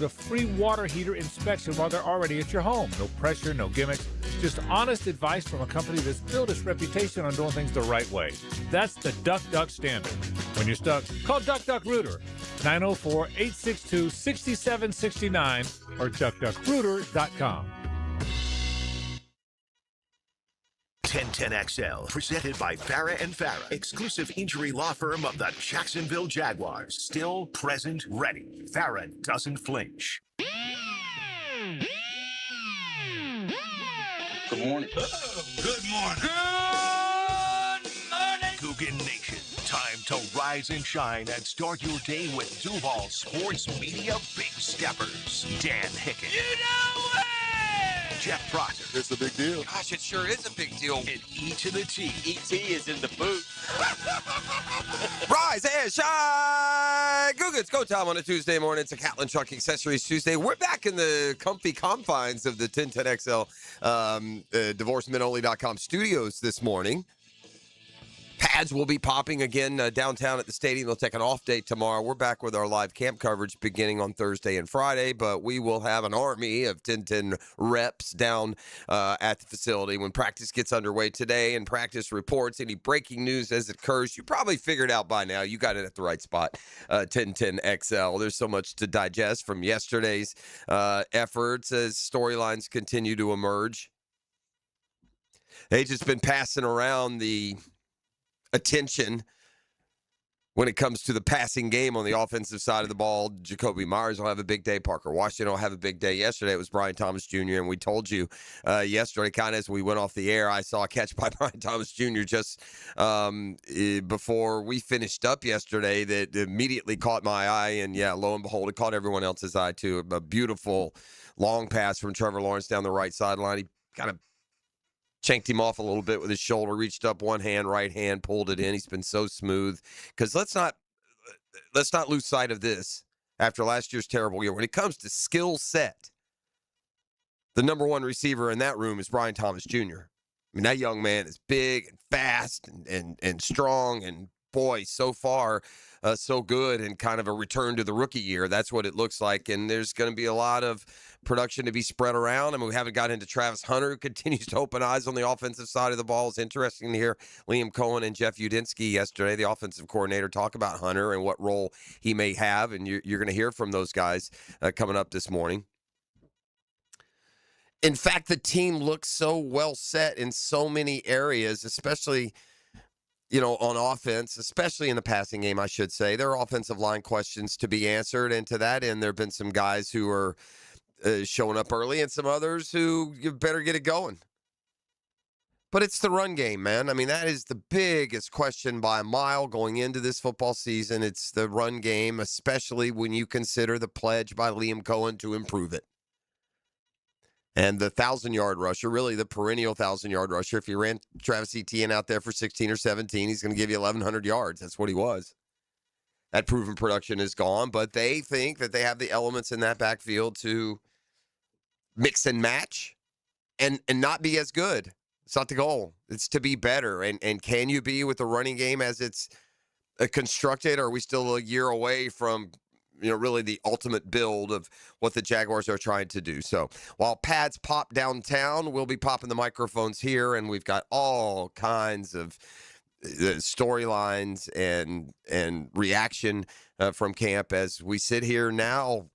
A free water heater inspection while they're already at your home. No pressure, no gimmicks, just honest advice from a company that's built its reputation on doing things the right way. That's the Duck Duck standard. When you're stuck, call Duck Duck Rooter, 904-862-6769 or duckduckrooter.com. 1010XL, presented by Farah and Farah, exclusive injury law firm of the Jacksonville Jaguars. Still present, ready. Farah doesn't flinch. Good morning. Good morning. Good morning. Coogan Nation, time to rise and shine and start your day with Duval Sports Media Big Steppers. Dan Hicken. You know what? Jeff Prosser. It's a big deal. Gosh, it sure is a big deal. And E to the T. E.T. is in the booth. Rise and shine! Google, it's go time on a Tuesday morning. It's a Catlin Truck Accessories Tuesday. We're back in the comfy confines of the 1010XL DivorceMenOnly.com studios this morning. Pads will be popping again downtown at the stadium. They'll take an off day tomorrow. We're back with our live camp coverage beginning on Thursday and Friday, but we will have an army of 1010 reps down at the facility when practice gets underway today and practice reports. Any breaking news as it occurs, you probably figured out by now. You got it at the right spot, 1010XL. There's so much to digest from yesterday's efforts as storylines continue to emerge. They've just been passing around the attention when it comes to the passing game on the offensive side of the ball. Jacoby Myers will have a big day. Parker Washington will have a big day. Yesterday it was Brian Thomas Jr., and we told you yesterday, kind of as we went off the air, I saw a catch by Brian Thomas Jr. just before we finished up yesterday that immediately caught my eye, and yeah, lo and behold, it caught everyone else's eye too. A beautiful long pass from Trevor Lawrence down the right sideline. He kind of chanked him off a little bit with his shoulder, reached up one hand, right hand, pulled it in. He's been so smooth. Because let's not lose sight of this after last year's terrible year. When it comes to skill set, the number one receiver in that room is Brian Thomas Jr. I mean, that young man is big and fast and strong, and boy, so far, so good, and kind of a return to the rookie year. That's what it looks like, and there's going to be a lot of production to be spread around. I mean, we haven't got into Travis Hunter, who continues to open eyes on the offensive side of the ball. It's interesting to hear Liam Cohen and Jeff Udinsky yesterday, the offensive coordinator, talk about Hunter and what role he may have, and you're going to hear from those guys coming up this morning. In fact, the team looks so well set in so many areas, especially on offense, especially in the passing game, I should say. There are offensive line questions to be answered, and to that end, there have been some guys who are showing up early and some others who you better get it going. But it's the run game, man. I mean, that is the biggest question by a mile going into this football season. It's the run game, especially when you consider the pledge by Liam Cohen to improve it. And the 1,000-yard rusher, really the perennial 1,000-yard rusher, if you ran Travis Etienne out there for 16 or 17, he's going to give you 1,100 yards. That's what he was. That proven production is gone, but they think that they have the elements in that backfield to mix and match and not be as good. It's not the goal. It's to be better. And can you be with the running game as it's constructed, or are we still a year away from really the ultimate build of what the Jaguars are trying to do? So while pads pop downtown, we'll be popping the microphones here, and we've got all kinds of storylines and reaction from camp as we sit here now.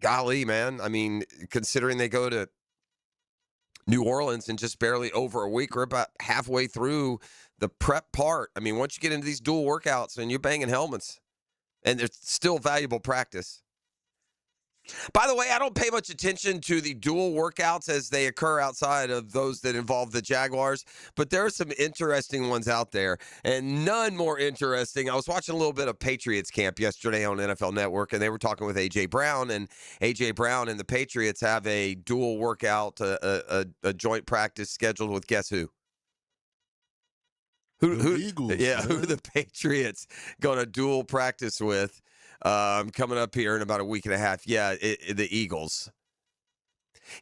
Golly, man. I mean, considering they go to New Orleans in just barely over a week, we're about halfway through the prep part. I mean, once you get into these dual workouts and you're banging helmets, and there's still valuable practice. By the way, I don't pay much attention to the dual workouts as they occur outside of those that involve the Jaguars, but there are some interesting ones out there, and none more interesting. I was watching a little bit of Patriots camp yesterday on NFL Network, and they were talking with A.J. Brown, and A.J. Brown and the Patriots have a dual workout, a joint practice scheduled with guess who? The Eagles. Yeah, man. who the Patriots going to dual practice with coming up here in about a week and a half? Yeah, the Eagles.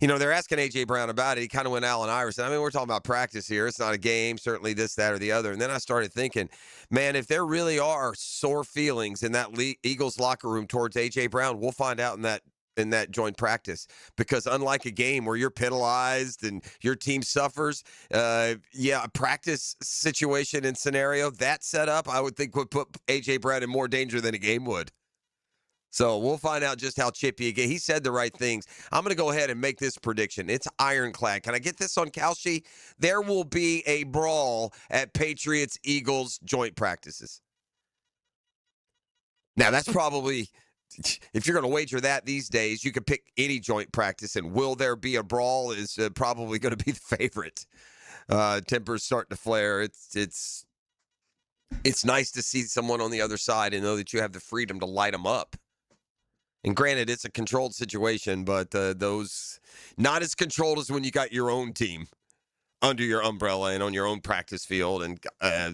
They're asking A.J. Brown about it. He kind of went Allen Iverson. I mean, we're talking about practice here. It's not a game, certainly this, that, or the other. And then I started thinking, man, if there really are sore feelings in that Eagles locker room towards A.J. Brown, we'll find out in that that joint practice, because unlike a game where you're penalized and your team suffers, a practice situation and scenario, that setup, I would think would put A.J. Brown in more danger than a game would. So we'll find out just how chippy he gets. He said the right things. I'm going to go ahead and make this prediction. It's ironclad. Can I get this on Kalshi? There will be a brawl at Patriots-Eagles joint practices. Now, that's probably, if you're going to wager that these days, you could pick any joint practice, and will there be a brawl is probably going to be the favorite. Tempers starting to flare. It's nice to see someone on the other side and know that you have the freedom to light them up. And granted, it's a controlled situation, but those not as controlled as when you got your own team under your umbrella and on your own practice field, and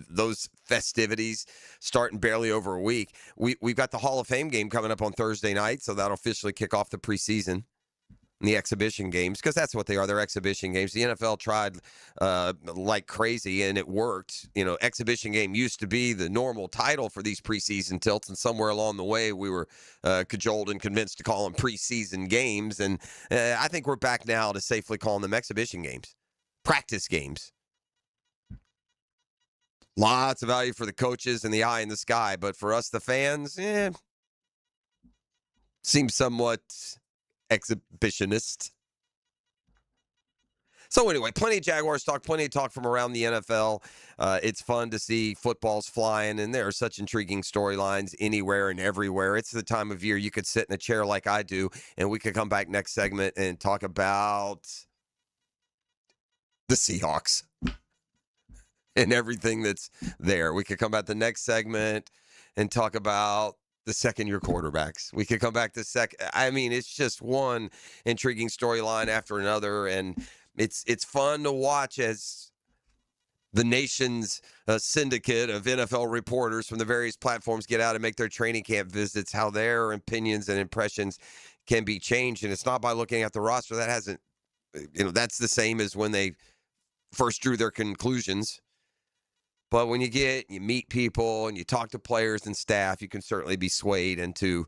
those festivities starting barely over a week. We've got the Hall of Fame game coming up on Thursday night, so that'll officially kick off the preseason. The exhibition games, because that's what they are. They're exhibition games. The NFL tried like crazy, and it worked. Exhibition game used to be the normal title for these preseason tilts, and somewhere along the way, we were cajoled and convinced to call them preseason games. And I think we're back now to safely calling them exhibition games, practice games. Lots of value for the coaches and the eye in the sky, but for us, the fans, seems somewhat exhibitionist. So anyway, plenty of Jaguars talk, plenty of talk from around the NFL. It's fun to see footballs flying, and there are such intriguing storylines anywhere and everywhere. It's the time of year you could sit in a chair like I do, and we could come back next segment and talk about the Seahawks and everything that's there. We could come back the next segment and talk about the second-year quarterbacks. We could come back to it's just one intriguing storyline after another, and it's fun to watch as the nation's syndicate of NFL reporters from the various platforms get out and make their training camp visits, how their opinions and impressions can be changed. And it's not by looking at the roster. That hasn't, that's the same as when they first drew their conclusions. But when you meet people and you talk to players and staff, you can certainly be swayed into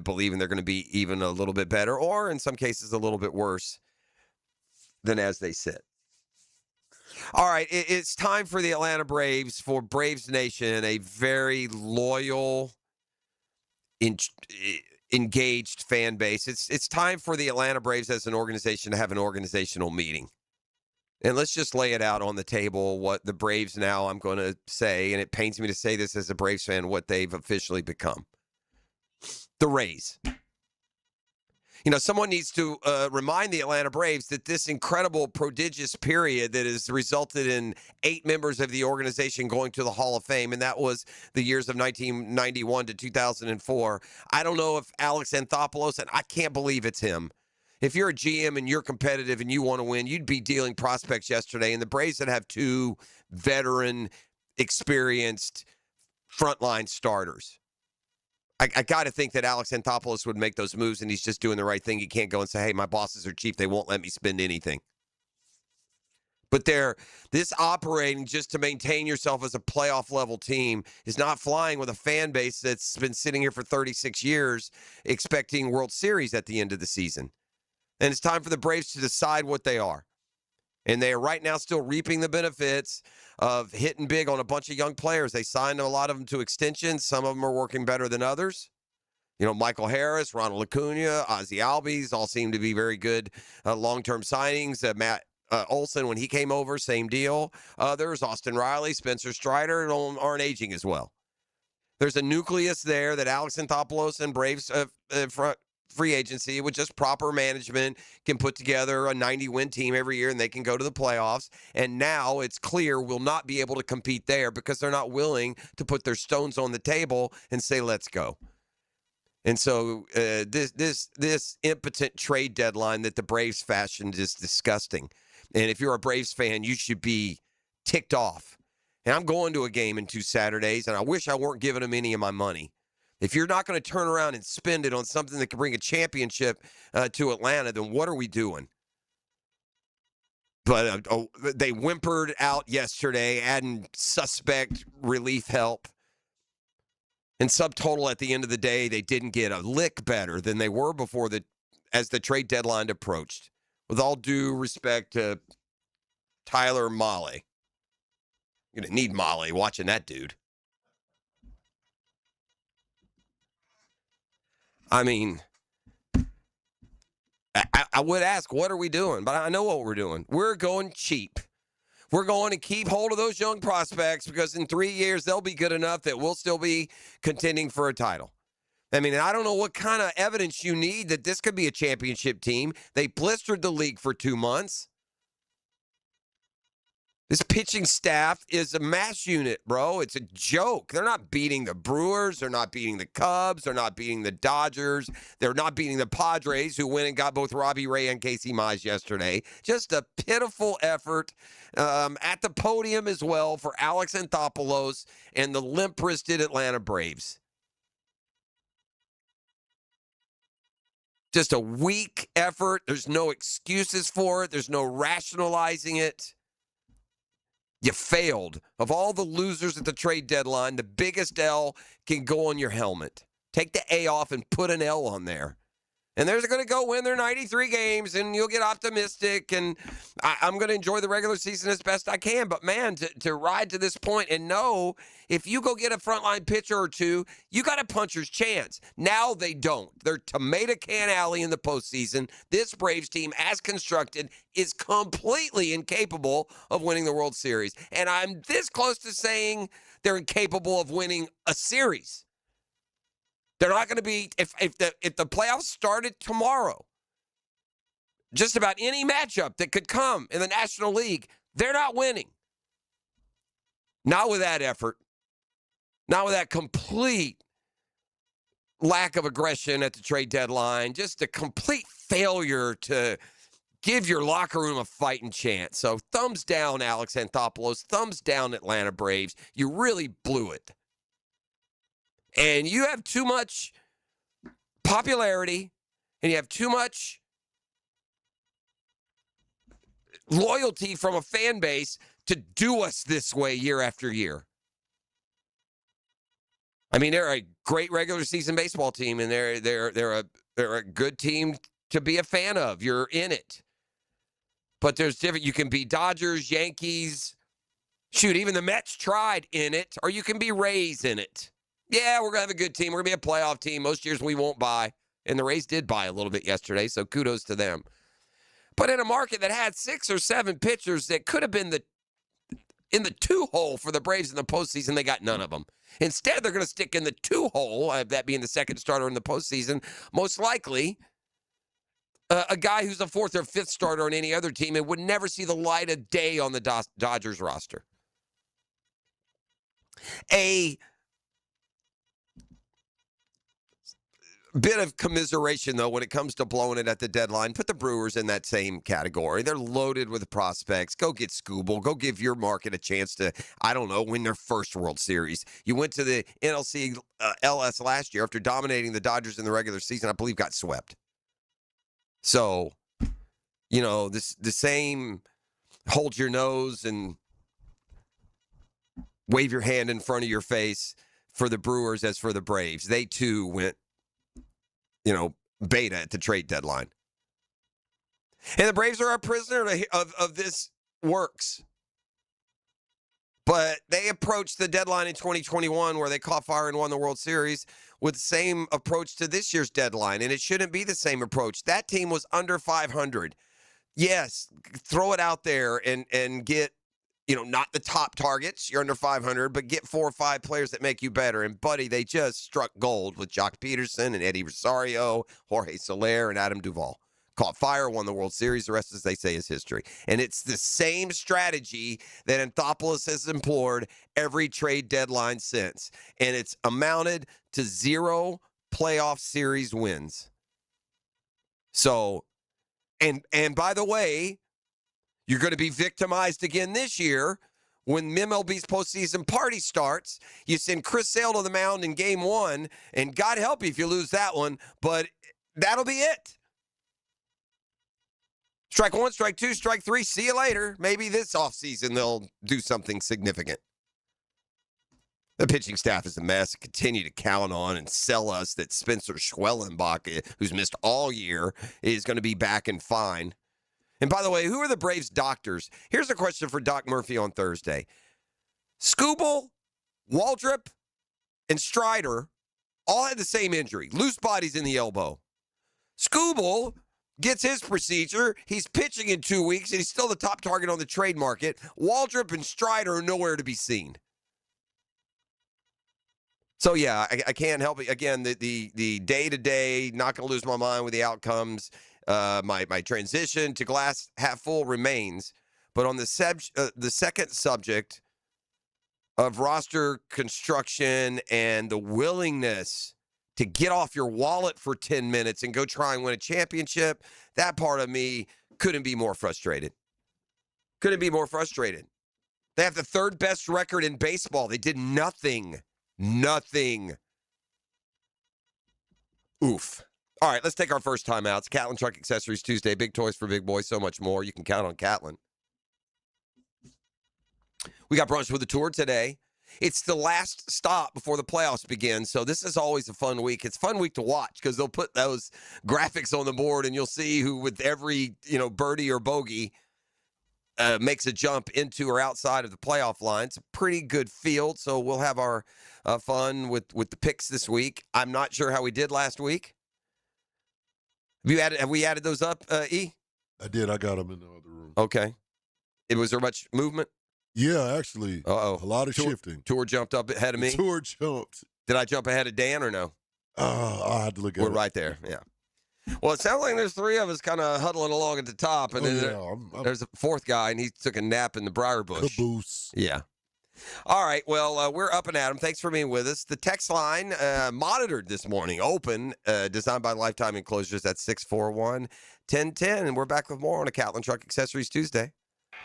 believing they're going to be even a little bit better, or in some cases a little bit worse than as they sit. All right, it's time for the Atlanta Braves, for Braves Nation, a very loyal, engaged fan base. It's time for the Atlanta Braves as an organization to have an organizational meeting. And let's just lay it out on the table what the Braves now, I'm going to say, and it pains me to say this as a Braves fan, what they've officially become. The Rays. Someone needs to remind the Atlanta Braves that this incredible, prodigious period that has resulted in 8 members of the organization going to the Hall of Fame, and that was the years of 1991 to 2004. I don't know if Alex Anthopoulos, and I can't believe it's him. If you're a GM and you're competitive and you want to win, you'd be dealing prospects yesterday. And the Braves that have 2 veteran, experienced frontline starters. I got to think that Alex Anthopoulos would make those moves, and he's just doing the right thing. He can't go and say, hey, my bosses are cheap. They won't let me spend anything. But this operating just to maintain yourself as a playoff level team is not flying with a fan base that's been sitting here for 36 years expecting World Series at the end of the season. And it's time for the Braves to decide what they are. And they are right now still reaping the benefits of hitting big on a bunch of young players. They signed a lot of them to extensions. Some of them are working better than others. Michael Harris, Ronald Acuna, Ozzie Albies all seem to be very good long-term signings. Matt Olson, when he came over, same deal. Others, Austin Riley, Spencer Strider, aren't aging as well. There's a nucleus there that Alex Anthopoulos and Braves free agency with just proper management can put together a 90-win team every year, and they can go to the playoffs. And now it's clear we'll not be able to compete there because they're not willing to put their stones on the table and say, let's go. And so this impotent trade deadline that the Braves fashioned is disgusting. And if you're a Braves fan, you should be ticked off. And I'm going to a game in 2 Saturdays, and I wish I weren't giving them any of my money. If you're not going to turn around and spend it on something that can bring a championship to Atlanta, then what are we doing? But they whimpered out yesterday, adding suspect relief help. And subtotal at the end of the day, they didn't get a lick better than they were before as the trade deadline approached. With all due respect to Tyler Mahle. You're going to need Mahle watching that dude. I mean, I would ask, what are we doing? But I know what we're doing. We're going cheap. We're going to keep hold of those young prospects because in 3 years, they'll be good enough that we'll still be contending for a title. I mean, I don't know what kind of evidence you need that this could be a championship team. They blistered the league for 2 months. This pitching staff is a mass unit, bro. It's a joke. They're not beating the Brewers. They're not beating the Cubs. They're not beating the Dodgers. They're not beating the Padres, who went and got both Robbie Ray and Casey Mize yesterday. Just a pitiful effort at the podium as well for Alex Anthopoulos and the limp-wristed Atlanta Braves. Just a weak effort. There's no excuses for it. There's no rationalizing it. You failed. Of all the losers at the trade deadline, the biggest L can go on your helmet. Take the A off and put an L on there. And they're going to go win their 93 games, and you'll get optimistic, and I'm going to enjoy the regular season as best I can. But, man, to ride to this point and know if you go get a frontline pitcher or two, you got a puncher's chance. Now they don't. They're tomato can alley in the postseason. This Braves team, as constructed, is completely incapable of winning the World Series. And I'm this close to saying they're incapable of winning a series. They're not going to be, if the playoffs started tomorrow, just about any matchup that could come in the National League, they're not winning. Not with that effort. Not with that complete lack of aggression at the trade deadline. Just a complete failure to give your locker room a fighting chance. So thumbs down, Alex Anthopoulos. Thumbs down, Atlanta Braves. You really blew it. And you have too much popularity and you have too much loyalty from a fan base to do us this way year after year. I mean, they're a great regular season baseball team, and they're a good team to be a fan of. You're in it. But there's different. You can be Dodgers, Yankees. Shoot, even the Mets tried in it, or you can be Rays in it. Yeah, we're going to have a good team. We're going to be a playoff team. Most years we won't buy. And the Rays did buy a little bit yesterday, so kudos to them. But in a market that had 6 or 7 pitchers that could have been in the 2-hole for the Braves in the postseason, they got none of them. Instead, they're going to stick in the 2-hole, that being the second starter in the postseason, most likely a guy who's a 4th or 5th starter on any other team and would never see the light of day on the Dodgers roster. A bit of commiseration, though, when it comes to blowing it at the deadline. Put the Brewers in that same category. They're loaded with prospects. Go get Scooble. Go give your market a chance to, I don't know, win their first World Series. You went to the NLC LS last year after dominating the Dodgers in the regular season. I believe got swept. So, you know, the same hold your nose and wave your hand in front of your face for the Brewers as for the Braves. They, too, went beta at the trade deadline. And the Braves are a prisoner of this works. But they approached the deadline in 2021 where they caught fire and won the World Series with the same approach to this year's deadline. And it shouldn't be the same approach. That team was under 500. Yes, throw it out there and get, not the top targets. You're under 500, but get 4 or 5 players that make you better. And, buddy, they just struck gold with Jock Peterson and Eddie Rosario, Jorge Soler, and Adam Duvall. Caught fire, won the World Series. The rest, as they say, is history. And it's the same strategy that Anthopoulos has employed every trade deadline since. And it's amounted to 0 playoff series wins. So, and by the way, you're going to be victimized again this year when MLB's postseason party starts. You send Chris Sale to the mound in game 1, and God help you if you lose that one, but that'll be it. Strike 1, strike 2, strike 3, see you later. Maybe this offseason they'll do something significant. The pitching staff is a mess. Continue to count on and sell us that Spencer Schwellenbach, who's missed all year, is going to be back and fine. And by the way, who are the Braves' doctors? Here's a question for Doc Murphy on Thursday. Skubal, Waldrop, and Strider all had the same injury, loose bodies in the elbow. Skubal gets his procedure. He's pitching in 2 weeks, and he's still the top target on the trade market. Waldrop and Strider are nowhere to be seen. So, yeah, I can't help it. Again, the day-to-day, not going to lose my mind with the outcomes. My transition to glass half full remains. But on the second subject of roster construction and the willingness to get off your wallet for 10 minutes and go try and win a championship, that part of me couldn't be more frustrated. Couldn't be more frustrated. They have the third best record in baseball. They did nothing. Nothing. Oof. All right, let's take our first time out. It's Catlin Truck Accessories Tuesday. Big toys for big boys, so much more. You can count on Catlin. We got brunch with the tour today. It's the last stop before the playoffs begin, so this is always a fun week. It's a fun week to watch because they'll put those graphics on the board, and you'll see who, with every birdie or bogey, makes a jump into or outside of the playoff line. It's a pretty good field, so we'll have our fun with the picks this week. I'm not sure how we did last week. Have we added those up, E? I did. I got them in the other room. Okay. Was there much movement? Yeah, actually. Uh-oh. A lot of shifting. Tour jumped up ahead of me? Tour jumped. Did I jump ahead of Dan or no? I'll have to look at it. We're right there, yeah. Well, it sounds like there's three of us kind of huddling along at the top, and there's a fourth guy, and he took a nap in the briar bush. Caboose. Yeah. All right, well, we're up and at 'em. Thanks for being with us. The text line, monitored this morning, open, designed by Lifetime Enclosures at 641-1010, and we're back with more on a Catlin Truck Accessories Tuesday.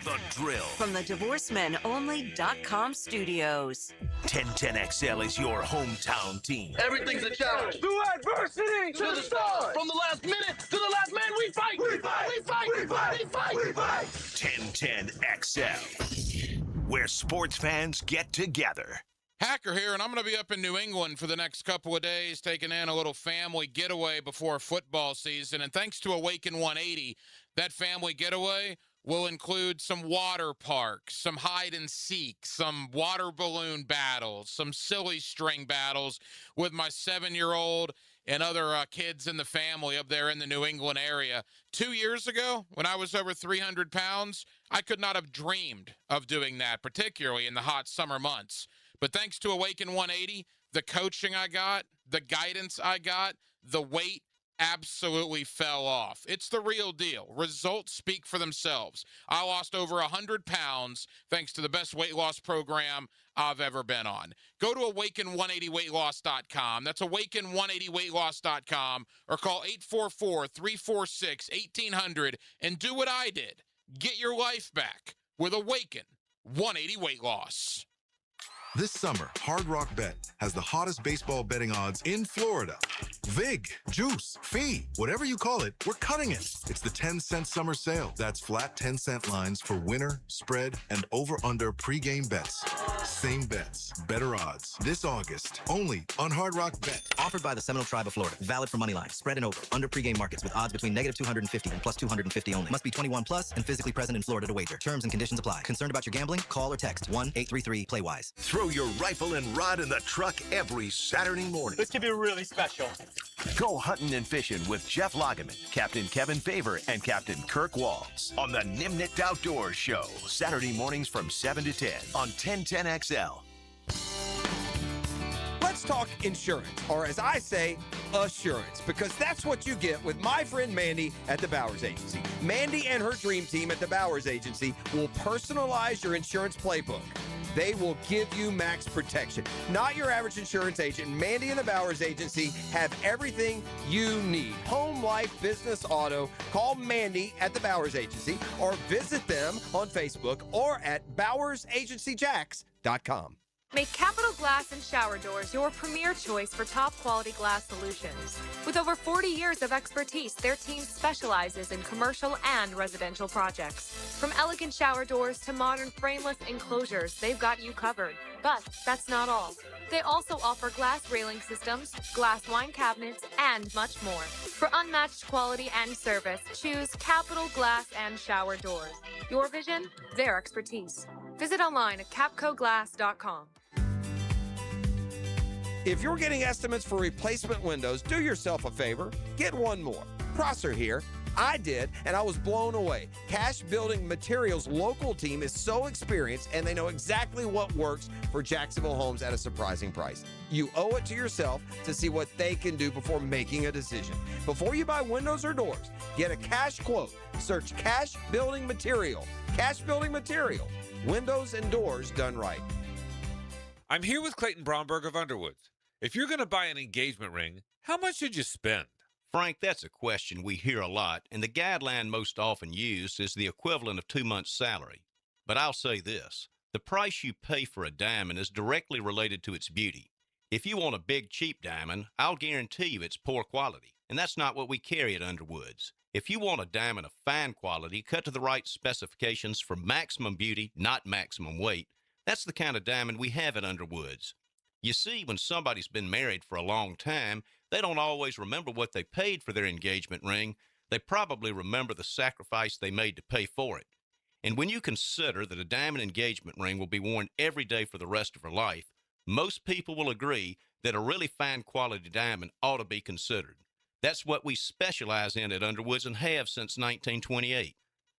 The Drill. From the DivorceMenOnly.com studios. 1010XL is your hometown team. Everything's a challenge. Through adversity to the stars. From the last minute to the last man, we fight. We fight. We fight. We fight. We fight. We fight. 1010XL, where sports fans get together. Hacker here, and I'm going to be up in New England for the next couple of days, taking in a little family getaway before football season. And thanks to Awaken 180, that family getaway will include some water parks, some hide and seek, some water balloon battles, some silly string battles with my 7-year-old and other kids in the family up there in the New England area. 2 years ago, when I was over 300 pounds, I could not have dreamed of doing that, particularly in the hot summer months. But thanks to Awaken 180, the coaching I got, the guidance I got, the weight absolutely fell off. It's the real deal. Results speak for themselves. I lost over 100 pounds thanks to the best weight loss program I've ever been on. Go to awaken180weightloss.com. That's awaken180weightloss.com, or call 844-346-1800 and do what I did. Get your life back with Awaken 180 Weight Loss. This summer, Hard Rock Bet has the hottest baseball betting odds in Florida. Vig, juice, fee, whatever you call it, we're cutting it. It's the 10-cent summer sale. That's flat 10-cent lines for winner, spread, and over-under pregame bets. Same bets, better odds. This August, only on Hard Rock Bet. Offered by the Seminole Tribe of Florida. Valid for moneyline, spread and over, under pregame markets with odds between -250 and +250 only. Must be 21 plus and physically present in Florida to wager. Terms and conditions apply. Concerned about your gambling? Call or text 1-833-PLAY-WISE. Throw your rifle and rod in the truck every Saturday morning. This could be really special. Go hunting and fishing with Jeff Lageman, Captain Kevin Favor, and Captain Kirk Walls on the Nimnit Outdoors Show. Saturday mornings from 7 to 10 on 1010XL. Let's talk insurance, or as I say, assurance, because that's what you get with my friend Mandy at the Bowers Agency. Mandy and her dream team at the Bowers Agency will personalize your insurance playbook. They will give you max protection. Not your average insurance agent. Mandy and the Bowers Agency have everything you need. Home, life, business, auto. Call Mandy at the Bowers Agency or visit them on Facebook or at bowersagencyjacks.com. Make Capital Glass and Shower Doors your premier choice for top-quality glass solutions. With over 40 years of expertise, their team specializes in commercial and residential projects. From elegant shower doors to modern frameless enclosures, they've got you covered. But that's not all. They also offer glass railing systems, glass wine cabinets, and much more. For unmatched quality and service, choose Capital Glass and Shower Doors. Your vision, their expertise. Visit online at capcoglass.com. If you're getting estimates for replacement windows, do yourself a favor. Get one more. Prosser here. I did, and I was blown away. Cash Building Materials' local team is so experienced, and they know exactly what works for Jacksonville homes at a surprising price. You owe it to yourself to see what they can do before making a decision. Before you buy windows or doors, get a cash quote. Search Cash Building Material. Cash Building Material. Windows and doors done right. I'm here with Clayton Bromberg of Underwoods. If you're going to buy an engagement ring, how much should you spend? Frank, that's a question we hear a lot, and the guideline most often used is the equivalent of 2 months' salary. But I'll say this, the price you pay for a diamond is directly related to its beauty. If you want a big, cheap diamond, I'll guarantee you it's poor quality, and that's not what we carry at Underwoods. If you want a diamond of fine quality, cut to the right specifications for maximum beauty, not maximum weight, that's the kind of diamond we have at Underwoods. You see, when somebody's been married for a long time, they don't always remember what they paid for their engagement ring. They probably remember the sacrifice they made to pay for it. And when you consider that a diamond engagement ring will be worn every day for the rest of her life, most people will agree that a really fine quality diamond ought to be considered. That's what we specialize in at Underwoods and have since 1928.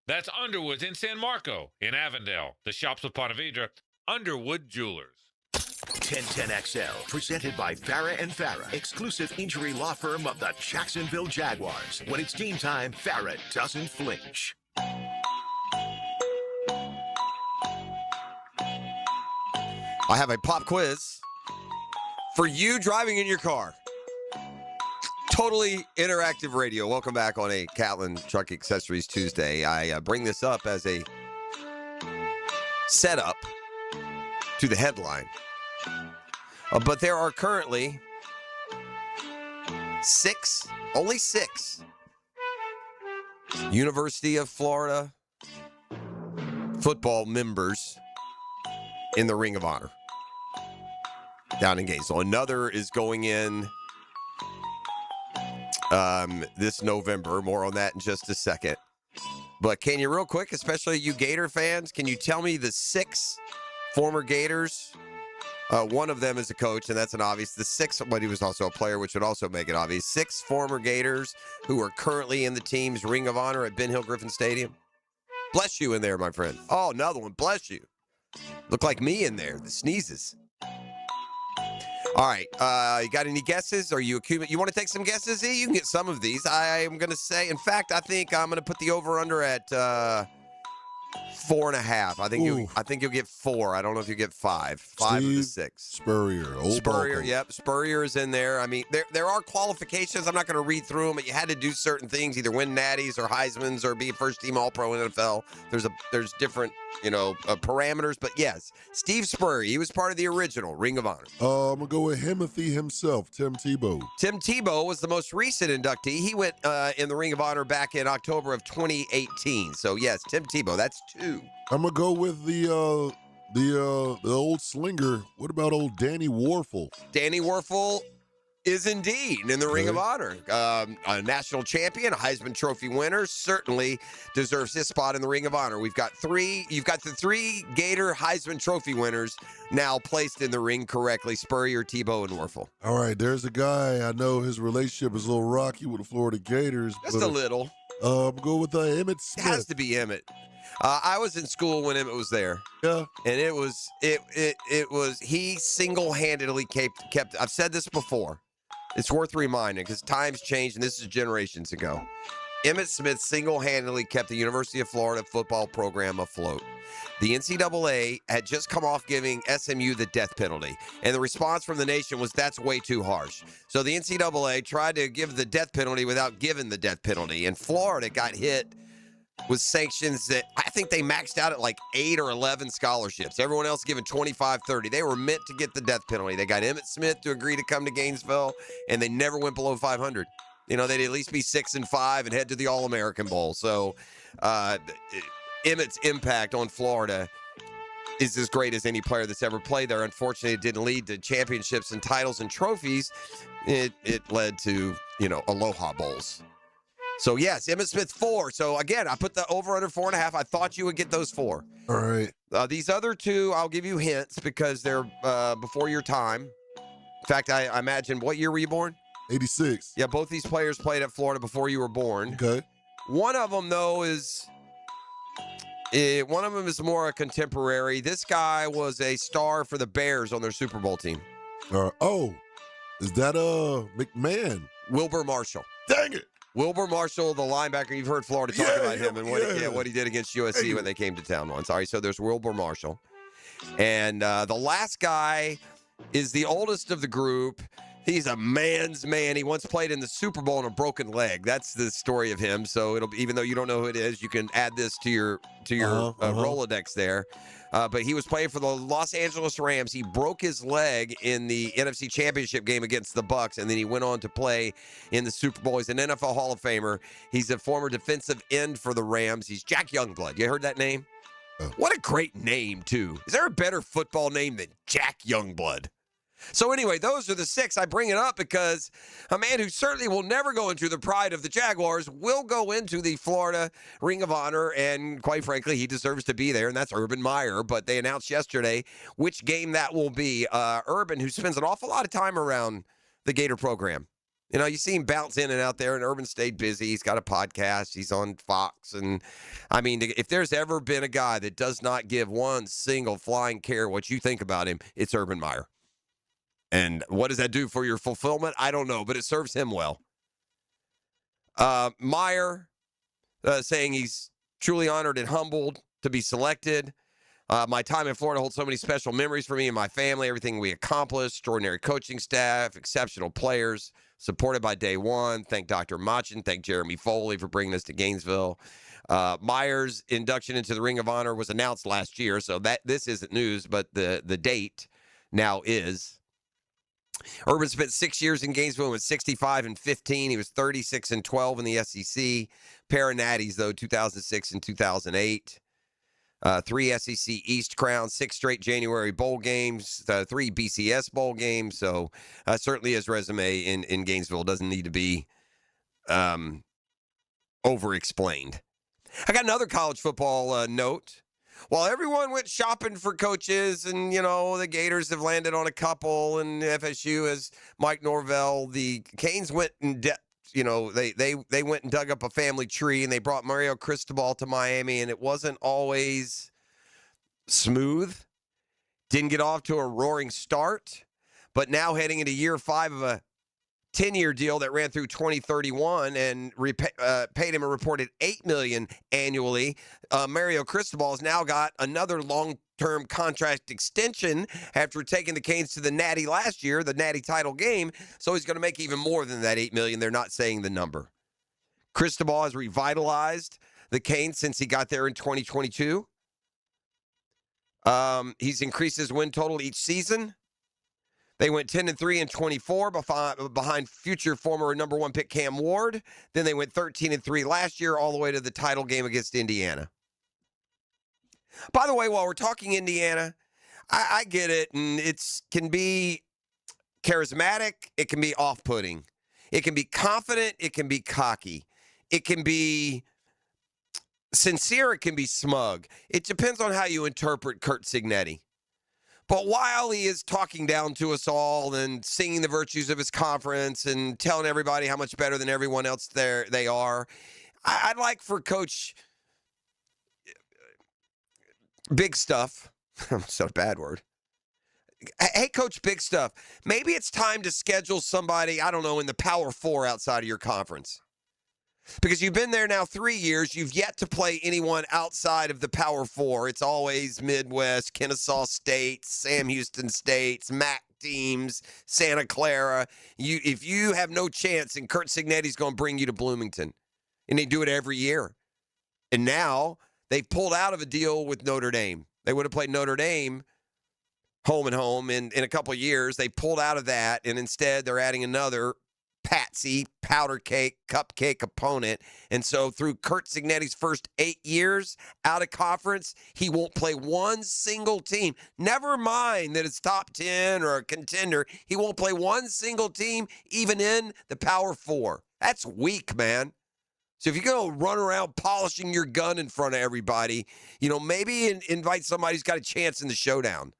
That's Underwoods in San Marco, in Avondale, the shops of Ponte Vedra, Underwood Jewelers. 1010XL, presented by Farrah and Farrah, exclusive injury law firm of the Jacksonville Jaguars. When it's team time, Farrah doesn't flinch. I have a pop quiz for you driving in your car. Totally interactive radio. Welcome back on a Catlin Truck Accessories Tuesday. I bring this up as a setup to the headline. But there are currently only six University of Florida football members in the Ring of Honor down in Gainesville. Another is going in this November. More on that in just a second. But can you real quick, especially you Gator fans, can you tell me the 6 former Gators? One of them is a coach, and that's an obvious. The 6, but he was also a player, which would also make it obvious. 6 former Gators who are currently in the team's Ring of Honor at Ben Hill Griffin Stadium. Bless you in there, my friend. Oh, another one. Bless you. Look like me in there. The sneezes. All right. You got any guesses? Are you you want to take some guesses? You can get some of these. I am going to say, in fact, I think I'm going to put the over-under at 4.5. I think you'll get 4. I don't know if you get 5. 5 of the 6. Spurrier. Spurrier, yep. Spurrier is in there. I mean, there are qualifications. I'm not going to read through them, but you had to do certain things, either win natties or Heisman's or be first-team All-Pro in NFL. There's different, parameters. But yes, Steve Spurrier, he was part of the original Ring of Honor. I'm going to go with Himothy himself, Tim Tebow. Tim Tebow was the most recent inductee. He went in the Ring of Honor back in October of 2018. So yes, Tim Tebow, that's 2. I'm going to go with the old slinger. What about old Danny Warfel? Danny Warfel is indeed in the Ring of Honor. A national champion, a Heisman Trophy winner, certainly deserves his spot in the Ring of Honor. We've got 3. You've got the 3 Gator Heisman Trophy winners now placed in the ring correctly: Spurrier, Tebow, and Warfel. All right, there's a guy. I know his relationship is a little rocky with the Florida Gators. Just a little. I'm going with Emmett Smith. It has to be Emmett. I was in school when Emmett was there. Yeah. And it was he single-handedly kept I've said this before. It's worth reminding because times changed, and this is generations ago. Emmett Smith single-handedly kept the University of Florida football program afloat. The NCAA had just come off giving SMU the death penalty, and the response from the nation was, that's way too harsh. So the NCAA tried to give the death penalty without giving the death penalty, and Florida got hit with sanctions that I think they maxed out at like 8 or 11 scholarships. Everyone else given 25, 30. They were meant to get the death penalty. They got Emmitt Smith to agree to come to Gainesville, and they never went below 500. You know, they'd at least be 6-5 and head to the All-American Bowl. So Emmitt's impact on Florida is as great as any player that's ever played there. Unfortunately, it didn't lead to championships and titles and trophies. It led to, Aloha Bowls. So, yes, Emmitt Smith 4. So, again, I put the over under 4.5. I thought you would get those 4. All right. These other 2, I'll give you hints because they're before your time. In fact, I imagine, what year were you born? 86. Yeah, both these players played at Florida before you were born. Okay. One of them, though, is more a contemporary. This guy was a star for the Bears on their Super Bowl team. Is that McMahon? Wilbur Marshall. Dang it. Wilbur Marshall, the linebacker. You've heard Florida talk about him and what he did against USC when they came to town once. All right, so there's Wilbur Marshall. And the last guy is the oldest of the group. He's a man's man. He once played in the Super Bowl on a broken leg. That's the story of him. So even though you don't know who it is, you can add this to your Rolodex there. But he was playing for the Los Angeles Rams. He broke his leg in the NFC Championship game against the Bucs, and then he went on to play in the Super Bowl. He's an NFL Hall of Famer. He's a former defensive end for the Rams. He's Jack Youngblood. You heard that name? What a great name, too. Is there a better football name than Jack Youngblood? So anyway, those are the 6. I bring it up because a man who certainly will never go into the pride of the Jaguars will go into the Florida Ring of Honor, and quite frankly, he deserves to be there, and that's Urban Meyer. But they announced yesterday which game that will be. Urban, who spends an awful lot of time around the Gator program. You know, you see him bounce in and out there, and Urban stayed busy. He's got a podcast. He's on Fox. And, I mean, if there's ever been a guy that does not give one single flying care what you think about him, it's Urban Meyer. And what does that do for your fulfillment? I don't know, but it serves him well. Meyer saying he's truly honored and humbled to be selected. My time in Florida holds so many special memories for me and my family, everything we accomplished, extraordinary coaching staff, exceptional players, supported by day one. Thank Dr. Machin. Thank Jeremy Foley for bringing us to Gainesville. Meyer's induction into the Ring of Honor was announced last year, so this isn't news, but the date now is. Urban spent 6 years in Gainesville, with 65-15. He was 36-12 in the SEC. Pair of natties, though, 2006 and 2008. 3 SEC East crowns, 6 straight January bowl games, 3 BCS bowl games. So certainly his resume in Gainesville doesn't need to be over-explained. I got another college football note. While everyone went shopping for coaches and, the Gators have landed on a couple and FSU has Mike Norvell, the Canes went in depth. They went and dug up a family tree and they brought Mario Cristobal to Miami, and it wasn't always smooth. Didn't get off to a roaring start, but now heading into year 5 of a 10-year deal that ran through 2031 and paid him a reported $8 million annually. Mario Cristobal has now got another long-term contract extension after taking the Canes to the Natty last year, the Natty title game. So he's going to make even more than that $8 million. They're not saying the number. Cristobal has revitalized the Canes since he got there in 2022. He's increased his win total each season. They went 10-3 and 24 behind future former number 1 pick Cam Ward. Then they went 13-3 last year, all the way to the title game against Indiana. By the way, while we're talking Indiana, I get it, and it can be charismatic. It can be off-putting. It can be confident. It can be cocky. It can be sincere. It can be smug. It depends on how you interpret Curt Cignetti. But while he is talking down to us all and singing the virtues of his conference and telling everybody how much better than everyone else they are, I'd like for Coach Big Stuff, that's not a bad word. Hey, Coach Big Stuff, maybe it's time to schedule somebody, I don't know, in the Power 4 outside of your conference. Because you've been there now 3 years. You've yet to play anyone outside of the Power 4. It's always Midwest, Kennesaw State, Sam Houston States, MAC teams, Santa Clara. If you have no chance, and Curt Cignetti's going to bring you to Bloomington. And they do it every year. And now they've pulled out of a deal with Notre Dame. They would have played Notre Dame home and home in a couple of years. They pulled out of that, and instead they're adding another patsy, powder cake, cupcake opponent. And so through Kurt Cignetti's first 8 years out of conference, he won't play one single team. Never mind that it's top 10 or a contender. He won't play one single team, even in the Power Four. That's weak, man. So if you're going to run around polishing your gun in front of everybody, maybe invite somebody who's got a chance in the showdown.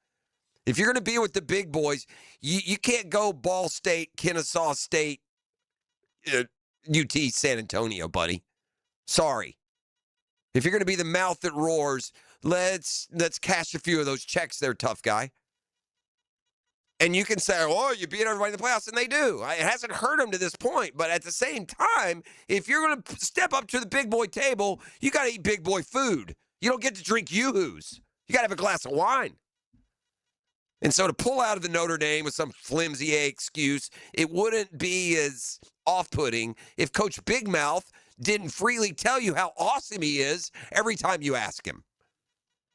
If you're going to be with the big boys, you can't go Ball State, Kennesaw State, UT San Antonio, buddy. Sorry. If you're going to be the mouth that roars, let's cash a few of those checks there, tough guy. And you can say, oh, you beat everybody in the playoffs, and they do. It hasn't hurt them to this point. But at the same time, if you're going to step up to the big boy table, you got to eat big boy food. You don't get to drink Yoo-Hoos. You got to have a glass of wine. And so to pull out of the Notre Dame with some flimsy excuse, it wouldn't be as off-putting if Coach Big Mouth didn't freely tell you how awesome he is every time you ask him.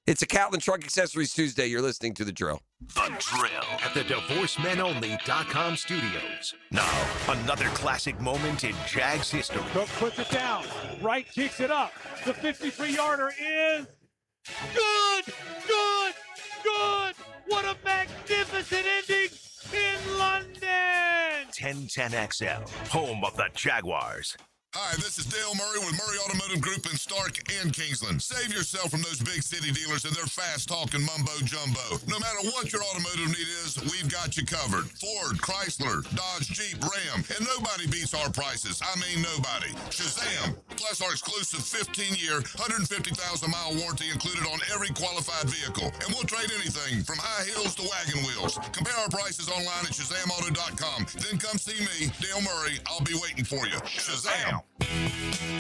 It's a Catlin Truck Accessories Tuesday. You're listening to The Drill. The Drill at the DivorceMenOnly.com studios. Now, another classic moment in Jags history. Cook puts it down. Wright kicks it up. The 53-yarder is good. What a magnificent ending in London. 1010XL, home of the Jaguars. Hi, this is Dale Murray with Murray Automotive Group in Stark and Kingsland. Save yourself from those big city dealers and their fast-talking mumbo-jumbo. No matter what your automotive need is, we've got you covered. Ford, Chrysler, Dodge, Jeep, Ram, and nobody beats our prices. I mean nobody. Shazam! Plus our exclusive 15-year, 150,000-mile warranty included on every qualified vehicle. And we'll trade anything from high heels to wagon wheels. Compare our prices online at ShazamAuto.com. Then come see me, Dale Murray. I'll be waiting for you. Shazam!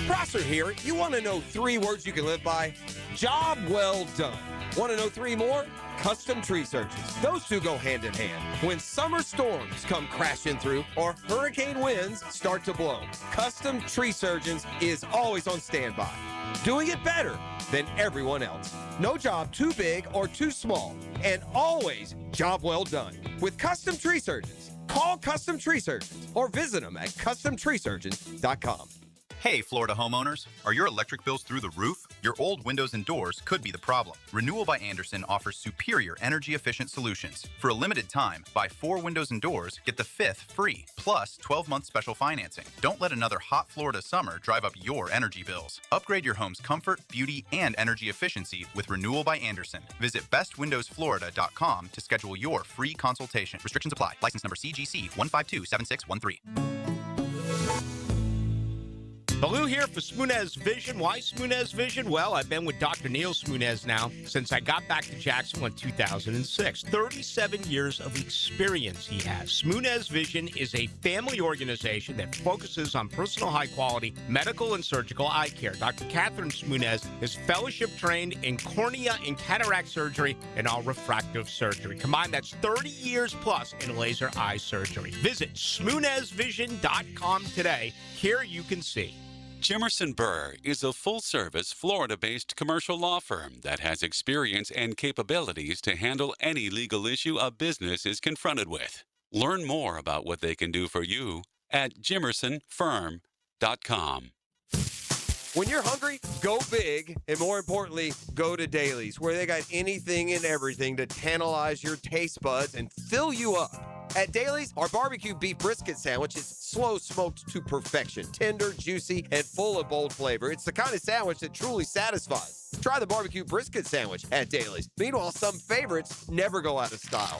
Prosser here. You want to know 3 words you can live by? Job well done. Want to know 3 more? Custom tree surgeons. Those two go hand in hand. When summer storms come crashing through or hurricane winds start to blow, Custom Tree Surgeons is always on standby, doing it better than everyone else. No job too big or too small, and always job well done. With Custom Tree Surgeons, call Custom Tree Surgeons or visit them at CustomTreeSurgeons.com. Hey, Florida homeowners. Are your electric bills through the roof? Your old windows and doors could be the problem. Renewal by Andersen offers superior energy-efficient solutions. For a limited time, buy 4 windows and doors, get the 5th free, plus 12-month special financing. Don't let another hot Florida summer drive up your energy bills. Upgrade your home's comfort, beauty, and energy efficiency with Renewal by Andersen. Visit bestwindowsflorida.com to schedule your free consultation. Restrictions apply. License number CGC 1527613. Baloo here for Smoonez Vision. Why Smoonez Vision? Well, I've been with Dr. Neil Smoonez now since I got back to Jacksonville in 2006. 37 years of experience he has. Smoonez Vision is a family organization that focuses on personal high-quality medical and surgical eye care. Dr. Catherine Smoonez is fellowship-trained in cornea and cataract surgery and all refractive surgery. Combined, that's 30 years plus in laser eye surgery. Visit SmoonezVision.com today. Here you can see. Jimerson Burr is a full-service, Florida-based commercial law firm that has experience and capabilities to handle any legal issue a business is confronted with. Learn more about what they can do for you at jimersonfirm.com. When you're hungry, go big, and more importantly, go to Dailies, where they got anything and everything to tantalize your taste buds and fill you up. At Dailies, our barbecue beef brisket sandwich is slow smoked to perfection, tender, juicy, and full of bold flavor. It's the kind of sandwich that truly satisfies. Try the barbecue brisket sandwich at Dailies. Meanwhile, some favorites never go out of style.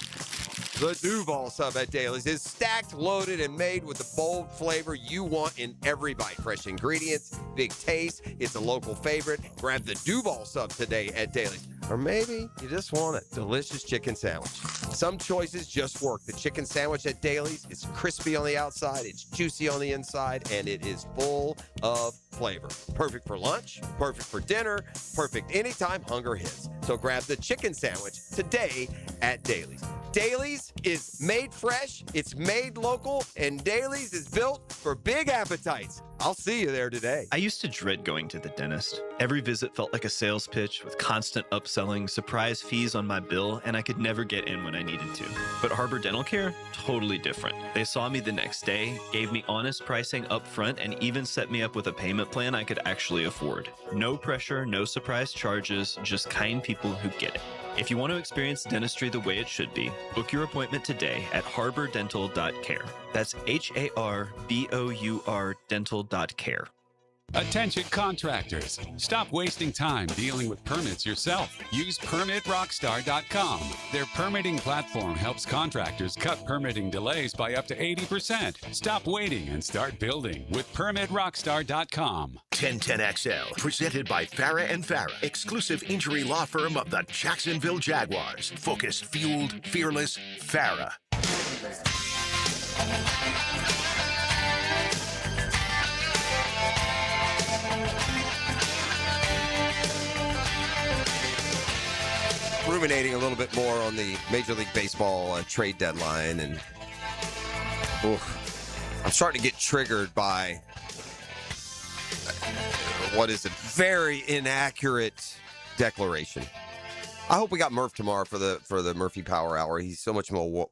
The Duval sub at Dailies is stacked, loaded, and made with the bold flavor you want in every bite. Fresh ingredients, big taste. It's a local favorite. Grab the Duval sub today at Dailies. Or maybe you just want a delicious chicken sandwich. Some choices just work. The chicken sandwich at Dailies is crispy on the outside, it's juicy on the inside, and it is full of flavor. Perfect for lunch, perfect for dinner, perfect anytime hunger hits. So grab the chicken sandwich today at Dailies. Dailies is made fresh, it's made local, and Dailies is built for big appetites. I'll see you there today. I used to dread going to the dentist. Every visit felt like a sales pitch with constant upselling, surprise fees on my bill, and I could never get in when I needed to. But Harbor Dental Care? Totally different. They saw me the next day, gave me honest pricing up front, and even set me up with a payment plan I could actually afford. No pressure, no surprise charges, just kind people who get it. If you want to experience dentistry the way it should be, book your appointment today at harbordental.care. That's HARBOUR dental.care. Attention contractors. Stop wasting time dealing with permits yourself. Use PermitRockstar.com. Their permitting platform helps contractors cut permitting delays by up to 80%. Stop waiting and start building with PermitRockstar.com. 1010XL, presented by Farah and Farah, exclusive injury law firm of the Jacksonville Jaguars. Focused, fueled, fearless, Farah. Ruminating a little bit more on the Major League Baseball trade deadline, and I'm starting to get triggered by what is a very inaccurate declaration. I hope we got Murph tomorrow for the Murphy Power Hour. He's so much well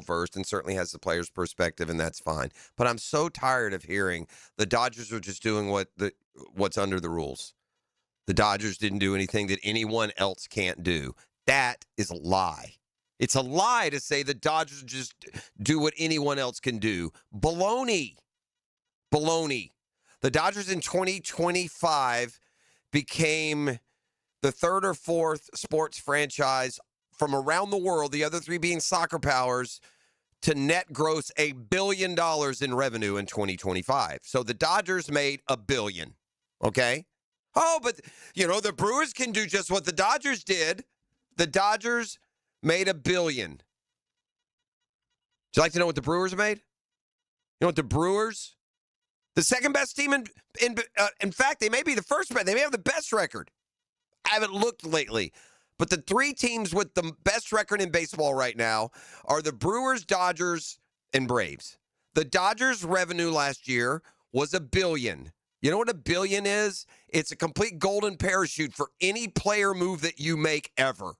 versed and certainly has the player's perspective, and that's fine. But I'm so tired of hearing the Dodgers are just doing what's under the rules. The Dodgers didn't do anything that anyone else can't do. That is a lie. It's a lie to say the Dodgers just do what anyone else can do. Baloney. Baloney. The Dodgers in 2025 became the third or fourth sports franchise from around the world, the other three being soccer powers, to net gross $1 billion in revenue in 2025. So the Dodgers made $1 billion. Okay? Oh, but, the Brewers can do just what the Dodgers did. The Dodgers made $1 billion. Would you like to know what the Brewers made? You know what the Brewers? The second best team in fact, they may be the first best. They may have the best record. I haven't looked lately. But the three teams with the best record in baseball right now are the Brewers, Dodgers, and Braves. The Dodgers' revenue last year was $1 billion. You know what $1 billion is? It's a complete golden parachute for any player move that you make ever.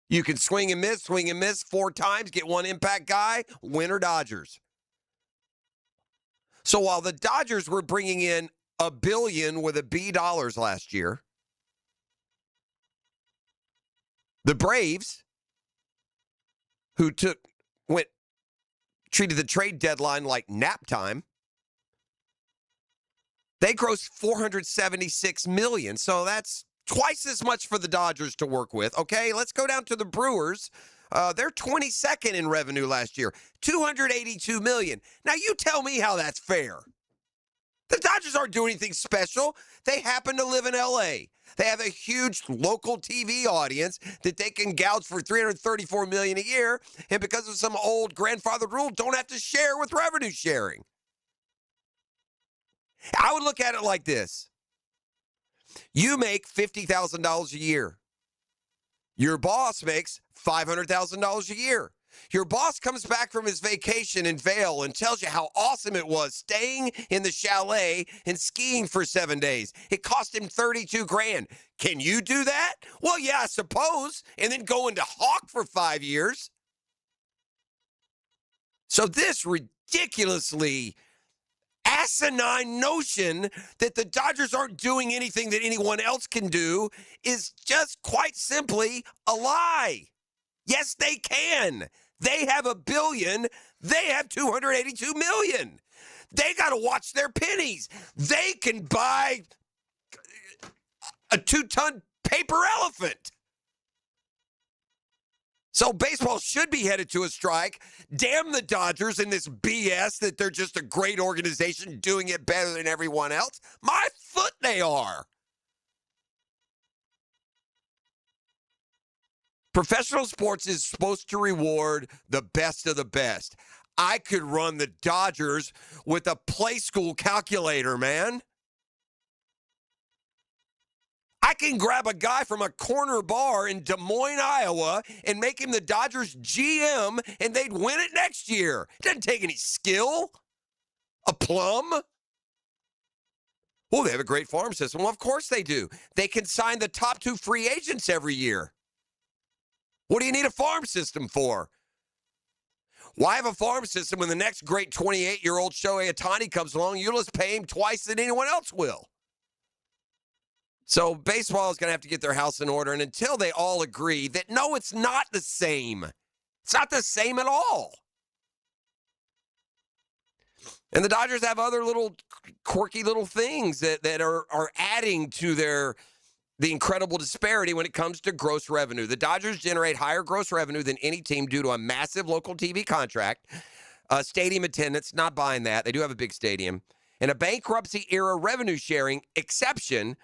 You can swing and miss 4 times, get one impact guy, winner Dodgers. So while the Dodgers were bringing in $1 billion with a B dollars last year, the Braves, who treated the trade deadline like nap time, they grossed $476 million. So that's twice as much for the Dodgers to work with. Okay, let's go down to the Brewers. They're 22nd in revenue last year, $282 million. Now you tell me how that's fair. The Dodgers aren't doing anything special. They happen to live in L.A. They have a huge local TV audience that they can gouge for $334 million a year, and because of some old grandfather rule, don't have to share with revenue sharing. I would look at it like this. You make $50,000 a year. Your boss makes $500,000 a year. Your boss comes back from his vacation in Vail and tells you how awesome it was staying in the chalet and skiing for 7 days. It cost him $32,000. Can you do that? Well, yeah, I suppose. And then go into Hawk for 5 years. So this ridiculously asinine notion that the Dodgers aren't doing anything that anyone else can do is just quite simply a lie. Yes, they can. They have $1 billion. They have $282 million. They got to watch their pennies. They can buy a 2-ton paper elephant. So baseball should be headed to a strike. Damn the Dodgers and this BS that they're just a great organization doing it better than everyone else. My foot they are. Professional sports is supposed to reward the best of the best. I could run the Dodgers with a play school calculator, man. I can grab a guy from a corner bar in Des Moines, Iowa, and make him the Dodgers GM, and they'd win it next year. It doesn't take any skill. A plum? Well, they have a great farm system. Well, of course they do. They can sign the top 2 free agents every year. What do you need a farm system for? Why have a farm system when the next great 28-year-old Shohei Ohtani comes along, you'll just pay him twice than anyone else will? So baseball is going to have to get their house in order, and until they all agree that, no, it's not the same. It's not the same at all. And the Dodgers have other little quirky little things that are adding to the incredible disparity when it comes to gross revenue. The Dodgers generate higher gross revenue than any team due to a massive local TV contract, stadium attendance, not buying that. They do have a big stadium. And a bankruptcy-era revenue-sharing exception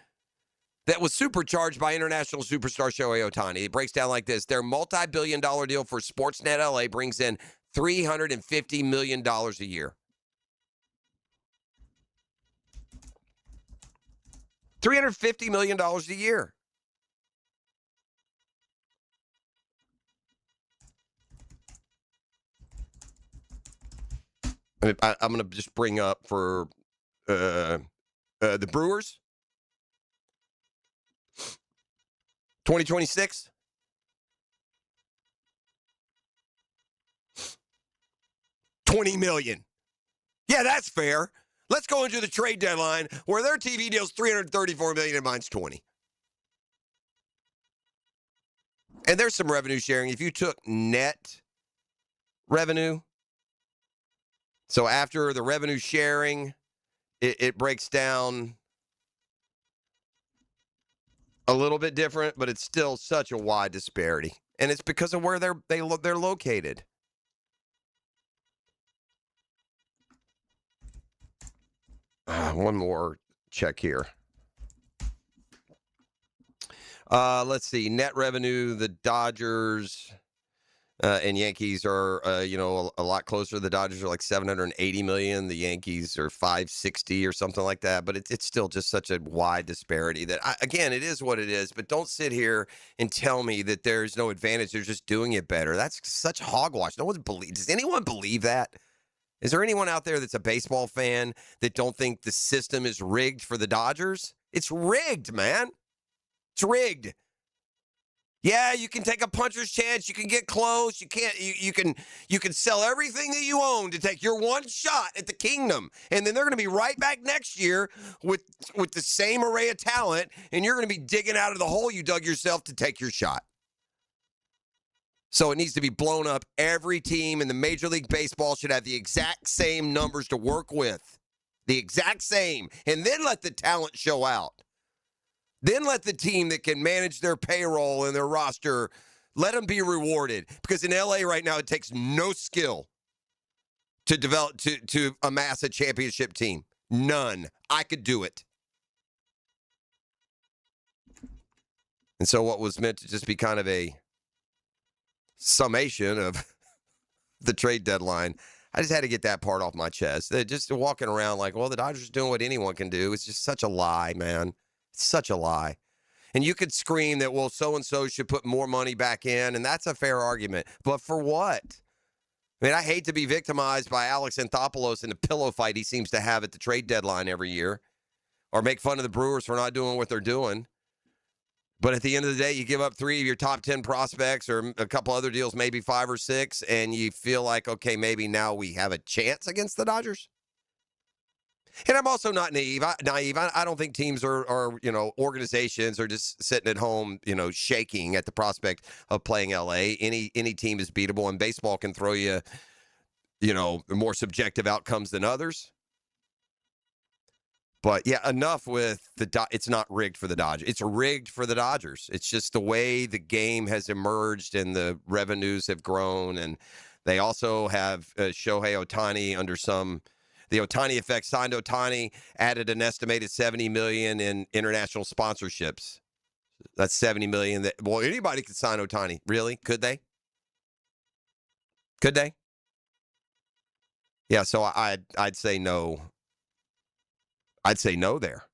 that was supercharged by international superstar Shohei Ohtani. It breaks down like this. Their multi-billion-dollar deal for Sportsnet LA brings in $350 million a year. $350 million a year. I'm going to just bring up for the Brewers. 2026. $20 million. Yeah, that's fair. Let's go into the trade deadline where their TV deal's $334 million and mine's $20. And there's some revenue sharing. If you took net revenue, so after the revenue sharing, it breaks down a little bit different, but it's still such a wide disparity. And it's because of where they're located. One more check here. Let's see. Net revenue, the Dodgers and Yankees are, a lot closer. The Dodgers are like $780 million. The Yankees are $560 or something like that. But it's still just such a wide disparity that, again, it is what it is. But don't sit here and tell me that there's no advantage. They're just doing it better. That's such hogwash. Does anyone believe that? Is there anyone out there that's a baseball fan that don't think the system is rigged for the Dodgers? It's rigged, man. It's rigged. Yeah, you can take a puncher's chance. You can get close. You can sell everything that you own to take your one shot at the kingdom, and then they're going to be right back next year with the same array of talent, and you're going to be digging out of the hole you dug yourself to take your shot. So it needs to be blown up. Every team in the Major League Baseball should have the exact same numbers to work with. The exact same. And then let the talent show out. Then let the team that can manage their payroll and their roster, let them be rewarded. Because in LA right now, it takes no skill to develop, to amass a championship team. None. I could do it. And so what was meant to just be kind of a summation of the trade deadline, I just had to get that part off my chest. Just walking around like, well, the Dodgers are doing what anyone can do. It's just such a lie, man. It's such a lie. And you could scream that, well, so-and-so should put more money back in, and that's a fair argument. But for what? I mean, I hate to be victimized by Alex Anthopoulos in the pillow fight he seems to have at the trade deadline every year, or make fun of the Brewers for not doing what they're doing. But at the end of the day, you give up 3 of your top 10 prospects or a couple other deals, maybe 5 or 6, and you feel like, okay, maybe now we have a chance against the Dodgers. And I'm also not naive. I don't think teams are organizations are just sitting at home, shaking at the prospect of playing LA. Any team is beatable, and baseball can throw you, more subjective outcomes than others. But, yeah, enough with it's not rigged for the Dodgers. It's rigged for the Dodgers. It's just the way the game has emerged and the revenues have grown. And they also have Shohei Ohtani under the Ohtani effect. Signed Ohtani, added an estimated $70 million in international sponsorships. That's $70 million. Anybody could sign Ohtani. Really? Could they? Could they? Yeah, so I'd say no. I'd say no there.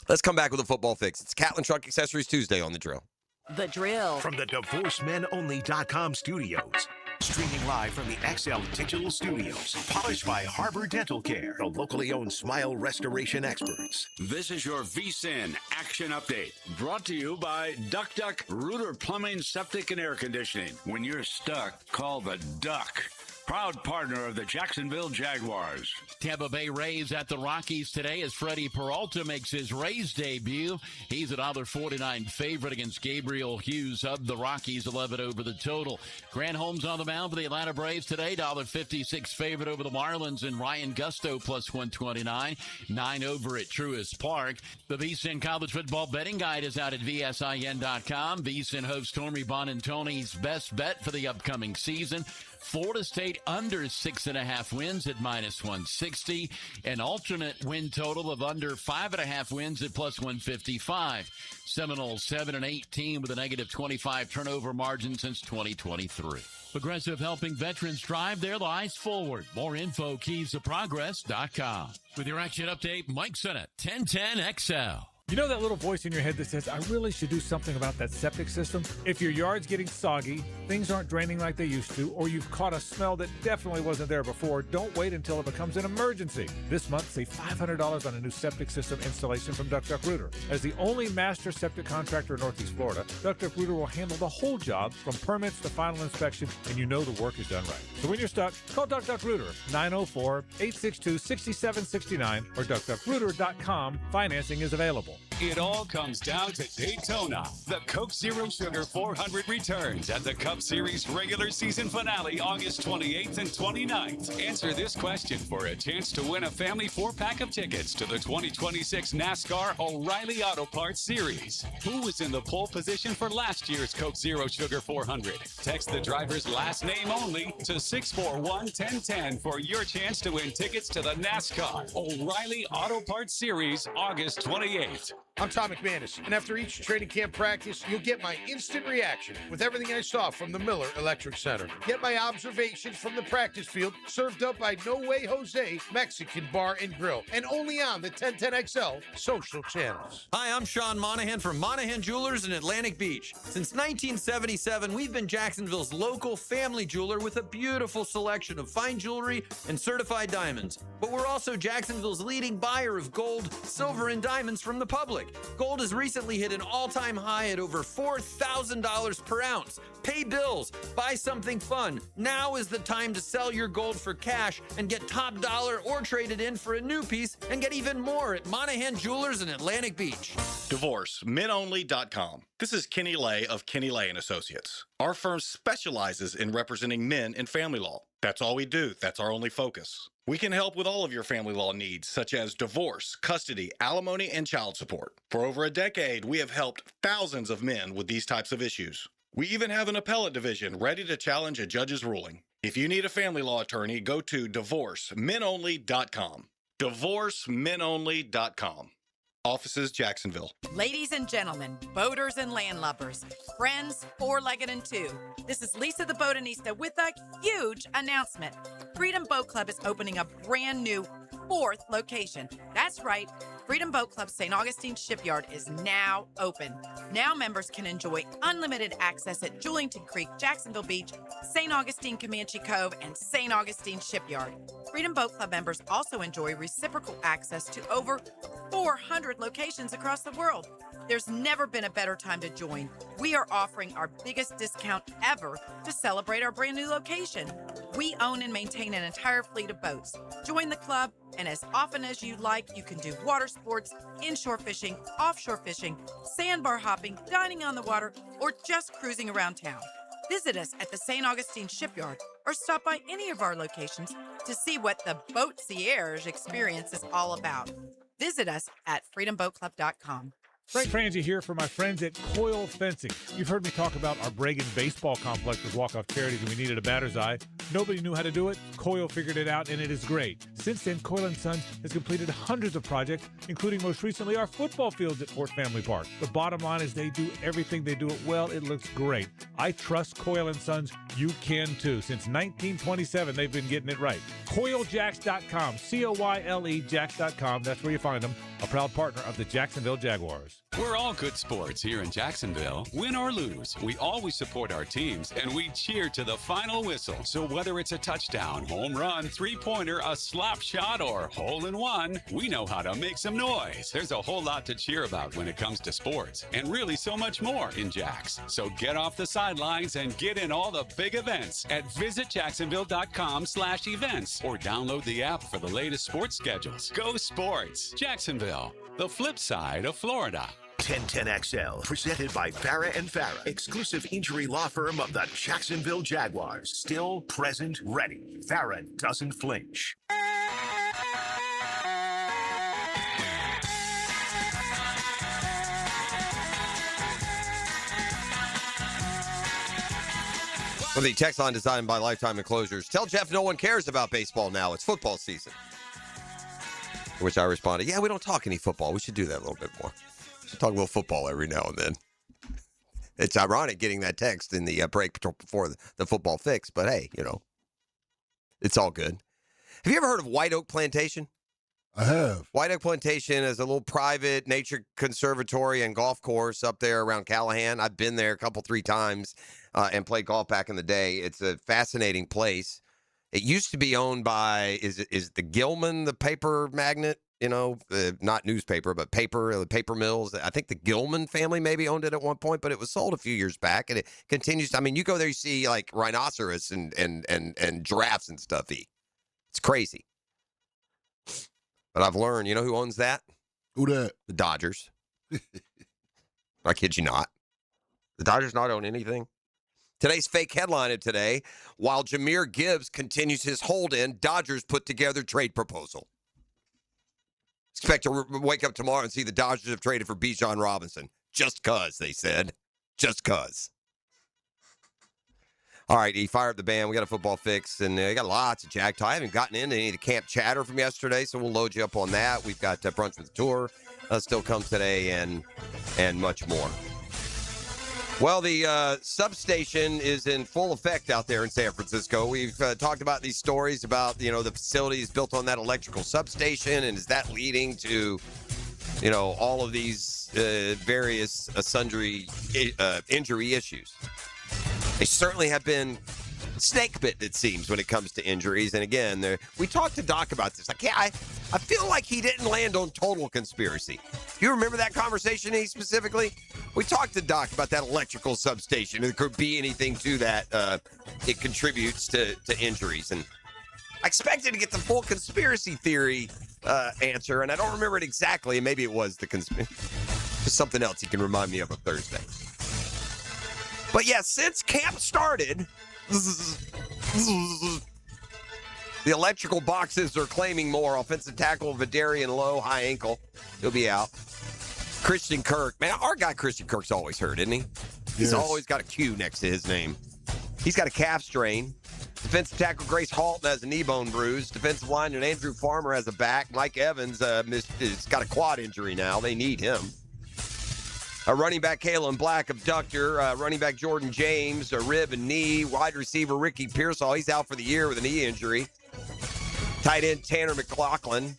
Let's come back with a football fix. It's Catlin Truck Accessories Tuesday on The Drill. The Drill. From the DivorceMenOnly.com studios. Streaming live from the XL Digital Studios. Polished by Harbor Dental Care, the locally owned smile restoration experts. This is your VSIN Action Update, brought to you by Duck Duck Rooter Plumbing, Septic, and Air Conditioning. When you're stuck, call the Duck. Proud partner of the Jacksonville Jaguars. Tampa Bay Rays at the Rockies today as Freddie Peralta makes his Rays debut. He's a $1.49 favorite against Gabriel Hughes of the Rockies, 11 over the total. Grant Holmes on the mound for the Atlanta Braves today, $1.56 favorite over the Marlins, and Ryan Gusto plus 129, 9 over at Truist Park. The VSiN College Football Betting Guide is out at VSIN.com. VSiN host Stormy Bonantoni's best bet for the upcoming season. Florida State under 6.5 wins at minus 160. An alternate win total of under 5.5 wins at plus 155. Seminoles 7-18 with a negative 25 turnover margin since 2023. Progressive helping veterans drive their lives forward. More info, keysofprogress.com. With your action update, Mike Sennett, 1010XL. You know that little voice in your head that says, I really should do something about that septic system? If your yard's getting soggy, things aren't draining like they used to, or you've caught a smell that definitely wasn't there before, don't wait until it becomes an emergency. This month, save $500 on a new septic system installation from Duck Duck Rooter. As the only master septic contractor in Northeast Florida, Duck Duck Rooter will handle the whole job from permits to final inspection, and you know the work is done right. So when you're stuck, call Duck Duck Rooter, 904-862-6769 or duckduckrooter.com. Financing is available. It all comes down to Daytona. The Coke Zero Sugar 400 returns at the Cup Series regular season finale August 28th and 29th. Answer this question for a chance to win a family 4-pack of tickets to the 2026 NASCAR O'Reilly Auto Parts Series. Who was in the pole position for last year's Coke Zero Sugar 400? Text the driver's last name only to 641-1010 for your chance to win tickets to the NASCAR O'Reilly Auto Parts Series August 28th. I'm Tom McManus, and after each training camp practice, you'll get my instant reaction with everything I saw from the Miller Electric Center. Get my observations from the practice field, served up by No Way Jose Mexican Bar and Grill, and only on the 1010XL social channels. Hi, I'm Sean Monahan from Monahan Jewelers in Atlantic Beach. Since 1977, we've been Jacksonville's local family jeweler with a beautiful selection of fine jewelry and certified diamonds. But we're also Jacksonville's leading buyer of gold, silver, and diamonds from the public. Gold has recently hit an all-time high at over $4,000 per ounce. Pay bills, buy something fun. Now is the time to sell your gold for cash and get top dollar or trade it in for a new piece and get even more at Monahan Jewelers in Atlantic Beach. DivorceMenOnly.com. This is Kenny Lay of Kenny Lay & Associates. Our firm specializes in representing men in family law. That's all we do. That's our only focus. We can help with all of your family law needs, such as divorce, custody, alimony, and child support. For over a decade, we have helped thousands of men with these types of issues. We even have an appellate division ready to challenge a judge's ruling. If you need a family law attorney, go to DivorceMenOnly.com. DivorceMenOnly.com. Offices, Jacksonville. Ladies and gentlemen, boaters and landlubbers, friends, four-legged and two. This is Lisa the Botanista with a huge announcement. Freedom Boat Club is opening a brand new 4th location. That's right. Freedom Boat Club St. Augustine Shipyard is now open. Now members can enjoy unlimited access at Julington Creek, Jacksonville Beach, St. Augustine Comanche Cove, and St. Augustine Shipyard. Freedom Boat Club members also enjoy reciprocal access to over 400 locations across the world. There's never been a better time to join. We are offering our biggest discount ever to celebrate our brand new location. We own and maintain an entire fleet of boats. Join the club, and as often as you like, you can do water sports, inshore fishing, offshore fishing, sandbar hopping, dining on the water, or just cruising around town. Visit us at the St. Augustine Shipyard or stop by any of our locations to see what the Boatcierge experience is all about. Visit us at freedomboatclub.com. Frank Frangie here for my friends at Coyle Fencing. You've heard me talk about our Bregan baseball complex with walk-off charities and we needed a batter's eye. Nobody knew how to do it. Coyle figured it out, and it is great. Since then, Coyle & Sons has completed hundreds of projects, including most recently our football fields at Fort Family Park. The bottom line is they do everything. They do it well. It looks great. I trust Coyle & Sons. You can too. Since 1927, they've been getting it right. CoyleJacks.com, CoYLE Jacks.com. That's where you find them. a proud partner of the Jacksonville Jaguars. We're all good sports here in Jacksonville. Win or lose, we always support our teams, and we cheer to the final whistle. So whether it's a touchdown, home run, three-pointer, a slap shot, or hole-in-one, we know how to make some noise. There's a whole lot to cheer about when it comes to sports, and really so much more in Jax. So get off the sidelines and get in all the big events at visitjacksonville.com/events or download the app for the latest sports schedules. Go sports! Jacksonville, the flip side of Florida. 1010XL, presented by Farah and Farah, exclusive injury law firm of the Jacksonville Jaguars. Still present, ready. Farah doesn't flinch. Well, the text line designed by Lifetime Enclosures. Tell Jeff no one cares about baseball now. It's football season. To which I responded, yeah, we don't talk any football. We should do that a little bit more. We should talk a little football every now and then. It's ironic getting that text in the break before the football fix, but hey, it's all good. Have you ever heard of White Oak Plantation? I have. White Oak Plantation is a little private nature conservatory and golf course up there around Callahan. I've been there three times and played golf back in the day. It's a fascinating place. It used to be owned by, is the Gilman, the paper magnate, not newspaper, but paper, the paper mills. I think the Gilman family maybe owned it at one point, but it was sold a few years back, and it continues. You go there, you see like rhinoceros and giraffes and stuff eat. It's crazy. But I've learned, you know who owns that? Who that? The Dodgers. I kid you not. The Dodgers not own anything. Today's fake headline of today, while Jahmyr Gibbs continues his hold-in, Dodgers put together trade proposal. Expect to wake up tomorrow and see the Dodgers have traded for Bijan Robinson. Just cuz, they said. Just cuz. All right, he fired up the band. We got a football fix, and we got lots of Jag Talk. I haven't gotten into any of the camp chatter from yesterday, so we'll load you up on that. We've got Brunch with the Tour still comes today, and much more. Well, the substation is in full effect out there in San Francisco. We've talked about these stories about, the facilities built on that electrical substation, and is that leading to, all of these various sundry injury issues. They certainly have been snake bitten, it seems, when it comes to injuries. And again, we talked to Doc about this. I feel like he didn't land on total conspiracy. Do you remember that conversation specifically? We talked to Doc about that electrical substation. There could be anything to that. It contributes to injuries. And I expected to get the full conspiracy theory answer, and I don't remember it exactly. Maybe it was the conspiracy. Just something else he can remind me of Thursday. But yeah, since camp started, the electrical boxes are claiming more. Offensive tackle Vidarian Lowe, high ankle. He'll be out. Christian Kirk. Man, our guy Christian Kirk's always hurt, isn't he? He's always got a Q next to his name. He's got a calf strain. Defensive tackle Grace Halton has a knee bone bruise. Defensive lineman Andrew Farmer has a back. Mike Evans has got a quad injury now. They need him. Running back Kalen Black, abductor. Running back Jordan James, a rib and knee. Wide receiver Ricky Pearsall, he's out for the year with a knee injury. Tight end Tanner McLaughlin.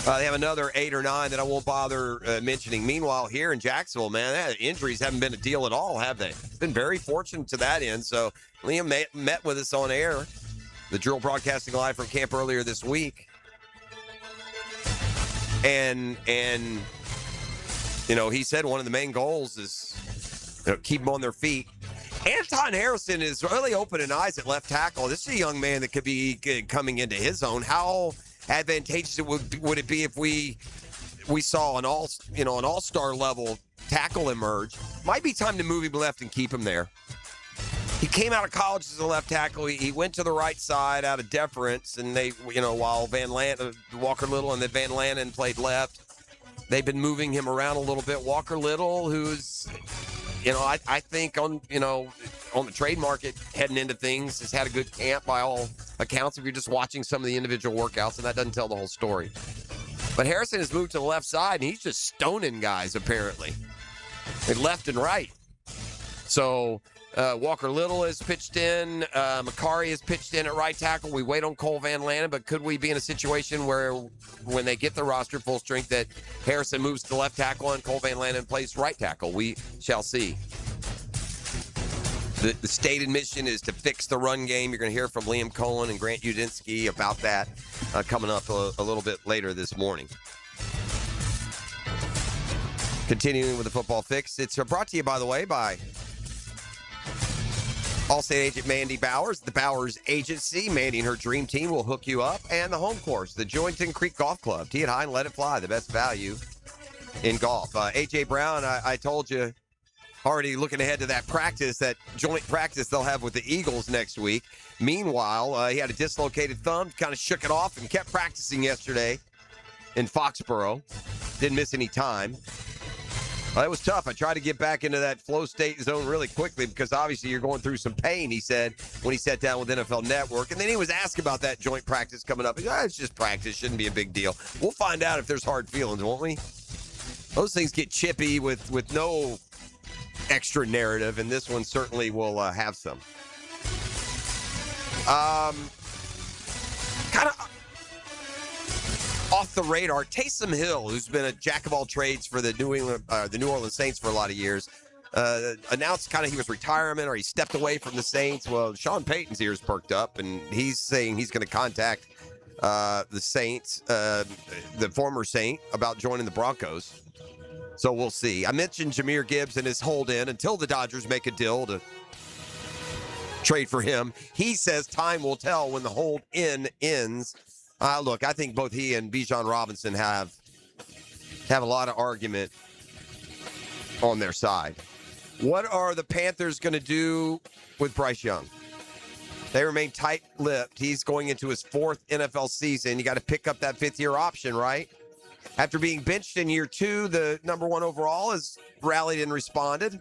They have another 8 or 9 that I won't bother mentioning. Meanwhile, here in Jacksonville, man, injuries haven't been a deal at all, have they? Been very fortunate to that end. So Liam met with us on air, the Drill broadcasting live from camp earlier this week. And he said one of the main goals is keep them on their feet. Anton Harrison is really opening eyes at left tackle. This is a young man that could be coming into his own. How advantageous would it be if we saw an all-star level tackle emerge? Might be time to move him left and keep him there. He came out of college as a left tackle. He went to the right side out of deference, and while Walker Little and then Van Lanen played left. They've been moving him around a little bit. Walker Little, who's, I think on the trade market heading into things, has had a good camp by all accounts if you're just watching some of the individual workouts, and that doesn't tell the whole story. But Harrison has moved to the left side, and he's just stoning guys, apparently. Left and right. So Walker Little has pitched in. Macari has pitched in at right tackle. We wait on Cole Van Lannon, but could we be in a situation where when they get the roster full strength that Harrison moves to left tackle and Cole Van Lannon plays right tackle? We shall see. The stated mission is to fix the run game. You're going to hear from Liam Cohen and Grant Udinsky about that coming up a little bit later this morning. Continuing with the football fix. It's brought to you, by the way, by Allstate agent Mandy Bowers, the Bowers Agency. Mandy and her dream team will hook you up. And the home course, the Jointon Creek Golf Club. Tee it high and let it fly. The best value in golf. A.J. Brown, I told you, already looking ahead to that practice, that joint practice they'll have with the Eagles next week. Meanwhile, he had a dislocated thumb, kind of shook it off and kept practicing yesterday in Foxborough. Didn't miss any time. It was tough. I tried to get back into that flow state zone really quickly because obviously you're going through some pain, he said, when he sat down with NFL Network. And then he was asked about that joint practice coming up. He said, it's just practice. Shouldn't be a big deal. We'll find out if there's hard feelings, won't we? Those things get chippy with no extra narrative, and this one certainly will have some. Kind of off the radar, Taysom Hill, who's been a jack of all trades for the New Orleans Saints for a lot of years, announced kind of he was retirement or he stepped away from the Saints. Well, Sean Payton's ears perked up, and he's saying he's going to contact the Saints, the former Saint, about joining the Broncos. So we'll see. I mentioned Jahmyr Gibbs and his hold-in until the Dodgers make a deal to trade for him. He says time will tell when the hold-in ends. Look, I think both he and Bijan Robinson have a lot of argument on their side. What are the Panthers going to do with Bryce Young? They remain tight-lipped. He's going into his 4th NFL season. You got to pick up that 5th-year option, right? After being benched in year 2, the number 1 overall has rallied and responded.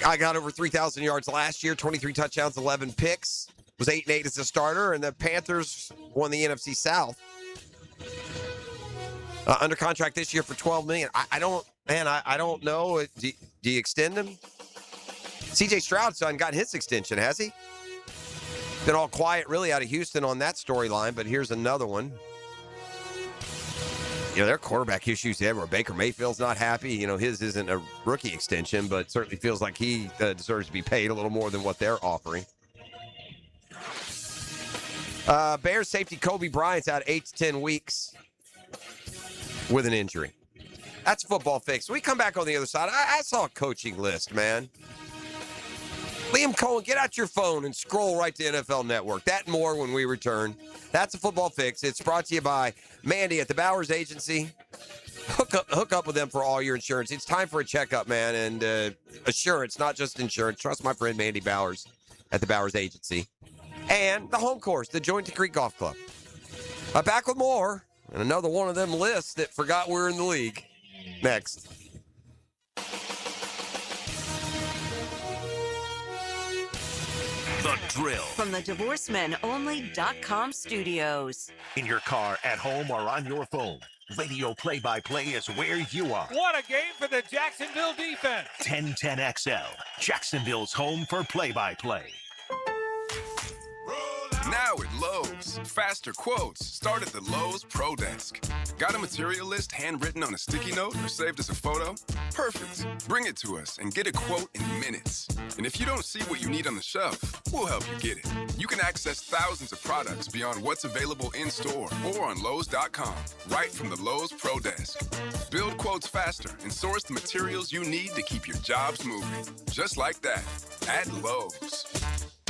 I got over 3,000 yards last year, 23 touchdowns, 11 picks. Was 8-8 as a starter, and the Panthers won the NFC South. Under contract this year for $12 million. I don't know. Do you extend him? C.J. Stroud's son got his extension, has he? Been all quiet, really, out of Houston on that storyline, but here's another one. You know, their quarterback issues everywhere. Baker Mayfield's not happy. You know, his isn't a rookie extension, but certainly feels like he deserves to be paid a little more than what they're offering. Bears safety Kobe Bryant's out 8 to 10 weeks with an injury. That's football fix. When we come back on the other side, I saw a coaching list, man. Liam Cohen, get out your phone and scroll right to NFL Network. That and more when we return. That's a football fix. It's brought to you by Mandy at the Bowers Agency. Hook up with them for all your insurance. It's time for a checkup, man, and assurance, not just insurance. Trust my friend Mandy Bowers at the Bowers Agency. And the home course, the Jointon Creek Golf Club. Back with more, and another one of them lists that forgot we're in the league. Next. The Drill. From the DivorceMenOnly.com studios. In your car, at home, or on your phone. Radio play-by-play is where you are. What a game for the Jacksonville defense. 1010XL, Jacksonville's home for play-by-play. Now at Lowe's, faster quotes start at the Lowe's Pro Desk. Got a material list handwritten on a sticky note or saved as a photo? Perfect. Bring it to us and get a quote in minutes. And if you don't see what you need on the shelf, we'll help you get it. You can access thousands of products beyond what's available in store or on Lowe's.com, right from the Lowe's Pro Desk. Build quotes faster and source the materials you need to keep your jobs moving. Just like that, at Lowe's.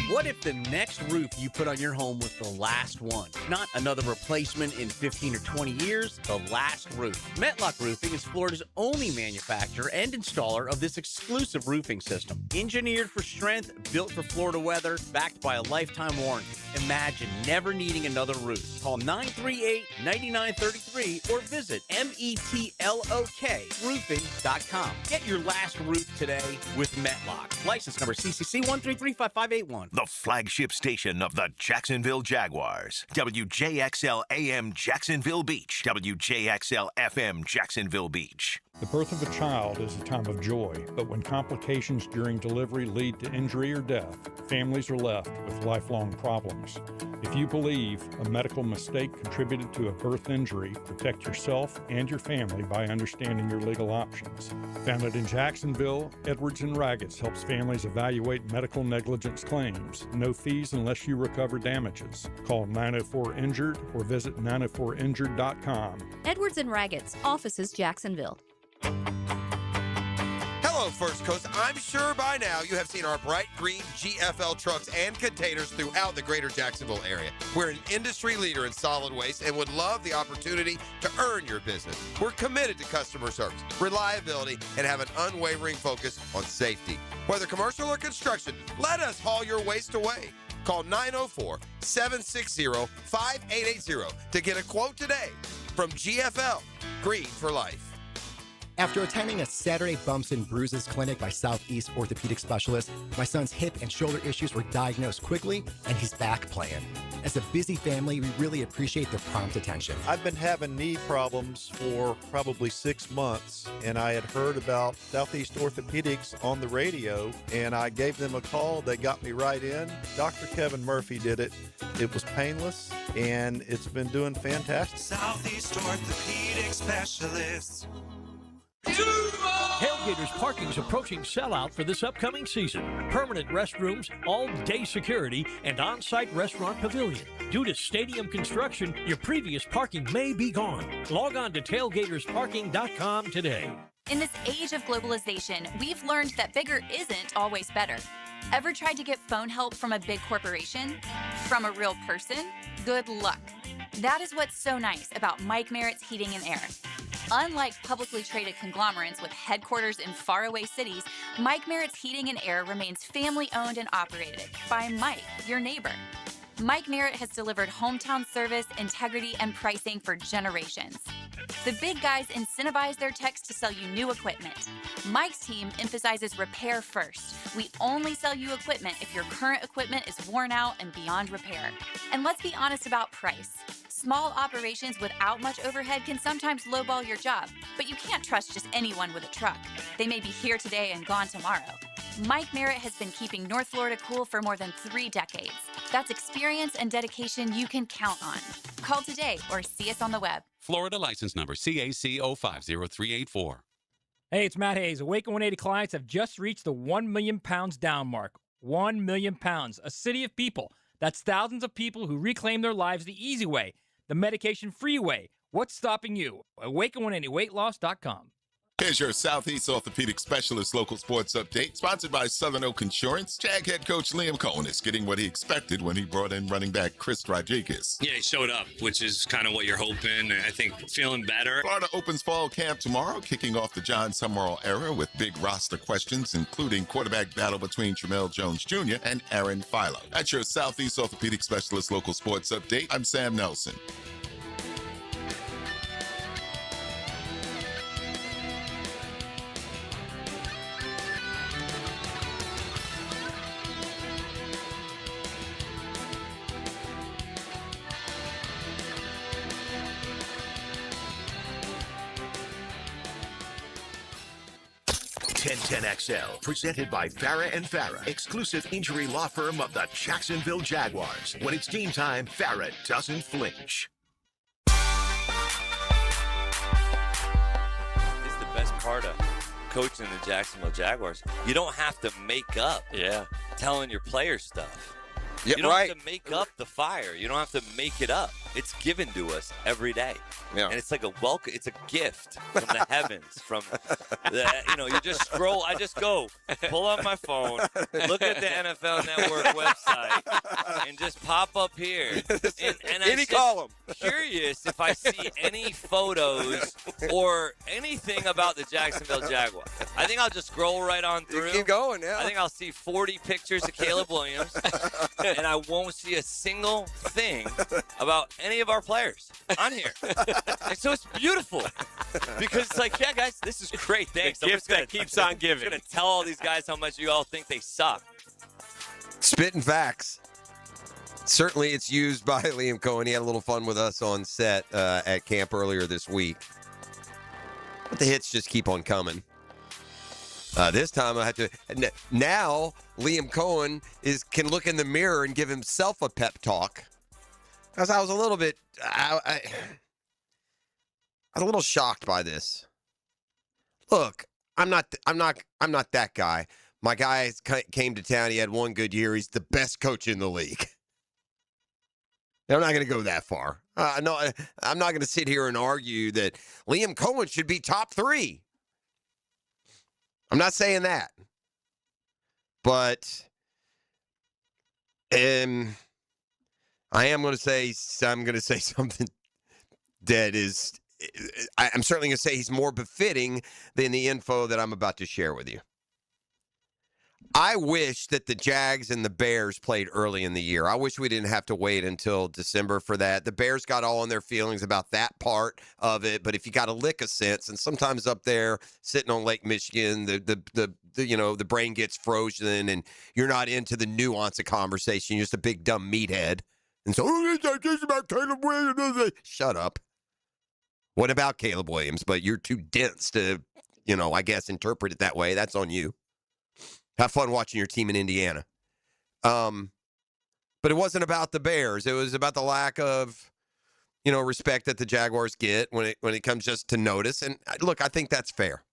What if the next roof you put on your home was the last one? Not another replacement in 15 or 20 years, the last roof. Metlock Roofing is Florida's only manufacturer and installer of this exclusive roofing system. Engineered for strength, built for Florida weather, backed by a lifetime warranty. Imagine never needing another roof. Call 938-9933 or visit metlokroofing.com. Get your last roof today with Metlock. License number CCC 1335581. The flagship station of the Jacksonville Jaguars. WJXL AM Jacksonville Beach. WJXL FM Jacksonville Beach. The birth of a child is a time of joy, but when complications during delivery lead to injury or death, families are left with lifelong problems. If you believe a medical mistake contributed to a birth injury, protect yourself and your family by understanding your legal options. Founded in Jacksonville, Edwards & Raggets helps families evaluate medical negligence claims. No fees unless you recover damages. Call 904-INJURED or visit 904injured.com. Edwards & Raggets, offices Jacksonville. Hello, First Coast. I'm sure by now you have seen our bright green GFL trucks and containers throughout the greater Jacksonville area. We're an industry leader in solid waste and would love the opportunity to earn your business. We're committed to customer service, reliability, and have an unwavering focus on safety. Whether commercial or construction, let us haul your waste away. Call 904-760-5880 to get a quote today from GFL, Green for Life. After attending a Saturday Bumps and Bruises clinic by Southeast orthopedic specialists, my son's hip and shoulder issues were diagnosed quickly, and he's back playing. As a busy family, we really appreciate their prompt attention. I've been having knee problems for probably 6 months, and I had heard about Southeast Orthopedics on the radio, and I gave them a call. They got me right in. Dr. Kevin Murphy did it. It was painless, and it's been doing fantastic. Southeast Orthopedic Specialists. Tailgaters parking is approaching sellout for this upcoming season. Permanent restrooms, all-day security, and on-site restaurant pavilion. Due to stadium construction, your previous parking may be gone. Log on to tailgatersparking.com today. In this age of globalization, we've learned that bigger isn't always better. Ever tried to get phone help from a big corporation? From a real person? Good luck. That is what's so nice about Mike Merritt's Heating and Air. Unlike publicly traded conglomerates with headquarters in faraway cities, Mike Merritt's Heating and Air remains family-owned and operated by Mike, your neighbor. Mike Merritt has delivered hometown service, integrity, and pricing for generations. The big guys incentivize their techs to sell you new equipment. Mike's team emphasizes repair first. We only sell you equipment if your current equipment is worn out and beyond repair. And let's be honest about price. Small operations without much overhead can sometimes lowball your job, but you can't trust just anyone with a truck. They may be here today and gone tomorrow. Mike Merritt has been keeping North Florida cool for more than 3 decades. That's experience and dedication you can count on. Call today or see us on the web. Florida license number CAC 050384. Hey, it's Matt Hayes. Awaken 180 clients have just reached the 1 million pounds down mark. 1 million pounds, a city of people. That's thousands of people who reclaim their lives the easy way, the medication-free way. What's stopping you? Awaken180weightloss.com. Here's your Southeast Orthopedic Specialist local sports update, sponsored by Southern Oak Insurance. Jag head coach Liam Cohen is getting what he expected when he brought in running back Chris Rodriguez. Yeah, he showed up, which is kind of what you're hoping. I think feeling better. Florida opens fall camp tomorrow, kicking off the John Summerall era with big roster questions, including quarterback battle between Tramel Jones Jr. and Aaron Philo. That's your Southeast Orthopedic Specialist local sports update. I'm Sam Nelson. XL, presented by Farah and Farah, exclusive injury law firm of the Jacksonville Jaguars. When it's game time, Farah doesn't flinch. This is the best part of coaching the Jacksonville Jaguars. You don't have to make up telling your players stuff. Yeah, you don't right. have to make up the fire. You don't have to make it up. It's given to us every day. Yeah. And it's like a welcome. It's a gift from the heavens. From the, you just scroll. I just go pull up my phone, look at the NFL Network website, and just pop up here. And Any column. Curious if I see any photos or anything about the Jacksonville Jaguars. I think I'll just scroll right on through. You keep going, yeah. I think I'll see 40 pictures of Caleb Williams, and I won't see a single thing about any of our players on here. And so it's beautiful because it's like, yeah, guys, this is great. Thanks. The gift that keeps on giving. I'm going to tell all these guys how much you all think they suck. Spitting facts. Certainly it's used by Liam Cohen. He had a little fun with us on set at camp earlier this week. But the hits just keep on coming. This time I have to. Now Liam Cohen can look in the mirror and give himself a pep talk. Because I was a little bit, I was a little shocked by this. Look, I'm not that guy. My guy came to town. He had one good year. He's the best coach in the league. I'm not going to go that far. No, I'm not going to sit here and argue that Liam Cohen should be top 3. I'm not saying that. But I am going to say something that is, I'm certainly going to say he's more befitting than the info that I'm about to share with you. I wish that the Jags and the Bears played early in the year. I wish we didn't have to wait until December for that. The Bears got all in their feelings about that part of it, but if you got a lick of sense, and sometimes up there sitting on Lake Michigan, the brain gets frozen, and you're not into the nuance of conversation. You're just a big dumb meathead. And so, it's about Caleb Williams. Shut up. What about Caleb Williams? But you're too dense to, I guess, interpret it that way. That's on you. Have fun watching your team in Indiana. But it wasn't about the Bears. It was about the lack of, respect that the Jaguars get when it comes just to notice. And look, I think that's fair.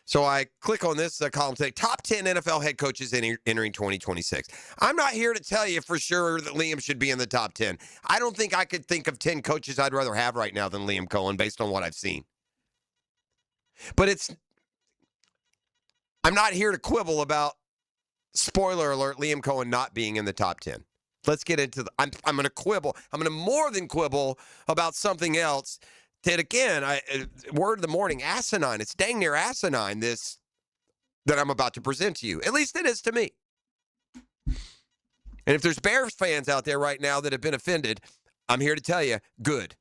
So I click on this column today, top 10 NFL head coaches entering 2026. I'm not here to tell you for sure that Liam should be in the top 10. I don't think I could think of 10 coaches I'd rather have right now than Liam Cohen based on what I've seen. But I'm not here to quibble about, spoiler alert, Liam Cohen not being in the top 10. Let's get into I'm going to quibble. I'm going to more than quibble about something else that, again, word of the morning, asinine. It's dang near asinine, this that I'm about to present to you. At least it is to me. And if there's Bears fans out there right now that have been offended, I'm here to tell you, good.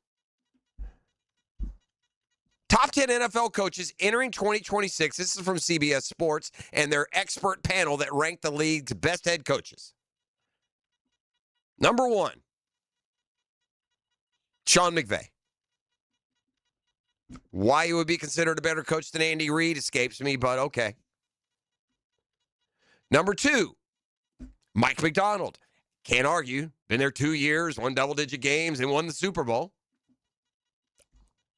Top 10 NFL coaches entering 2026. This is from CBS Sports and their expert panel that ranked the league's best head coaches. Number 1, Sean McVay. Why he would be considered a better coach than Andy Reid escapes me, but okay. Number 2, Mike McDonald. Can't argue. Been there 2 years, won double-digit games, and won the Super Bowl.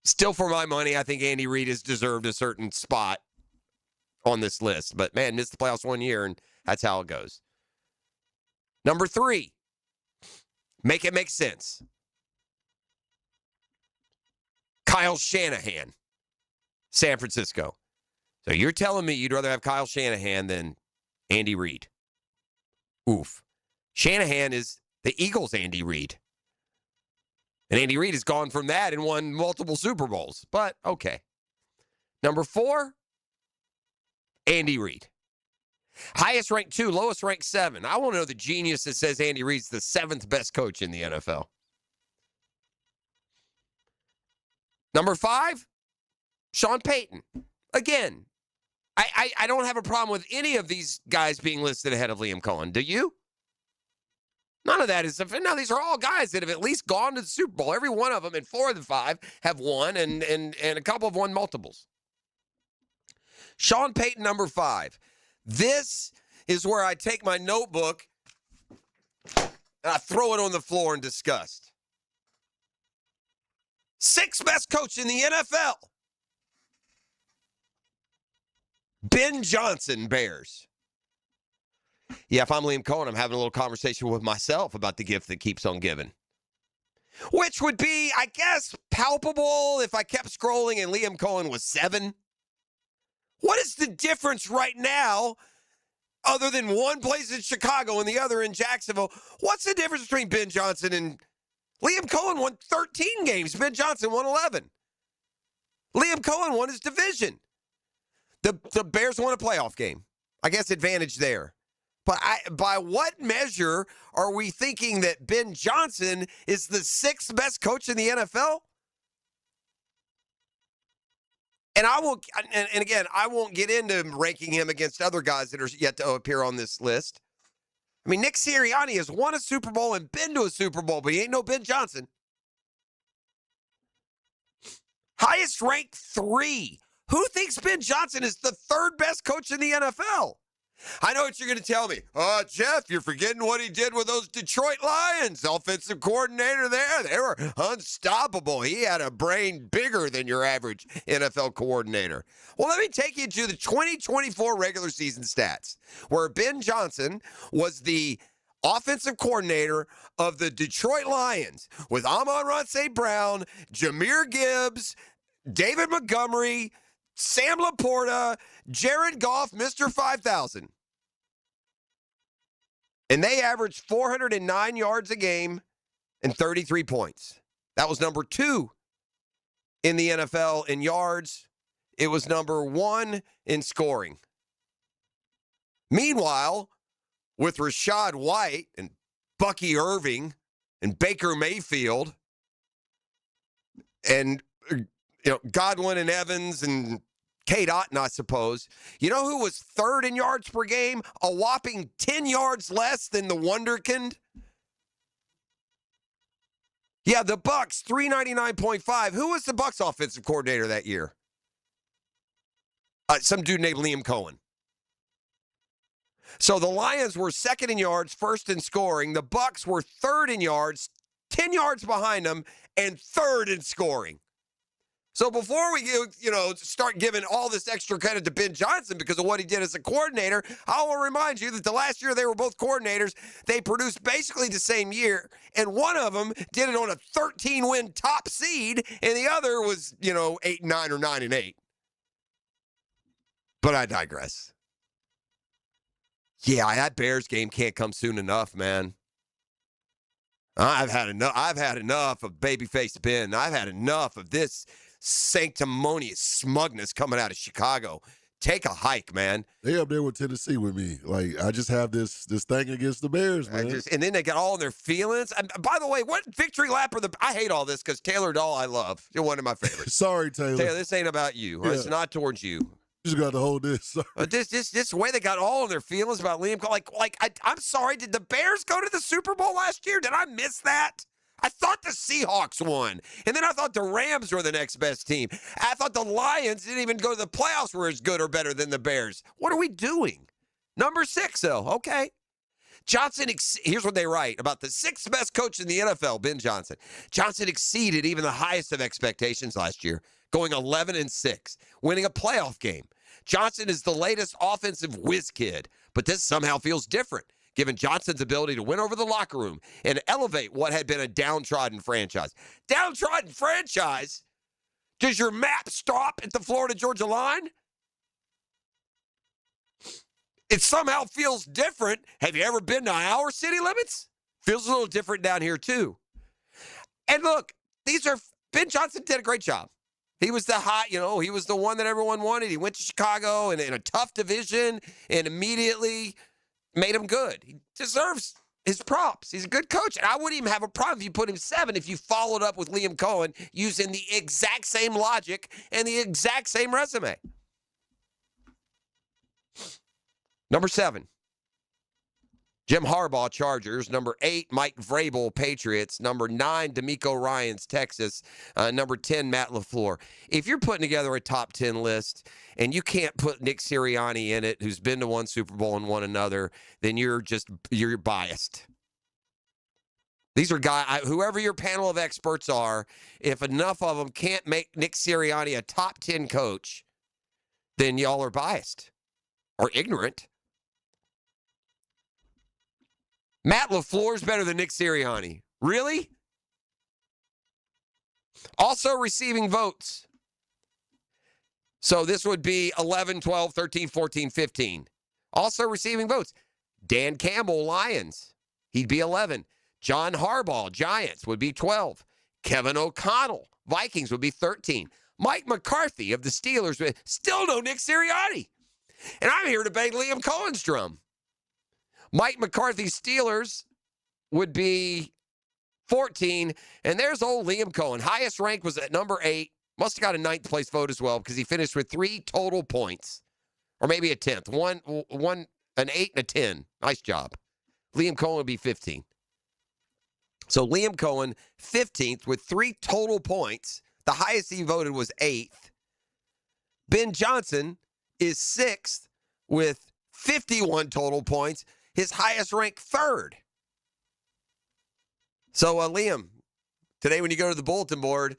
Still, for my money, I think Andy Reid has deserved a certain spot on this list. But, man, missed the playoffs 1 year, and that's how it goes. Number 3, make it make sense. Kyle Shanahan, San Francisco. So you're telling me you'd rather have Kyle Shanahan than Andy Reid? Oof. Shanahan is the Eagles' Andy Reid. And Andy Reid has gone from that and won multiple Super Bowls. But, okay. Number 4, Andy Reid. Highest ranked 2, lowest ranked 7. I want to know the genius that says Andy Reid's the 7th best coach in the NFL. Number 5, Sean Payton. Again, I don't have a problem with any of these guys being listed ahead of Liam Cohen. Do you? None of that is. No, these are all guys that have at least gone to the Super Bowl. Every one of them, and 4 of the 5 have won, and a couple have won multiples. Sean Payton, number 5. This is where I take my notebook and I throw it on the floor in disgust. 6th best coach in the NFL. Ben Johnson, Bears. Yeah, if I'm Liam Cohen, I'm having a little conversation with myself about the gift that keeps on giving. Which would be, I guess, palpable if I kept scrolling and Liam Cohen was 7. What is the difference right now, other than one place in Chicago and the other in Jacksonville? What's the difference between Ben Johnson and Liam Cohen? Won 13 games. Ben Johnson won 11. Liam Cohen won his division. The Bears won a playoff game. I guess advantage there. But by what measure are we thinking that Ben Johnson is the 6th best coach in the NFL? And again, I won't get into ranking him against other guys that are yet to appear on this list. I mean, Nick Sirianni has won a Super Bowl and been to a Super Bowl, but he ain't no Ben Johnson. Highest ranked 3, Who thinks Ben Johnson is the third best coach in the NFL? I know what you're going to tell me. Jeff, you're forgetting what he did with those Detroit Lions. Offensive coordinator there. They were unstoppable. He had a brain bigger than your average NFL coordinator. Well, let me take you to the 2024 regular season stats, where Ben Johnson was the offensive coordinator of the Detroit Lions with Amon-Ra St. Brown, Jahmyr Gibbs, David Montgomery, Sam Laporta, Jared Goff, Mr. 5,000. And they averaged 409 yards a game and 33 points. That was number 2 in the NFL in yards. It was number 1 in scoring. Meanwhile, with Rachaad White and Bucky Irving and Baker Mayfield and Godwin and Evans and Kate Otten, I suppose. You know who was third in yards per game? A whopping 10 yards less than the Wonderkind? Yeah, the Bucs, 399.5. Who was the Bucs offensive coordinator that year? Some dude named Liam Cohen. So the Lions were second in yards, first in scoring. The Bucs were third in yards, 10 yards behind them, and third in scoring. So before we start giving all this extra credit to Ben Johnson because of what he did as a coordinator, I will remind you that the last year they were both coordinators, they produced basically the same year, and one of them did it on a 13-win top seed, and the other was, 8-9 or 9-8. But I digress. Yeah, that Bears game can't come soon enough, man. I've had enough of babyface Ben. I've had enough of this sanctimonious smugness coming out of Chicago. Take a hike, man. They up there with Tennessee with me. Like, I just have this thing against the Bears, man. And then they got all in their feelings. And by the way, what victory lap are I hate all this because Taylor Dahl I love. You're one of my favorites. Sorry, Taylor. Taylor, this ain't about you. Yeah. It's not towards you. You just got to hold this. This way they got all of their feelings about Liam. I'm sorry. Did the Bears go to the Super Bowl last year? Did I miss that? I thought the Seahawks won. And then I thought the Rams were the next best team. I thought the Lions didn't even go to the playoffs were as good or better than the Bears. What are we doing? Number 6, though. Okay. Johnson, here's what they write about the 6th best coach in the NFL, Ben Johnson. Johnson exceeded even the highest of expectations last year, going 11-6, winning a playoff game. Johnson is the latest offensive whiz kid, but this somehow feels different, given Johnson's ability to win over the locker room and elevate what had been a downtrodden franchise. Downtrodden franchise? Does your map stop at the Florida-Georgia line? It somehow feels different. Have you ever been to our city limits? Feels a little different down here, too. And look, Ben Johnson did a great job. He was he was the one that everyone wanted. He went to Chicago in a tough division and immediately made him good. He deserves his props. He's a good coach. And I wouldn't even have a problem if you put him 7 if you followed up with Liam Cohen using the exact same logic and the exact same resume. Number 7, Jim Harbaugh, Chargers. Number 8, Mike Vrabel, Patriots. Number 9, DeMeco Ryans, Texas. Number 10, Matt LaFleur. If you're putting together a top 10 list and you can't put Nick Sirianni in it, who's been to one Super Bowl and won another, then you're biased. These are guys, whoever your panel of experts are, if enough of them can't make Nick Sirianni a top 10 coach, then y'all are biased or ignorant. Matt LaFleur's better than Nick Sirianni. Really? Also receiving votes. So this would be 11, 12, 13, 14, 15. Also receiving votes. Dan Campbell, Lions. He'd be 11. John Harbaugh, Giants, would be 12. Kevin O'Connell, Vikings, would be 13. Mike McCarthy of the Steelers, still no Nick Sirianni. And I'm here to bang Liam Cohen's drum. Mike McCarthy's Steelers would be 14, and there's old Liam Cohen. Highest rank was at number 8. Must have got a 9th place vote as well because he finished with 3 total points, or maybe a 10th. An 8 and a 10. Nice job. Liam Cohen would be 15. So Liam Cohen, 15th with 3 total points. The highest he voted was 8th. Ben Johnson is 6th with 51 total points, his highest ranked 3rd. So, Liam, today when you go to the bulletin board,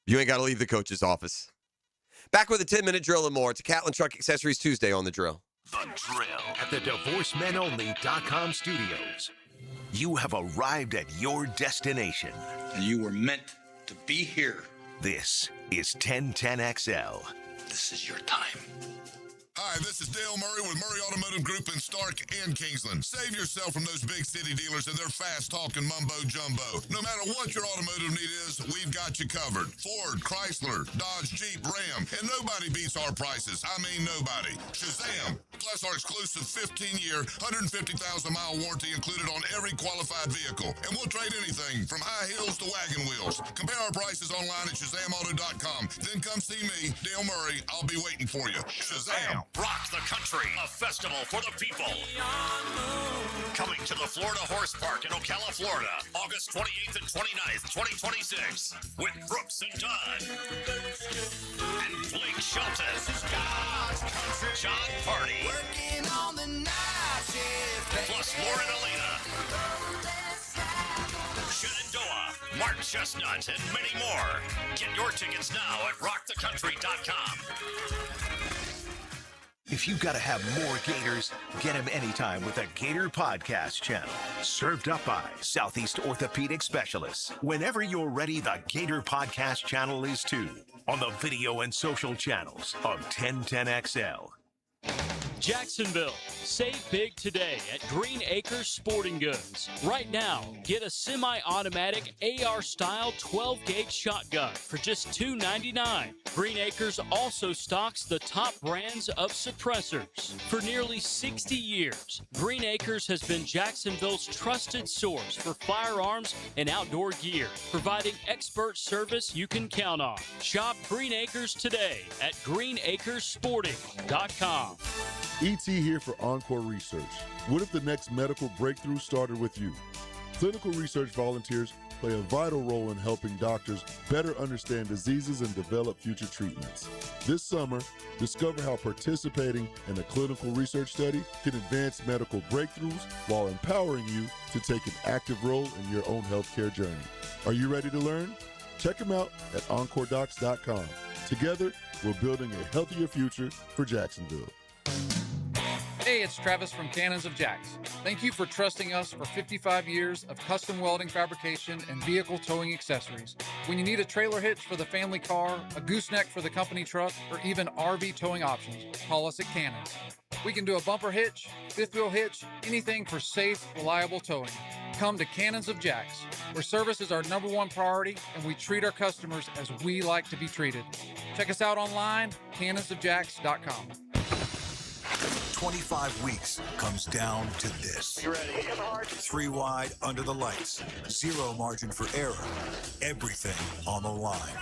you ain't got to leave the coach's office. Back with a 10-minute drill and more. It's a Catlin Truck Accessories Tuesday on The Drill. The Drill at the DivorceMenOnly.com studios. You have arrived at your destination. And you were meant to be here. This is 1010XL. This is your time. Hi, this is Dale Murray with Murray Automotive Group in Stark and Kingsland. Save yourself from those big city dealers and their fast-talking mumbo-jumbo. No matter what your automotive need is, we've got you covered. Ford, Chrysler, Dodge, Jeep, Ram, and nobody beats our prices. I mean nobody. Shazam! Plus our exclusive 15-year, 150,000-mile warranty included on every qualified vehicle. And we'll trade anything from high heels to wagon wheels. Compare our prices online at ShazamAuto.com. Then come see me, Dale Murray. I'll be waiting for you. Shazam! Rock the Country, a festival for the people. Coming to the Florida Horse Park in Ocala, Florida, August 28th and 29th, 2026, with Brooks and Dunn, and Blake Shelton, John Party, plus Lauren Elena, Shenandoah, Mark Chestnut, and many more. Get your tickets now at rockthecountry.com. If you gotta have more Gators, get them anytime with the Gator Podcast channel. Served up by Southeast Orthopedic Specialists. Whenever you're ready, the Gator Podcast channel is too. On the video and social channels of 1010XL. Jacksonville, save big today at Green Acres Sporting Goods. Right now, get a semi-automatic AR-style 12-gauge shotgun for just $299. Green Acres also stocks the top brands of suppressors. For nearly 60 years, Green Acres has been Jacksonville's trusted source for firearms and outdoor gear, providing expert service you can count on. Shop Green Acres today at greenacresporting.com. ET here for Encore Research. What if the next medical breakthrough started with you? Clinical research volunteers play a vital role in helping doctors better understand diseases and develop future treatments. This summer, discover how participating in a clinical research study can advance medical breakthroughs while empowering you to take an active role in your own healthcare journey. Are you ready to learn? Check them out at EncoreDocs.com. Together, we're building a healthier future for Jacksonville. Hey, it's Travis from Cannons of Jacks. Thank you for trusting us for 55 years of custom welding fabrication and vehicle towing accessories. When you need a trailer hitch for the family car, a gooseneck for the company truck, or even RV towing options, call us at Cannons. We can do a bumper hitch, fifth wheel hitch, anything for safe, reliable towing. Come to Cannons of Jacks, where service is our #1 priority and we treat our customers as we like to be treated. Check us out online, cannonsofjacks.com. 25 weeks comes down to this. You ready? 3 wide under the lights. 0 margin for error. Everything on the line.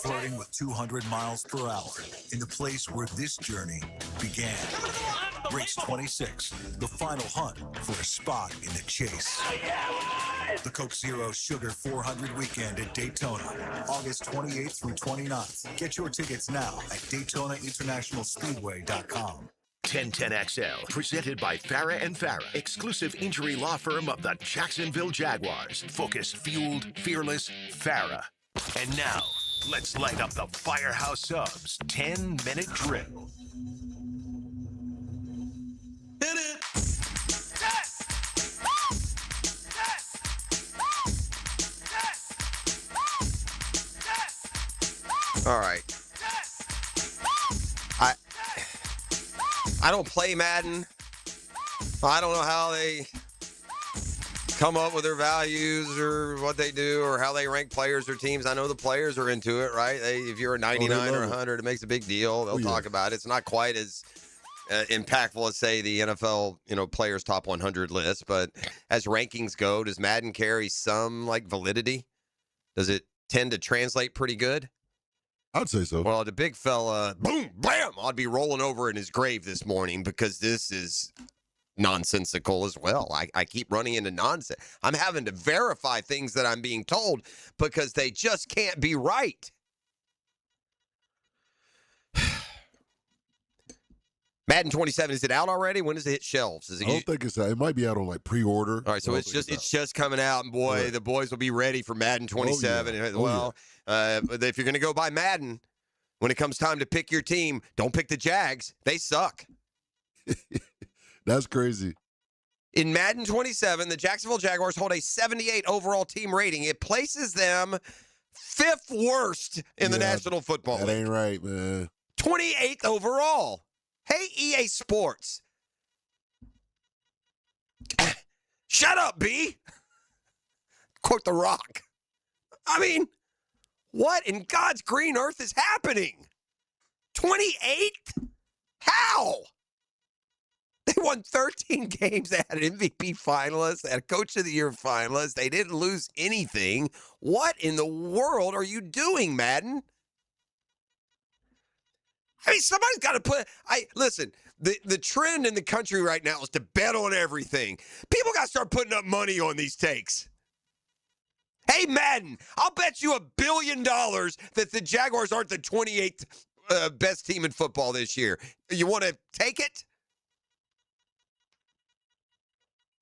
Flirting with 200 miles per hour in the place where this journey began. Race 26, the final hunt for a spot in the chase. The Coke Zero Sugar 400 weekend at Daytona, August 28th through 29th. Get your tickets now at DaytonaInternationalSpeedway.com. 1010XL, presented by Farah and Farah, exclusive injury law firm of the Jacksonville Jaguars. Focus, fueled, fearless, Farah. And now, let's light up the Firehouse Subs 10-minute drill. Hit it! All right. I don't play Madden. I don't know how they come up with their values or what they do or how they rank players or teams. I know the players are into it, right? If you're a 99 or 100, it makes a big deal. They'll talk about it. It's not quite as impactful as, say, the NFL, players top 100 list. But as rankings go, does Madden carry some validity? Does it tend to translate pretty good? I'd say so. Well, the big fella, boom, bam, I'd be rolling over in his grave this morning because this is nonsensical as well. I keep running into nonsense. I'm having to verify things that I'm being told because they just can't be right. Madden 27, is it out already? When does it hit shelves? I don't think it's out. It might be out on like pre-order. All right, so it's just coming out, and boy, the boys will be ready for Madden 27. If you're going to go buy Madden, when it comes time to pick your team, don't pick the Jags. They suck. That's crazy. In Madden 27, the Jacksonville Jaguars hold a 78 overall team rating. It places them 5th worst in the National Football League. That ain't right, man. 28th overall. Hey, EA Sports. Shut up, B. Quote The Rock. I mean, what in God's green earth is happening? 28th? How? They won 13 games. They had an MVP finalist. They had a Coach of the Year finalist. They didn't lose anything. What in the world are you doing, Madden? I mean, somebody's got to put. Listen. The trend in the country right now is to bet on everything. People got to start putting up money on these takes. Hey, Madden, I'll bet you $1 billion that the Jaguars aren't the 28th best team in football this year. You want to take it?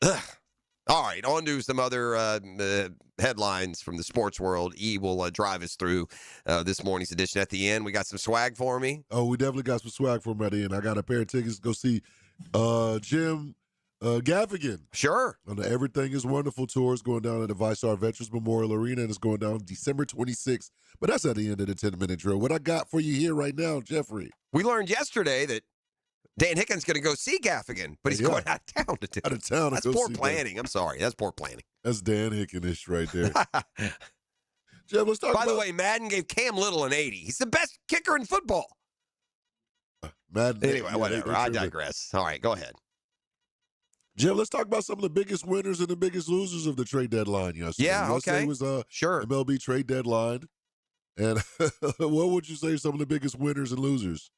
Ugh. All right, on to some other headlines from the sports world. E will drive us through this morning's edition. At the end, we got some swag for me. Oh, we definitely got some swag for him at the end. I got a pair of tickets to go see Jim Gaffigan. Sure. On the Everything is Wonderful tour is going down at the ViStar Veterans Memorial Arena, and it's going down December 26th. But that's at the end of the 10-minute drill. What I got for you here right now, Jeffrey. We learned yesterday that Dan Hickens going to go see Gaffigan, but he's going out of town to do it. Out of town. That's poor planning. I'm sorry. That's poor planning. That's Dan Hickenish right there. Jeff, let's talk By the way, Madden gave Cam Little an 80. He's the best kicker in football. Madden. Anyway, whatever. I digress. All right, go ahead. Jim, let's talk about some of the biggest winners and the biggest losers of the trade deadline yesterday. Yeah, okay. It was sure. MLB trade deadline. And what would you say are some of the biggest winners and losers?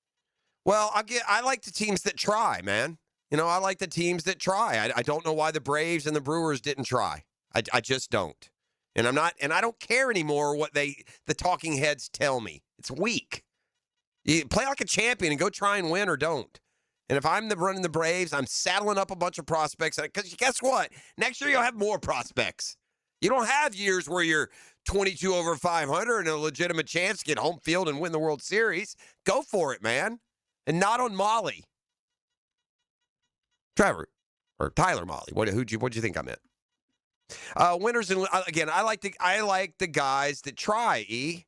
Well, I like the teams that try, man. You know, I like the teams that try. I don't know why the Braves and the Brewers didn't try. I just don't. And I don't care anymore what the talking heads tell me. It's weak. You play like a champion and go try and win or don't. And if I'm running the Braves, I'm saddling up a bunch of prospects. Because guess what? Next year you'll have more prospects. You don't have years where you're 22 over 500 and a legitimate chance to get home field and win the World Series. Go for it, man. And not on Molly. Trevor, or Tyler Molly. What'd you think I meant? Winners, and again, I like the guys that try, E.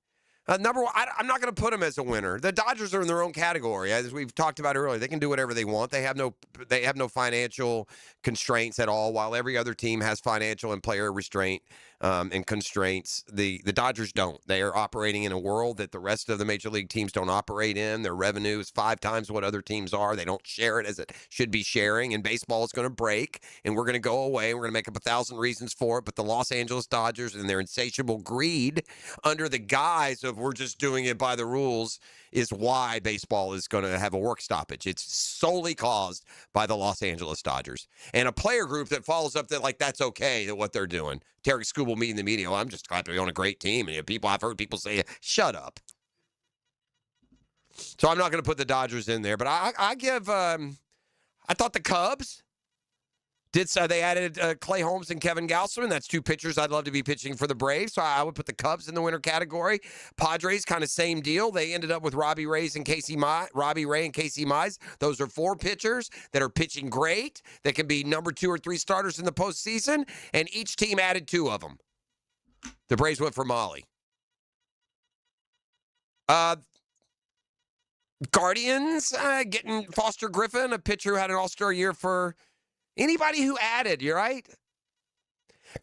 Number one, I'm not going to put them as a winner. The Dodgers are in their own category, as we've talked about earlier. They can do whatever they want. They have no financial constraints at all. While every other team has financial and player restraint and constraints, the Dodgers don't. They are operating in a world that the rest of the major league teams don't operate in. Their revenue is 5 times what other teams are. They don't share it as it should be sharing. And baseball is going to break, and we're going to go away. We're going to make up 1,000 reasons for it. But the Los Angeles Dodgers and their insatiable greed, under the guise of we're just doing it by the rules, is why baseball is going to have a work stoppage. It's solely caused by the Los Angeles Dodgers and a player group that follows up that like that's okay that what they're doing. Terry Skubal meeting the media. I'm just glad to be on a great team. And I've heard people say, "Shut up." So I'm not going to put the Dodgers in there, but I give. I thought the Cubs. They added Clay Holmes and Kevin Gausman. That's 2 pitchers I'd love to be pitching for the Braves. So I would put the Cubs in the winner category. Padres, kind of same deal. They ended up with Robbie Ray and Casey Mize. Those are 4 pitchers that are pitching great, that can be number 2 or 3 starters in the postseason, and each team added 2 of them. The Braves went for Molly. Guardians, getting Foster Griffin, a pitcher who had an all-star year for anybody who added, you're right.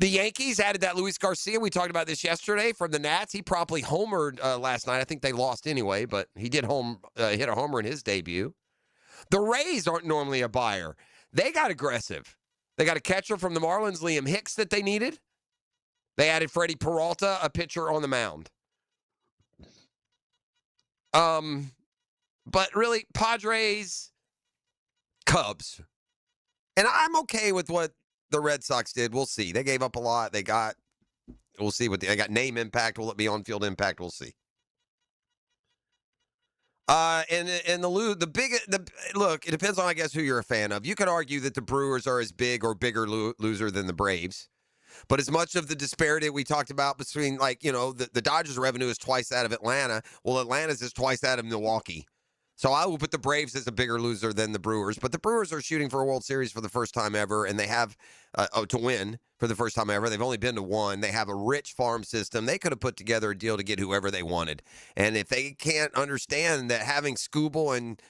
The Yankees added that Luis Garcia. We talked about this yesterday from the Nats. He promptly homered last night. I think they lost anyway, but he did hit a homer in his debut. The Rays aren't normally a buyer. They got aggressive. They got a catcher from the Marlins, Liam Hicks, that they needed. They added Freddie Peralta, a pitcher on the mound. But really, Padres, Cubs. And I'm okay with what the Red Sox did. We'll see. They gave up a lot. We'll see what they got. Name impact. Will it be on-field impact? We'll see. Look, it depends on, I guess, who you're a fan of. You could argue that the Brewers are as big or bigger loser than the Braves. But as much of the disparity we talked about between, the Dodgers' revenue is twice that of Atlanta. Well, Atlanta's is twice that of Milwaukee. So I will put the Braves as a bigger loser than the Brewers. But the Brewers are shooting for a World Series for the first time ever, and they have to win for the first time ever. They've only been to one. They have a rich farm system. They could have put together a deal to get whoever they wanted. And if they can't understand that having Skubal and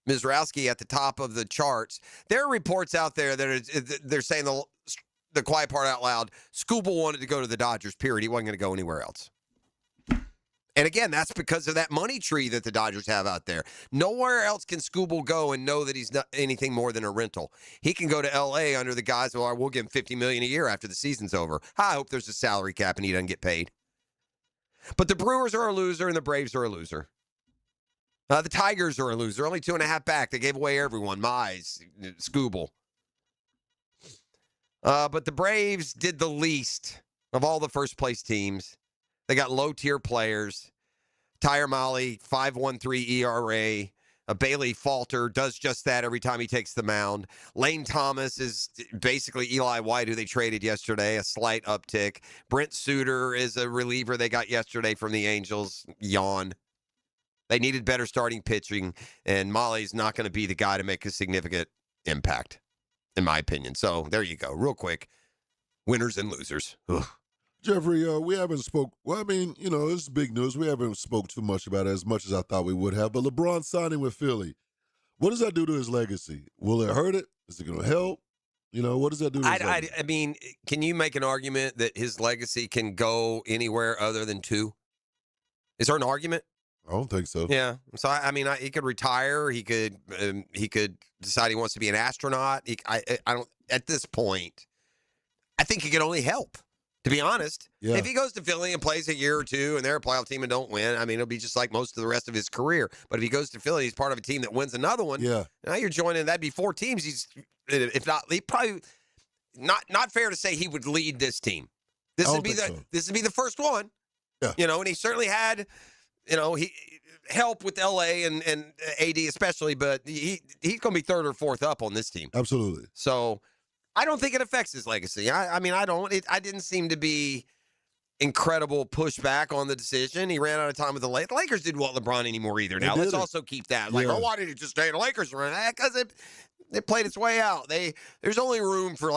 Mizrowski at the top of the charts, there are reports out there that they're saying the quiet part out loud, Skubal wanted to go to the Dodgers, period. He wasn't going to go anywhere else. And again, that's because of that money tree that the Dodgers have out there. Nowhere else can Skubal go and know that he's not anything more than a rental. He can go to L.A. under the guise of, we'll give him $50 million a year after the season's over. I hope there's a salary cap and he doesn't get paid. But the Brewers are a loser and the Braves are a loser. The Tigers are a loser. Only 2.5 back. They gave away everyone. Mize, Skubal. But the Braves did the least of all the first-place teams. They got low-tier players. Tyler Mahle, 5.13 ERA. Bailey Falter does just that every time he takes the mound. Lane Thomas is basically Eli White, who they traded yesterday, a slight uptick. Brent Suter is a reliever they got yesterday from the Angels. Yawn. They needed better starting pitching, and Mahle's not going to be the guy to make a significant impact, in my opinion. So there you go. Real quick. Winners and losers. Ugh. Jeffrey, we haven't spoke. Well, I mean, this is big news. We haven't spoke too much about it as much as I thought we would have. But LeBron signing with Philly, what does that do to his legacy? Will it hurt it? Is it going to help? What does that do to his legacy? I mean, can you make an argument that his legacy can go anywhere other than 2? Is there an argument? I don't think so. Yeah. So he could retire. He could decide he wants to be an astronaut. I don't. At this point, I think he could only help. To be honest, if he goes to Philly and plays a year or two and they're a playoff team and don't win, it'll be just like most of the rest of his career. But if he goes to Philly, he's part of a team that wins another one. Yeah. Now you're joining, that'd be 4 teams. If not, he probably not fair to say he would lead this team. This would be the first one. Yeah. And he certainly had, he help with LA and AD especially, but he's going to be 3rd or 4th up on this team. Absolutely. So I don't think it affects his legacy. I didn't seem to be incredible pushback on the decision. He ran out of time with the Lakers. The Lakers didn't want LeBron anymore either. Now, let's also keep that. Why did he just stay in the Lakers? Because it played its way out. There's only room for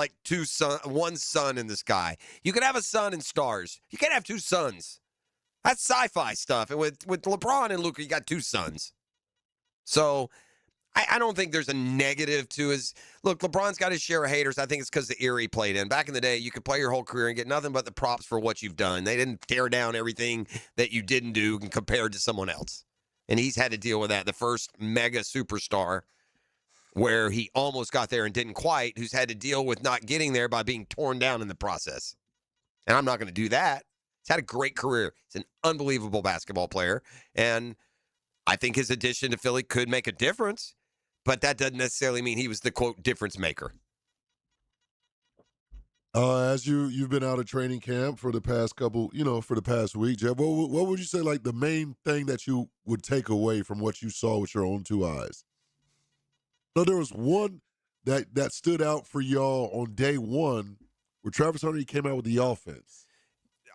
one son in the sky. You could have a son and stars. You can't have 2 sons. That's sci-fi stuff. And with LeBron and Luka, you got 2 sons. So I don't think there's a negative to his – look, LeBron's got his share of haters. I think it's because the era he played in. Back in the day, you could play your whole career and get nothing but the props for what you've done. They didn't tear down everything that you didn't do compared to someone else. And he's had to deal with that. The first mega superstar where he almost got there and didn't quite, who's had to deal with not getting there by being torn down in the process. And I'm not going to do that. He's had a great career. He's an unbelievable basketball player. And I think his addition to Philly could make a difference. But that doesn't necessarily mean he was the, quote, difference maker. As you've been out of training camp for the past for the past week, Jeff, what would you say, the main thing that you would take away from what you saw with your own 2 eyes? No, there was one that stood out for y'all on day 1 where Travis Hunter came out with the offense.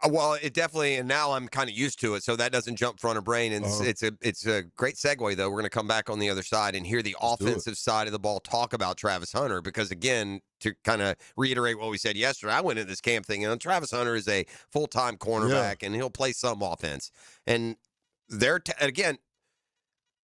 Well, it definitely, and now I'm kind of used to it, so that doesn't jump front of brain. And it's a great segue, though. We're going to come back on the other side and hear the offensive side of the ball talk about Travis Hunter, because, again, to kind of reiterate what we said yesterday, I went into this camp thinking, Travis Hunter is a full-time cornerback, and he'll play some offense. And again,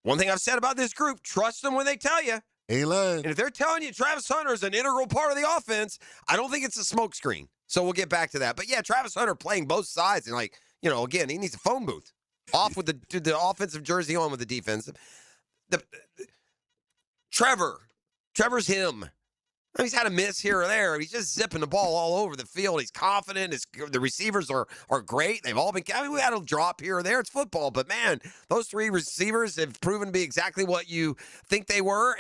one thing I've said about this group, trust them when they tell you. Ain't lying. And if they're telling you Travis Hunter is an integral part of the offense, I don't think it's a smokescreen. So we'll get back to that. But, yeah, Travis Hunter playing both sides. And, again, he needs a phone booth. Off with the offensive jersey, on with the defensive. Trevor's him. He's had a miss here or there. He's just zipping the ball all over the field. He's confident. The receivers are great. They've all been – we had a drop here or there. It's football. But, man, those 3 receivers have proven to be exactly what you think they were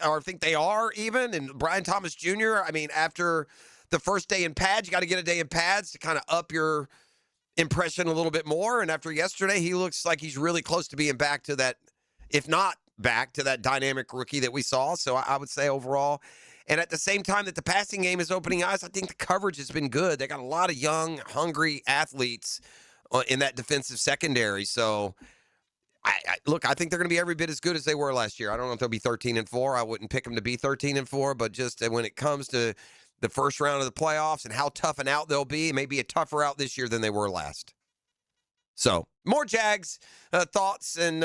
or think they are even. And Brian Thomas Jr., after – the first day in pads, you got to get a day in pads to kind of up your impression a little bit more. And after yesterday, he looks like he's really close to being back to that if not back to that dynamic rookie that we saw. So I would say overall, and at the same time that the passing game is opening eyes, I think the coverage has been good. They got a lot of young, hungry athletes in that defensive secondary. So, look, I think they're going to be every bit as good as they were last year. I don't know if they'll be 13-4. I wouldn't pick them to be 13-4, but just when it comes to the first round of the playoffs and how tough an out they'll be, maybe a tougher out this year than they were last. So, more Jags thoughts, and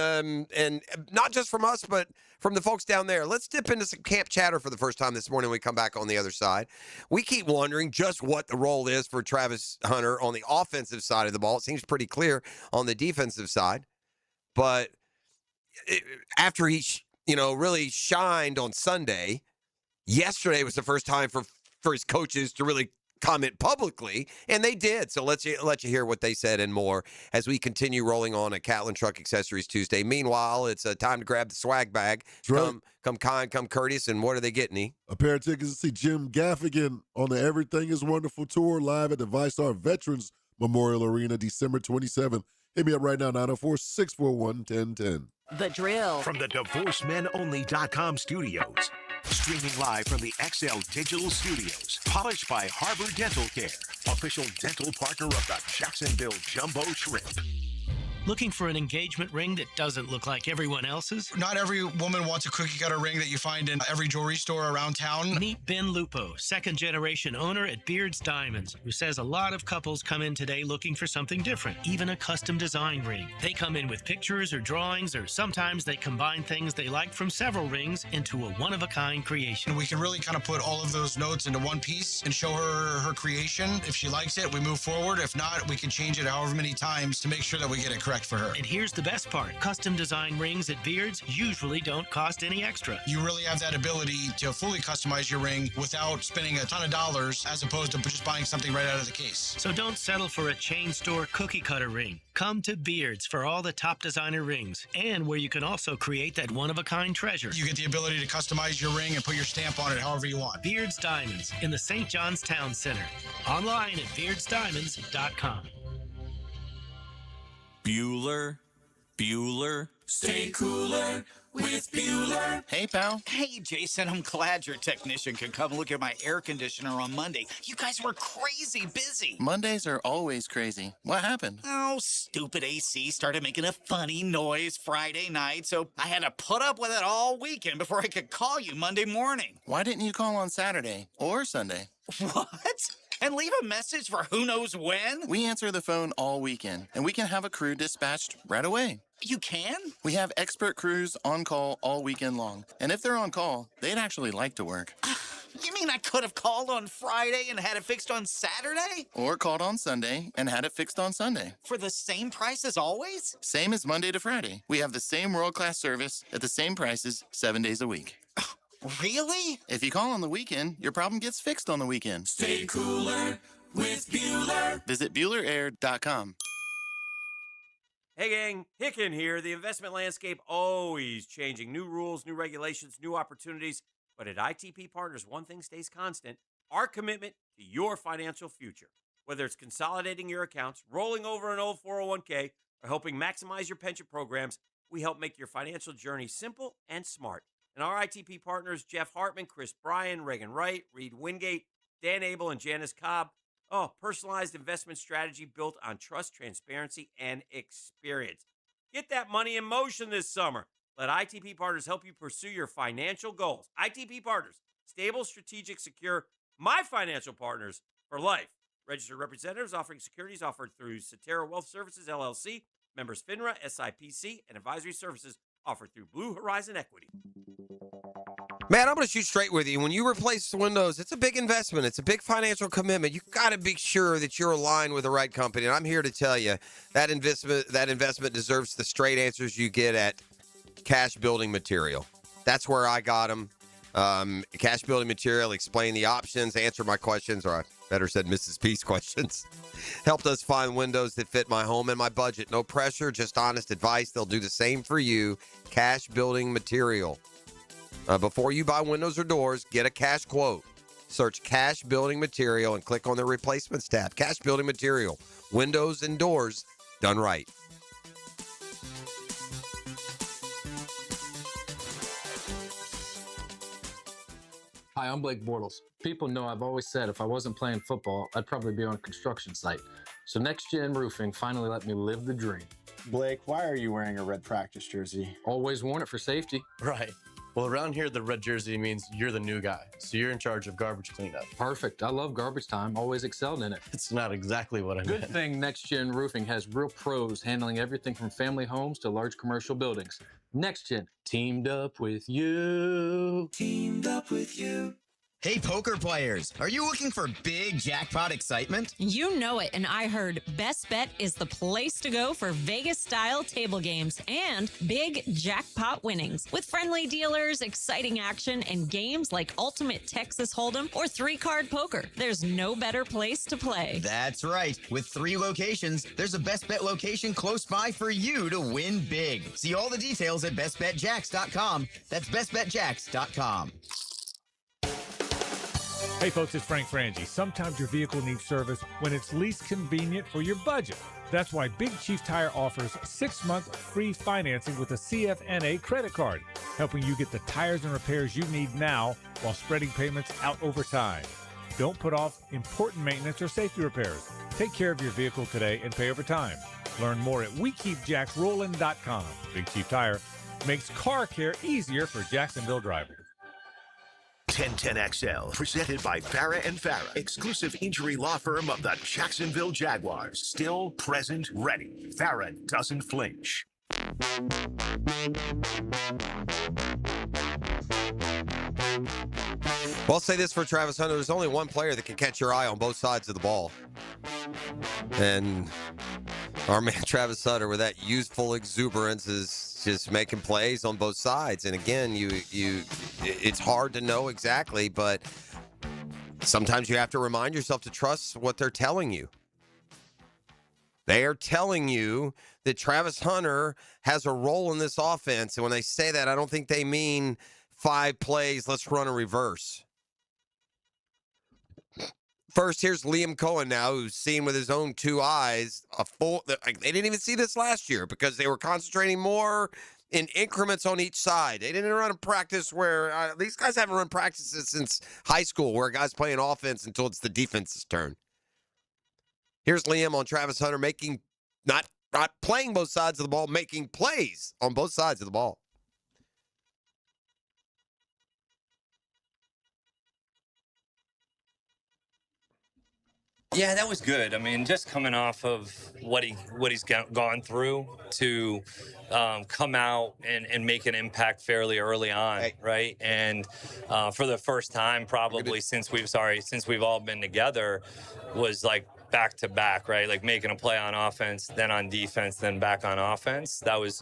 not just from us, but from the folks down there. Let's dip into some camp chatter for the first time this morning when we come back on the other side. We keep wondering just what the role is for Travis Hunter on the offensive side of the ball. It seems pretty clear on the defensive side. But after he, really shined on Sunday, yesterday was the first time for his coaches to really comment publicly, and they did. So let you hear what they said and more as we continue rolling on at Catlin Truck Accessories Tuesday. Meanwhile, it's time to grab the swag bag. Come kind, come courteous, and what are they getting, E? A pair of tickets to see Jim Gaffigan on the Everything is Wonderful tour live at the VyStar Veterans Memorial Arena, December 27th. Hit me up right now, 904-641-1010. The Drill. From the DivorceMenOnly.com studios. Streaming live from the XL Digital Studios. Polished by Harbor Dental Care. Official dental partner of the Jacksonville Jumbo Shrimp. Looking for an engagement ring that doesn't look like everyone else's? Not every woman wants a cookie-cutter ring that you find in every jewelry store around town. Meet Ben Lupo, second-generation owner at Beard's Diamonds, who says a lot of couples come in today looking for something different, even a custom design ring. They come in with pictures or drawings, or sometimes they combine things they like from several rings into a one-of-a-kind creation. We can really kind of put all of those notes into one piece and show her her creation. If she likes it, we move forward. If not, we can change it however many times to make sure that we get it correct for her. And here's the best part. Custom design rings at Beard's usually don't cost any extra. You really have that ability to fully customize your ring without spending a ton of dollars as opposed to just buying something right out of the case. So don't settle for a chain store cookie cutter ring. Come to Beard's for all the top designer rings, and where you can also create that one-of-a-kind treasure. You get the ability to customize your ring and put your stamp on it however you want. Beard's Diamonds in the St. John's Town Center. Online at beardsdiamonds.com. Bueller. Stay cooler with Bueller. Hey, pal. Hey, Jason, I'm glad your technician could come look at my air conditioner on Monday. You guys were crazy busy. Mondays are always crazy. What happened? Oh, stupid AC started making a funny noise Friday night, so I had to put up with it all weekend before I could call you Monday morning. Why didn't you call on Saturday or Sunday? What? And leave a message for who knows when? We answer the phone all weekend, and we can have a crew dispatched right away. You can? We have expert crews on call all weekend long. And if they're on call, they'd actually like to work. You mean I could have called on Friday and had it fixed on Saturday? Or called on Sunday and had it fixed on Sunday. For the same price as always? Same as Monday to Friday. We have the same world-class service at the same prices 7 days a week. Really? If you call on the weekend, your problem gets fixed on the weekend. Stay cooler with Bueller. Visit BuellerAir.com. Hey gang, Hicken here. The investment landscape always changing. New rules, new regulations, new opportunities. But at ITP Partners, one thing stays constant: our commitment to your financial future. Whether it's consolidating your accounts, rolling over an old 401k, or helping maximize your pension programs, we help make your financial journey simple and smart. And our ITP partners, Jeff Hartman, Chris Bryan, Reagan Wright, Reed Wingate, Dan Abel, and Janice Cobb. Oh, personalized investment strategy built on trust, transparency, and experience. Get that money in motion this summer. Let ITP Partners help you pursue your financial goals. ITP Partners, stable, strategic, secure, my financial partners for life. Registered representatives offering securities offered through Cetera Wealth Services, LLC, members FINRA, SIPC, and advisory services offered through Blue Horizon Equity. Man, I'm going to shoot straight with you. When you replace the windows, it's a big investment. It's a big financial commitment. You've got to be sure that you're aligned with the right company. And I'm here to tell you that investment deserves the straight answers you get at Cash Building Material. That's where I got them. Cash Building Material, explain the options, answer my questions, or I better said Mrs. P's questions. Helped us find windows that fit my home and my budget. No pressure, just honest advice. They'll do the same for you. Cash Building Material. Before you buy windows or doors, get a cash quote. Search Cash Building Material and click on the Replacements tab. Cash Building Material. Windows and doors done right. Hi, I'm Blake Bortles. People know I've always said if I wasn't playing football, I'd probably be on a construction site. So Next Gen Roofing finally let me live the dream. Blake, why are you wearing a red practice jersey? Always worn it for safety. Right. Well, around here, the red jersey means you're the new guy, so you're in charge of garbage cleanup. Perfect. I love garbage time. Always excelled in it. It's not exactly what I meant. Good thing Next Gen Roofing has real pros handling everything from family homes to large commercial buildings. Next Gen, teamed up with you. Teamed up with you. Hey, poker players, are you looking for big jackpot excitement? You know it, and I heard Best Bet is the place to go for Vegas-style table games and big jackpot winnings. With friendly dealers, exciting action, and games like Ultimate Texas Hold'em or 3-card poker, there's no better place to play. That's right. With 3 locations, there's a Best Bet location close by for you to win big. See all the details at bestbetjacks.com. That's bestbetjacks.com. Hey folks, it's Frank Frangie. Sometimes your vehicle needs service when it's least convenient for your budget. That's why Big Chief Tire offers 6-month free financing with a CFNA credit card, helping you get the tires and repairs you need now while spreading payments out over time. Don't put off important maintenance or safety repairs. Take care of your vehicle today and pay over time. Learn more at WeKeepJacksRollin.com. Big Chief Tire makes car care easier for Jacksonville drivers. 1010XL, presented by Farah and Farah, exclusive injury law firm of the Jacksonville Jaguars. Still, present, ready. Farah doesn't flinch. Well, I'll say this for Travis Hunter. There's only one player that can catch your eye on both sides of the ball. And our man Travis Hunter, with that youthful exuberance, is just making plays on both sides. And again, it's hard to know exactly, but sometimes you have to remind yourself to trust what they're telling you. They are telling you that Travis Hunter has a role in this offense. And when they say that, I don't think they mean 5 plays, let's run a reverse. First, here's Liam Cohen now, who's seen with his own 2 eyes a full. They didn't even see this last year because they were concentrating more in increments on each side. They didn't run a practice where these guys haven't run practices since high school, where a guy's playing offense until it's the defense's turn. Here's Liam on Travis Hunter making not playing both sides of the ball, making plays on both sides of the ball. Yeah, that was good. I mean, just coming off of what he's gone through to come out and make an impact fairly early on, right? And for the first time, probably since we've all been together, was like back to back, right? Like making a play on offense, then on defense, then back on offense. That was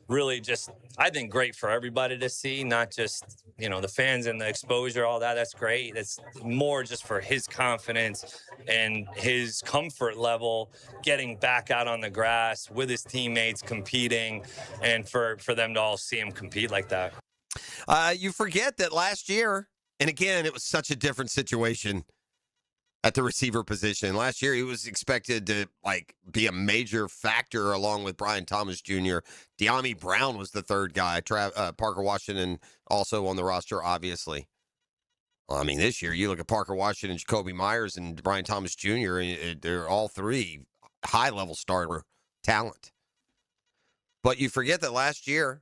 really just, I think, great for everybody to see, not just, the fans and the exposure, all that. That's great. It's more just for his confidence and his comfort level getting back out on the grass with his teammates competing, and for them to all see him compete like that. You forget that last year, and again, it was such a different situation at the receiver position. Last year, he was expected to be a major factor along with Brian Thomas Jr. De'Ami Brown was the third guy. Parker Washington also on the roster, obviously. Well, I mean, this year, you look at Parker Washington, Jacoby Myers, and Brian Thomas Jr., they're all 3 high-level starter talent. But you forget that last year,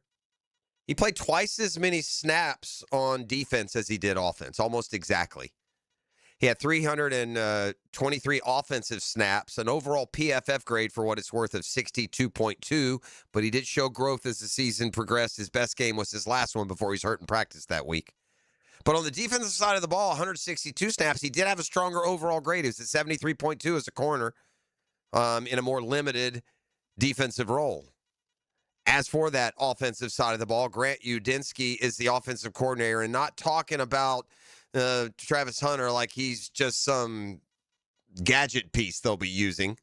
he played twice as many snaps on defense as he did offense, almost exactly. He had 323 offensive snaps, an overall PFF grade for what it's worth of 62.2, but he did show growth as the season progressed. His best game was his last one before he's hurt in practice that week. But on the defensive side of the ball, 162 snaps, he did have a stronger overall grade. He was at 73.2 as a corner in a more limited defensive role. As for that offensive side of the ball, Grant Udinski is the offensive coordinator, and not talking about Travis Hunter like he's just some gadget piece they'll be using.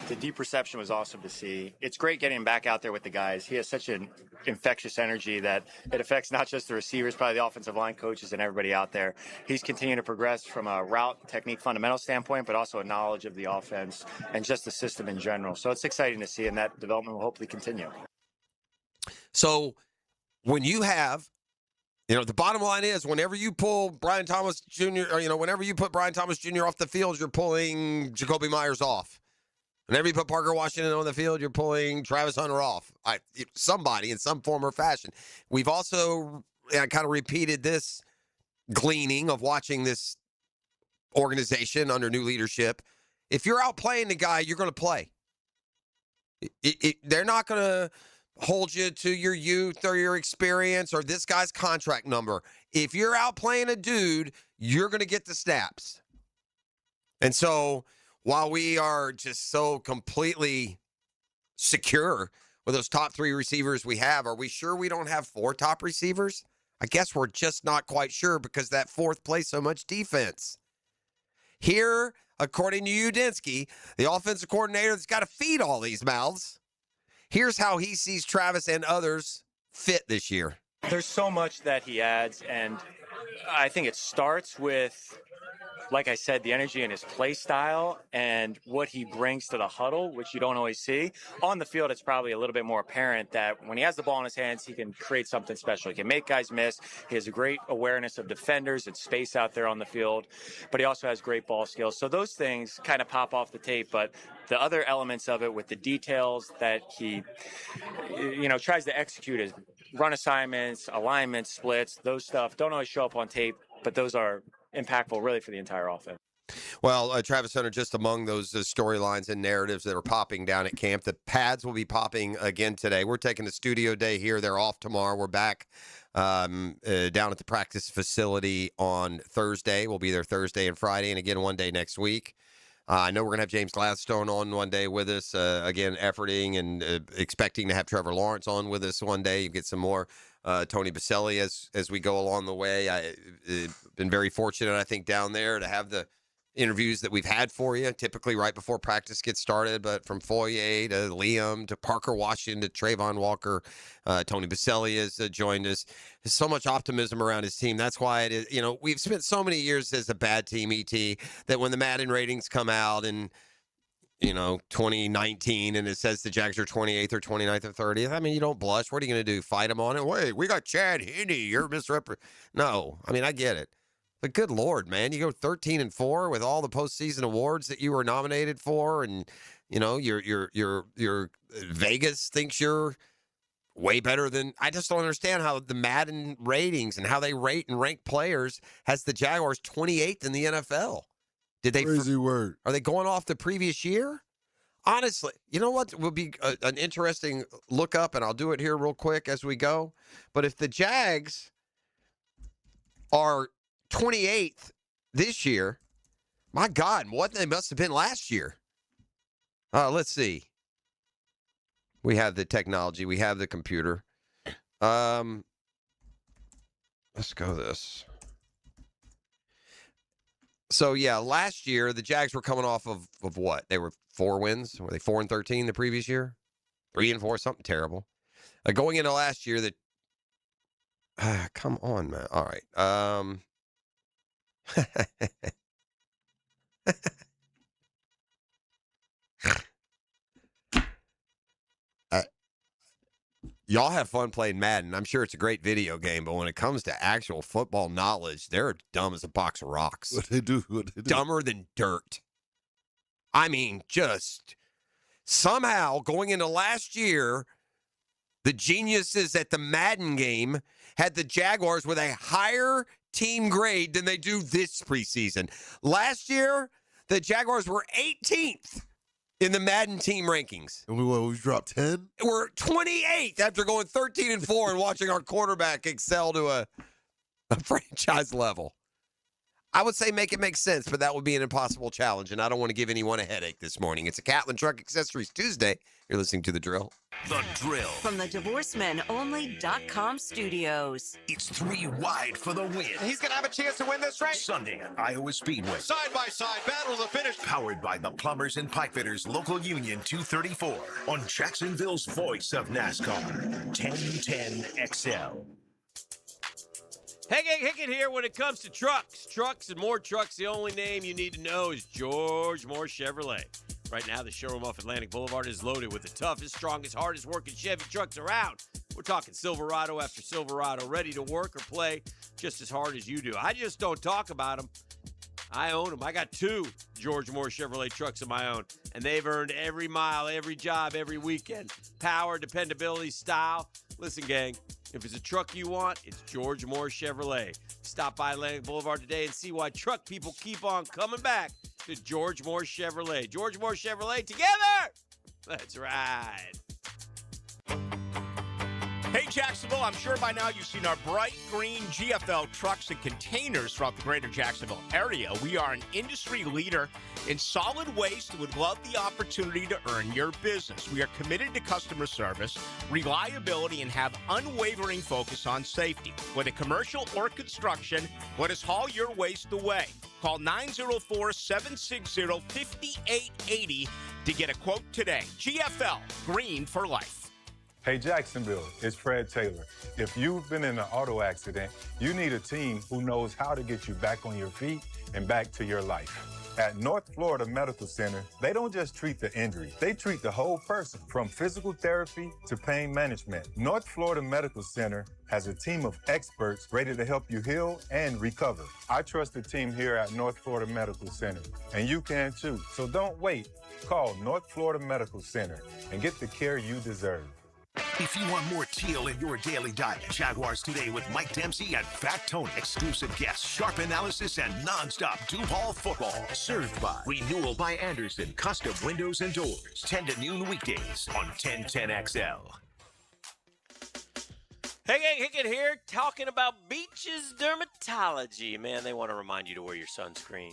The deep reception was awesome to see. It's great getting him back out there with the guys. He has such an infectious energy that it affects not just the receivers, probably the offensive line coaches and everybody out there. He's continuing to progress from a route technique fundamental standpoint, but also a knowledge of the offense and just the system in general. So it's exciting to see, and that development will hopefully continue. So when you have The bottom line is whenever you pull Brian Thomas Jr., or, whenever you put Brian Thomas Jr. off the field, you're pulling Jacoby Myers off. Whenever you put Parker Washington on the field, you're pulling Travis Hunter off. Somebody in some form or fashion. We've also kind of repeated this gleaning of watching this organization under new leadership. If you're out playing the guy, you're going to play. They're not going to hold you to your youth or your experience or this guy's contract number. If you're out playing a dude, you're going to get the snaps. And so while we are just so completely secure with those top 3 receivers we have, are we sure we don't have 4 top receivers? I guess we're just not quite sure because that 4th plays so much defense. Here, according to Udinski, the offensive coordinator that's got to feed all these mouths, here's how he sees Travis and others fit this year. There's so much that he adds, and I think it starts with, like I said, the energy in his play style and what he brings to the huddle, which you don't always see. On the field, it's probably a little bit more apparent that when he has the ball in his hands, he can create something special. He can make guys miss. He has a great awareness of defenders and space out there on the field, but he also has great ball skills. So those things kind of pop off the tape, but the other elements of it with the details that he, tries to execute is run assignments, alignments, splits, those stuff don't always show up on tape, but those are impactful really for the entire offense. Well, Travis Hunter, just among those storylines and narratives that are popping down at camp, the pads will be popping again today. We're taking a studio day here. They're off tomorrow. We're back down at the practice facility on Thursday. We'll be there Thursday and Friday, and again one day next week. I know we're going to have James Gladstone on one day with us, again, efforting and expecting to have Trevor Lawrence on with us one day. You get some more Tony Baselli as we go along the way. I've been very fortunate, I think, down there to have the interviews that we've had for you, typically right before practice gets started, but from Foye to Liam to Parker Washington to Trayvon Walker, Tony Baselli has joined us. There's so much optimism around his team. That's why it is, we've spent so many years as a bad team, ET, that when the Madden ratings come out and 2019, and it says the Jags are 28th or 29th or 30th. I mean, you don't blush. What are you going to do? Fight them on it? Wait, we got Chad Henne. You're misrepresenting. No, I mean, I get it. But good Lord, man, you go 13-4 with all the postseason awards that you were nominated for, and your Vegas thinks you're way better than. I just don't understand how the Madden ratings and how they rate and rank players has the Jaguars 28th in the NFL. Did they crazy word? Are they going off the previous year? Honestly, you know what would be an interesting look up, and I'll do it here real quick as we go. But if the Jags are 28th this year, my God, what they must have been last year. Let's see. We have the technology. We have the computer. Let's go this. So, yeah, last year, the Jags were coming off of what? They were 4 wins. Were they 4-13 the previous year? 3-4, something terrible. Going into last year, come on, man. All right. Y'all have fun playing Madden. I'm sure it's a great video game, but when it comes to actual football knowledge, they're dumb as a box of rocks. What they do? Dumber than dirt. I mean, just somehow going into last year, the geniuses at the Madden game had the Jaguars with a higher team grade than they do this preseason. Last year, the Jaguars were 18th in the Madden team rankings. And we dropped 10? We're 28th after going 13-4 and watching our quarterback excel to a franchise level. I would say make it make sense, but that would be an impossible challenge, and I don't want to give anyone a headache this morning. It's a Catlin Truck Accessories Tuesday. You're listening to The Drill. The Drill. From the DivorceMenOnly.com studios. It's 3 wide for the win. He's going to have a chance to win this race. Sunday at Iowa Speedway. Side-by-side battle to the finish. Powered by the Plumbers and Pipefitters Local Union 234 on Jacksonville's voice of NASCAR, 1010 XL. Hey, gang, Hickett here. When it comes to trucks and more trucks, the only name you need to know is George Moore Chevrolet. Right now, the showroom off Atlantic Boulevard is loaded with the toughest, strongest, hardest working Chevy trucks around. We're talking Silverado after Silverado, ready to work or play just as hard as you do. I just don't talk about them. I own them. I got 2 George Moore Chevrolet trucks of my own, and they've earned every mile, every job, every weekend. Power, dependability, style. Listen, gang, if it's a truck you want, it's George Moore Chevrolet. Stop by Atlantic Boulevard today and see why truck people keep on coming back to George Moore Chevrolet. George Moore Chevrolet, together! That's right. Hey, Jacksonville, I'm sure by now you've seen our bright green GFL trucks and containers throughout the greater Jacksonville area. We are an industry leader in solid waste and would love the opportunity to earn your business. We are committed to customer service, reliability, and have unwavering focus on safety. Whether commercial or construction, let us haul your waste away. Call 904-760-5880 to get a quote today. GFL, green for life. Hey, Jacksonville, it's Fred Taylor. If you've been in an auto accident, you need a team who knows how to get you back on your feet and back to your life. At North Florida Medical Center, they don't just treat the injury, they treat the whole person, from physical therapy to pain management. North Florida Medical Center has a team of experts ready to help you heal and recover. I trust the team here at North Florida Medical Center, and you can too. So don't wait. Call North Florida Medical Center and get the care you deserve. If you want more teal in your daily diet, Jaguars Today with Mike Dempsey and Fat Tony. Exclusive guests, sharp analysis, and nonstop Duval football. Served by Renewal by Anderson Custom Windows and Doors. 10 to noon weekdays on 1010XL. Hey, gang, Hickett here, talking about Beaches Dermatology. Man, they want to remind you to wear your sunscreen.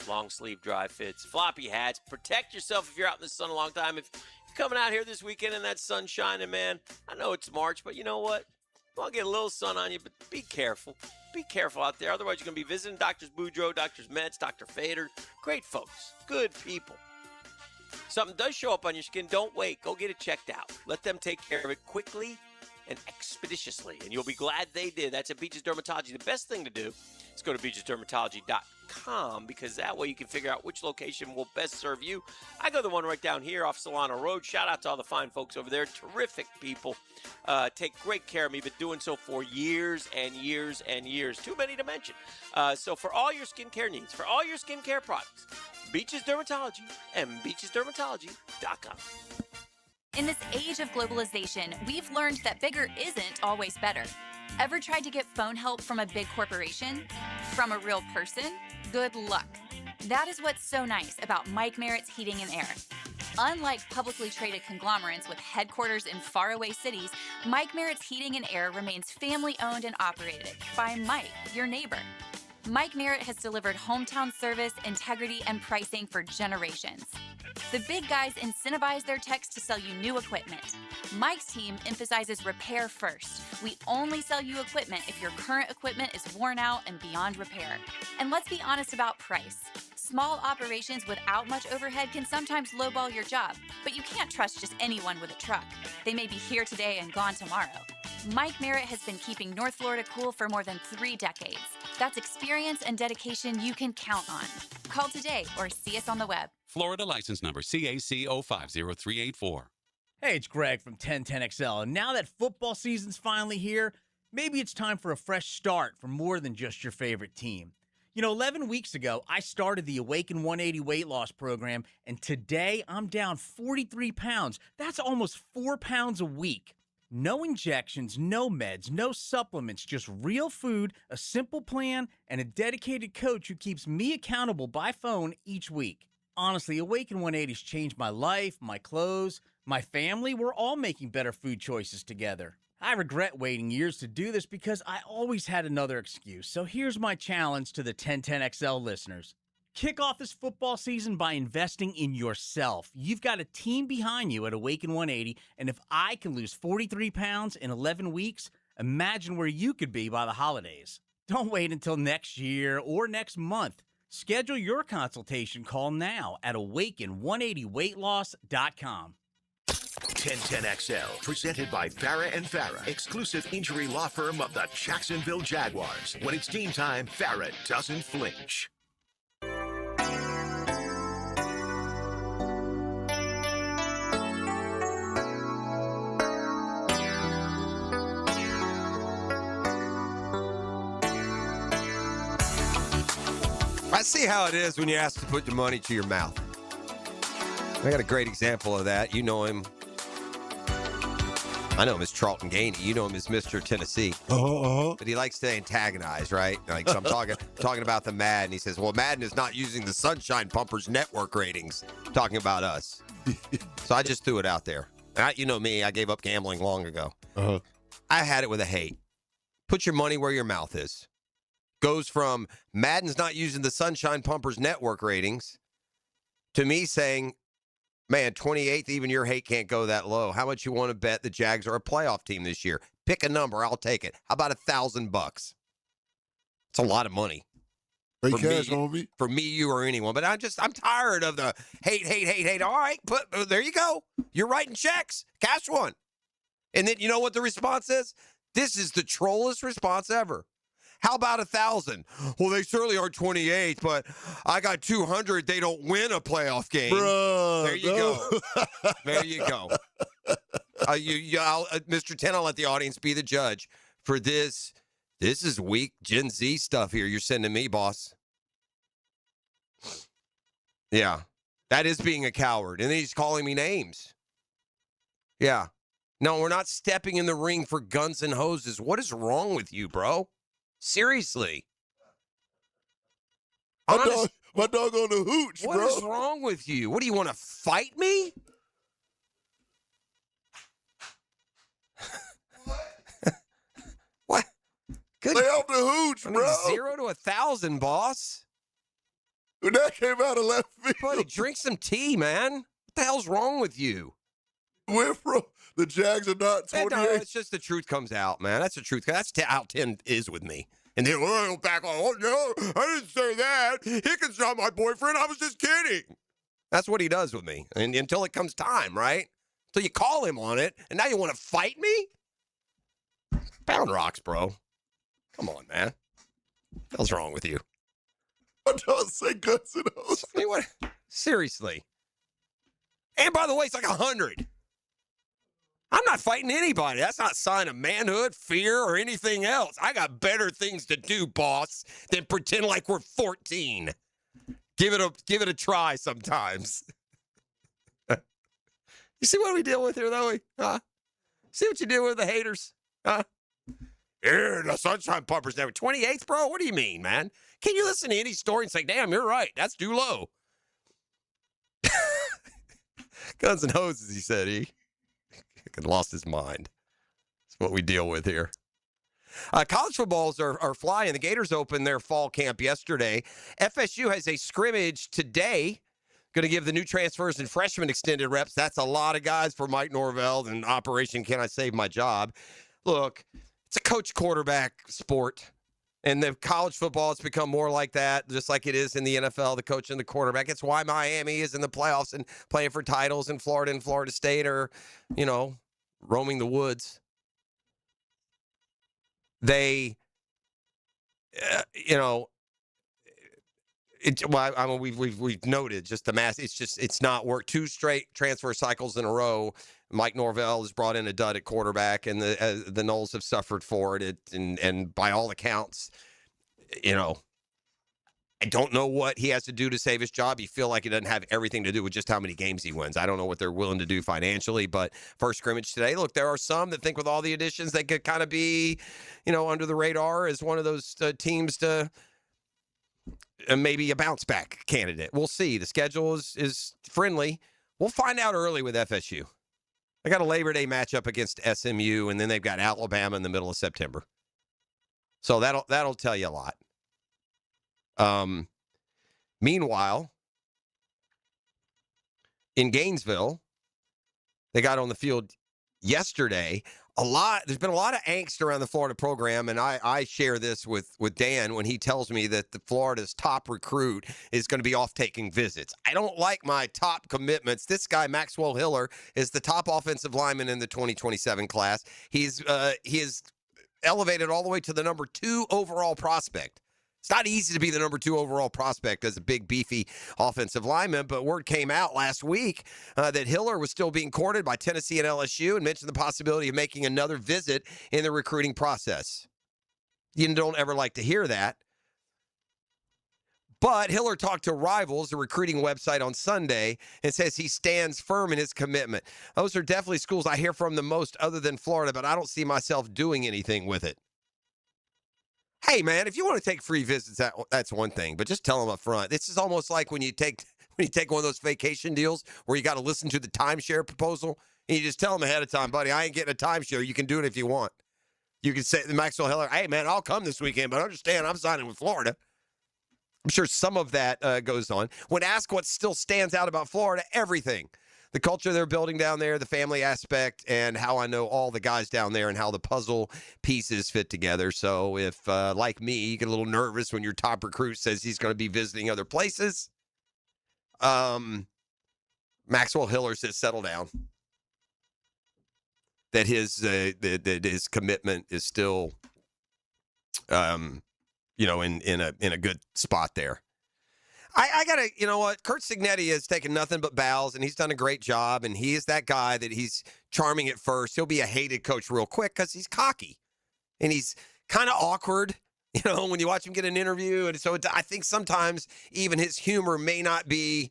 Long sleeve dry fits, floppy hats. Protect yourself if you're out in the sun a long time. If coming out here this weekend and that sun shining, man. I know it's March, but you know what? You want to get a little sun on you, but be careful. Be careful out there. Otherwise, you're going to be visiting Doctors Boudreaux, Doctors Metz, Dr. Fader. Great folks. Good people. Something does show up on your skin, don't wait. Go get it checked out. Let them take care of it quickly and expeditiously, and you'll be glad they did. That's at Beaches Dermatology. The best thing to do is go to beachesdermatology.com, because that way you can figure out which location will best serve you. I go to the one right down here off Solano Road. Shout out to all the fine folks over there. Terrific people. Take great care of me. Been doing so for years and years and years. Too many to mention. So for all your skincare needs, for all your skincare products, Beaches Dermatology and beachesdermatology.com. In this age of globalization, we've learned that bigger isn't always better. Ever tried to get phone help from a big corporation? From a real person? Good luck. That is what's so nice about Mike Merritt's Heating and Air. Unlike publicly traded conglomerates with headquarters in faraway cities, Mike Merritt's Heating and Air remains family-owned and operated by Mike, your neighbor. Mike Merritt has delivered hometown service, integrity, and pricing for generations. The big guys incentivize their techs to sell you new equipment. Mike's team emphasizes repair first. We only sell you equipment if your current equipment is worn out and beyond repair. And let's be honest about price. Small operations without much overhead can sometimes lowball your job, but you can't trust just anyone with a truck. They may be here today and gone tomorrow. Mike Merritt has been keeping North Florida cool for more than 3 decades. That's experience and dedication you can count on. Call today or see us on the web. Florida license number CAC 050384. Hey, it's Greg from 1010XL, and now that football season's finally here, maybe it's time for a fresh start for more than just your favorite team. You know, 11 weeks ago, I started the Awaken 180 weight loss program, and today I'm down 43 pounds. That's almost 4 pounds a week. No injections, no meds, no supplements, just real food, a simple plan, and a dedicated coach who keeps me accountable by phone each week. Honestly, Awaken 180's changed my life, my clothes, my family. We're all making better food choices together. I regret waiting years to do this because I always had another excuse. So here's my challenge to the 1010XL listeners. Kick off this football season by investing in yourself. You've got a team behind you at Awaken 180, and if I can lose 43 pounds in 11 weeks, imagine where you could be by the holidays. Don't wait until next year or next month. Schedule your consultation call now at awaken180weightloss.com. 1010XL, presented by Farah and Farah, exclusive injury law firm of the Jacksonville Jaguars. When it's game time, Farah doesn't flinch. I see how it is when you ask to put your money to your mouth. I got a great example of that. You know him. I know him as Charlton Gainey. You know him as Mr. Tennessee. But he likes to antagonize, right? Like, so I'm talking about the Madden. He says, well, Madden is not using the Sunshine Pumpers network ratings. Talking about us. So I just threw it out there. You know me. I gave up gambling long ago. I had it with a hate. Put your money where your mouth is. Goes from Madden's not using the Sunshine Pumpers network ratings to me saying, man, 28th, even your hate can't go that low. How much you want to bet the Jags are a playoff team this year? Pick a number. I'll take it. How about $1,000? It's a lot of money. Hey, cash, homie. For me, you, or anyone. But I'm tired of the hate. All right, there you go. You're writing checks. Cash one. And then you know what the response is? This is the trollest response ever. How about 1,000? Well, they certainly are 28th, but I got 200. They don't win a playoff game. Bruh, there you go. There you go. Mr. 10, I'll let the audience be the judge for this. This is weak Gen Z stuff here you're sending me, boss. Yeah, that is being a coward. And then he's calling me names. Yeah. No, we're not stepping in the ring for guns and hoses. What is wrong with you, bro? Seriously. My dog on the hooch, bro. What is wrong with you? What, do you want to fight me? What? Good. Lay off the hooch, bro. 0 to 1,000, boss. That came out of left field. Buddy, drink some tea, man. What the hell's wrong with you? We're from the Jags are not 28. No, it's just the truth comes out, man. That's the truth. That's how 10 is with me. And then, back on, oh, no, I didn't say that. Hicken's not my boyfriend. I was just kidding. That's what he does with me. And until it comes time, right? Until you call him on it, and now you want to fight me? Pound rocks, bro. Come on, man. What the hell's wrong with you? I don't say guns and hoses. I mean, what? Seriously. And by the way, it's like 100. I'm not fighting anybody. That's not a sign of manhood, fear, or anything else. I got better things to do, boss, than pretend like we're 14. Give it a try sometimes. You see what we deal with here, though? Huh? See what you deal with the haters? Huh? Yeah, the Sunshine Pumpers never 28th, bro. What do you mean, man? Can you listen to any story and say, damn, you're right. That's too low. Guns and hoses, he said. He lost his mind. That's what we deal with here. College footballs are flying. The Gators opened their fall camp yesterday. FSU has a scrimmage today. Going to give the new transfers and freshmen extended reps. That's a lot of guys for Mike Norvell and Operation Can I Save My Job? Look, it's a coach quarterback sport. And the college football has become more like that, just like it is in the NFL, the coach and the quarterback. It's why Miami is in the playoffs and playing for titles, and Florida State are, roaming the woods. They, we've noted just the mass. It's not work. 2 straight transfer cycles in a row. Mike Norvell has brought in a dud at quarterback, and the Noles have suffered for it. And by all accounts, I don't know what he has to do to save his job. You feel like it doesn't have everything to do with just how many games he wins. I don't know what they're willing to do financially, but first scrimmage today, look, there are some that think with all the additions they could kind of be, under the radar as one of those teams to maybe a bounce back candidate. We'll see. The schedule is friendly. We'll find out early with FSU. They got a Labor Day matchup against SMU, and then they've got Alabama in the middle of September. So that'll tell you a lot. Meanwhile, in Gainesville, they got on the field yesterday. There's been a lot of angst around the Florida program, and I share this with Dan when he tells me that the Florida's top recruit is going to be off taking visits. I don't like my top commitments. This guy, Maxwell Hiller, is the top offensive lineman in the 2027 class. He is elevated all the way to the number 2 overall prospect. It's not easy to be the number 2 overall prospect as a big, beefy offensive lineman, but word came out last week that Hiller was still being courted by Tennessee and LSU and mentioned the possibility of making another visit in the recruiting process. You don't ever like to hear that. But Hiller talked to Rivals, a recruiting website, on Sunday and says he stands firm in his commitment. Those are definitely schools I hear from the most other than Florida, but I don't see myself doing anything with it. Hey, man, if you want to take free visits, that's one thing, but just tell them up front. This is almost like when you take one of those vacation deals where you got to listen to the timeshare proposal, and you just tell them ahead of time, buddy, I ain't getting a timeshare. You can do it if you want. You can say to Maxwell Hiller, hey, man, I'll come this weekend, but understand I'm signing with Florida. I'm sure some of that goes on. When asked what still stands out about Florida, everything. The culture they're building down there, the family aspect, and how I know all the guys down there and how the puzzle pieces fit together. So if, like me, you get a little nervous when your top recruit says he's going to be visiting other places, Maxwell Hiller says settle down. That his commitment is still, in a good spot there. I gotta, you know what? Curt Cignetti has taken nothing but bows, and he's done a great job. And he is that guy that he's charming at first. He'll be a hated coach real quick because he's cocky, and he's kind of awkward. When you watch him get an interview, and so I think sometimes even his humor may not be.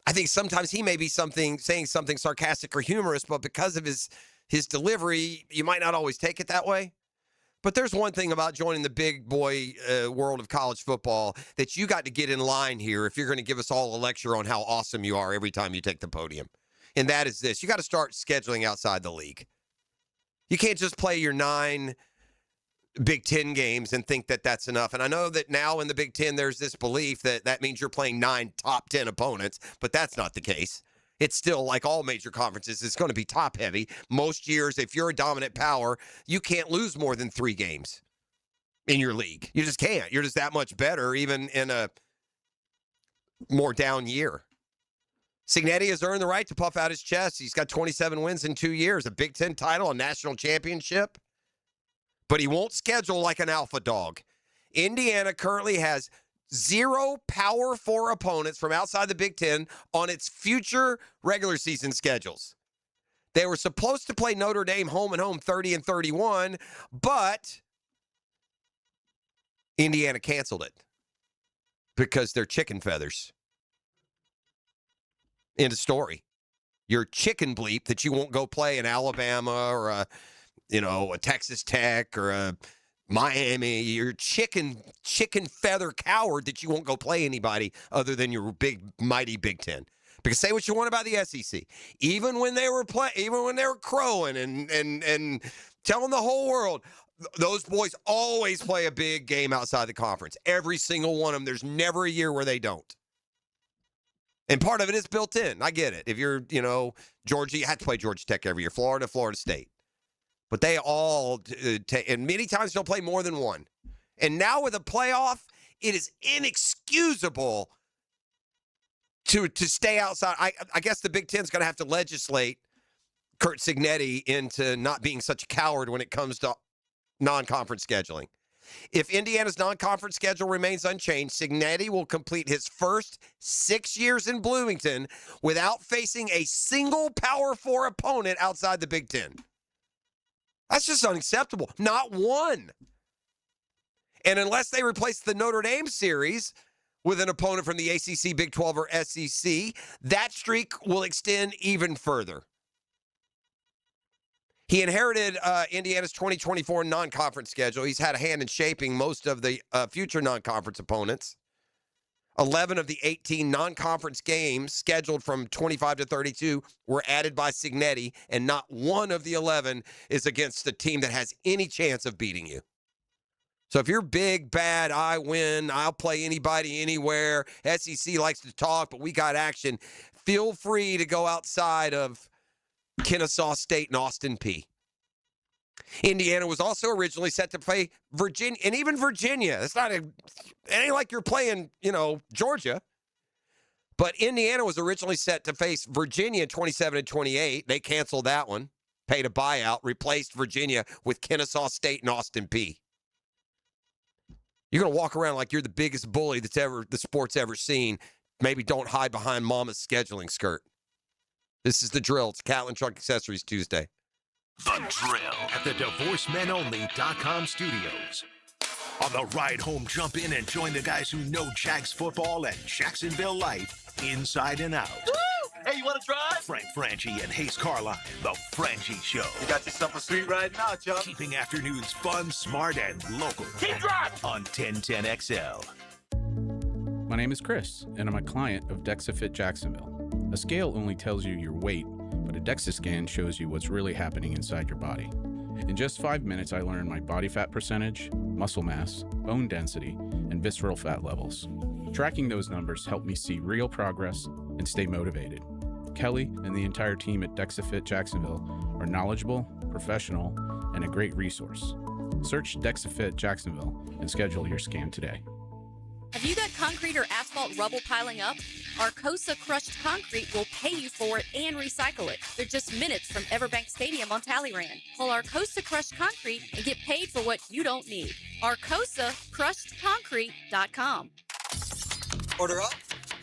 I think sometimes he may be saying something sarcastic or humorous, but because of his delivery, you might not always take it that way. But there's one thing about joining the big boy world of college football that you got to get in line here if you're going to give us all a lecture on how awesome you are every time you take the podium. And that is this. You got to start scheduling outside the league. You can't just play your 9 Big Ten games and think that that's enough. And I know that now in the Big Ten, there's this belief that means you're playing 9 top 10 opponents, but that's not the case. It's still, like all major conferences, it's going to be top heavy. Most years, if you're a dominant power, you can't lose more than 3 games in your league. You just can't. You're just that much better, even in a more down year. Cignetti has earned the right to puff out his chest. He's got 27 wins in 2 years, a Big Ten title, a national championship. But he won't schedule like an alpha dog. Indiana currently has 0 Power 4 opponents from outside the Big Ten on its future regular season schedules. They were supposed to play Notre Dame home and home 30 and 31, but Indiana canceled it because they're chicken feathers. End of story. You're chicken bleep that you won't go play in Alabama or a Texas Tech or a Miami. You're chicken feather coward that you won't go play anybody other than your mighty Big Ten. Because say what you want about the SEC, even when they were crowing and telling the whole world, those boys always play a big game outside the conference. Every single one of them. There's never a year where they don't. And part of it is built in. I get it. If you're, Georgia, you have to play Georgia Tech every year. Florida State. But they all and many times they'll play more than one. And now with a playoff, it is inexcusable to stay outside. I guess the Big Ten's going to have to legislate Curt Cignetti into not being such a coward when it comes to non-conference scheduling. If Indiana's non-conference schedule remains unchanged, Cignetti will complete his first 6 years in Bloomington without facing a single Power 4 opponent outside the Big Ten. That's just unacceptable. Not one. And unless they replace the Notre Dame series with an opponent from the ACC, Big 12, or SEC, that streak will extend even further. He inherited Indiana's 2024 non-conference schedule. He's had a hand in shaping most of the future non-conference opponents. 11 of the 18 non-conference games scheduled from 25 to 32 were added by Cignetti, and not one of the 11 is against a team that has any chance of beating you. So if you're big, bad, I win, I'll play anybody, anywhere, SEC likes to talk, but we got action, feel free to go outside of Kennesaw State and Austin Peay. Indiana was also originally set to play Virginia, and even Virginia. It ain't like you're playing, Georgia. But Indiana was originally set to face Virginia in 27 and 28. They canceled that one, paid a buyout, replaced Virginia with Kennesaw State and Austin Peay. You're going to walk around like you're the biggest bully the sport's ever seen. Maybe don't hide behind mama's scheduling skirt. This is The Drill. It's Catlin Truck Accessories Tuesday. The Drill at the DivorceMenOnly.com studios. On the ride home, jump in and join the guys who know Jags football and Jacksonville life inside and out. Woo! Hey, you want to drive? Frank Franchi and Hayes Carla, The Franchi Show. You got yourself a sweet ride now, Chuck. Keeping afternoons fun, smart, and local. Keep driving! On 1010XL. My name is Chris, and I'm a client of DexaFit Jacksonville. A scale only tells you your weight, but a DEXA scan shows you what's really happening inside your body. In just 5 minutes, I learned my body fat percentage, muscle mass, bone density, and visceral fat levels. Tracking those numbers helped me see real progress and stay motivated. Kelly and the entire team at DexaFit Jacksonville are knowledgeable, professional, and a great resource. Search DexaFit Jacksonville and schedule your scan today. Have you got concrete or asphalt rubble piling up? Arcosa Crushed Concrete will pay you for it and recycle it. They're just minutes from Everbank Stadium on Talleyrand. Call Arcosa Crushed Concrete and get paid for what you don't need. ArcosaCrushedConcrete.com. Order up.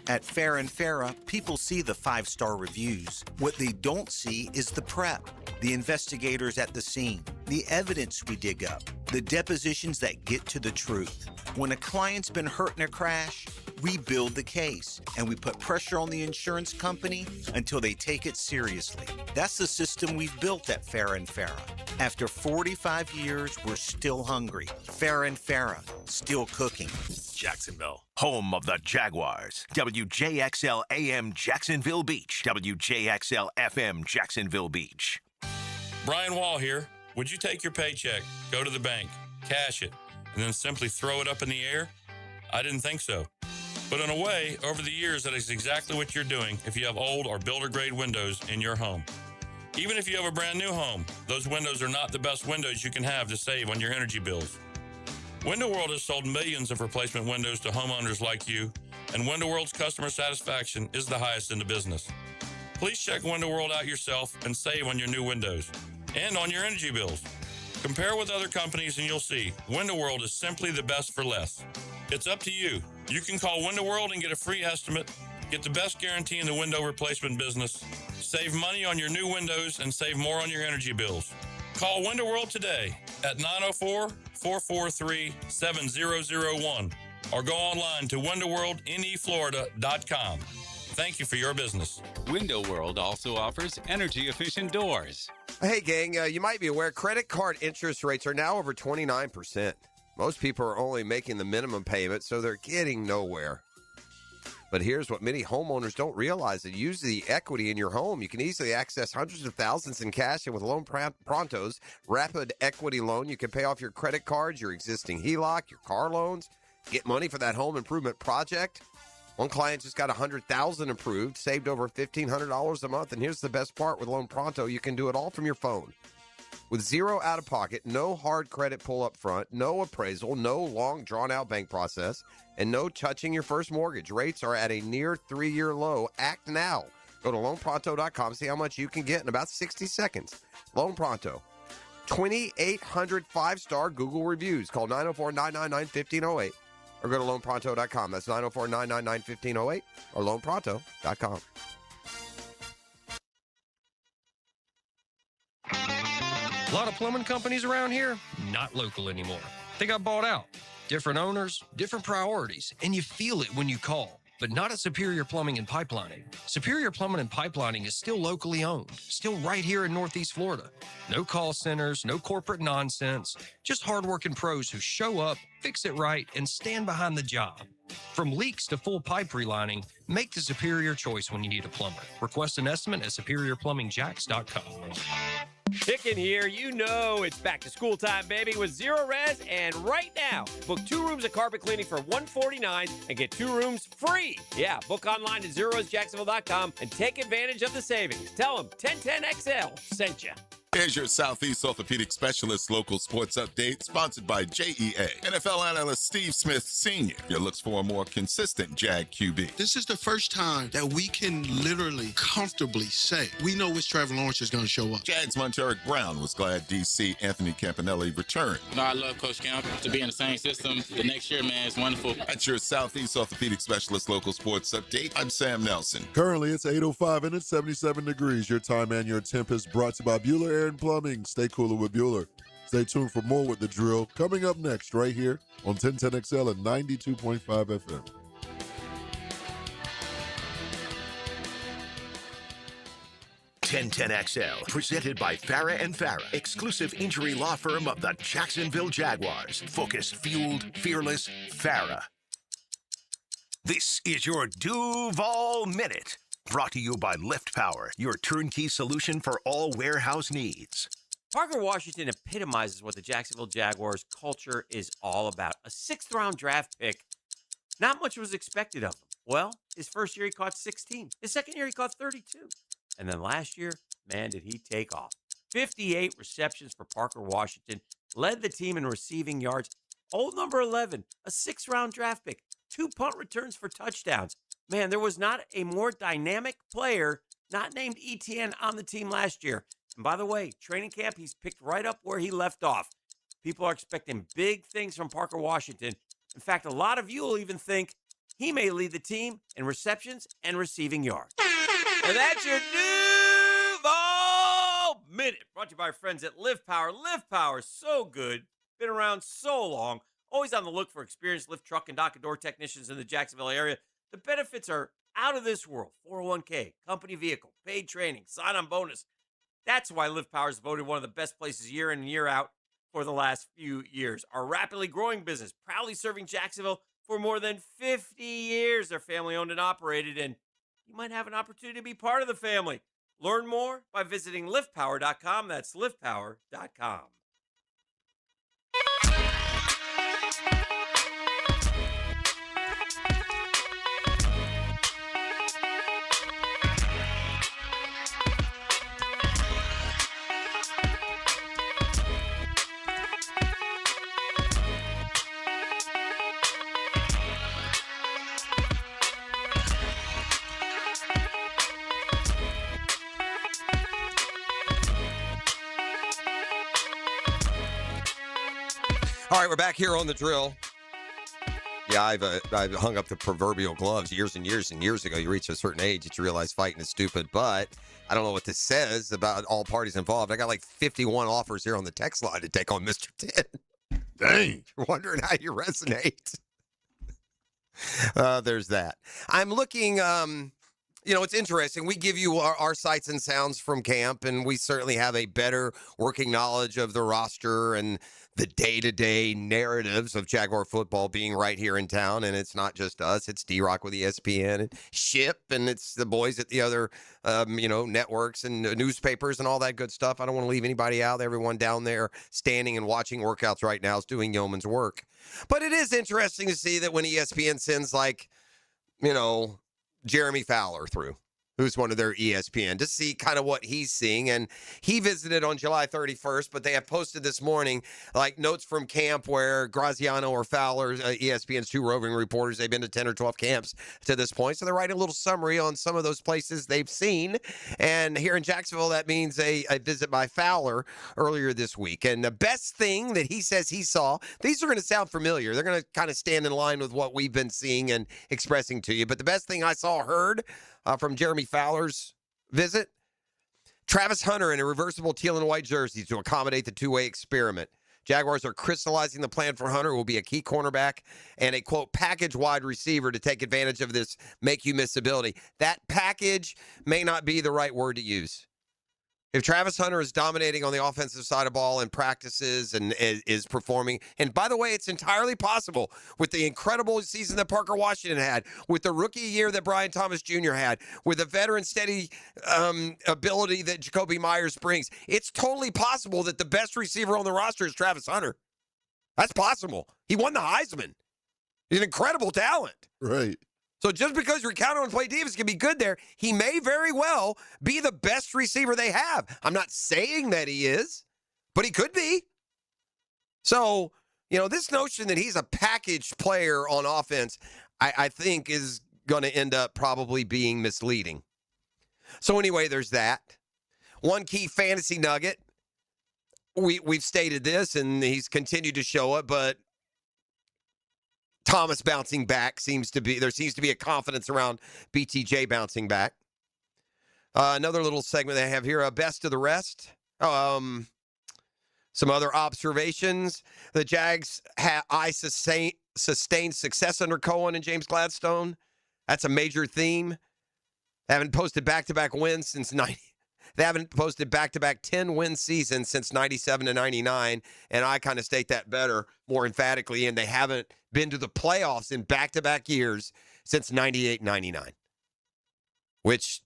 At Fair and Farah, people see the 5-star reviews. What they don't see is the prep, the investigators at the scene, the evidence we dig up, the depositions that get to the truth. When a client's been hurt in a crash, we build the case and we put pressure on the insurance company until they take it seriously. That's the system we've built at Fair and Farah. After 45 years, we're still hungry. Fair and Farah, still cooking. Jacksonville, home of the Jaguars. WJXL AM Jacksonville Beach. WJXL FM Jacksonville Beach. Brian Wall here. Would you take your paycheck, go to the bank, cash it, and then simply throw it up in the air? I didn't think so. But in a way, over the years, that is exactly what you're doing if you have old or builder-grade windows in your home. Even if you have a brand new home, those windows are not the best windows you can have to save on your energy bills. Window World has sold millions of replacement windows to homeowners like you, and Window World's customer satisfaction is the highest in the business. Please check Window World out yourself and save on your new windows and on your energy bills. Compare with other companies and you'll see Window World is simply the best for less. It's up to you. You can call Window World and get a free estimate, get the best guarantee in the window replacement business, save money on your new windows, and save more on your energy bills. Call Window World today at 904-443-7001 or go online to windowworldneflorida.com. Thank you for your business. Window World also offers energy-efficient doors. Hey, gang, you might be aware credit card interest rates are now over 29%. Most people are only making the minimum payment, so they're getting nowhere. But here's what many homeowners don't realize. That use the equity in your home. You can easily access hundreds of thousands in cash, and with Loan Pronto's rapid equity loan, you can pay off your credit cards, your existing HELOC, your car loans, get money for that home improvement project. One client just got $100,000 approved, saved over $1,500 a month. And here's the best part with Loan Pronto. You can do it all from your phone. With zero out-of-pocket, no hard credit pull up front, no appraisal, no long drawn-out bank process, and no touching your first mortgage. Rates are at a near 3-year low. Act now. Go to loanpronto.com. See how much you can get in about 60 seconds. Loan Pronto. 2,800 5-star Google reviews. Call 904-999-1508. Or go to loanpronto.com. That's 904-999-1508 or loanpronto.com. A lot of plumbing companies around here, not local anymore. They got bought out. Different owners, different priorities, and you feel it when you call. But not at Superior Plumbing and Pipelining. Superior Plumbing and Pipelining is still locally owned, still right here in Northeast Florida. No call centers, no corporate nonsense, just hardworking pros who show up, fix it right, and stand behind the job. From leaks to full pipe relining, make the superior choice when you need a plumber. Request an estimate at superiorplumbingjacks.com. Chicken here, you know it's back to school time, baby, with Zero Res. And right now, book 2 rooms of carpet cleaning for $149 and get 2 rooms free. Yeah, book online at ZeroResJacksonville.com and take advantage of the savings. Tell them 1010XL sent you. Here's your Southeast Orthopedic Specialist local sports update, sponsored by JEA. NFL analyst Steve Smith Sr. looks for a more consistent Jag QB. This is the first time that we can literally comfortably say we know which Trevor Lawrence is going to show up. Jags Monteric Brown was glad DC Anthony Campanelli returned. No, I love Coach Camp. To be in the same system the next year, man, it's wonderful. That's your Southeast Orthopedic Specialist local sports update. I'm Sam Nelson. Currently, it's 8:05 and it's 77 degrees. Your time and your temp is brought to you by Bueller Air and Plumbing. Stay cooler with Bueller. Stay tuned for more with The Drill coming up next right here on 1010XL and 92.5 FM. XL, presented by Farah and Farah, exclusive injury law firm of the Jacksonville Jaguars. Focused, fueled, fearless, Farah. This is your Duval Minute, brought to you by Lift Power, your turnkey solution for all warehouse needs. Parker Washington epitomizes what the Jacksonville Jaguars culture is all about. A 6th-round draft pick. Not much was expected of him. Well, his first year he caught 16. His second year he caught 32. And then last year, man, did he take off. 58 receptions for Parker Washington. Led the team in receiving yards. Old number 11, a 6th-round draft pick. 2 punt returns for touchdowns. Man, there was not a more dynamic player not named ETN on the team last year. And by the way, training camp, he's picked right up where he left off. People are expecting big things from Parker Washington. In fact, a lot of you will even think he may lead the team in receptions and receiving yards. And that's your Duval Minute, brought to you by our friends at Lift Power. Lift Power, so good. Been around so long. Always on the look for experienced lift truck and dock and door technicians in the Jacksonville area. The benefits are out of this world. 401k, company vehicle, paid training, sign-on bonus. That's why Lift Power is voted one of the best places year in and year out for the last few years. Our rapidly growing business, proudly serving Jacksonville for more than 50 years. They're family-owned and operated, and you might have an opportunity to be part of the family. Learn more by visiting liftpower.com. That's liftpower.com. All right, we're back here on The Drill. Yeah, I've hung up the proverbial gloves years and years and years ago. You reach a certain age that you realize fighting is stupid, but I don't know what this says about all parties involved. I got like 51 offers here on the text line to take on Mr. 10. Dang. You're wondering how you resonate. There's that. I'm looking, it's interesting. We give you our sights and sounds from camp, and we certainly have a better working knowledge of the roster and the day-to-day narratives of Jaguar football being right here in town. And it's not just us. It's D-Rock with ESPN and Ship, and it's the boys at the other, networks and newspapers and all that good stuff. I don't want to leave anybody out. Everyone down there standing and watching workouts right now is doing yeoman's work. But it is interesting to see that when ESPN sends, Jeremy Fowler through, who's one of their ESPN, to see kind of what he's seeing. And he visited on July 31st, but they have posted this morning, notes from camp where Graziano or Fowler, ESPN's 2 roving reporters, they've been to 10 or 12 camps to this point. So they're writing a little summary on some of those places they've seen. And here in Jacksonville, that means a visit by Fowler earlier this week. And the best thing that he says he saw, these are going to sound familiar. They're going to kind of stand in line with what we've been seeing and expressing to you. But the best thing I heard from Jeremy Fowler's visit, Travis Hunter in a reversible teal and white jersey to accommodate the two-way experiment. Jaguars are crystallizing the plan for Hunter, who will be a key cornerback and a, quote, package wide receiver to take advantage of this make-you-miss ability. That package may not be the right word to use. If Travis Hunter is dominating on the offensive side of ball in practices and is performing, and by the way, it's entirely possible with the incredible season that Parker Washington had, with the rookie year that Brian Thomas Jr. had, with the veteran steady ability that Jacoby Myers brings, it's totally possible that the best receiver on the roster is Travis Hunter. That's possible. He won the Heisman. He's an incredible talent. Right. So just because you're counting on Clay Davis can be good there, he may very well be the best receiver they have. I'm not saying that he is, but he could be. So, this notion that he's a packaged player on offense, I think is going to end up probably being misleading. So anyway, there's that. One key fantasy nugget. We've stated this, and he's continued to show it, but Thomas bouncing back seems to be a confidence around BTJ bouncing back. Another little segment they have here, best of the rest. Some other observations. The Jags sustained success under Cohen and James Gladstone. That's a major theme. They haven't posted back-to-back wins since 90. They haven't posted back-to-back 10-win seasons since 97 to 99, and I kind of state that better, more emphatically, and they haven't been to the playoffs in back-to-back years since 98-99, which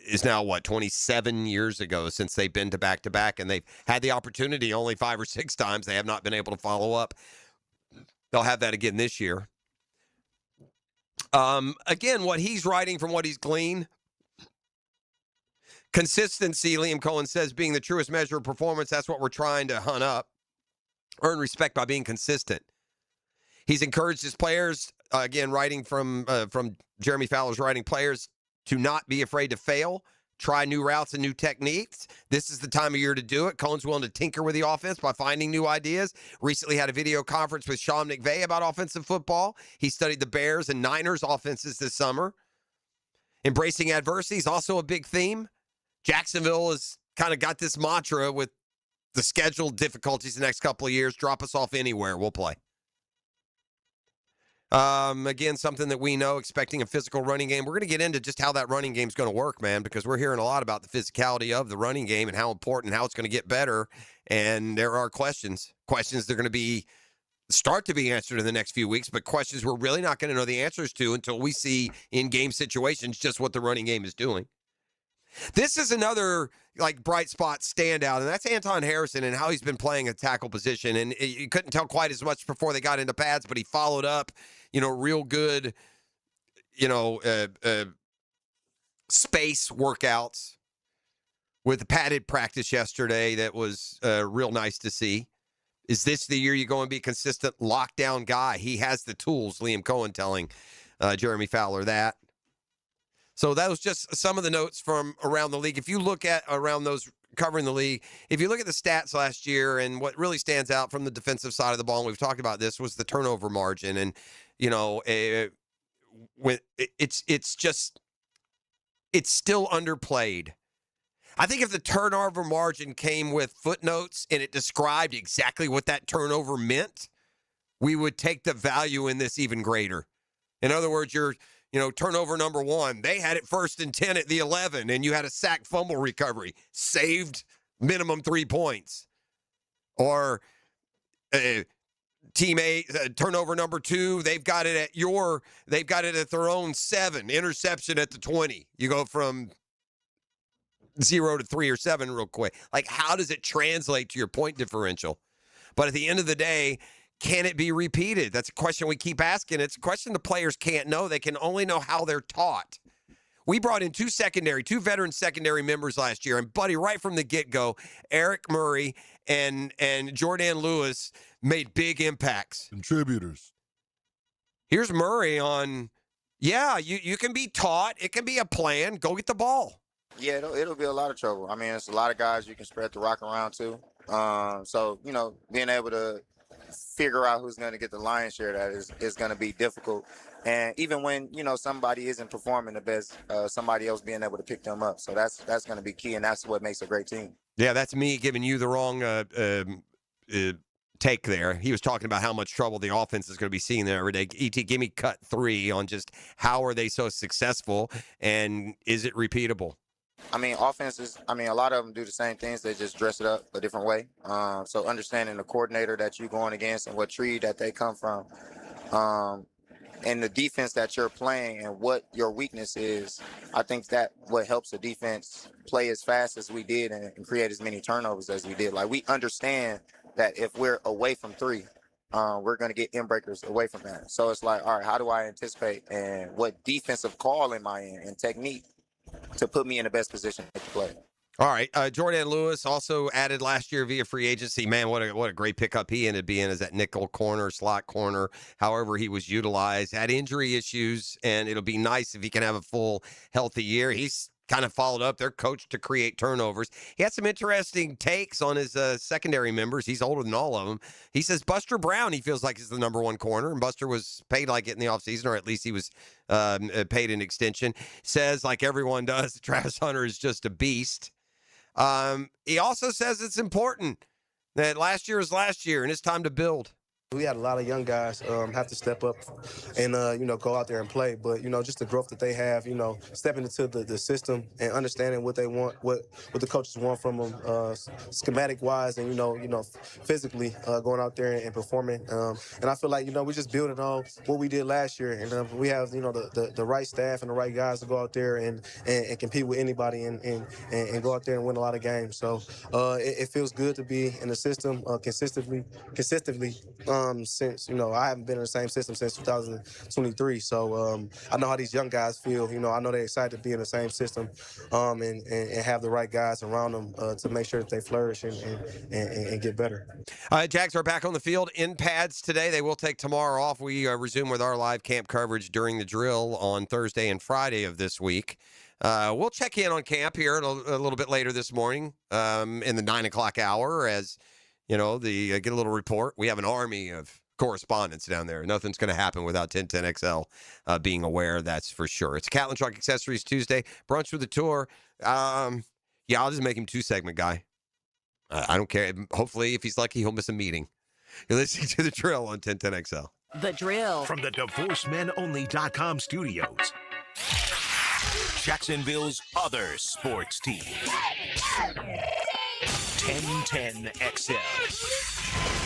is now, 27 years ago since they've been to back-to-back, and they've had the opportunity only 5 or 6 times. They have not been able to follow up. They'll have that again this year. Again, what he's writing from what he's gleaned, consistency, Liam Cohen says, being the truest measure of performance. That's what we're trying to hunt up. Earn respect by being consistent. He's encouraged his players, again, writing from Jeremy Fowler's writing, players to not be afraid to fail, try new routes and new techniques. This is the time of year to do it. Cohen's willing to tinker with the offense by finding new ideas. Recently had a video conference with Sean McVay about offensive football. He studied the Bears and Niners offenses this summer. Embracing adversity is also a big theme. Jacksonville has kind of got this mantra with the schedule difficulties the next couple of years. Drop us off anywhere, we'll play. Again, something that we know, expecting a physical running game. We're going to get into just how that running game is going to work, man, because we're hearing a lot about the physicality of the running game and how important, how it's going to get better. And there are questions that are going to start to be answered in the next few weeks, but questions we're really not going to know the answers to until we see in game situations just what the running game is doing. This is another bright spot standout, and that's Anton Harrison and how he's been playing a tackle position. And you couldn't tell quite as much before they got into pads, but he followed up, real good, space workouts with the padded practice yesterday. That was real nice to see. Is this the year you go and be a consistent lockdown guy? He has the tools, Liam Cohen telling Jeremy Fowler that. So that was just some of the notes from around the league. If you look at around those covering the league, if you look at the stats last year, and what really stands out from the defensive side of the ball, and we've talked about this, was the turnover margin. And, when it's still underplayed. I think if the turnover margin came with footnotes and it described exactly what that turnover meant, we would take the value in this even greater. In other words, turnover number 1, they had it 1st and 10 at the 11, and you had a sack fumble recovery, saved minimum 3 points. Or team A, turnover number 2, they've got it at their own 7, interception at the 20. You go from 0 to 3 or 7 real quick. How does it translate to your point differential? But at the end of the day, can it be repeated? That's a question we keep asking. It's a question the players can't know. They can only know how they're taught. We brought in 2 veteran secondary members last year, and buddy, right from the get-go, Eric Murray and Jordan Lewis made big impacts. Contributors. Here's Murray on, you can be taught. It can be a plan. Go get the ball. Yeah, it'll be a lot of trouble. I mean, it's a lot of guys you can spread the rock around to. So, being able to figure out who's going to get the lion's share of that is going to be difficult. And even when, somebody isn't performing the best, somebody else being able to pick them up. So that's going to be key, and that's what makes a great team. Yeah, that's me giving you the wrong take there. He was talking about how much trouble the offense is going to be seeing there every day. E.T., give me cut 3 on just how are they so successful, and is it repeatable? I mean, offenses, a lot of them do the same things. They just dress it up a different way. So understanding the coordinator that you're going against and what tree that they come from, and the defense that you're playing and what your weakness is, I think that what helps the defense play as fast as we did and create as many turnovers as we did. We understand that if we're away from 3, we're going to get in breakers away from that. So it's all right, how do I anticipate and what defensive call am I in and technique to put me in the best position to play. All right. Jordan Lewis also added last year via free agency. Man, what a great pickup he ended being as that nickel corner, slot corner, however he was utilized. Had injury issues, and it'll be nice if he can have a full, healthy year. He's kind of followed up their coach to create turnovers. He had some interesting takes on his secondary members. He's older than all of them. He says Buster Brown, he feels like, is the number 1 corner, and Buster was paid like it in the offseason, or at least he was paid an extension. Says, like everyone does, Travis Hunter is just a beast. He also says it's important That last year is last year, and it's time to build. We had a lot of young guys have to step up and, go out there and play. But, just the growth that they have, stepping into the system and understanding what they want, what the coaches want from them, schematic-wise and, physically going out there and performing. And I feel like, we're just building on what we did last year. And we have, the right staff and the right guys to go out there and compete with anybody and go out there and win a lot of games. So it feels good to be in the system consistently. Since I haven't been in the same system since 2023, so I know how these young guys feel. I know they're excited to be in the same system, and have the right guys around them to make sure that they flourish and get better. Jags are back on the field in pads today. They will take tomorrow off. We resume with our live camp coverage during the drill on Thursday and Friday of this week. We'll check in on camp here a little bit later this morning in the 9 o'clock hour as. Get a little report. We have an army of correspondents down there. Nothing's going to happen without 1010XL being aware, that's for sure. It's Catlin Truck Accessories Tuesday. Brunch with the tour. I'll just make him 2-segment guy. I don't care. Hopefully, if he's lucky, he'll miss a meeting. You're listening to The Drill on 1010XL. The Drill. From the DivorceMenOnly.com studios. Jacksonville's other sports team. 1010XL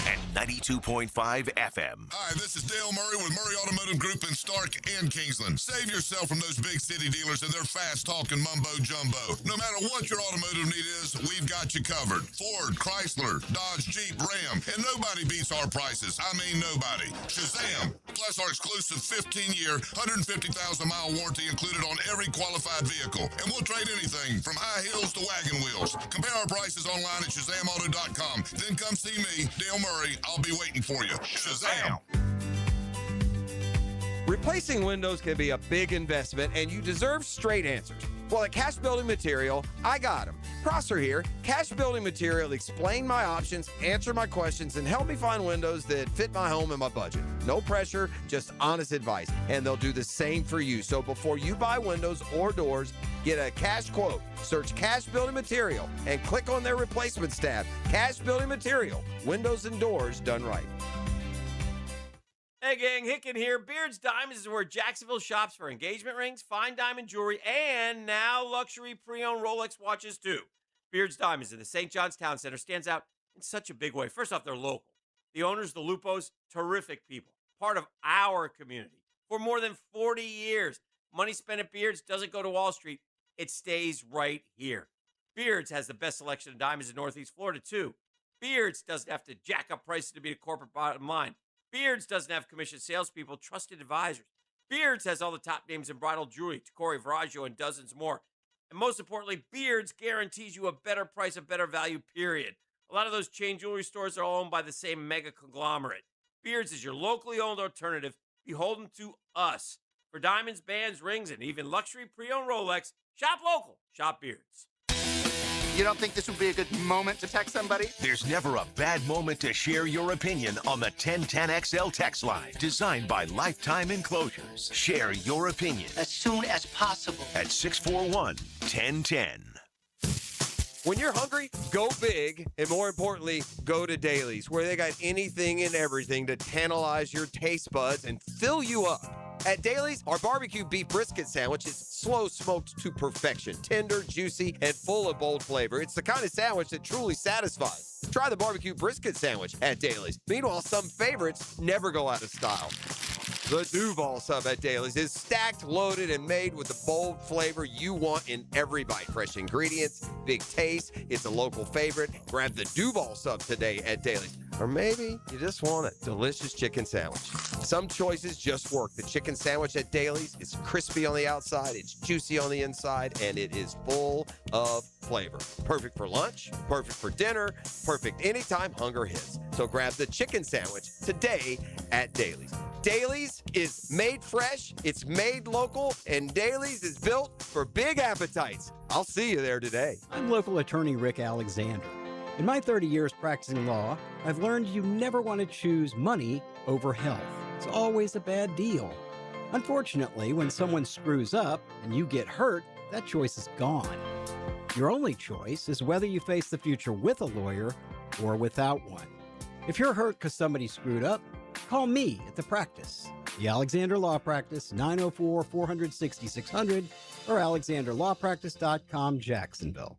and 92.5 FM. Hi, this is Dale Murray with Murray Automotive Group in Stark and Kingsland. Save yourself from those big city dealers and their fast-talking mumbo-jumbo. No matter what your automotive need is, we've got you covered. Ford, Chrysler, Dodge, Jeep, Ram, and nobody beats our prices. I mean nobody. Shazam! Plus our exclusive 15-year, 150,000-mile warranty included on every qualified vehicle. And we'll trade anything from high heels to wagon wheels. Compare our prices online at ShazamAuto.com. Then come see me, Dale Murray. I'll be waiting for you. Shazam! Replacing windows can be a big investment, and you deserve straight answers. Well, at Cash Building Material, I got them. Prosser here. Cash Building Material explain my options, answer my questions, and help me find windows that fit my home and my budget. No pressure, just honest advice. And they'll do the same for you. So before you buy windows or doors, get a cash quote. Search Cash Building Material and click on their replacement staff. Cash Building Material. Windows and doors done right. Hey gang, Hicken here. Beard's Diamonds is where Jacksonville shops for engagement rings, fine diamond jewelry, and now luxury pre-owned Rolex watches too. Beard's Diamonds in the St. John's Town Center stands out in such a big way. First off, they're local. The owners, the Lupos, terrific people, part of our community for more than 40 years. Money spent at Beard's doesn't go to Wall Street. It stays right here. Beard's has the best selection of diamonds in Northeast Florida too. Beard's doesn't have to jack up prices to meet a corporate bottom line. Beard's doesn't have commissioned salespeople, trusted advisors. Beard's has all the top names in bridal jewelry, Tacori, Viraggio, and dozens more. And most importantly, Beard's guarantees you a better price, a better value, period. A lot of those chain jewelry stores are all owned by the same mega conglomerate. Beard's is your locally owned alternative, beholden to us. For diamonds, bands, rings, and even luxury pre-owned Rolex, shop local, shop Beard's. You don't think this would be a good moment to text somebody? There's never a bad moment to share your opinion on the 1010XL text line, designed by Lifetime Enclosures. Share your opinion As soon as possible. at 641-1010. When you're hungry, go big, and more importantly, go to Dailies, where they got anything and everything to tantalize your taste buds and fill you up. At Dailies, our barbecue beef brisket sandwich is slow smoked to perfection, tender, juicy, and full of bold flavor. It's the kind of sandwich that truly satisfies. Try the barbecue brisket sandwich at Dailies. Meanwhile, some favorites never go out of style. The Duval sub at Dailies is stacked, loaded, and made with the bold flavor you want in every bite. Fresh ingredients, big taste. It's a local favorite. Grab the Duval sub today at Dailies. Or maybe you just want a delicious chicken sandwich. Some choices just work. The chicken sandwich at Dailies is crispy on the outside, it's juicy on the inside, and it is full of flavor. Perfect for lunch, perfect for dinner, perfect anytime hunger hits. So grab the chicken sandwich today at Dailies. Dailies is made fresh, it's made local, and Dailies is built for big appetites. I'll see you there today. I'm local attorney Rick Alexander. In my 30 years practicing law, I've learned you never want to choose money over health. It's always a bad deal. Unfortunately, when someone screws up and you get hurt, that choice is gone. Your only choice is whether you face the future with a lawyer or without one. If you're hurt because somebody screwed up, call me at the practice. The Alexander Law Practice, 904-460-600 or alexanderlawpractice.com, Jacksonville.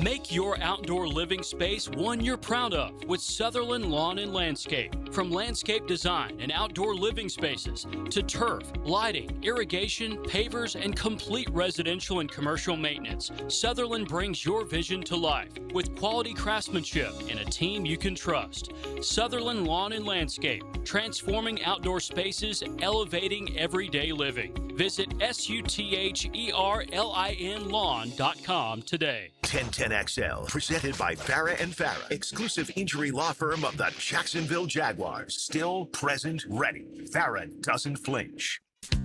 Make your outdoor living space one you're proud of with Sutherland Lawn and Landscape. From landscape design and outdoor living spaces to turf, lighting, irrigation, pavers, and complete residential and commercial maintenance, Sutherland brings your vision to life with quality craftsmanship and a team you can trust. Sutherland Lawn and Landscape, transforming outdoor spaces, elevating everyday living. Visit SUTHERLIN lawn.com today. 1010XL, presented by Farah and Farah, exclusive injury law firm of the Jacksonville Jaguars. Still present, ready. Farah doesn't flinch.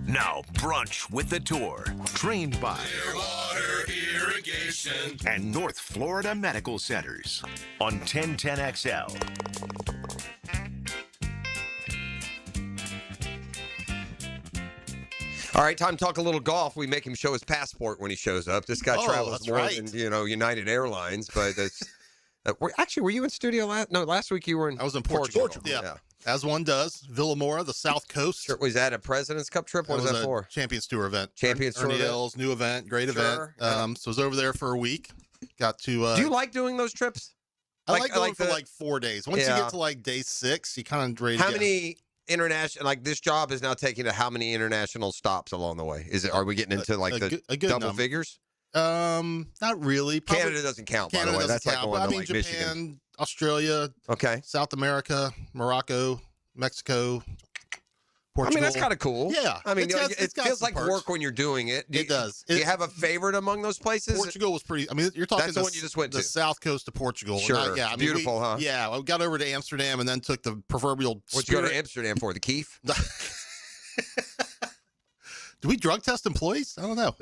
Now, brunch with the tour, trained by Clearwater Irrigation and North Florida Medical Centers on 1010XL. All right, time to talk a little golf. We make him show his passport when he shows up. This guy travels more than, United Airlines, but that's... actually, were you in studio last week you were in... I was in Portugal. Yeah. As one does. Villa Moura, the South Coast. Sure. Was that a President's Cup trip? What was that for? Champions Tour event. Champions Tour Ernie event? Els, new event, great event. So I was over there for a week. Got to... Do you like doing those trips? I like going for 4 days. Once you get to day 6, you kind of ready to How many... international, this job is now taking to how many international stops along the way? Are we getting into the double number. Figures? Not really. Canada doesn't count, by the way. That's like going to Japan, Michigan. Australia, South America, Morocco, Mexico, Portugal. That's kind of cool. Yeah. It feels like work when you're doing it. It does. Do you have a favorite among those places? Portugal was pretty. You're talking that's the one you just went to. The south coast of Portugal. Sure. Beautiful, huh? Yeah. I got over to Amsterdam and then took the proverbial. What'd you go to Amsterdam for? The Keef? Do we drug test employees? I don't know.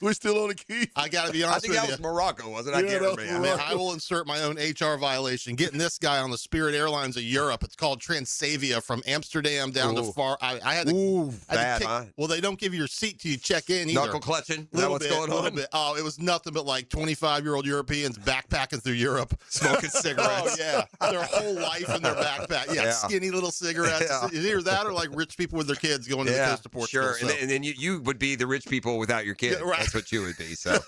We're still on the key. I got to be honest with you. I think that was Morocco, wasn't it? I will insert my own HR violation. Getting this guy on the Spirit Airlines of Europe. It's called Transavia from Amsterdam down to far. I had to. Huh? Well, they don't give you your seat till you check in either. Knuckle clutching? Is that what's going on? Bit. Oh, it was nothing but 25-year-old Europeans backpacking through Europe. Smoking cigarettes. Oh, yeah. Their whole life in their backpack. Yeah, skinny little cigarettes. Yeah. Either that or rich people with their kids going to the coast of Portugal. Sure, and then you would be the rich people without your kids. Yeah, right. That's what you would be. So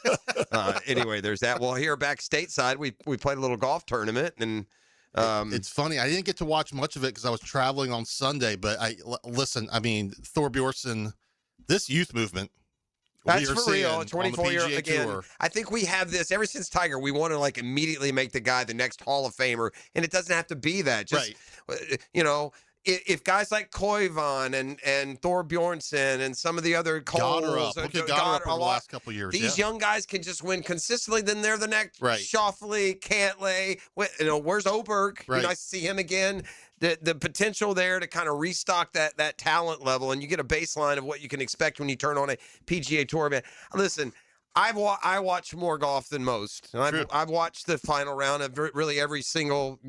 anyway, there's that. Well, here back stateside, we played a little golf tournament, and it's funny. I didn't get to watch much of it because I was traveling on Sunday. But listen. Thor Bjornsson, this youth movement. That's for real. 24-year again. Tour. I think we have this ever since Tiger. We want to immediately make the guy the next Hall of Famer, and it doesn't have to be that. Just if guys like Koivan and Thor Bjornsson and some of the other Coles, over the last couple of years, these young guys can just win consistently, then they're the next right. Schauffele, Cantlay. Where's Oberg? Right. Nice to see him again. The potential there to kind of restock that talent level, and you get a baseline of what you can expect when you turn on a PGA Tour event. Listen, I watch more golf than most, and I've watched the final round of really every single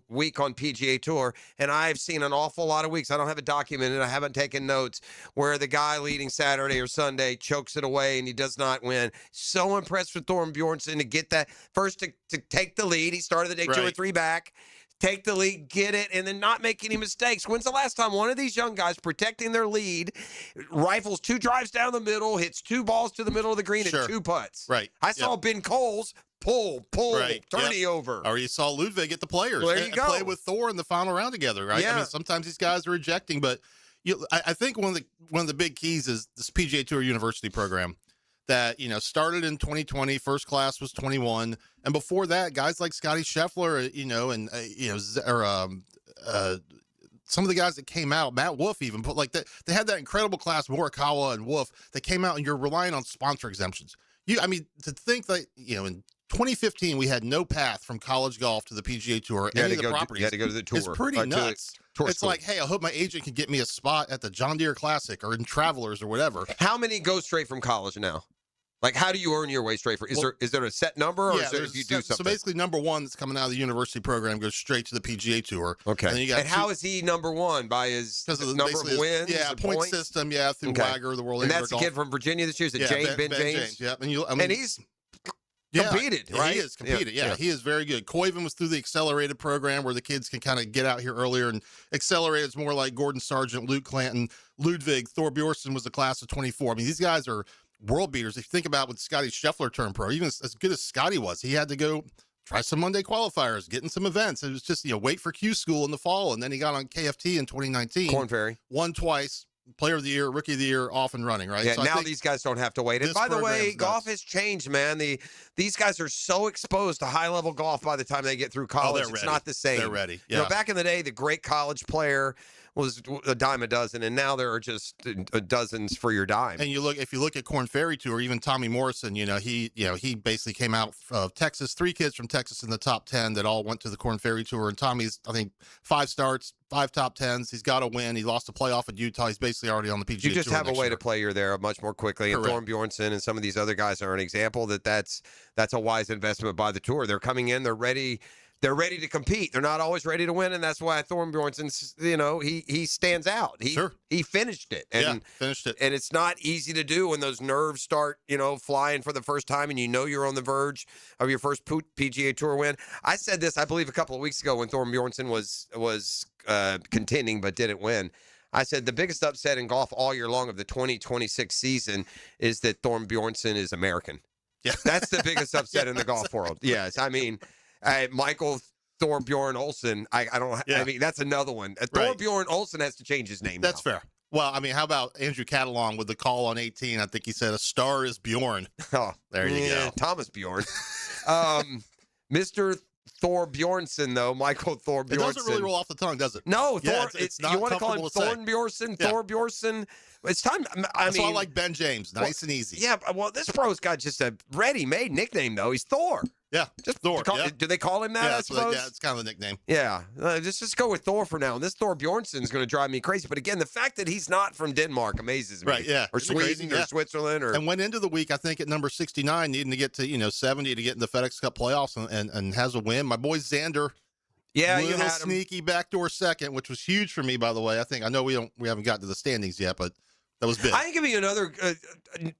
week on PGA Tour, and I've seen an awful lot of weeks. I don't have it documented. I haven't taken notes where the guy leading Saturday or Sunday chokes it away and he does not win. So impressed with Thor Bjornsson to get that first to take the lead. He started the day 2 or 3 back. Take the lead, get it, and then not make any mistakes. When's the last time one of these young guys protecting their lead rifles 2 drives down the middle, hits 2 balls to the middle of the green and 2 putts? Right. I saw Ben Coles pull, turn over. Or you saw Ludwig get the players. There you go. Play with Thor in the final round together, right? Yeah. Sometimes these guys are ejecting, but I think one of the big keys is this PGA Tour University program. That started in 2020. First class was 21, and before that, guys like Scotty Scheffler, some of the guys that came out, Matt Wolff even, but that they had that incredible class, Morikawa and Wolff, that came out, and you're relying on sponsor exemptions. To think that in 2015 we had no path from college golf to the PGA Tour. You had to go to the tour. It's pretty nuts. It's school. like, hey, I hope my agent can get me a spot at the John Deere Classic or in Travelers or whatever. How many go straight from college now? How do you earn your way straight? Is there a set number, or is there if you do something? So basically, number one that's coming out of the university program goes straight to the PGA Tour. Okay. And, then you got how is he number one? By his number of wins? Yeah, point system. Yeah, through Wagger, the World. And that's the kid from Virginia this year. Is it Ben James? James. Yeah, and he's competed, right? He is competed. Yeah, he is very good. Koiven was through the accelerated program where the kids can kind of get out here earlier, and accelerated is more like Gordon Sargent, Luke Clanton, Ludwig, Thor Bjornsson was the class of 24. I mean, these guys are world beaters. If you think about when Scotty Scheffler turned pro, even as good as Scotty was, he had to go try some Monday qualifiers, get in some events. It was just, wait for Q school in the fall, and then he got on KFT in 2019. Corn Ferry. Won twice. Player of the year, rookie of the year, off and running, right? Yeah, so now these guys don't have to wait. And by the way, golf has changed, man. These guys are so exposed to high-level golf by the time they get through college. It's not the same. They're ready. Yeah. Back in the day, the great college player was a dime a dozen, and now there are just dozens for your dime. And if you look at Corn Ferry Tour, even Tommy Morrison, he basically came out of Texas. 3 kids from Texas in the top 10 that all went to the Corn Ferry Tour. And Tommy's, I think, 5 starts, 5 top 10s. He's got to win. He lost a playoff at Utah. He's basically already on the PGA Tour. You just have a way to play your there much more quickly. And Thorn Bjornsson and some of these other guys are an example that's a wise investment by the tour. They're coming in, they're ready. They're ready to compete. They're not always ready to win, and that's why Thorn Bjornsson, he stands out. He finished it. And, finished it. And it's not easy to do when those nerves start, flying for the first time, and you're on the verge of your first PGA Tour win. I said this, I believe, a couple of weeks ago when Thorn Bjornsson was contending but didn't win. I said the biggest upset in golf all year long of the 2026 season is that Thorn Bjornsson is American. Yeah, that's the biggest upset in the golf world. Yes, I mean. Michael Thorbjorn Olsen. I mean, that's another one. Thorbjorn Olsen has to change his name. That's fair. Well, I mean, how about Andrew Catalong with the call on 18? I think he said a star is Bjorn. Oh, there you go. Thomas Bjorn. Mr. Thor Bjornsson, though, Michael Thor Bjornsson. It doesn't really roll off the tongue, does it? No, yeah, Thor. It's not you want to call him Thorn Bjornsson, Thor Bjornsson. It's time. That's why I like Ben James. Nice and easy. Yeah, well, this bro's got just a ready-made nickname, though. He's Thor. Yeah, just Thor. Do they call him that? Yeah, I suppose. Yeah, it's kind of a nickname. Yeah, just go with Thor for now. And this Thor Bjornsson is going to drive me crazy. But again, the fact that he's not from Denmark amazes me. Right? Yeah, or Sweden or Switzerland or. And went into the week, I think, at number 69, needing to get to 70 to get in the FedEx Cup playoffs, and has a win. My boy Xander. Yeah, little sneaky backdoor second, which was huge for me, by the way. I know we haven't gotten to the standings yet, but. That was big. I can give you another.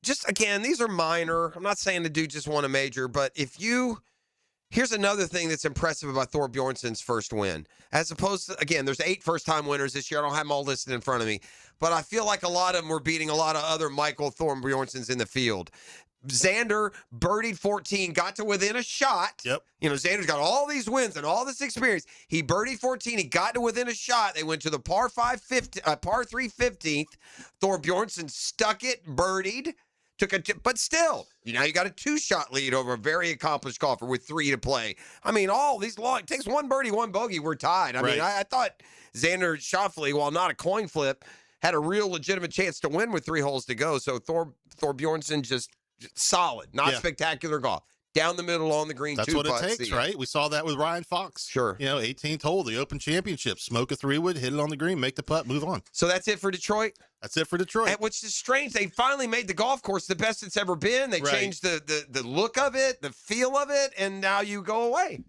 Just again, these are minor. I'm not saying the dude just won a major, but here's another thing that's impressive about Thor Bjornsson's first win. As opposed to, again, there's 8 first-time winners this year. I don't have them all listed in front of me, but I feel like a lot of them were beating a lot of other Michael Thor Bjornssons in the field. Xander birdied 14, got to within a shot. Yep. Xander's got all these wins and all this experience. He birdied 14. He got to within a shot. They went to the par 3 15th. Thor Bjornsson stuck it, birdied, but still, now you got a 2-shot lead over a very accomplished golfer with 3 to play. I mean, all these long, it takes 1 birdie, 1 bogey. We're tied. I mean, I thought Xander Schauffele, while not a coin flip, had a real legitimate chance to win with 3 holes to go. So Thor Bjornsson just solid, not spectacular golf. Down the middle on the green. That's what it takes, right? We saw that with Ryan Fox. Sure. 18th hole, the Open Championship. Smoke a 3-wood, hit it on the green, make the putt, move on. So that's it for Detroit? That's it for Detroit. Which is strange. They finally made the golf course the best it's ever been. They changed the look of it, the feel of it, and now you go away.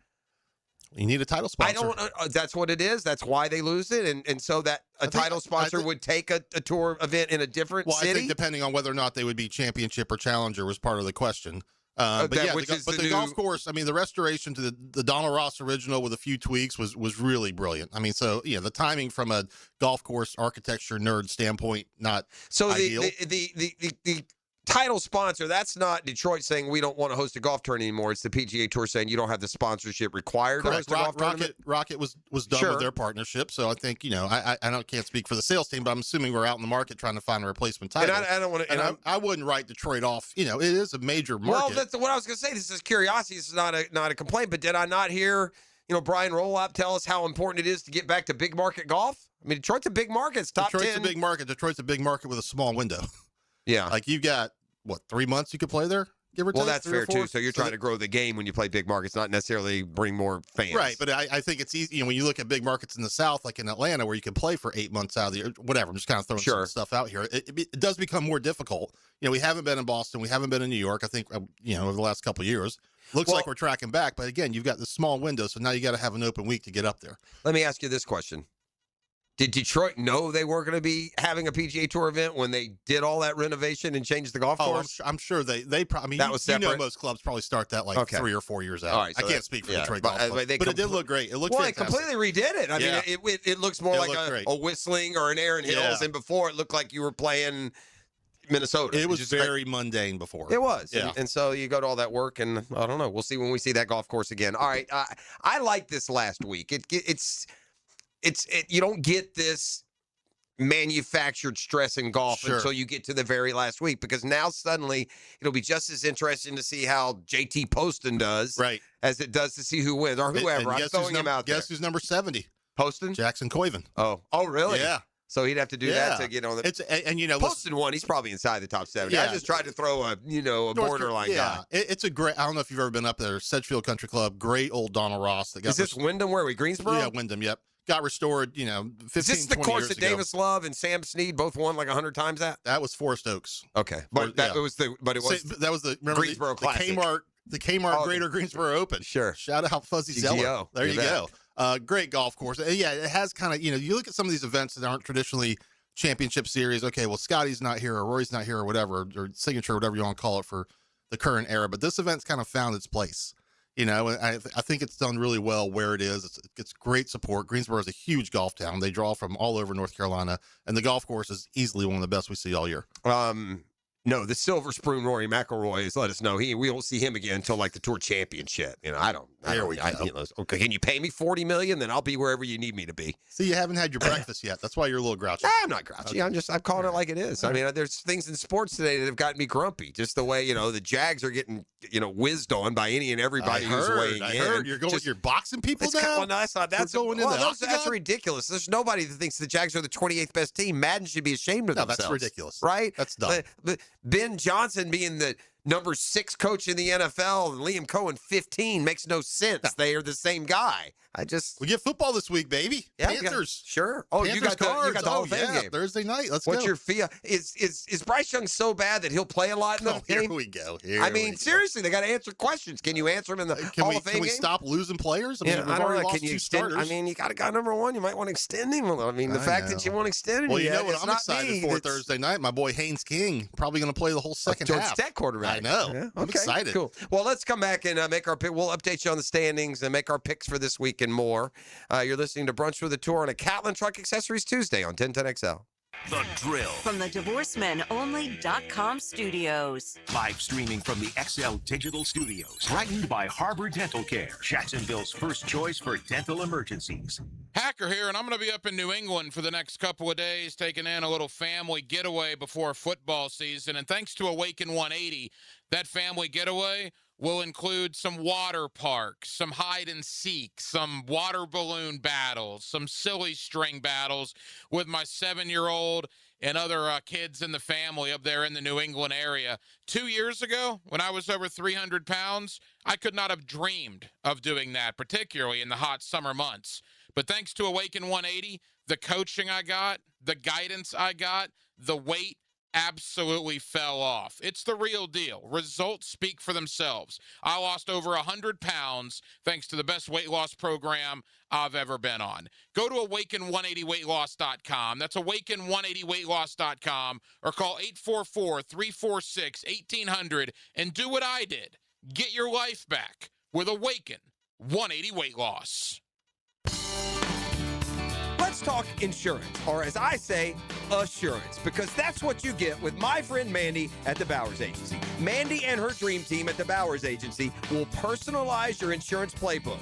You need a title sponsor. I don't. That's what it is. That's why they lose it, and so that title sponsor would take a tour event in a different city. I think depending on whether or not they would be championship or challenger was part of the question. But the golf course. I mean, the restoration to the Donald Ross original with a few tweaks was really brilliant. I mean, so the timing from a golf course architecture nerd standpoint, not ideal. The title sponsor, that's not Detroit saying we don't want to host a golf tournament anymore. It's the PGA Tour saying you don't have the sponsorship required to host a golf tournament. Rocket was done with their partnership, so I think I can't speak for the sales team, but I'm assuming we're out in the market trying to find a replacement title. And I don't want to. I wouldn't write Detroit off. It is a major market. Well, that's what I was going to say. This is curiosity. This is not a complaint. But did I not hear Brian Rolop tell us how important it is to get back to big market golf? I mean, Detroit's a big market. It's top 10. Detroit's a big market. Detroit's a big market with a small window. Yeah, like you've got. 3 months you could play there? Give or take? Well, that's fair, too. So you're trying to grow the game when you play big markets, not necessarily bring more fans. Right, but I think it's easy. When you look at big markets in the South, like in Atlanta, where you can play for 8 months out of the year, whatever. I'm just kind of throwing some stuff out here. It does become more difficult. We haven't been in Boston. We haven't been in New York, I think, over the last couple of years. Looks like we're tracking back. But again, you've got this small window, so now you got to have an open week to get up there. Let me ask you this question. Did Detroit know they weren't going to be having a PGA Tour event when they did all that renovation and changed the golf course? I'm sure they probably. I mean, that was separate? most clubs probably start that 3 or 4 years out. All right, so I can't speak for Detroit golf club, but it did look great. It looked fantastic. They completely redid it. I mean, it looks more like a Whistling or an Aaron Hills, and before it looked like you were playing Minnesota. It was just very mundane before. It was. Yeah. And so you go to all that work, and I don't know. We'll see when we see that golf course again. All right. I like this last week. It's you don't get this manufactured stress in golf until you get to the very last week, because now suddenly it'll be just as interesting to see how JT Poston does as it does to see who wins or whoever. I'm throwing him out there. Guess who's number 70? Poston? Jackson Koiven. Oh, really? Yeah. So he'd have to do that to get on the. And Poston won. He's probably inside the top 70. I just tried to throw a borderline guy. It's a great. I don't know if you've ever been up there. Sedgefield Country Club. Great old Donald Ross. That got Is this Wyndham? Where are we? Greensboro? Yeah, Wyndham. Yep. Got restored. 15, Is this the 20 course years that ago. Davis Love and Sam Snead both won like 100 times? That was Forest Oaks. Okay, but that was the. But it was. That was the Greensboro Classic. The Kmart Greater Greensboro Open. Sure. Shout out Fuzzy Zeller. There you go. Great golf course. Yeah, it has kind of, you look at some of these events that aren't traditionally championship series. Okay, well, Scotty's not here or Rory's not here or whatever, or signature, whatever you want to call it for the current era. But this event's kind of found its place. I think it's done really well where it is. It gets great support. Greensboro is a huge golf town. They draw from all over North Carolina, and the golf course is easily one of the best we see all year. No, the Silver Spoon Rory McIlroy has let us know we won't see him again until like the Tour Championship. I don't. Okay, can you pay me $40 million? Then I'll be wherever you need me to be. See, you haven't had your breakfast yet. That's why you're a little grouchy. I'm not grouchy. I'm calling it like it is. I mean, there's things in sports today that have gotten me grumpy. Just the way the Jags are getting whizzed on by any and everybody who's weighing in. You're boxing people now. Well, no, that's not. That's ridiculous. There's nobody that thinks the Jags are the 28th best team. Madden should be ashamed of themselves. That's ridiculous. Right? That's dumb. Ben Johnson being the number 6 coach in the NFL and Liam Cohen 15 makes no sense. They are the same guy. We get football this week, baby. Yeah, Panthers. Sure. Oh, Panthers you got the Hall of Fame game Thursday night. Let's What's go. your fee? Is Bryce Young so bad that he'll play a lot in the game? Here we go. Seriously, they got to answer questions. Can you answer them in the Hall of Fame Can we game? stop losing players? I don't know. Lost Can you 2 extend? starters. You got a guy number 1. You might want to extend him. The fact that you won't extend him. Well, yet, what I'm excited for Thursday night? My boy Haynes King probably going to play the whole second Georgia half. Tech quarterback. I know. Yeah. I'm excited. Cool. Well, let's come back and make our pick. We'll update you on the standings and make our picks for this week and more. You're listening to Brunch with a Tour on a Catlin Truck Accessories Tuesday on 1010XL. The Drill. From the DivorceMenOnly.com studios. Live streaming from the XL Digital Studios. Brightened by Harbor Dental Care, Jacksonville's first choice for dental emergencies. Hacker here, and I'm going to be up in New England for the next couple of days, taking in a little family getaway before football season. And thanks to Awaken 180, that family getaway will include some water parks, some hide and seek, some water balloon battles, some silly string battles with my 7-year-old and other kids in the family up there in the New England area. 2 years ago, when I was over 300 pounds, I could not have dreamed of doing that, particularly in the hot summer months. But thanks to Awaken 180, the coaching I got, the guidance I got, the weight absolutely fell off. It's the real deal. Results speak for themselves. I lost over 100 pounds thanks to the best weight loss program I've ever been on. Go to awaken180weightloss.com. That's awaken180weightloss.com, or call 844-346-1800 and do what I did. Get your life back with Awaken 180 Weight Loss. Let's talk insurance, or as I say, assurance, because that's what you get with my friend Mandy at the Bowers Agency. Mandy and her dream team at the Bowers Agency will personalize your insurance playbook.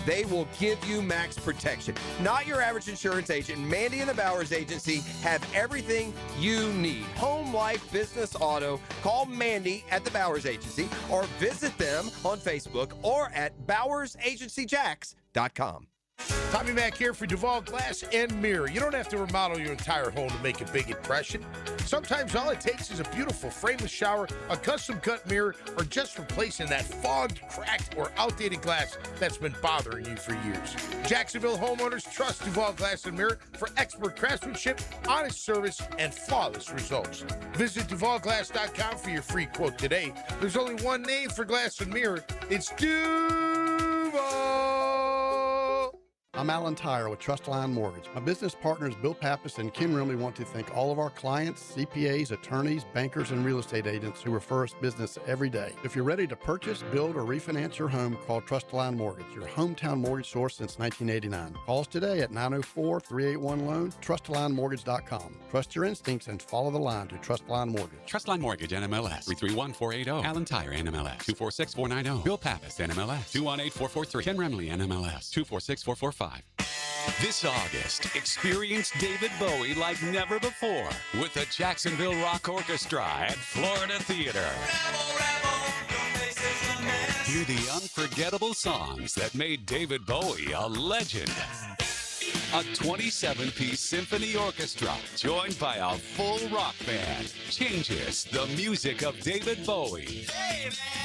They will give you max protection. Not your average insurance agent. Mandy and the Bowers Agency have everything you need. Home, life, business, auto. Call Mandy at the Bowers Agency or visit them on Facebook or at bowersagencyjacks.com. Tommy Mack here for Duval Glass and Mirror. You don't have to remodel your entire home to make a big impression. Sometimes all it takes is a beautiful frameless shower, a custom-cut mirror, or just replacing that fogged, cracked, or outdated glass that's been bothering you for years. Jacksonville homeowners trust Duval Glass and Mirror for expert craftsmanship, honest service, and flawless results. Visit DuvalGlass.com for your free quote today. There's only one name for glass and mirror. It's Duval. I'm Alan Tyre with Trustline Mortgage. My business partners Bill Pappas and Ken Rimley want to thank all of our clients, CPAs, attorneys, bankers, and real estate agents who refer us business every day. If you're ready to purchase, build, or refinance your home, call Trustline Mortgage, your hometown mortgage source since 1989. Call us today at 904-381-LOAN, TrustlineMortgage.com. Trust your instincts and follow the line to Trustline Mortgage. Trustline Mortgage, NMLS 331480. Alan Tyre, NMLS 246490. Bill Pappas, NMLS 218443. Ken Remley, NMLS 246445. This August, experience David Bowie like never before with the Jacksonville Rock Orchestra at Florida Theater. Hear the unforgettable songs that made David Bowie a legend. A 27-piece symphony orchestra joined by a full rock band changes the music of David Bowie.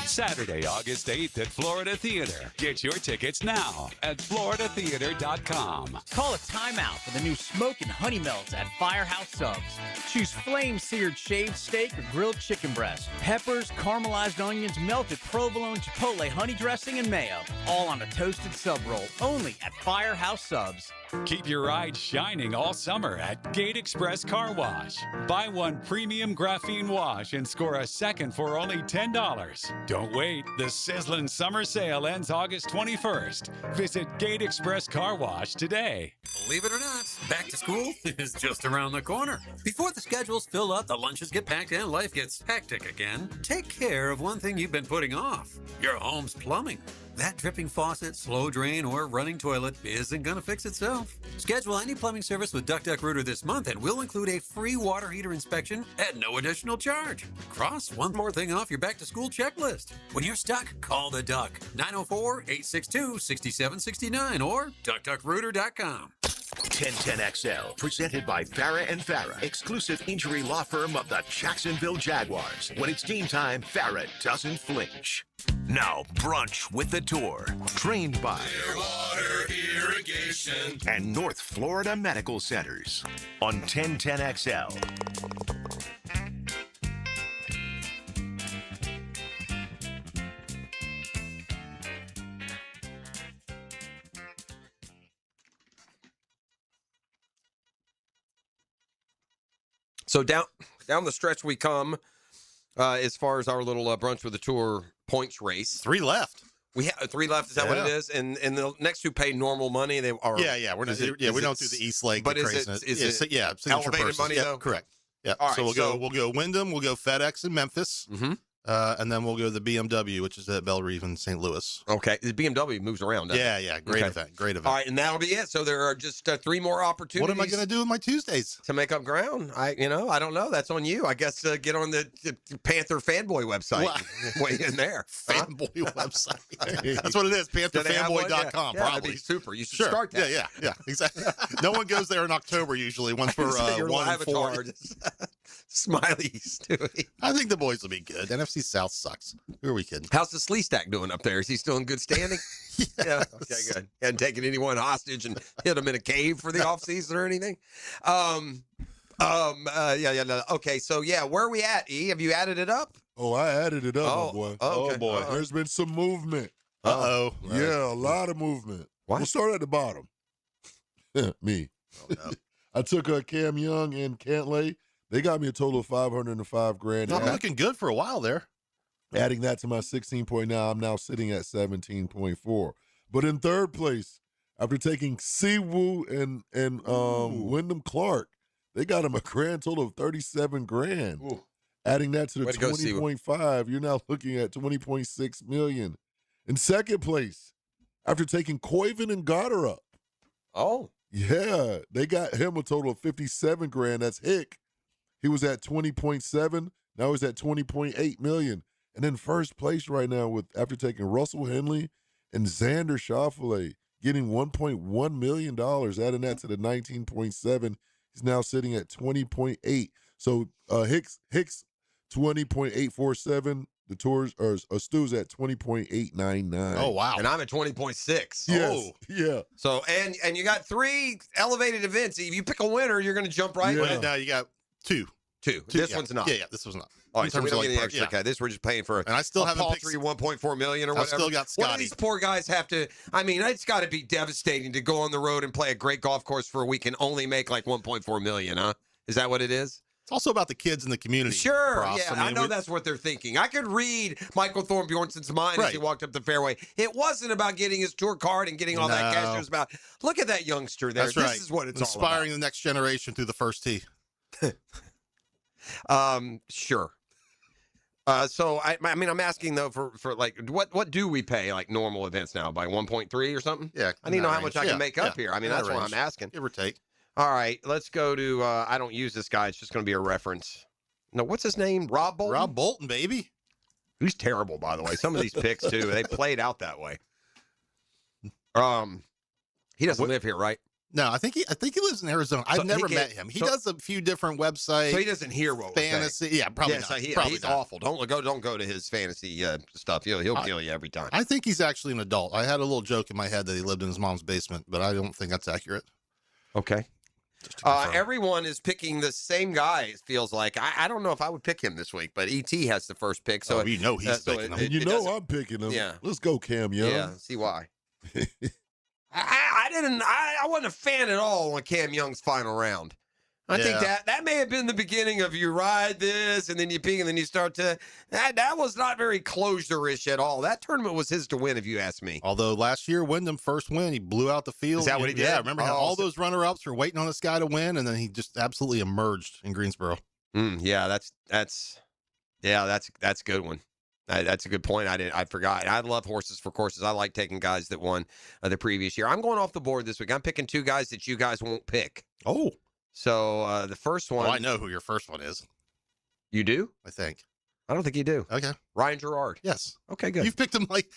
Saturday, August 8th at Florida Theater. Get your tickets now at floridatheater.com. Call a timeout for the new Smoke and Honey Melts at Firehouse Subs. Choose flame-seared shaved steak or grilled chicken breast, peppers, caramelized onions, melted provolone, chipotle honey dressing, and mayo. All on a toasted sub roll, only at Firehouse Subs. Keep your ride shining all summer at Gate Express Car Wash. Buy one premium graphene wash and score a second for only $10. Don't wait. The sizzling summer sale ends August 21st. Visit Gate Express Car Wash today. Believe it or not, back to school is just around the corner. Before the schedules fill up, the lunches get packed, and life gets hectic again, take care of one thing you've been putting off: your home's plumbing. That dripping faucet, slow drain, or running toilet isn't going to fix itself. Schedule any plumbing service with Duck Duck Rooter this month, and we'll include a free water heater inspection at no additional charge. Cross one more thing off your back-to-school checklist. When you're stuck, call the Duck. 904-862-6769 or duckduckrooter.com. 1010XL, presented by Farah and Farah, exclusive injury law firm of the Jacksonville Jaguars. When it's game time, Farah doesn't flinch. Now, brunch with the tour, trained by Clearwater Irrigation and North Florida Medical Centers on 1010XL. So down the stretch we come, as far as our little brunch with the tour points race. 3 left. We have 3 left. Is that what it is? And the next 2 pay normal money. They are. Yeah. We're not. We don't do the East Lake. But is it elevated purses. money though? Correct. Yeah. All right, so we'll go Wyndham. We'll go FedEx in Memphis. Mm-hmm. And then we'll go to the BMW, which is at Belle Reve in St. Louis. Okay. The BMW moves around. Yeah. Great event. All right, and that'll be it. So there are just 3 more opportunities. What am I going to do with my Tuesdays? To make up ground? I don't know. That's on you. I guess get on the Panther fanboy website. Way in there. Fanboy website. That's what it is. PantherFanboy.com. Yeah, probably. that'd be super. You should Sure. start that. Yeah. Exactly. No one goes there in October usually. One for your 1 and 4. avatar. Smiley Stewie. I think the boys will be good. NFC South sucks. Who are we kidding? How's the Slee Stack doing up there? Is he still in good standing? Yes. Yeah. Okay, good. Hadn't taken anyone hostage and hid him in a cave for the off season or anything. No. Okay, so where are we at? E, have you added it up? Oh, I added it up, my boy. Okay. Oh boy, there's been some movement. Uh-oh. Yeah, a lot of movement. What? We'll start at the bottom. Me. Oh, no. I took Cam Young and Cantlay. They got me a total of $505,000. Not looking good for a while there. Adding that to my 16.9, I'm now sitting at 17.4. But in third place, after taking Siwoo and Wyndham Clark, they got him a grand total of $37,000. Ooh. Adding that to the Way to go, 20.5, you're now looking at $20.6 million. In second place, after taking Koiven and Goddard. Oh. Yeah, they got him a total of $57,000. That's Hick. He was at 20.7. Now he's at 20.8 million. And in first place right now after taking Russell Henley and Xander Schauffele, getting $1.1 million, adding that to the 19.7. He's now sitting at 20.8. So Hicks 20.847. The Tours or Stu's at 20.899. Oh wow! And I'm at 20.6. Yes. Oh Yeah. So and you got 3 elevated events. If you pick a winner, you're going to jump right. Yeah. Now you got two. This one's not. Yeah, this was not. All In right, so we terms don't of, get any like, extra. yeah. Okay, this we're just paying for And I still a haven't picked- paltry $1.4 million or I've whatever. still got What Scotty. do these poor guys have to? I mean, it's got to be devastating to go on the road and play a great golf course for a week and only make like $1.4 million, huh? Is that what it is? It's also about the kids in the community. Sure, Ross. yeah, I mean, I know that's what they're thinking. I could read Michael Thornbjornson's mind as he walked up the fairway. It wasn't about getting his tour card and getting all that cash. It was about, look at that youngster there. That's This right. is what it's Inspiring the next generation through the first tee. all about. Sure. So I mean, I'm asking though for like what do we pay like normal events now by 1.3 or something? Yeah, I need to know how range. much I can make up here. I mean, in that's that what range. I'm asking. Give or take. All right, let's go to. I don't use this guy. It's just going to be a reference. No, what's his name? Rob Bolton. Rob Bolton, baby. He's terrible, by the way. Some of these picks too. They played out that way. He doesn't live here, right? No, I think he lives in Arizona. So I've never he met can't- him. He so- does a few different websites. So he doesn't hear what we're saying. fantasy. Yeah, probably Yeah, not. so Probably he's not. awful. Don't go to his fantasy stuff. He'll kill you every time. I think he's actually an adult. I had a little joke in my head that he lived in his mom's basement, but I don't think that's accurate. Okay. Everyone is picking the same guy. It feels like I don't know if I would pick him this week, but ET has the first pick, so he's picking him. And you know I'm picking him. Yeah. Let's go, Cam Young. Yeah, see why. I wasn't a fan at all on Cam Young's final round. I think that may have been the beginning of you ride this and then you peak and then you start to that was not very closure-ish at all. That tournament was his to win, if you ask me. Although last year, Wyndham first win, he blew out the field. Is that what he did? Yeah, remember how all so- those runner-ups were waiting on this guy to win, and then he just absolutely emerged in Greensboro. Yeah, that's a good one. That's a good point. I forgot. I love horses for courses. I like taking guys that won the previous year. I'm going off the board this week. I'm picking two guys that you guys won't pick. Oh. So the first one. Oh, I know who your first one is. You do? I think. I don't think you do. Okay. Ryan Gerard. Yes. Okay, good. You've picked him like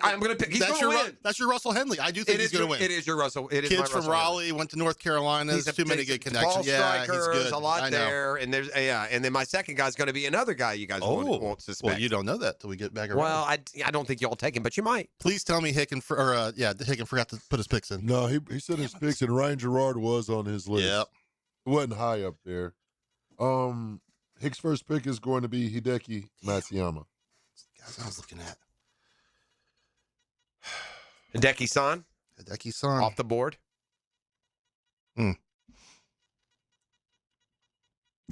I'm going to pick. He's that's going your to win. That's your Russell Henley. I do think he's going to win. It is your Russell. It is Kids my from Russell Raleigh went to North Carolina. He's There's too many good connections. Ball Yeah, strikers, he's good. a lot I know. there, and there's and then my second guy's going to be another guy you guys won't suspect. Well, you don't know that till we get back around. Well, I don't think y'all take him, but you might. Please tell me Hicken forgot to put his picks in. No, he said his picks, and Ryan Gerard was on his list. Yep. It wasn't high up there. Hick's first pick is going to be Hideki Matsuyama. Guys, I was looking at Hideki-san. Hideki-san Off the board. God,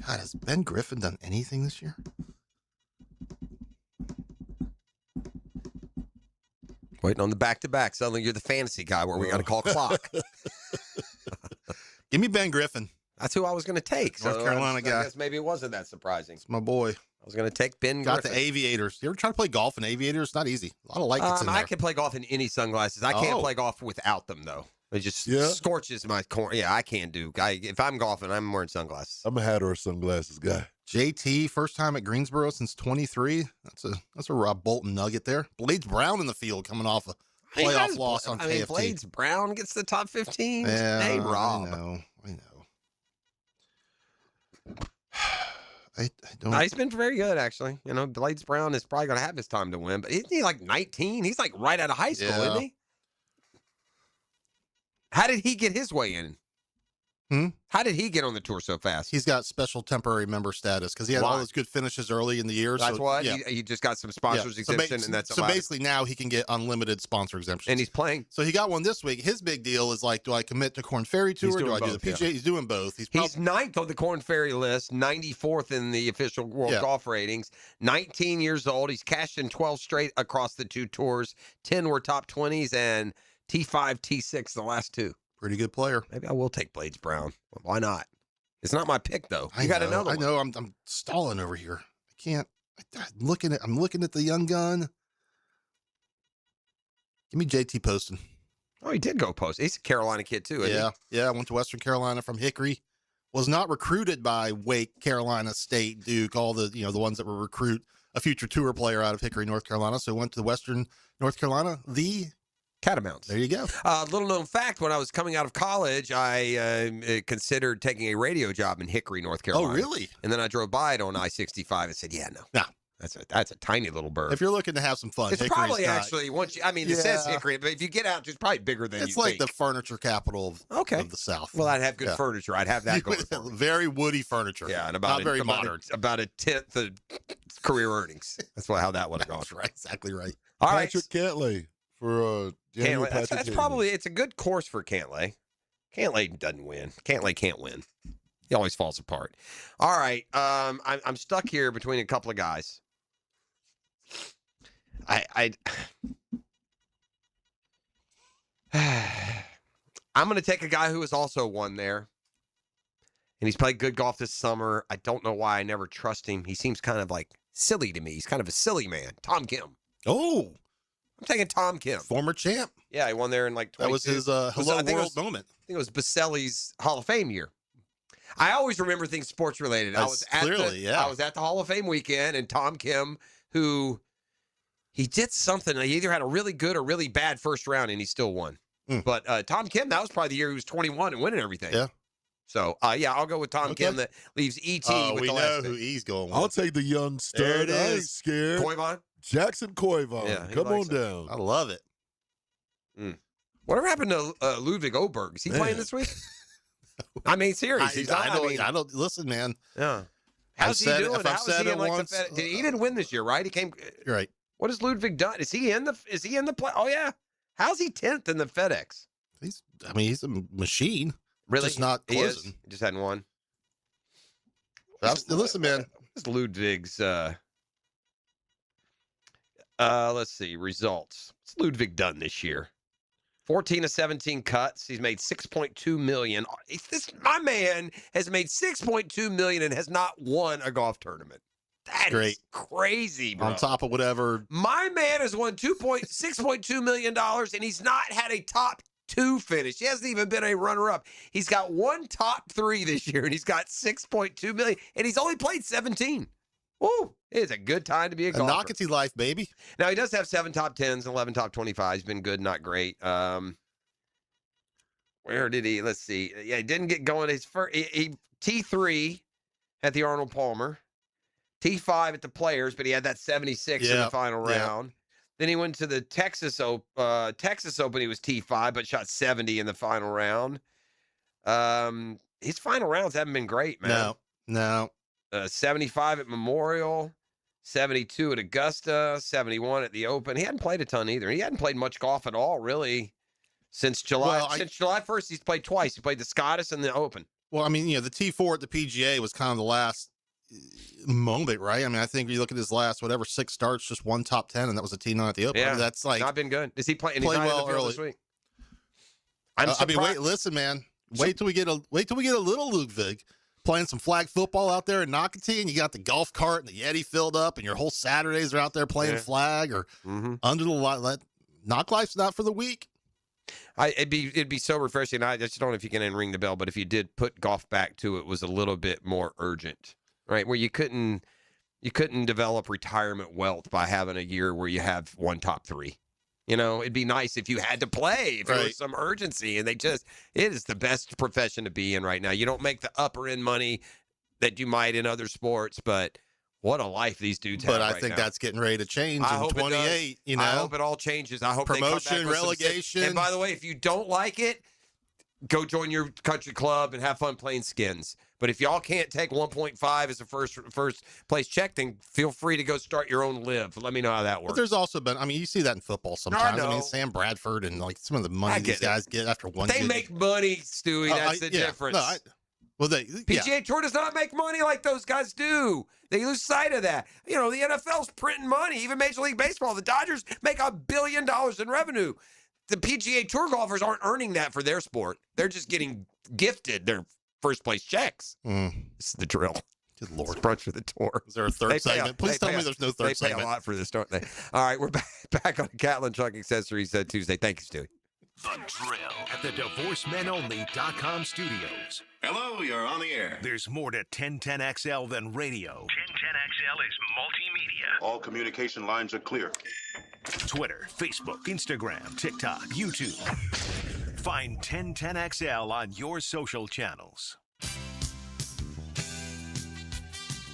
has Ben Griffin done anything this year? Waiting on the back-to-back. Suddenly you're the fantasy guy where we got to call clock. Give me Ben Griffin. That's who I was going to take. North Carolina guy. I guess maybe it wasn't that surprising. It's my boy. I was going to take Ben Got Griffin. the Aviators. You ever try to play golf in Aviators? It's not easy. A lot of light gets in there. I can play golf in any sunglasses. I can't Oh. play golf without them, though. It just Yeah? scorches my corner. Yeah, I can do. If I'm golfing, I'm wearing sunglasses. I'm a hat or sunglasses guy. JT, first time at Greensboro since 23. That's a Rob Bolton nugget there. Blades Brown in the field coming off a playoff loss on KFT. Blades Brown gets the top 15. Yeah, Hey, Rob. I know. I don't. No, he's been very good, actually. You know, Blades Brown is probably going to have his time to win, but isn't he like 19? He's like right out of high school, Yeah. isn't he? How did he get his way in? How did he get on the tour so fast? He's got special temporary member status because he had all Why? those good finishes early in the year. That's so, what? Yeah. He just got some sponsors Yeah. exemption, and that's so allowed. basically now he can get unlimited sponsor exemptions. And he's playing. So he got one this week. His big deal is like, do I commit to Corn Ferry Tour? Do doing I do the both, PGA? yeah. He's doing both. He's ninth on the Corn Ferry list, 94th in the official world Yeah. golf ratings, 19 years old. He's cashed in 12 straight across the two tours. 10 were top 20s, and T5, T6 the last two. Pretty good player. Maybe I will take Blades Brown. Why not? It's not my pick, though. You got another one. I know. I'm stalling over here. I can't. I'm looking at the young gun. Give me JT Poston. Oh, he did go post. He's a Carolina kid, too, isn't Yeah. Yeah. I went to Western Carolina from Hickory. Was not recruited by Wake, Carolina State, Duke, all the ones that will recruit a future tour player out of Hickory, North Carolina. So went to Western North Carolina, the Catamounts. There you go. Little known fact, when I was coming out of college, I considered taking a radio job in Hickory, North Carolina. Oh, really? And then I drove by it on I-65 and said, yeah, no. No. That's a tiny little bird. If you're looking to have some fun, it's Hickory's probably not- actually it says Hickory, but if you get out, it's probably bigger than It's you like think. the furniture capital of the South. Well, I'd have good Yeah. furniture. I'd have that going. For me. Very woody furniture. Yeah, and not very modern. About a tenth of career earnings. That's how that would have gone. That's right. Exactly right. All right. Patrick Cantlay for Daniel Cantlay. Patrick. That's probably it's a good course for Cantlay. Cantlay doesn't win. Cantlay can't win. He always falls apart. All right. I'm stuck here between a couple of guys. I'm going to take a guy who has also won there. And he's played good golf this summer. I don't know why I never trust him. He seems kind of like silly to me. He's kind of a silly man. Tom Kim. Oh. I'm taking Tom Kim. Former champ. Yeah, he won there in like 22. That was his hello world moment. I think it was Baselli's Hall of Fame year. I always remember things sports related. I was at the Hall of Fame weekend, and Tom Kim, who he did something. He either had a really good or really bad first round, and he still won. But Tom Kim, that was probably the year he was 21 and winning everything. Yeah. So, I'll go with Tom Kim. That leaves E.T. with we the know last who pick. he's going with. I'll take the young stud. There it I ain't is. scared. Koivon? Jackson Koivon. Yeah, he Come on likes it. down. I love it. Whatever happened to Ludwig Oberg? Is he playing this week? I mean, serious. I don't listen, man. Yeah. How's he doing? How is he in like the FedEx? He didn't win this year, right? He came. You're right. What has Ludwig done? Is he in the play? Oh yeah. How's he 10th in the FedEx? He's a machine. Really? Just not He is? closing. He just hadn't won. Listen, man. What's Ludwig's let's see, results. What's Ludwig done this year? 14 of 17 cuts. He's made $6.2 million. My man has made $6.2 million and has not won a golf tournament. That is crazy, bro. On top of whatever. My man has won $6.2 million, and he's not had a top 2 finish. He hasn't even been a runner-up. He's got one top 3 this year, and he's got $6.2 million, and he's only played 17. Woo! It is a good time to be a golfer. Knockety life, baby. Now, he does have 7 top 10s and 11 top 25s. He's been good, not great. Where did he? Let's see. Yeah, he didn't get going. His first, he T3 at the Arnold Palmer. T5 at the Players, but he had that 76 in the final round. Then he went to the Texas Open. He was T5, but shot 70 in the final round. His final rounds haven't been great, man. No. 75 at Memorial, 72 at Augusta, 71 at the Open. He hadn't played a ton either. He hadn't played much golf at all, really, since July. Since July 1st, he's played twice. He played the Scottish and the Open. Well, I mean, the T4 at the PGA was kind of the last moment, right? I mean, I think you look at his last 6 starts, just one top 10, and that was a T9 at the Open. Yeah, I mean, that's like not been good. Is he playing? Played He's not well in the field early this week. Wait, listen, man. Wait till we get a little Ludwig playing some flag football out there in Knockety, and you got the golf cart and the Yeti filled up, and your whole Saturdays are out there playing flag or under the light. Knock life's not for the weak. It'd be so refreshing. I just don't know if you can ring the bell, but if you did put golf back to it, was a little bit more urgent, right? Where you couldn't develop retirement wealth by having a year where you have one top 3. It'd be nice if you had to play, if there was some urgency. And it is the best profession to be in right now. You don't make the upper end money that you might in other sports, but what a life these dudes have. But I right think now. that's getting ready to change I in hope 28. I hope it all changes. I hope promotion, they come back with relegation. And by the way, if you don't like it, go join your country club and have fun playing skins. But if y'all can't take 1.5 as a first place check, then feel free to go start your own live. Let me know how that works. But there's also been, you see that in football sometimes. I know. Sam Bradford and some of the money these guys get after one. They make money, Stewie. That's the difference. PGA Tour does not make money like those guys do. They lose sight of that. The NFL's printing money. Even Major League Baseball, the Dodgers make $1 billion in revenue. The PGA Tour golfers aren't earning that for their sport. They're just getting gifted their first place checks. This is the drill. Good Lord. Brunch for the Tour. Is there a third segment? Please tell me there's no third segment. They pay a lot for this, don't they? All right, we're back on Catlin Truck Accessories Tuesday. Thank you, Stewie. The Drill at the DivorceMenOnly.com studios. Hello, you're on the air. There's more to 1010XL than radio. 1010XL is multimedia. All communication lines are clear. Twitter, Facebook, Instagram, TikTok, YouTube. Find 1010XL on your social channels.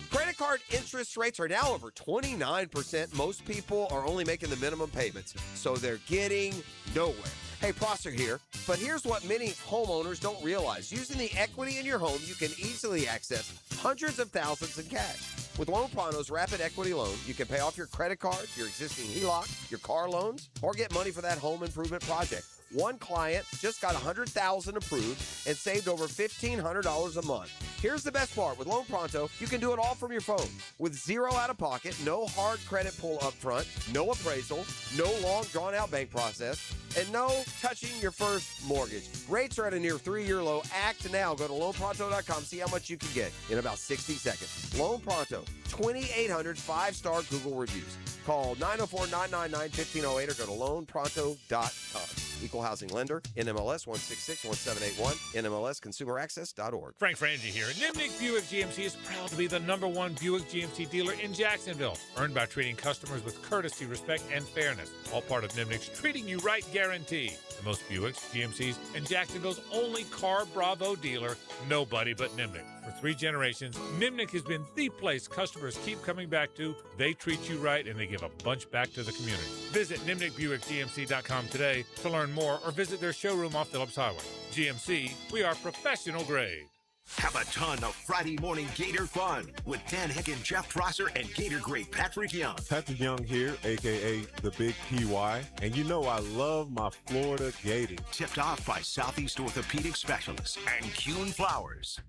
Great Credit card interest rates are now over 29%. Most people are only making the minimum payments, so they're getting nowhere. Hey, Prosser here, but here's what many homeowners don't realize. Using the equity in your home, you can easily access hundreds of thousands in cash. With Loan Pronto's Rapid Equity Loan, you can pay off your credit card, your existing HELOC, your car loans, or get money for that home improvement project. One client just got $100,000 approved and saved over $1,500 a month. Here's the best part. With Loan Pronto, you can do it all from your phone. With zero out-of-pocket, no hard credit pull up front, no appraisal, no long drawn-out bank process, and no touching your first mortgage. Rates are at a near 3-year low. Act now. Go to loanpronto.com. See how much you can get in about 60 seconds. Loan Pronto, 2,800 5-star Google reviews. Call 904-999-1508 or go to loanpronto.com. Equal housing lender, NMLS 1661781, NMLSconsumeraccess.org. Frank Frangie here. Nimnick Buick GMC is proud to be the #1 Buick GMC dealer in Jacksonville, earned by treating customers with courtesy, respect, and fairness. All part of Nimnick's Treating You Right guarantee. The most Buicks, GMCs, and Jacksonville's only Car Bravo dealer, nobody but Nimnick. For 3 generations, Nimnick has been the place customers keep coming back to. They treat you right, and they give a bunch back to the community. Visit NimnickBuickGMC.com today to learn more or visit their showroom off Phillips Highway. GMC, we are professional grade. Have a ton of Friday morning Gator fun with Dan Hicken, Jeff Prosser, and Gator great Patrick Young. Patrick Young here, a.k.a. the Big PY. And you know I love my Florida Gators. Tipped off by Southeast Orthopedic Specialists and Kuhn Flowers.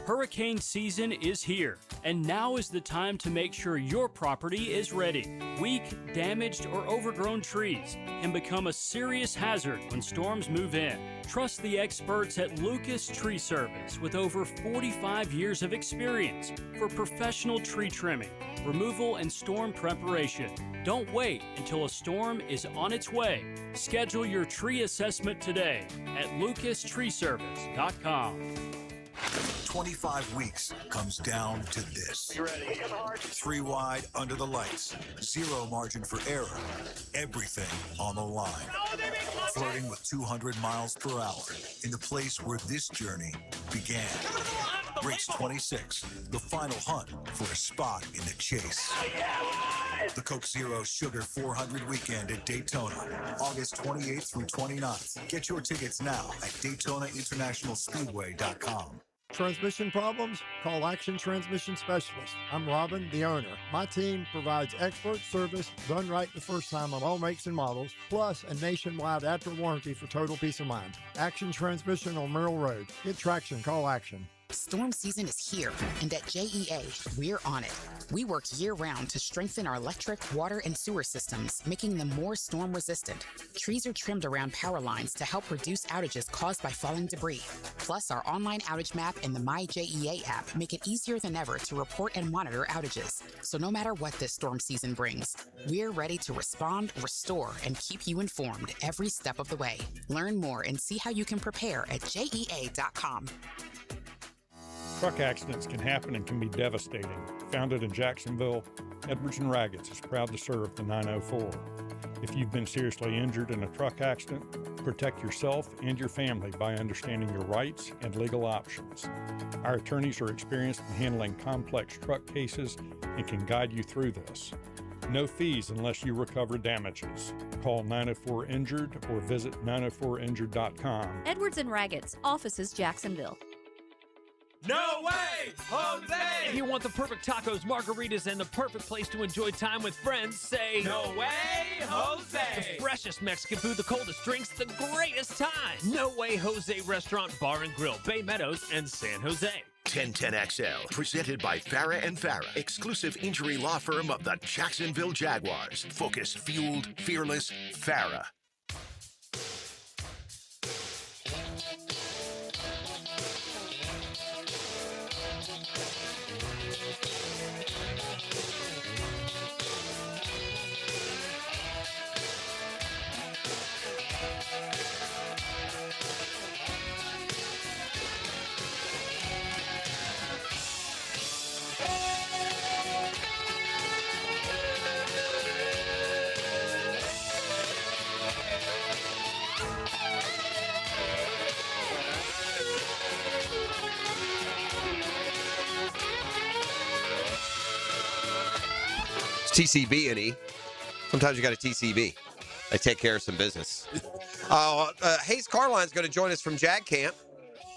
Hurricane season is here, and now is the time to make sure your property is ready. Weak, damaged, or overgrown trees can become a serious hazard when storms move in. Trust the experts at Lucas Tree Service with over 45 years of experience for professional tree trimming, removal, and storm preparation. Don't wait until a storm is on its way. Schedule your tree assessment today at lucastreeservice.com. 25 weeks comes down to this. You ready? 3 wide under the lights. 0 margin for error. Everything on the line. Flirting with 200 miles per hour in the place where this journey began. Race 26, the final hunt for a spot in the chase. The Coke Zero Sugar 400 weekend at Daytona, August 28th through 29th. Get your tickets now at DaytonaInternationalSpeedway.com. Transmission problems? Call Action Transmission Specialist. I'm Robin, the owner. My team provides expert service, done right the first time on all makes and models, plus a nationwide after warranty for total peace of mind. Action Transmission on Merrill Road. Get traction, call Action. Storm season is here, and at JEA, we're on it. We work year-round to strengthen our electric, water, and sewer systems, making them more storm-resistant. Trees are trimmed around power lines to help reduce outages caused by falling debris. Plus, our online outage map and the MyJEA app make it easier than ever to report and monitor outages. So no matter what this storm season brings, we're ready to respond, restore, and keep you informed every step of the way. Learn more and see how you can prepare at JEA.com. Truck accidents can happen and can be devastating. Founded in Jacksonville, Edwards & Raggett's is proud to serve the 904. If you've been seriously injured in a truck accident, protect yourself and your family by understanding your rights and legal options. Our attorneys are experienced in handling complex truck cases and can guide you through this. No fees unless you recover damages. Call 904-INJURED or visit 904injured.com. Edwards & Raggett's, offices Jacksonville. No way, Jose! If you want the perfect tacos, margaritas, and the perfect place to enjoy time with friends, say No way, Jose! The freshest Mexican food, the coldest drinks, the greatest time. No Way Jose Restaurant, Bar and Grill, Bay Meadows, and San Jose. 1010XL, presented by Farah and Farah, exclusive injury law firm of the Jacksonville Jaguars. Focus, fueled, fearless, Farah. It's TCB and E. Sometimes you got a TCB. They take care of some business. Hayes Carline's going to join us from Jag Camp.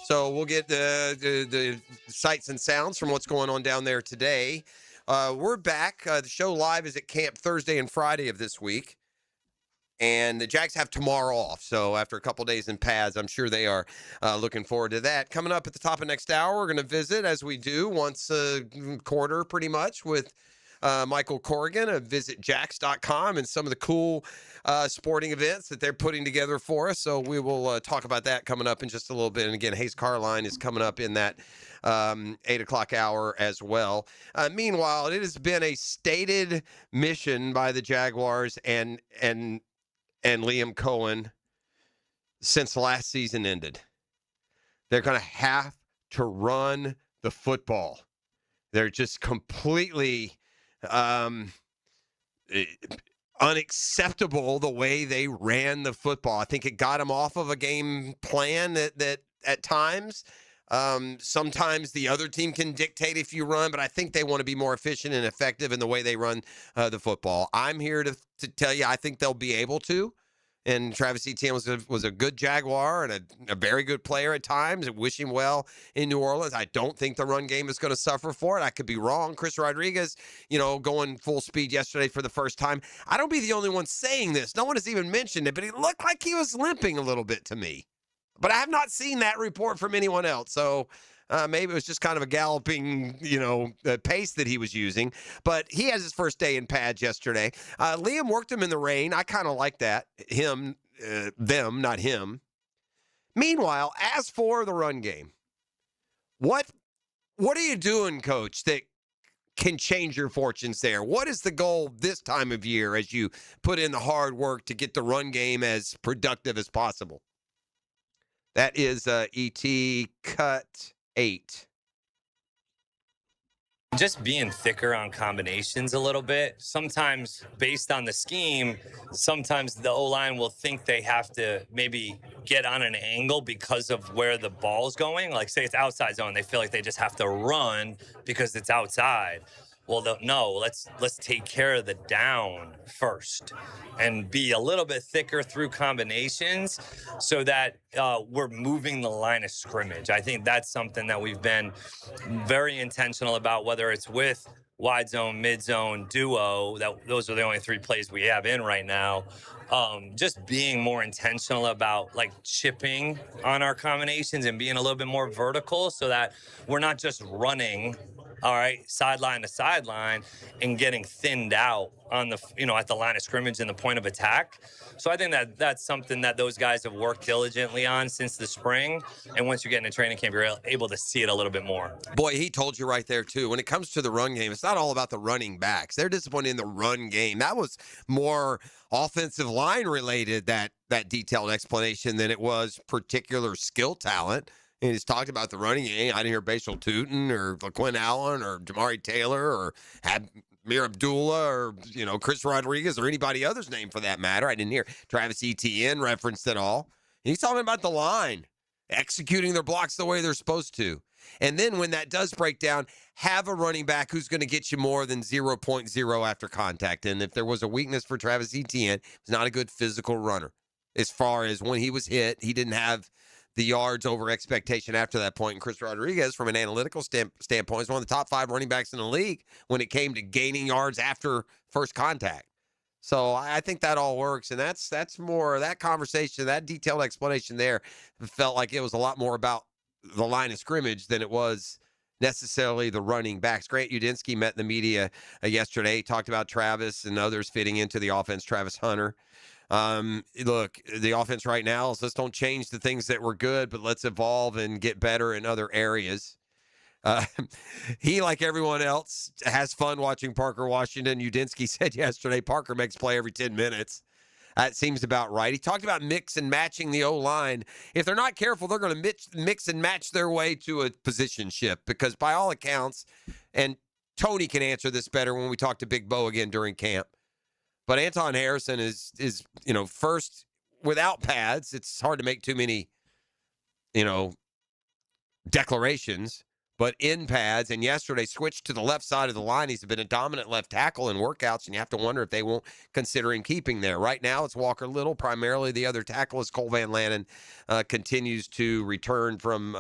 So we'll get the sights and sounds from what's going on down there today. We're back. The show live is at camp Thursday and Friday of this week. And the Jags have tomorrow off. So after a couple days in pads, I'm sure they are looking forward to that. Coming up at the top of next hour, we're going to visit, as we do once a quarter pretty much, with Michael Corrigan of visitjax.com and some of the cool sporting events that they're putting together for us. So we will talk about that coming up in just a little bit. And again, Hayes Carline is coming up in that 8 o'clock hour as well. Meanwhile, it has been a stated mission by the Jaguars and Liam Cohen since last season ended. They're going to have to run the football. They're just completely unacceptable the way they ran the football. I think it got them off of a game plan that at times, sometimes the other team can dictate if you run, but I think they want to be more efficient and effective in the way they run the football. I'm here to tell you I think they'll be able to. And Travis Etienne was a good Jaguar and a very good player at times. And wish him well in New Orleans. I don't think the run game is going to suffer for it. I could be wrong. Chris Rodriguez, going full speed yesterday for the first time. I don't be the only one saying this. No one has even mentioned it, but he looked like he was limping a little bit to me. But I have not seen that report from anyone else. So maybe it was just kind of a galloping, pace that he was using. But he has his first day in pads yesterday. Liam worked him in the rain. I kind of like that. Them, not him. Meanwhile, as for the run game, what are you doing, Coach, that can change your fortunes there? What is the goal this time of year as you put in the hard work to get the run game as productive as possible? That is ET Cut 8. Just being thicker on combinations a little bit. Sometimes based on the scheme, sometimes the O-line will think they have to maybe get on an angle because of where the ball's going. Like say it's outside zone, they feel like they just have to run because it's outside. Well, no, let's take care of the down first and be a little bit thicker through combinations so that we're moving the line of scrimmage. I think that's something that we've been very intentional about, whether it's with wide zone, mid zone, duo. Those are the only 3 plays we have in right now. Just being more intentional about like chipping on our combinations and being a little bit more vertical so that we're not just running, all right, sideline to sideline and getting thinned out on the, at the line of scrimmage and the point of attack. So I think that that's something that those guys have worked diligently on since the spring. And once you get into training camp, you're able to see it a little bit more. Boy, he told you right there, too. When it comes to the run game, it's not all about the running backs. They're disappointed in the run game. That was more offensive line related, that detailed explanation, than it was particular skill talent. And he's talked about the running game. I didn't hear Bashal Tootin or Quinn Allen or Jamari Taylor or Amir Abdullah or, Chris Rodriguez or anybody other's name for that matter. I didn't hear Travis Etienne referenced at all. And he's talking about the line, executing their blocks the way they're supposed to. And then when that does break down, have a running back who's going to get you more than 0.0 after contact. And if there was a weakness for Travis Etienne, he's not a good physical runner. As far as when he was hit, he didn't have the yards over expectation after that point. And Chris Rodriguez, from an analytical standpoint, is one of the top 5 running backs in the league when it came to gaining yards after first contact. So I think that all works. And that's more, that conversation, that detailed explanation there felt like it was a lot more about the line of scrimmage than it was necessarily the running backs. Grant Udinski met the media yesterday. He talked about Travis and others fitting into the offense, Travis Hunter. Look, the offense right now is let's don't change the things that were good, but let's evolve and get better in other areas. He, like everyone else, has fun watching Parker Washington. Udinski said yesterday, Parker makes play every 10 minutes. That seems about right. He talked about mix and matching the O-line. If they're not careful, they're going to mix and match their way to a position shift because by all accounts, and Tony can answer this better when we talk to Big Bo again during camp, but Anton Harrison is first without pads. It's hard to make too many, declarations. but in pads, and yesterday switched to the left side of the line. He's been a dominant left tackle in workouts, and you have to wonder if they won't consider him keeping there. Right now, it's Walker Little, primarily the other tackle as Cole Van Lanen continues to return from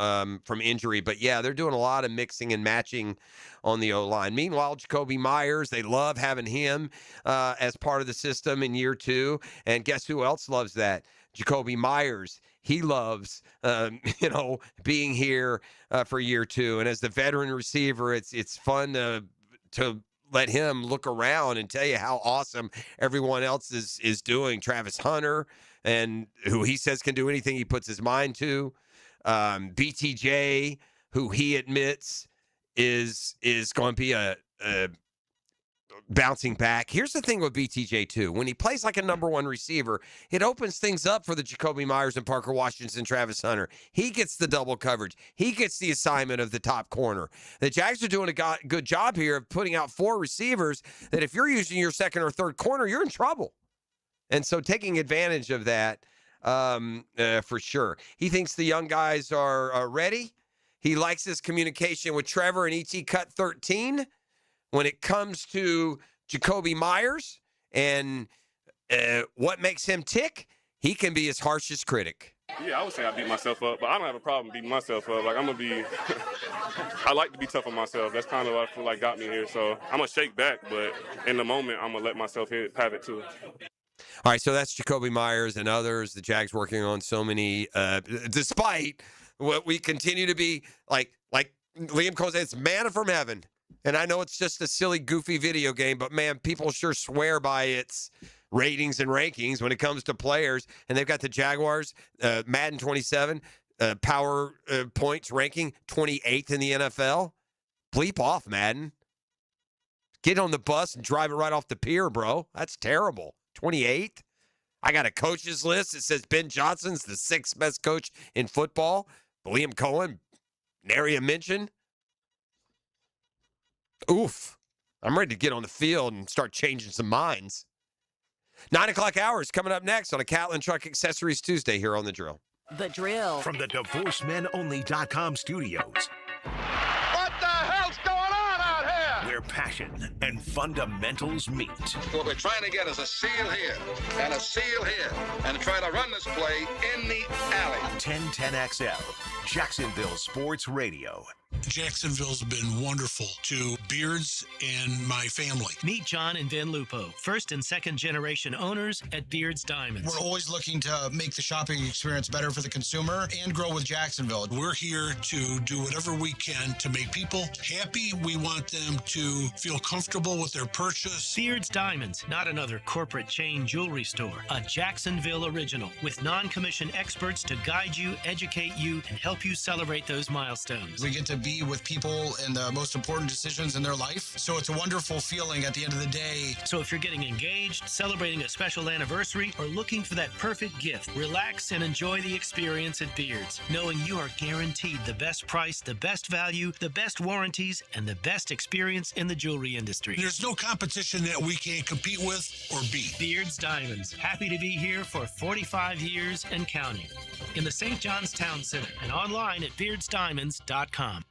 injury. But, yeah, they're doing a lot of mixing and matching on the O-line. Meanwhile, Jacoby Myers, they love having him as part of the system in year 2, and guess who else loves that? Jacoby Myers. He loves, being here for year 2. And as the veteran receiver, it's fun to let him look around and tell you how awesome everyone else is doing. Travis Hunter, and who he says can do anything he puts his mind to. BTJ, who he admits is going to be a bouncing back. Here's the thing with BTJ, too. When he plays like a number 1 receiver, it opens things up for the Jacoby Myers and Parker Washington and Travis Hunter. He gets the double coverage. He gets the assignment of the top corner. The Jags are doing a good job here of putting out 4 receivers that if you're using your second or third corner, you're in trouble. And so taking advantage of that for sure. He thinks the young guys are ready. He likes his communication with Trevor and ET Cut 13. When it comes to Jacoby Myers and what makes him tick, he can be his harshest critic. Yeah, I would say I beat myself up, but I don't have a problem beating myself up. Like, I'm going to be – I like to be tough on myself. That's kind of what I feel like got me here. So I'm going to shake back, but in the moment, I'm going to let myself have it too. All right, so that's Jacoby Myers and others. The Jags working on so many despite what we continue to be like Liam Cole said, it's manna from heaven. And I know it's just a silly, goofy video game, but, man, people sure swear by its ratings and rankings when it comes to players. And they've got the Jaguars, Madden 27, power points ranking 28th in the NFL. Bleep off, Madden. Get on the bus and drive it right off the pier, bro. That's terrible. 28th? I got a coaches list that says Ben Johnson's the 6th best coach in football. Liam Cohen, nary a mention. Oof. I'm ready to get on the field and start changing some minds. 9 o'clock hours coming up next on a Catlin Truck Accessories Tuesday here on The Drill. The Drill. From the DivorceMenOnly.com studios. What the hell's going on out here? Where passion and fundamentals meet. What we're trying to get is a seal here and a seal here and try to run this play in the alley. 1010XL, Jacksonville Sports Radio. Jacksonville's been wonderful to Beards and my family. Meet John and Van Lupo, first and second generation owners at Beards Diamonds. We're always looking to make the shopping experience better for the consumer and grow with Jacksonville. We're here to do whatever we can to make people happy. We want them to feel comfortable with their purchase. Beards Diamonds, not another corporate chain jewelry store. A Jacksonville original with non-commissioned experts to guide you, educate you, and help you celebrate those milestones. We get to be with people in the most important decisions in their life. So it's a wonderful feeling at the end of the day. So if you're getting engaged, celebrating a special anniversary, or looking for that perfect gift, relax and enjoy the experience at Beards, knowing you are guaranteed the best price, the best value, the best warranties, and the best experience in the jewelry industry. There's no competition that we can't compete with or beat. Beards Diamonds, happy to be here for 45 years and counting. In the St. John's Town Center and online at beardsdiamonds.com.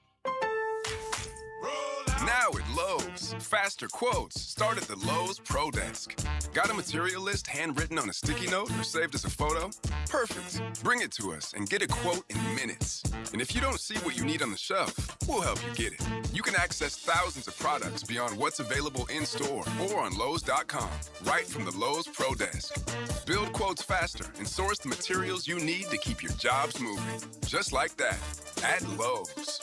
Now at Lowe's, faster quotes start at the Lowe's Pro Desk. Got a material list handwritten on a sticky note or saved as a photo? Perfect. Bring it to us and get a quote in minutes. And if you don't see what you need on the shelf, we'll help you get it. You can access thousands of products beyond what's available in store or on Lowe's.com, right from the Lowe's Pro Desk. Build quotes faster and source the materials you need to keep your jobs moving. Just like that, at Lowe's.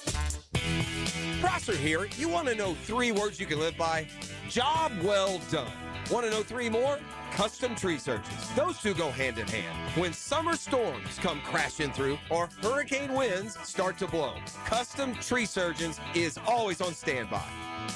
Prosser here. You want to know 3 words you can live by? Job well done. Want to know 3 more? Custom tree surgeons. Those 2 go hand in hand. When summer storms come crashing through or hurricane winds start to blow, Custom Tree Surgeons is always on standby,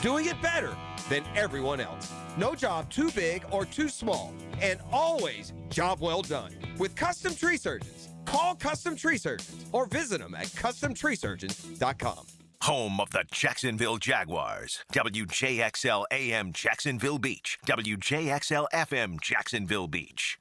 doing it better than everyone else. No job too big or too small, and always job well done. With Custom Tree Surgeons, call Custom Tree Surgeons or visit them at CustomTreeSurgeons.com. Home of the Jacksonville Jaguars. WJXL AM Jacksonville Beach. WJXL FM Jacksonville Beach.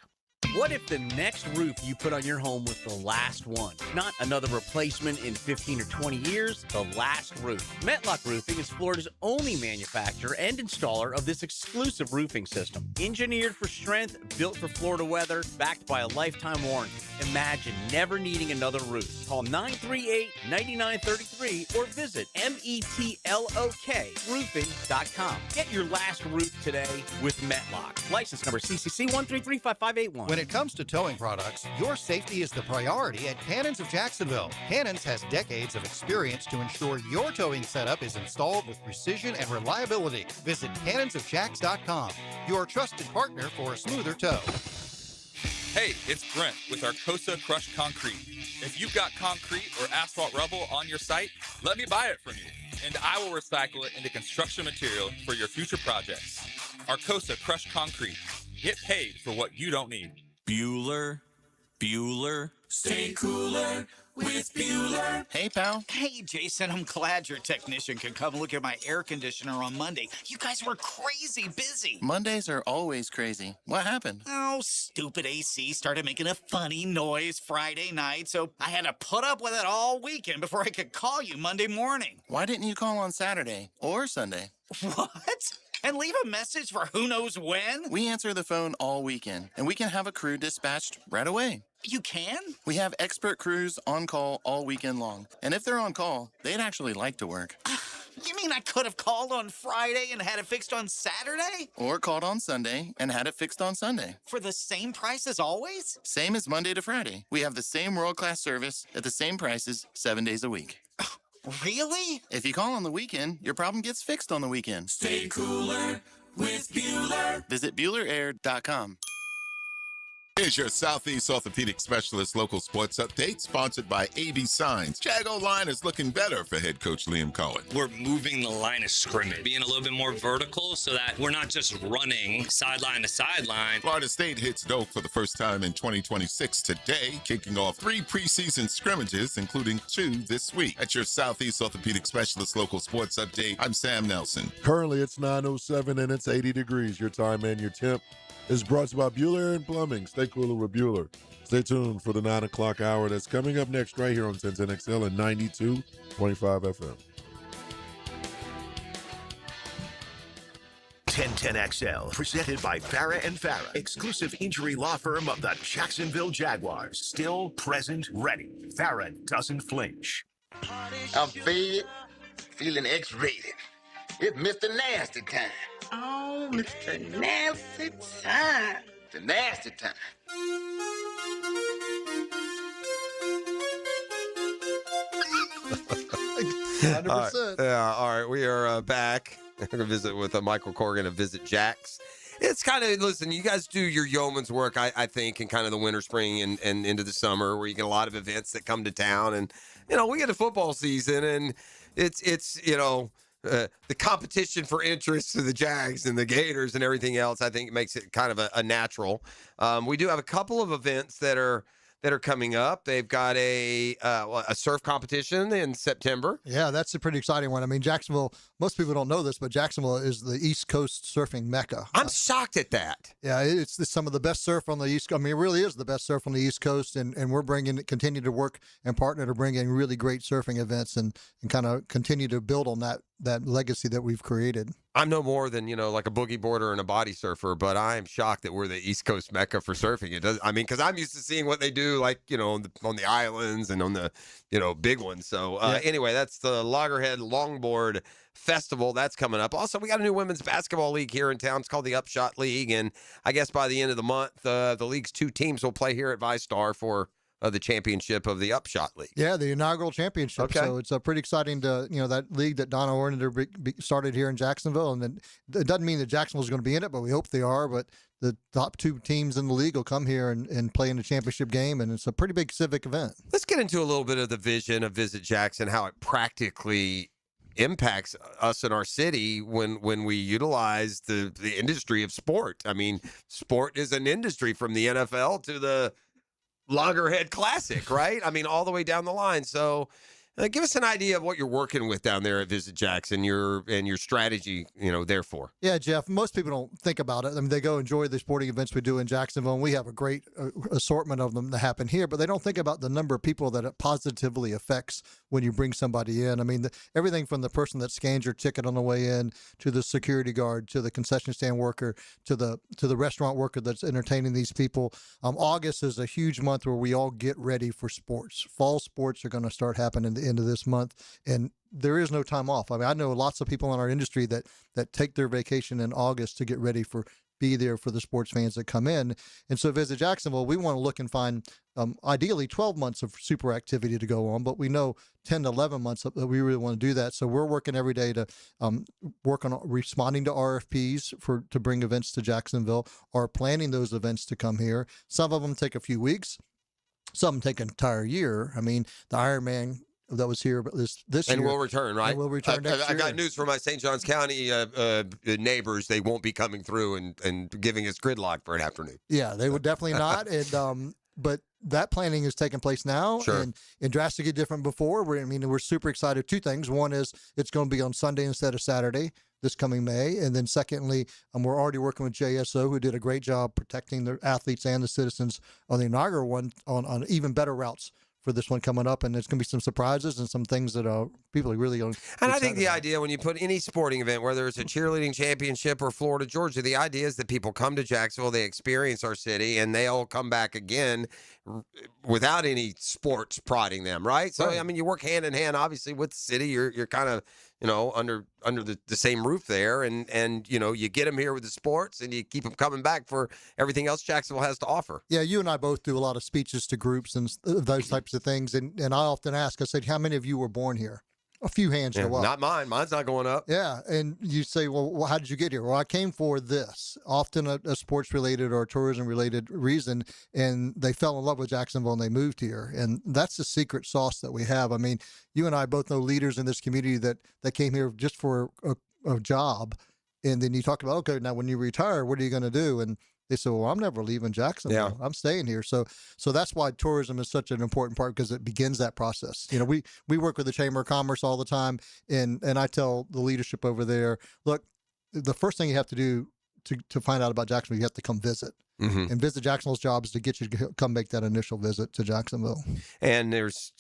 What if the next roof you put on your home was the last one? Not another replacement in 15 or 20 years, the last roof. Metlock Roofing is Florida's only manufacturer and installer of this exclusive roofing system. Engineered for strength, built for Florida weather, backed by a lifetime warranty. Imagine never needing another roof. Call 938-9933 or visit metlokroofing.com. Get your last roof today with Metlock. License number CCC 1335581. When it comes to towing products, your safety is the priority at Cannons of Jacksonville. Cannons has decades of experience to ensure your towing setup is installed with precision and reliability. Visit cannonsofjacks.com, your trusted partner for a smoother tow. Hey, it's Brent with Arcosa Crushed Concrete. If you've got concrete or asphalt rubble on your site, let me buy it from you, and I will recycle it into construction material for your future projects. Arcosa Crushed Concrete. Get paid for what you don't need. Bueller. Stay cooler with Bueller. Hey, pal. Hey, Jason, I'm glad your technician could come look at my air conditioner on Monday. You guys were crazy busy. Mondays are always crazy. What happened? Oh, stupid AC started making a funny noise Friday night, so I had to put up with it all weekend before I could call you Monday morning. Why didn't you call on Saturday or Sunday? What? And leave a message for who knows when? We answer the phone all weekend, and we can have a crew dispatched right away. You can? We have expert crews on call all weekend long. And if they're on call, they'd actually like to work. You mean I could have called on Friday and had it fixed on Saturday? Or called on Sunday and had it fixed on Sunday. For the same price as always? Same as Monday to Friday. We have the same world-class service at the same prices 7 days a week. Really? If you call on the weekend, your problem gets fixed on the weekend. Stay cooler with Bueller. Visit BuellerAir.com. Here's your Southeast Orthopedic Specialist local sports update, sponsored by AV Signs. Jago line is looking better for head coach Liam Cohen. We're moving the line of scrimmage, being a little bit more vertical so that we're not just running sideline to sideline. Florida State hits Doak for the first time in 2026 today, kicking off 3 preseason scrimmages, including 2 this week. That's your Southeast Orthopedic Specialist local sports update. I'm Sam Nelson. Currently, it's 9:07 and it's 80 degrees. Your time and your temp is brought to you by Bueller Air and Plumbing. Stay cooler with Bueller. Stay tuned for the 9 o'clock hour that's coming up next right here on 1010XL and 92.5 FM. 1010XL, presented by Farah and Farah, exclusive injury law firm of the Jacksonville Jaguars. Still present, ready. Farah doesn't flinch. I'm fed, feeling X-rated. It's Mr. Nasty time. Oh, Mr. Nasty time. The nasty time. 100%. All right. We are back. I'm going to visit with Michael Corrigan of Visit Jack's. It's kind of, listen, you guys do your yeoman's work, I think, in kind of the winter, spring, and into the summer, where you get a lot of events that come to town. And, we get a football season, and it's the competition for interest to the Jags and the Gators and everything else, I think makes it kind of a natural. We do have a couple of events that are coming up. They've got a surf competition in September. Yeah, that's a pretty exciting one. I mean, Jacksonville, most people don't know this, but Jacksonville is the East Coast surfing mecca. I'm shocked at that. Yeah, it's some of the best surf on the East Coast. I mean, it really is the best surf on the East Coast, and we're continue to work and partner to bring in really great surfing events and kind of continue to build on that legacy that we've created. I'm no more than, like a boogie boarder and a body surfer, but I am shocked that we're the East Coast mecca for surfing. Because I'm used to seeing what they do, on the islands and on the, big ones. So Anyway, that's the Loggerhead Longboard Festival. That's coming up. Also, we got a new women's basketball league here in town. It's called the Upshot League. And I guess by the end of the month, the league's 2 teams will play here at ViStar for the championship of the Upshot League. Yeah, the inaugural championship. Okay. So it's pretty exciting to, that league that Donna Ornander started here in Jacksonville. And it doesn't mean that Jacksonville's going to be in it, but we hope they are. But the top 2 teams in the league will come here and play in the championship game. And it's a pretty big civic event. Let's get into a little bit of the vision of Visit Jackson, how it practically impacts us in our city when we utilize the industry of sport. I mean, sport is an industry from the NFL to the Loggerhead Classic, right? I mean, all the way down the line. So Give us an idea of what you're working with down there at Visit Jackson, and your strategy, therefore. Yeah, Jeff, most people don't think about it. I mean, they go enjoy the sporting events we do in Jacksonville, and we have a great assortment of them that happen here, but they don't think about the number of people that it positively affects when you bring somebody in. I mean, everything from the person that scans your ticket on the way in, to the security guard, to the concession stand worker, to the restaurant worker that's entertaining these people. August is a huge month where we all get ready for sports. Fall sports are going to start happening at the end of this month, and there is no time off. I mean, I know lots of people in our industry that take their vacation in August to get ready be there for the sports fans that come in. And so Visit Jacksonville, we want to look and find ideally 12 months of super activity to go on, but we know 10 to 11 months that we really want to do that. So we're working every day to work on responding to RFPs to bring events to Jacksonville, or planning those events to come here. Some of them take a few weeks. Some take an entire year. I mean, the Ironman that was here this year. And will return, right? And will return next year. I got news from my St. Johns County neighbors. They won't be coming through and giving us gridlock for an afternoon. Yeah, they would definitely not. And but that planning is taking place now, Sure. and drastically different before. We're super excited. Two things. One is it's going to be on Sunday instead of Saturday this coming May. And then secondly, we're already working with JSO, who did a great job protecting the athletes and the citizens on the inaugural one on even better routes for this one coming up. And there's going to be some surprises and some things that people are really going to. And I think the idea when you put any sporting event, whether it's a cheerleading championship or Florida, Georgia, the idea is that people come to Jacksonville, they experience our city, and they all come back again without any sports prodding them, right? So, Right. I mean, you work hand in hand, obviously, with the city. You're kind of, under the same roof there, and you get them here with the sports, and you keep them coming back for everything else Jacksonville has to offer. Yeah, you and I both do a lot of speeches to groups and those types of things. And I often ask, I said, how many of you were born here? A few hands Yeah, go up. not mine. Mine's not going up. Yeah, and you say, well, how did you get here? Well, I came for this, often a sports-related or tourism-related reason, and they fell in love with Jacksonville and they moved here. And that's the secret sauce that we have. I mean, you and I both know leaders in this community that came here just for a job, and then you talk about, okay, now when you retire, what are you going to do? And they say, well, I'm never leaving Jacksonville. Yeah. I'm staying here. So that's why tourism is such an important part, because it begins that process. We work with the Chamber of Commerce all the time, and I tell the leadership over there, look, the first thing you have to do to find out about Jacksonville, you have to come visit. Mhm. And Visit Jacksonville's job is to get you to come make that initial visit to Jacksonville. And there's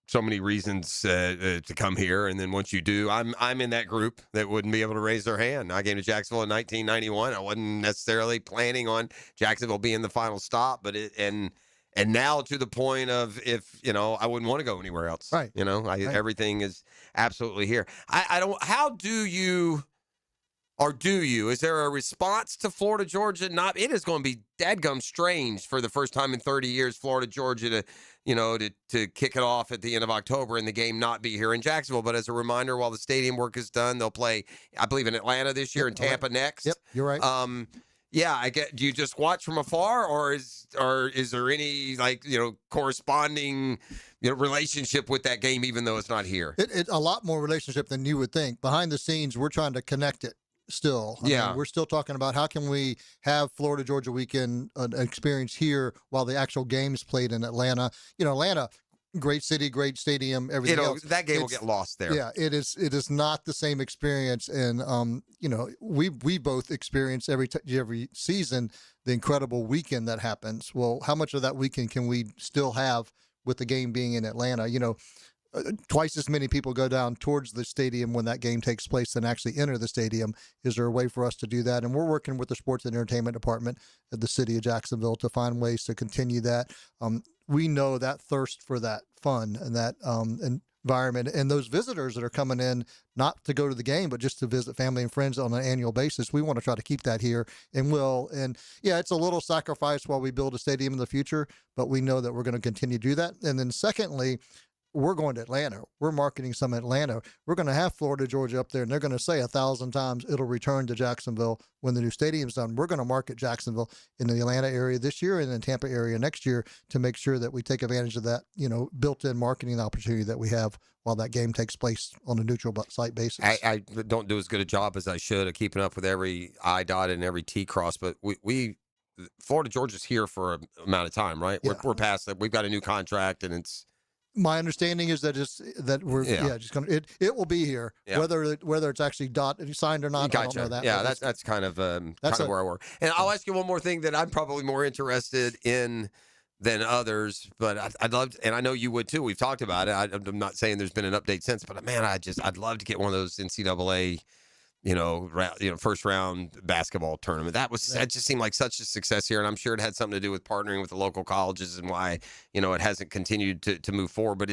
so many reasons to come here, and then once you do, I'm in that group that wouldn't be able to raise their hand. I came to Jacksonville in 1991. I wasn't necessarily planning on Jacksonville being the final stop, but and now to the point of if I wouldn't want to go anywhere else. Right. Everything is absolutely here. I don't. How do you? Or do you? Is there a response to Florida, Georgia? Not. It is going to be dadgum strange for the first time in 30 years, Florida, Georgia, to kick it off at the end of October and the game not be here in Jacksonville. But as a reminder, while the stadium work is done, they'll play, I believe, in Atlanta this year and Tampa next. Yep, you're right. Yeah, I get. Do you just watch from afar, or is there any corresponding relationship with that game, even though it's not here? It's a lot more relationship than you would think. Behind the scenes, we're trying to connect it. Still, I mean, we're still talking about how can we have Florida Georgia weekend an experience here while the actual game's played in Atlanta. Atlanta, great city, great stadium, everything else. That game will get lost there. Yeah, it is. It is not the same experience, and we both experience every season the incredible weekend that happens. Well, how much of that weekend can we still have with the game being in Atlanta? Twice as many people go down towards the stadium when that game takes place than actually enter the stadium. Is there a way for us to do that? And we're working with the sports and entertainment department at the city of Jacksonville to find ways to continue that. We know that thirst for that fun and that environment, and those visitors that are coming in not to go to the game, but just to visit family and friends on an annual basis. We want to try to keep that here, and will. And yeah, it's a little sacrifice while we build a stadium in the future, but we know that we're going to continue to do that. And then secondly, we're going to Atlanta. We're marketing some Atlanta. We're going to have Florida, Georgia up there, and they're going to say 1,000 times it'll return to Jacksonville when the new stadium's done. We're going to market Jacksonville in the Atlanta area this year and in the Tampa area next year to make sure that we take advantage of that, built-in marketing opportunity that we have while that game takes place on a neutral site basis. I don't do as good a job as I should of keeping up with every I dotted and every T crossed, but we Florida, Georgia's here for an amount of time, right? Yeah. We're past that. We've got a new contract, and it's My understanding is that we're just going to it will be here whether it's actually signed or not. Gotcha. I don't know that. Yeah, that's kind of where I work. And I'll ask you one more thing that I'm probably more interested in than others, but I'd love to, and I know you would too. We've talked about it. I'm not saying there's been an update since, but man, I'd love to get one of those NCAA. First round basketball tournament. That just seemed like such a success here, and I'm sure it had something to do with partnering with the local colleges and why it hasn't continued to move forward. But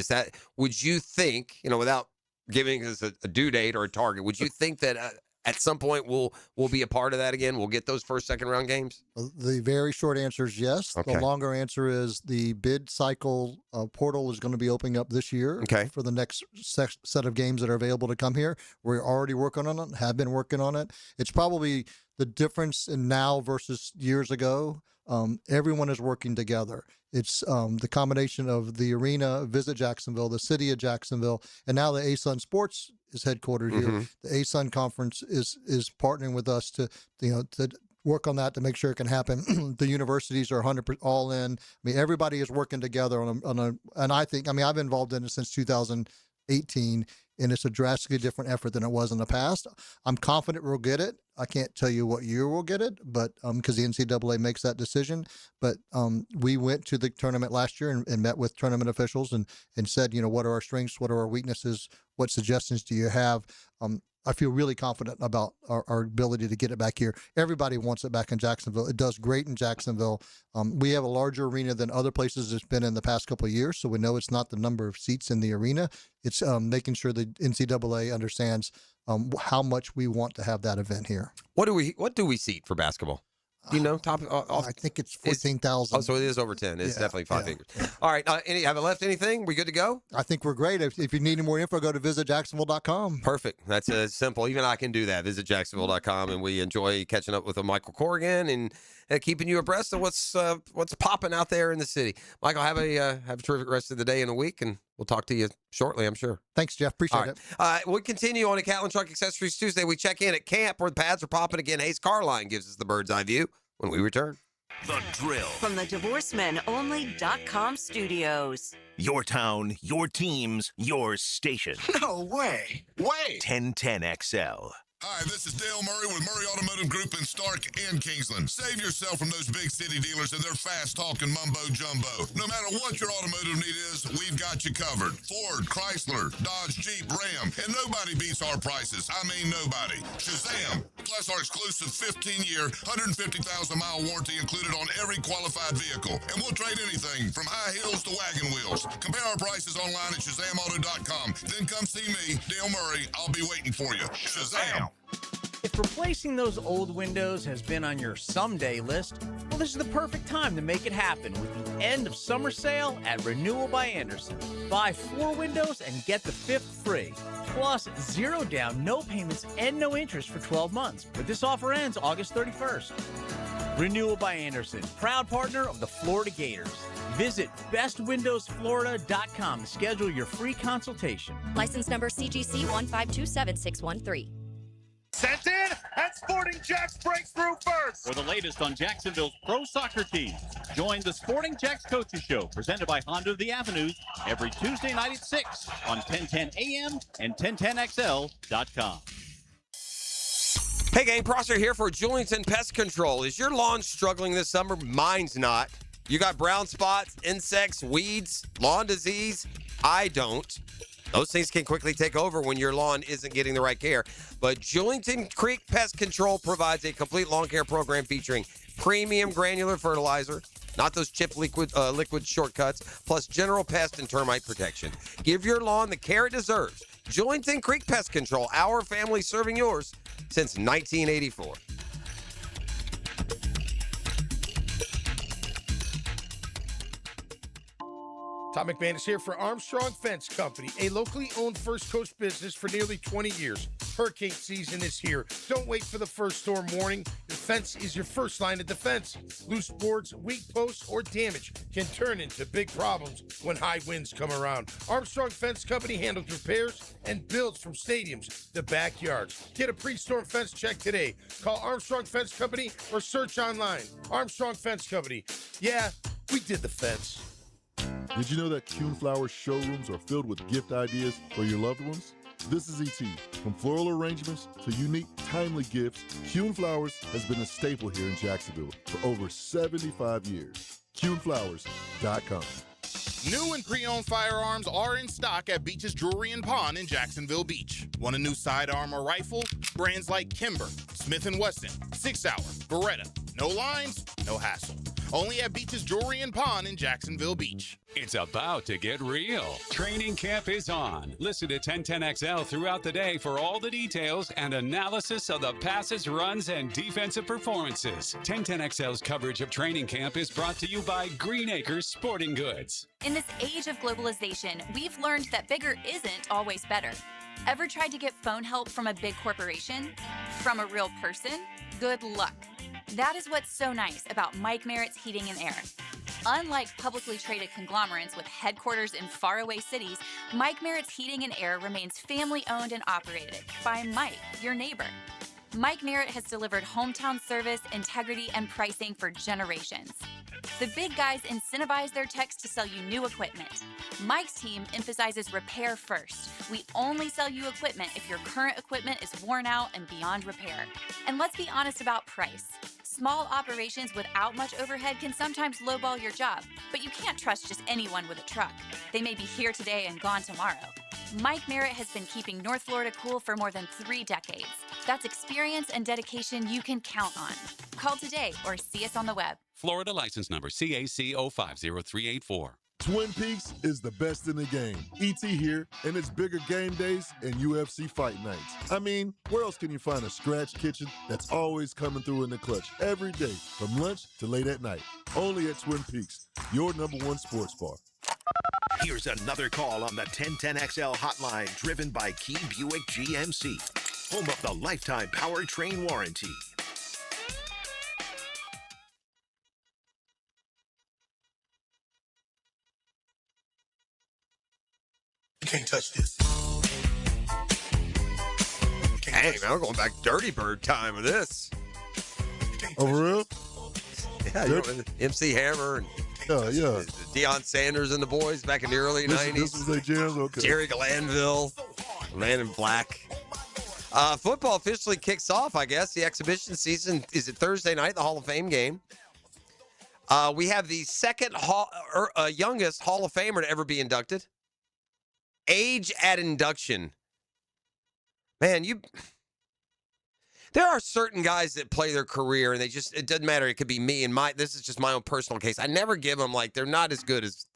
would you think, without giving us a due date or a target, would you think that at some point we'll be a part of that again? We'll get those first, second round games? The very short answer is yes. Okay. The longer answer is the bid cycle portal is going to be opening up this year for the next set of games that are available to come here. We're already working on it, have been working on it. It's probably the difference in now versus years ago. Everyone is working together. It's the combination of the arena, Visit Jacksonville, the city of Jacksonville, and now the ASUN Sports is headquartered here. The ASUN Conference is partnering with us to work on that to make sure it can happen. The universities are 100% all in. I mean, everybody is working together and I think, I've been involved in it since 2018, and it's a drastically different effort than it was in the past. I'm confident we'll get it. I can't tell you what year we'll get it, but because the NCAA makes that decision. But we went to the tournament last year and met with tournament officials and said, what are our strengths? What are our weaknesses? What suggestions do you have? I feel really confident about our ability to get it back here. Everybody wants it back in Jacksonville. It does great in Jacksonville. We have a larger arena than other places it's been in the past couple of years, so we know it's not the number of seats in the arena. It's making sure the NCAA understands how much we want to have that event here. What do we seat for basketball? Do you know? I think it's 14,000. Oh, so it is over 10. It's definitely five figures. All right. Haven't left anything? We good to go? I think we're great. If you need any more info, go to visitjacksonville.com. Perfect. That's simple. Even I can do that. Visitjacksonville.com, and we enjoy catching up with Michael Corrigan and keeping you abreast of what's popping out there in the city. Michael, have a terrific rest of the day and the week, and we'll talk to you shortly, I'm sure. Thanks, Jeff. Appreciate it. We'll continue on at Catlin Truck Accessories Tuesday. We check in at camp where the pads are popping again. Hayes Carline gives us the bird's eye view when we return. The Drill. From the DivorceMenOnly.com studios. Your town, your teams, your station. No way. Wait. 1010XL. Hi, this is Dale Murray with Murray Automotive Group in Stark and Kingsland. Save yourself from those big city dealers and their fast-talking mumbo-jumbo. No matter what your automotive need is, we've got you covered. Ford, Chrysler, Dodge, Jeep, Ram, and nobody beats our prices. I mean nobody. Shazam! Plus our exclusive 15-year, 150,000-mile warranty included on every qualified vehicle. And we'll trade anything from high heels to wagon wheels. Compare our prices online at ShazamAuto.com. Then come see me, Dale Murray. I'll be waiting for you. Shazam! If replacing those old windows has been on your someday list, well, this is the perfect time to make it happen with the end of summer sale at Renewal by Anderson. Buy 4 windows and get the 5th free. Plus, 0 down, no payments, and no interest for 12 months. But this offer ends August 31st. Renewal by Anderson, proud partner of the Florida Gators. Visit bestwindowsflorida.com to schedule your free consultation. License number CGC 1527613. Sent in, and Sporting Jacks breaks through first. For the latest on Jacksonville's pro soccer teams, join the Sporting Jacks Coaches Show, presented by Honda of the Avenues, every Tuesday night at 6 on 1010 AM and 1010XL.com. Hey, gang, Prosser here for Julington Pest Control. Is your lawn struggling this summer? Mine's not. You got brown spots, insects, weeds, lawn disease? I don't. Those things can quickly take over when your lawn isn't getting the right care. But Julington Creek Pest Control provides a complete lawn care program featuring premium granular fertilizer, not those chip liquid shortcuts, plus general pest and termite protection. Give your lawn the care it deserves. Julington Creek Pest Control, our family serving yours since 1984. Tom McManus here for Armstrong Fence Company, a locally owned First Coast business for nearly 20 years. Hurricane season is here. Don't wait for the first storm warning. The fence is your first line of defense. Loose boards, weak posts, or damage can turn into big problems when high winds come around. Armstrong Fence Company handles repairs and builds from stadiums to backyards. Get a pre-storm fence check today. Call Armstrong Fence Company or search online. Armstrong Fence Company. Yeah, we did the fence. Did you know that Kuhn Flowers showrooms are filled with gift ideas for your loved ones? This is E.T. From floral arrangements to unique, timely gifts, Kuhn Flowers has been a staple here in Jacksonville for over 75 years. KuhnFlowers.com. New and pre-owned firearms are in stock at Beach's Jewelry and Pawn in Jacksonville Beach. Want a new sidearm or rifle? Brands like Kimber, Smith & Wesson, 6 Hour, Beretta. No lines, no hassle. Only at Beach's Jewelry and Pawn in Jacksonville Beach. It's about to get real. Training camp is on. Listen to 1010XL throughout the day for all the details and analysis of the passes, runs, and defensive performances. 1010XL's coverage of training camp is brought to you by Green Acres Sporting Goods. In this age of globalization, we've learned that bigger isn't always better. Ever tried to get phone help from a big corporation? From a real person? Good luck. That is what's so nice about Mike Merritt's Heating and Air. Unlike publicly traded conglomerates with headquarters in faraway cities, Mike Merritt's Heating and Air remains family-owned and operated by Mike, your neighbor. Mike Merritt has delivered hometown service, integrity, and pricing for generations. The big guys incentivize their techs to sell you new equipment. Mike's team emphasizes repair first. We only sell you equipment if your current equipment is worn out and beyond repair. And let's be honest about price. Small operations without much overhead can sometimes lowball your job, but you can't trust just anyone with a truck. They may be here today and gone tomorrow. Mike Merritt has been keeping North Florida cool for more than 3 decades. That's experience and dedication you can count on. Call today or see us on the web. Florida license number CAC 050384. Twin Peaks is the best in the game. E.T. here, and it's bigger game days and UFC fight nights. I mean, where else can you find a scratch kitchen that's always coming through in the clutch every day, from lunch to late at night? Only at Twin Peaks, your #1 sports bar. Here's another call on the 1010XL hotline driven by Key Buick GMC, home of the lifetime powertrain warranty. You can't touch this. Hey, man, we're going back Dirty Bird time with this. Oh, for real? Yeah, you know, MC Hammer and Deion Sanders and the boys back in the early 90s. This was their jams? Okay. Jerry Glanville, Man in Black. Football officially kicks off, I guess. The exhibition season is it Thursday night, the Hall of Fame game. We have the second youngest Hall of Famer to ever be inducted. Age at induction. Man, there are certain guys that play their career and it doesn't matter. It could be me and this is just my own personal case. I never give them they're not as good as,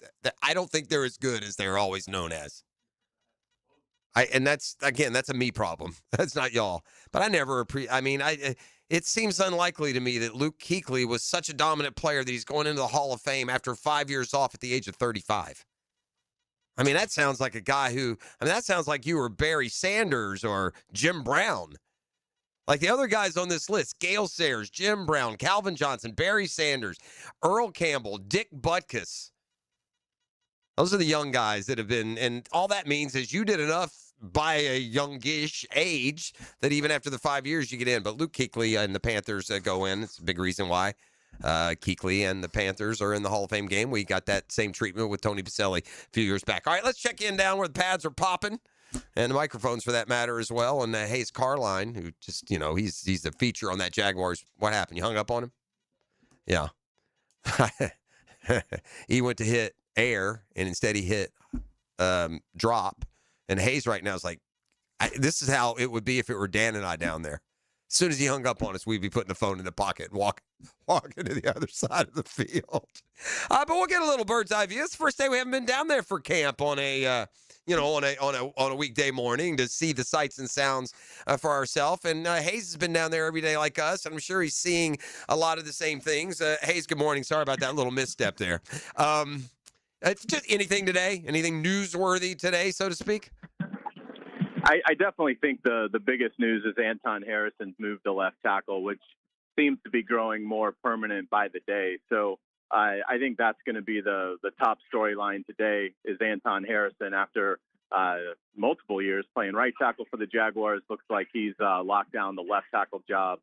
I don't think they're as good as they're always known as. And that's a me problem. That's not y'all. But I never, it seems unlikely to me that Luke Kuechly was such a dominant player that he's going into the Hall of Fame after 5 years off at the age of 35. I mean, that sounds like a guy that sounds like you were Barry Sanders or Jim Brown. Like the other guys on this list, Gale Sayers, Jim Brown, Calvin Johnson, Barry Sanders, Earl Campbell, Dick Butkus. Those are the young guys that have been, and all that means is you did enough by a youngish age that even after the 5 years you get in. But Luke Kuechly and the Panthers go in. It's a big reason why. Kuechly and the Panthers are in the Hall of Fame game. We got that same treatment with Tony Baselli a few years back. All right, let's check in down where the pads are popping and the microphones for that matter as well. And Hayes Carline, who just, he's the feature on that Jaguars. What happened? You hung up on him? Yeah. He went to hit air and instead he hit drop. And Hayes right now is like, this is how it would be if it were Dan and I down there. As soon as he hung up on us, we'd be putting the phone in the pocket and walking to the other side of the field. But we'll get a little bird's eye view. It's the first day we haven't been down there for camp on a weekday morning to see the sights and sounds for ourselves. And Hayes has been down there every day like us. And I'm sure he's seeing a lot of the same things. Hayes, good morning. Sorry about that little misstep there. Just anything today? Anything newsworthy today, so to speak? I definitely think the biggest news is Anton Harrison's move to left tackle, which seems to be growing more permanent by the day. So I think that's going to be the top storyline today is Anton Harrison after multiple years playing right tackle for the Jaguars. Looks like he's locked down the left tackle job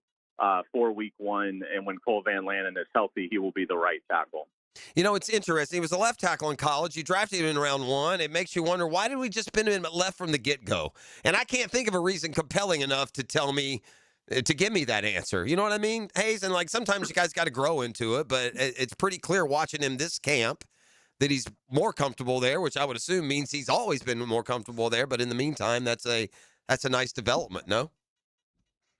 for week 1. And when Cole Van Lannon is healthy, he will be the right tackle. You know, it's interesting. He was a left tackle in college. You drafted him in round 1. It makes you wonder, why did we just spin him left from the get-go? And I can't think of a reason compelling enough to tell me, to give me that answer. You know what I mean, Hayes? And, like, sometimes you guys got to grow into it, but it's pretty clear watching him this camp that he's more comfortable there, which I would assume means he's always been more comfortable there. But in the meantime, that's a nice development, no?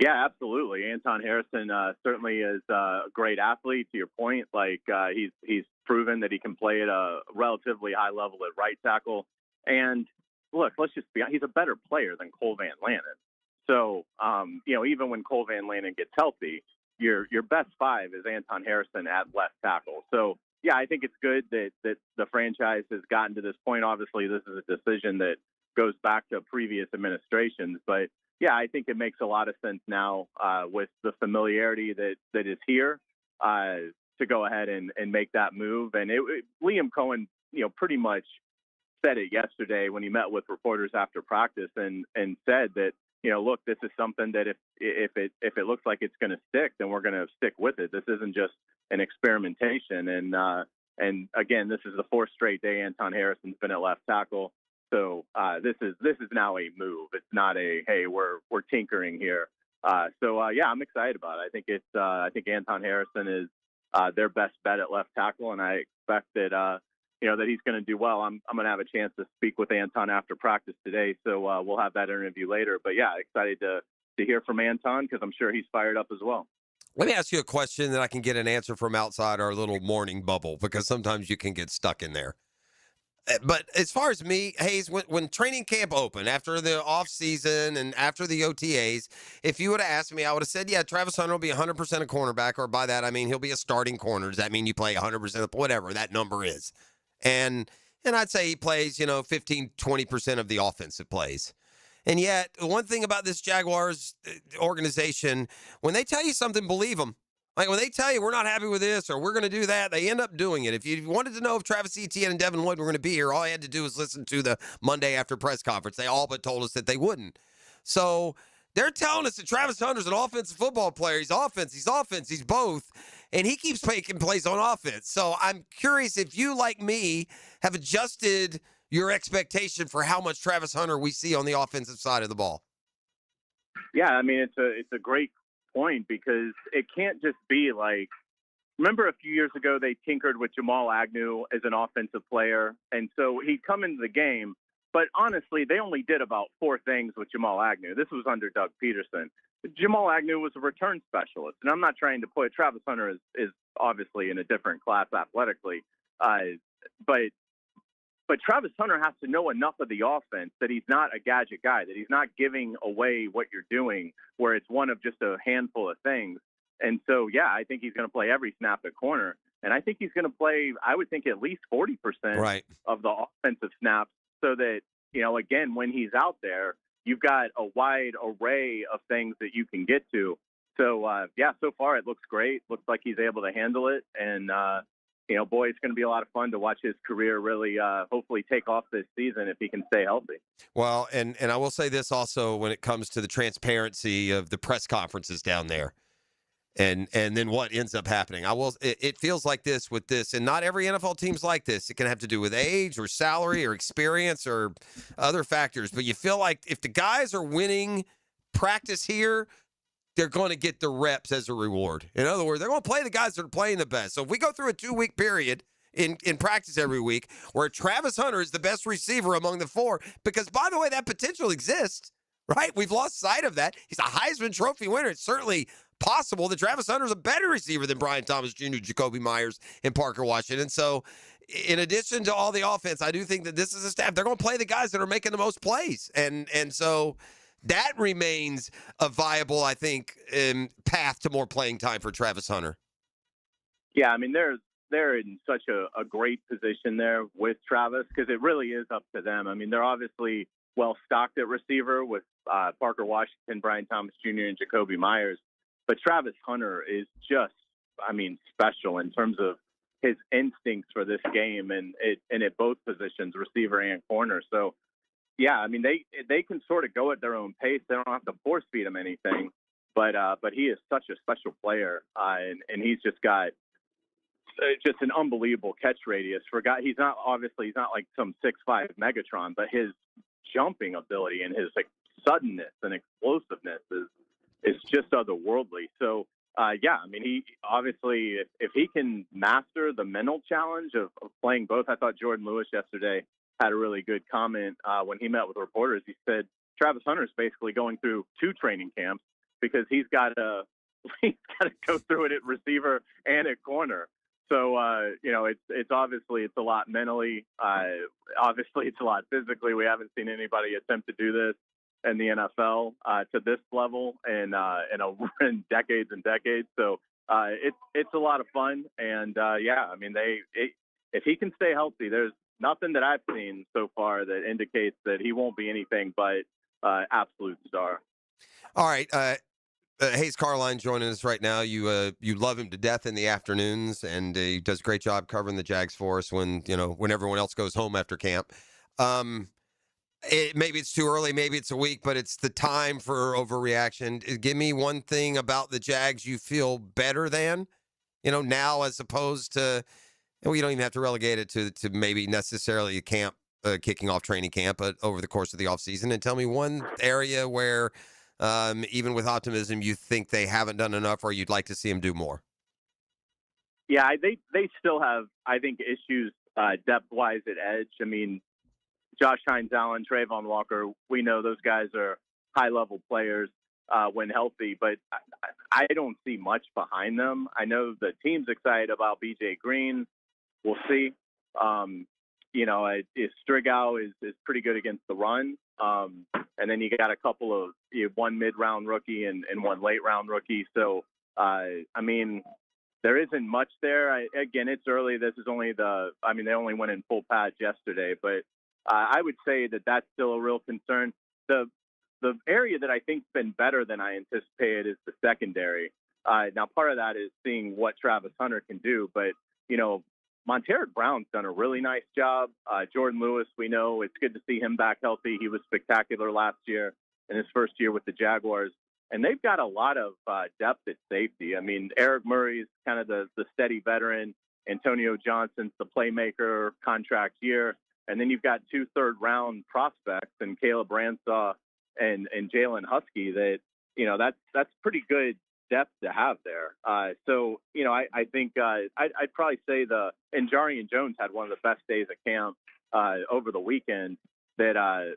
Yeah, absolutely. Anton Harrison certainly is a great athlete. To your point, like he's proven that he can play at a relatively high level at right tackle. And look, let's just be honest, he's a better player than Cole Van Lannon. So even when Cole Van Lannon gets healthy, your best 5 is Anton Harrison at left tackle. So yeah, I think it's good that the franchise has gotten to this point. Obviously, this is a decision that goes back to previous administrations, but yeah, I think it makes a lot of sense now with the familiarity that is here to go ahead and make that move. And Liam Cohen, pretty much said it yesterday when he met with reporters after practice and said that, look, this is something that if it looks like it's going to stick, then we're going to stick with it. This isn't just an experimentation. And again, this is the 4th straight day Anton Harrison's been at left tackle. So this is now a move. It's not a, hey, we're tinkering here. Yeah, I'm excited about it. I think Anton Harrison is their best bet at left tackle, and I expect that that he's going to do well. I'm going to have a chance to speak with Anton after practice today, so we'll have that interview later. But yeah, excited to hear from Anton because I'm sure he's fired up as well. Let me ask you a question that I can get an answer from outside our little morning bubble, because sometimes you can get stuck in there. But as far as me, Hayes, when training camp opened, after the offseason and after the OTAs, if you would have asked me, I would have said, yeah, Travis Hunter will be 100% a cornerback, or by that I mean he'll be a starting corner. Does that mean you play 100% of whatever that number is? And I'd say he plays, 15, 20% of the offensive plays. And yet, one thing about this Jaguars organization, when they tell you something, believe them. Like when they tell you we're not happy with this or we're going to do that, they end up doing it. If you wanted to know if Travis Etienne and Devin Lloyd were going to be here, all I had to do was listen to the Monday after press conference. They all but told us that they wouldn't. So they're telling us that Travis Hunter's an offensive football player. He's offense, he's both. And he keeps making plays on offense. So I'm curious if you, like me, have adjusted your expectation for how much Travis Hunter we see on the offensive side of the ball. Yeah, I mean, it's a great point because it can't just be like, remember a few years ago they tinkered with Jamal Agnew as an offensive player, and so he'd come into the game, but honestly they only did about 4 things with Jamal Agnew. This was under Doug Peterson. Jamal Agnew was a return specialist, and I'm not trying to put Travis Hunter is obviously in a different class athletically, but Travis Hunter has to know enough of the offense that he's not a gadget guy, that he's not giving away what you're doing where it's one of just a handful of things. And so, yeah, I think he's going to play every snap at corner. And I think he's going to play, I would think, at least 40% of the offensive snaps so that, again, when he's out there, you've got a wide array of things that you can get to. So, so far it looks great. Looks like he's able to handle it. And, boy, it's going to be a lot of fun to watch his career really hopefully take off this season if he can stay healthy. Well, and I will say this also when it comes to the transparency of the press conferences down there and then what ends up happening. It feels like this with this, and not every NFL team's like this. It can have to do with age or salary or experience or other factors. But you feel like if the guys are winning practice here, they're going to get the reps as a reward. In other words, they're going to play the guys that are playing the best. So if we go through a 2-week period in practice every week where Travis Hunter is the best receiver among the 4, because, by the way, that potential exists, right? We've lost sight of that. He's a Heisman Trophy winner. It's certainly possible that Travis Hunter is a better receiver than Brian Thomas Jr., Jacoby Myers, and Parker Washington. So in addition to all the offense, I do think that this is a staff. They're going to play the guys that are making the most plays. And so that remains a viable, I think, path to more playing time for Travis Hunter. Yeah, I mean, they're in such a great position there with Travis because it really is up to them. I mean, they're obviously well-stocked at receiver with Parker Washington, Brian Thomas Jr., and Jacoby Myers. But Travis Hunter is just, special in terms of his instincts for this game and at both positions, receiver and corner. So, yeah, I mean, they can sort of go at their own pace. They don't have to force feed him anything, but he is such a special player, and he's just got just an unbelievable catch radius for a guy. He's not like some 6'5" Megatron, but his jumping ability and his suddenness and explosiveness is just otherworldly. So yeah, I mean, he obviously, if he can master the mental challenge of playing both. I thought Jordan Lewis yesterday had a really good comment when he met with reporters. He said Travis Hunter's basically going through 2 training camps because he's got to go through it at receiver and at corner. So it's obviously it's a lot mentally. Obviously, it's a lot physically. We haven't seen anybody attempt to do this in the NFL to this level in decades and decades. So it's a lot of fun. And yeah, I mean, if he can stay healthy, there's nothing that I've seen so far that indicates that he won't be anything but absolute star. All right. Hayes Carline joining us right now. You love him to death in the afternoons, and he does a great job covering the Jags for us when everyone else goes home after camp. Maybe it's too early, maybe it's a week, but it's the time for overreaction. Give me one thing about the Jags you feel better than, now as opposed to, we don't even have to relegate it to maybe necessarily a camp, kicking off training camp, but over the course of the offseason. And tell me one area where, even with optimism, you think they haven't done enough or you'd like to see them do more. Yeah, they still have, I think, issues depth-wise at edge. I mean, Josh Hines-Allen, Trayvon Walker, we know those guys are high-level players when healthy, but I don't see much behind them. I know the team's excited about B.J. Green. We'll see. Strigow is pretty good against the run. And then you got a couple of one mid-round rookie and one late-round rookie. So, I mean, there isn't much there. Again, it's early. This is only they only went in full pads yesterday, but I would say that that's still a real concern. The area that I think's been better than I anticipated is the secondary. Now, part of that is seeing what Travis Hunter can do, but, Monterrey Brown's done a really nice job. Jordan Lewis, we know it's good to see him back healthy. He was spectacular last year in his first year with the Jaguars. And they've got a lot of depth at safety. I mean, Eric Murray's kind of the steady veteran. Antonio Johnson's the playmaker, contract year. And then you've got 2 third-round prospects and Caleb Ransaw and Jalen Husky that, that's pretty good depth to have there. I think I'd probably say and Jarian Jones had one of the best days of camp over the weekend that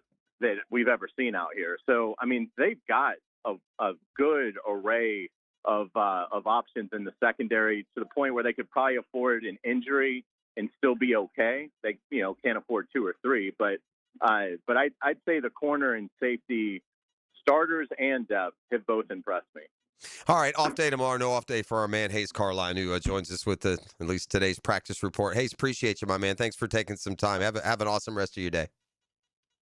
we've ever seen out here. So, I mean, they've got a good array of options in the secondary to the point where they could probably afford an injury and still be okay. They, can't afford 2 or 3, but I'd say the corner and safety starters and depth have both impressed me. All right, off day tomorrow, no off day for our man Hayes Carline, who joins us with at least today's practice report. Hayes, appreciate you, my man. Thanks for taking some time. Have an awesome rest of your day.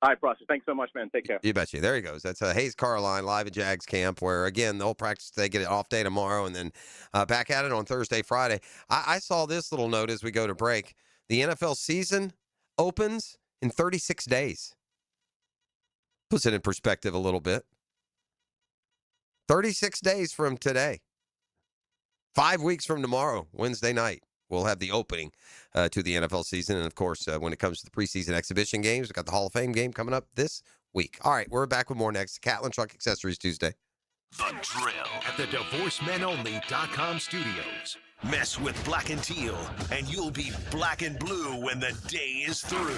All right, Prosser. Thanks so much, man. Take care. You betcha. There he goes. That's Hayes Carline live at Jags camp, where, again, the whole practice, they get an off day tomorrow and then back at it on Thursday, Friday. I saw this little note as we go to break. The NFL season opens in 36 days. Puts it in perspective a little bit. 36 days from today. 5 weeks from tomorrow, Wednesday night, we'll have the opening to the NFL season. And, of course, when it comes to the preseason exhibition games, we've got the Hall of Fame game coming up this week. All right, we're back with more next. Catlin Truck Accessories Tuesday. The Drill at the DivorceMenOnly.com studios. Mess with black and teal, and you'll be black and blue when the day is through.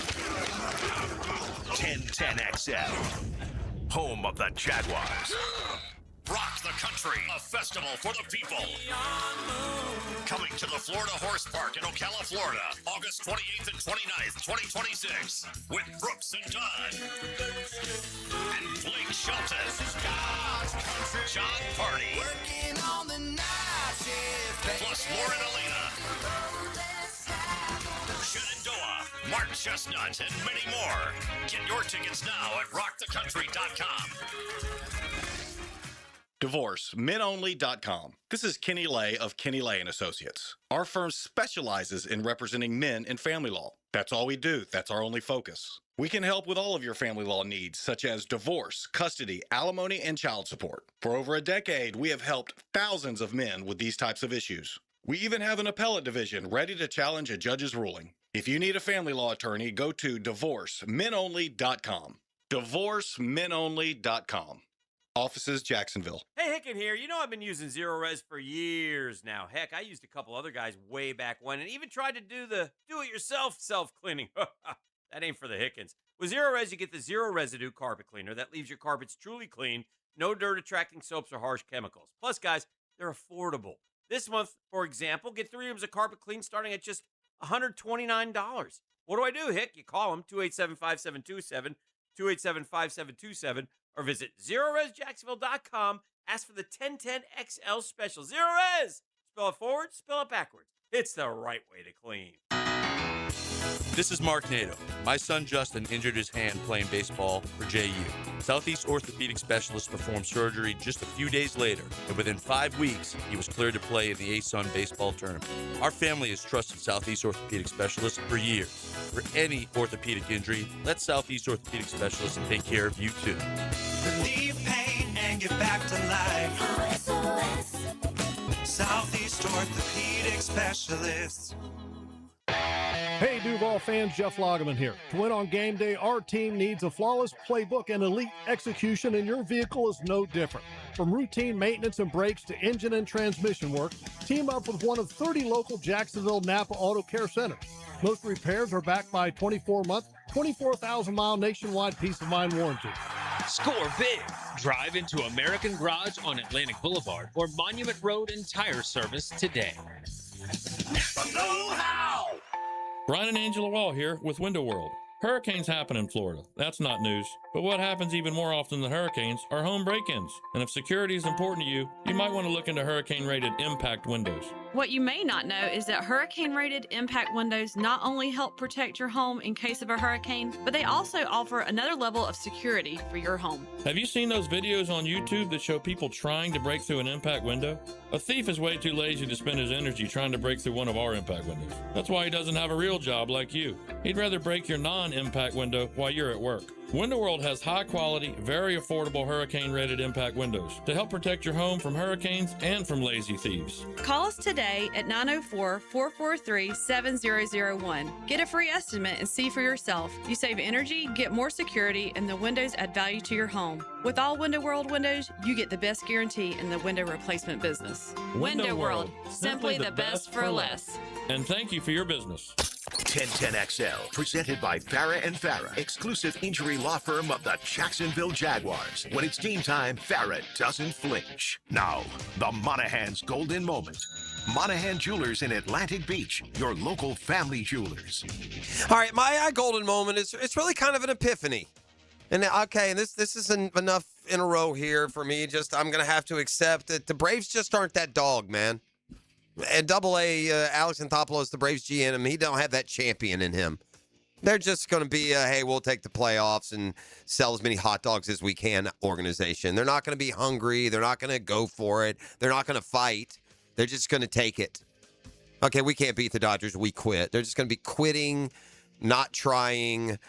1010XL, home of the Jaguars. Rock the Country, a festival for the people. Coming to the Florida Horse Park in Ocala, Florida, August 28th and 29th, 2026, with Brooks and Dunn, and Blake Shelton, John Party, plus Lauren Alina, Shenandoah, Mark Chestnut, and many more. Get your tickets now at rockthecountry.com. DivorceMenOnly.com. This is Kenny Lay of Kenny Lay & Associates. Our firm specializes in representing men in family law. That's all we do. That's our only focus. We can help with all of your family law needs, such as divorce, custody, alimony, and child support. For over a decade, we have helped thousands of men with these types of issues. We even have an appellate division ready to challenge a judge's ruling. If you need a family law attorney, go to divorcemenonly.com. Divorcemenonly.com. Offices, Jacksonville. Hey, Hicken here. You know I've been using Zero Res for years now. Heck, I used a couple other guys way back when and even tried to do the do-it-yourself self-cleaning. That ain't for the Hickens. With Zero Res, you get the zero residue carpet cleaner that leaves your carpets truly clean, no dirt-attracting soaps or harsh chemicals. Plus, guys, they're affordable. This month, for example, get 3 rooms of carpet clean starting at just $129. What do I do, Hick? You call them, 287-5727, 287-5727, or visit ZeroResJacksonville.com. Ask for the 1010XL special. Zero Res! Spell it forward, spell it backwards. It's the right way to clean. This is Mark Nato. My son Justin injured his hand playing baseball for JU. Southeast Orthopedic Specialists performed surgery just a few days later, and within 5 weeks, he was cleared to play in the ASUN baseball tournament. Our family has trusted Southeast Orthopedic Specialists for years. For any orthopedic injury, let Southeast Orthopedic Specialists take care of you too. Relieve pain and get back to life. SOS. Southeast Orthopedic Specialists. Hey, Duval fans, Jeff Lageman here. To win on game day, our team needs a flawless playbook and elite execution, and your vehicle is no different. From routine maintenance and brakes to engine and transmission work, team up with one of 30 local Jacksonville Napa Auto Care Centers. Most repairs are backed by a 24-month, 24,000-mile nationwide peace of mind warranty. Score big. Drive into American Garage on Atlantic Boulevard or Monument Road and Tire Service today. Know-how. Brian and Angela Wall here with Window World. Hurricanes happen in Florida. That's not news. But what happens even more often than hurricanes are home break-ins. And if security is important to you, you might want to look into hurricane-rated impact windows. What you may not know is that hurricane-rated impact windows not only help protect your home in case of a hurricane, but they also offer another level of security for your home. Have you seen those videos on YouTube that show people trying to break through an impact window? A thief is way too lazy to spend his energy trying to break through one of our impact windows. That's why he doesn't have a real job like you. He'd rather break your non-impact window while you're at work. Window World has high-quality, very affordable hurricane-rated impact windows to help protect your home from hurricanes and from lazy thieves. Call us today at 904-443-7001. Get a free estimate and see for yourself. You save energy, get more security, and the windows add value to your home. With all Window World windows, you get the best guarantee in the window replacement business. Window World. Simply the best for less. And thank you for your business. 1010XL, presented by Farah and Farah, exclusive injury law firm of the Jacksonville Jaguars. When it's team time, Farah doesn't flinch. Now, the Monahan's golden moment. Monahan Jewelers in Atlantic Beach, your local family jewelers. All right, my golden moment is it's really kind of an epiphany. And okay, and this isn't enough in a row here for me. Just I'm gonna have to accept that the Braves just aren't that dog, man. And Double-A, Alex Anthopoulos, the Braves GM, he don't have that champion in him. They're just going to be hey, we'll take the playoffs and sell as many hot dogs as we can organization. They're not going to be hungry. They're not going to go for it. They're not going to fight. They're just going to take it. Okay, we can't beat the Dodgers. We quit. They're just going to be quitting, not trying.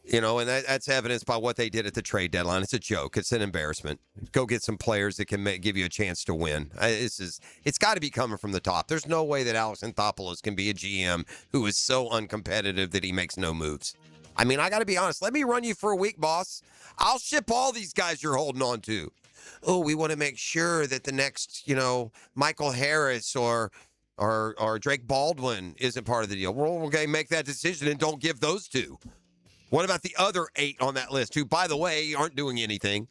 You know, and that's evidenced by what they did at the trade deadline. It's a joke. It's an embarrassment. Go get some players that can give you a chance to win. It's got to be coming from the top. There's no way that Alex Anthopoulos can be a GM who is so uncompetitive that he makes no moves. I mean, I got to be honest. Let me run you for a week, boss. I'll ship all these guys you're holding on to. Oh, we want to make sure that the next, Michael Harris or Drake Baldwin isn't part of the deal. Well, okay, make that decision and don't give those two. What about the other 8 on that list who, by the way, aren't doing anything?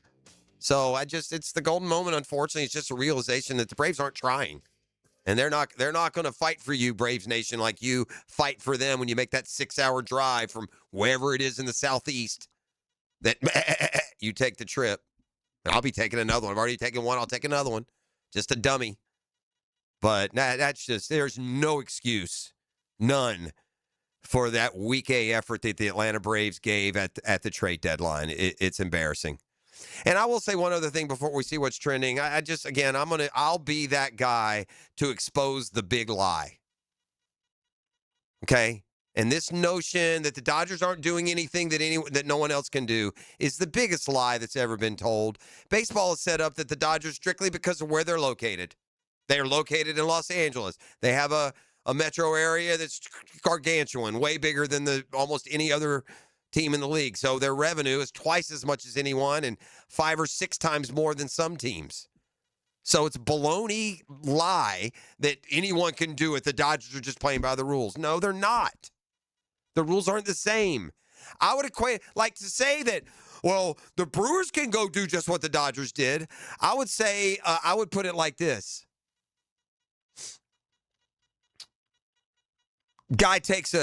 So it's the golden moment, unfortunately. It's just a realization that the Braves aren't trying. And they're not going to fight for you, Braves Nation, like you fight for them when you make that 6-hour drive from wherever it is in the Southeast that you take the trip. And I'll be taking another one. I've already taken one. I'll take another one. Just a dummy. But that's just, there's no excuse. None. For that weak A effort that the Atlanta Braves gave at the trade deadline. It's embarrassing. And I will say one other thing before we see what's trending. I'll be that guy to expose the big lie. Okay? And this notion that the Dodgers aren't doing anything that no one else can do is the biggest lie that's ever been told. Baseball is set up that the Dodgers, strictly because of where they're located, They're located in Los Angeles. They have a metro area that's gargantuan, way bigger than almost any other team in the league. So their revenue is twice as much as anyone and 5 or 6 times more than some teams. So it's a baloney lie that anyone can do it. The Dodgers are just playing by the rules. No, they're not. The rules aren't the same. I would like to say that, well, the Brewers can go do just what the Dodgers did. I would say, I would put it like this. Guy takes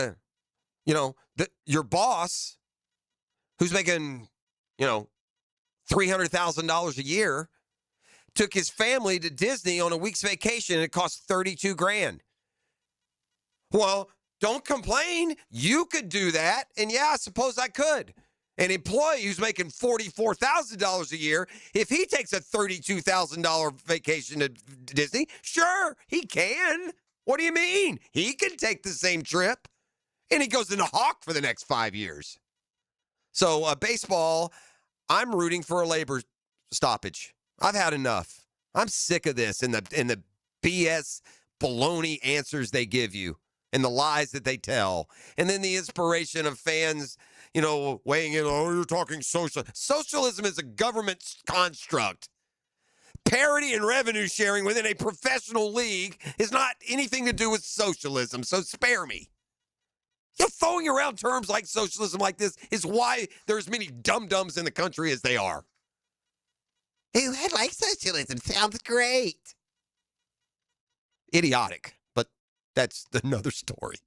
your boss who's making, $300,000 a year, took his family to Disney on a week's vacation and it cost $32,000. Well, don't complain. You could do that. And yeah, I suppose I could. An employee who's making $44,000 a year, if he takes a $32,000 vacation to Disney, sure, he can. What do you mean? He can take the same trip. And he goes into Hawk for the next 5 years. So baseball, I'm rooting for a labor stoppage. I've had enough. I'm sick of this and the BS baloney answers they give you and the lies that they tell. And then the inspiration of fans, weighing in, oh, you're talking social. Socialism is a government construct. Parity and revenue sharing within a professional league is not anything to do with socialism, so spare me. Throwing around terms like socialism like this is why there's many dum-dums in the country as they are. Hey, I like socialism. Sounds great. Idiotic, but that's another story.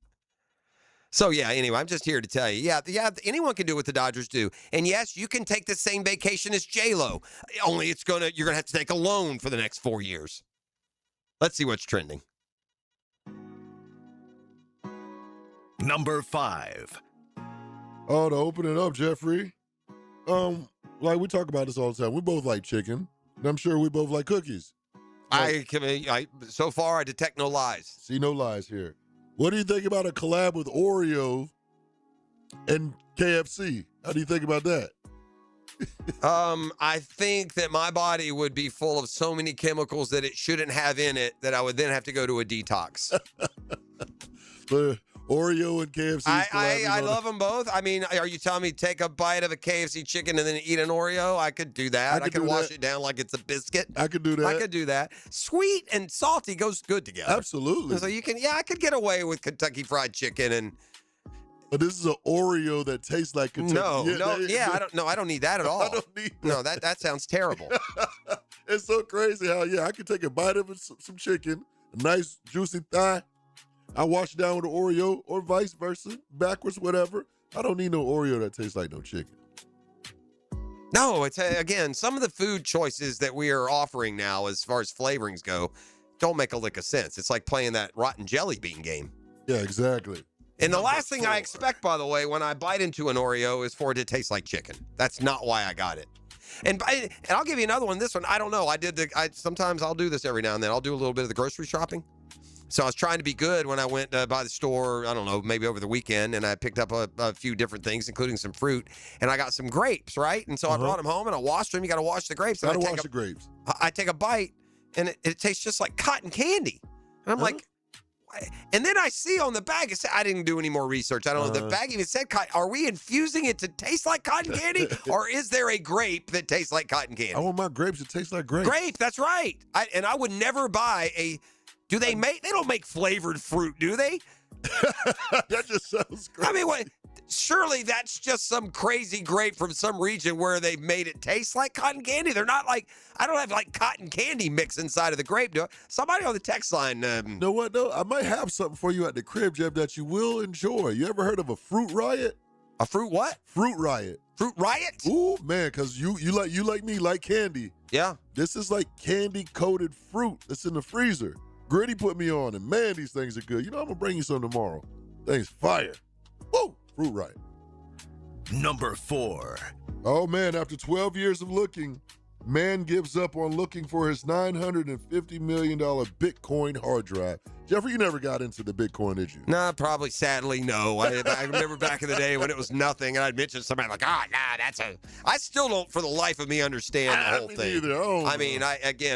So, yeah, anyway, I'm just here to tell you, yeah, anyone can do what the Dodgers do. And, yes, you can take the same vacation as J-Lo, only you're going to have to take a loan for the next 4 years. Let's see what's trending. Number 5. Oh, to open it up, Jeffrey. Like we talk about this all the time. We both like chicken, and I'm sure we both like cookies. So far, I detect no lies. See no lies here. What do you think about a collab with Oreo and KFC? How do you think about that? I think that my body would be full of so many chemicals that it shouldn't have in it that I would then have to go to a detox. But Oreo and KFC. I love them both. I mean, are you telling me take a bite of a KFC chicken and then eat an Oreo? I could do that. I could wash it down like it's a biscuit. I could do that. I could do that. Sweet and salty goes good together. Absolutely. So I could get away with Kentucky Fried Chicken and. But this is an Oreo that tastes like Kentucky. I don't need that at all. I don't need that. No, that sounds terrible. It's so crazy how I could take a bite of some chicken, a nice juicy thigh. I wash it down with an Oreo or vice versa, backwards, whatever. I don't need no Oreo that tastes like no chicken. No, it's again, some of the food choices that we are offering now as far as flavorings go don't make a lick of sense. It's like playing that rotten jelly bean game. Yeah, exactly. And the last thing I expect, by the way, when I bite into an Oreo is for it to taste like chicken. That's not why I got it. And I'll give you another one. This one, I don't know. Sometimes I'll do this every now and then. I'll do a little bit of the grocery shopping. So I was trying to be good when I went by the store, I don't know, maybe over the weekend, and I picked up a few different things, including some fruit, and I got some grapes, right? And so I brought them home, and I washed them. You got to wash the grapes. Got to wash the grapes. I take a bite, and it tastes just like cotton candy. And I'm like, and then I see on the bag, it said, I didn't do any more research. I don't know. The bag even said, are we infusing it to taste like cotton candy, or is there a grape that tastes like cotton candy? I want my grapes to taste like grapes. Grape, that's right. I would never buy a... Do they don't make flavored fruit, do they? That just sounds great. I mean, surely that's just some crazy grape from some region where they've made it taste like cotton candy. They're not like, I don't have like cotton candy mix inside of the grape, do I? Somebody on the text line. You know what, though? I might have something for you at the crib, Jeff, that you will enjoy. You ever heard of a fruit riot? A fruit what? Fruit riot. Fruit riot? Ooh, man, because you like me like candy. Yeah. This is like candy-coated fruit that's in the freezer. Gritty put me on, and man, these things are good. I'm going to bring you some tomorrow. Things fire. Woo! Fruit riot. Number 4. Oh, man, after 12 years of looking, Man gives up on looking for his $950 million Bitcoin hard drive. Jeffrey, you never got into the Bitcoin, did you? Nah, probably, sadly, no. I remember back in the day when it was nothing, and I'd mention somebody like, I still don't, for the life of me, understand the whole thing. Either.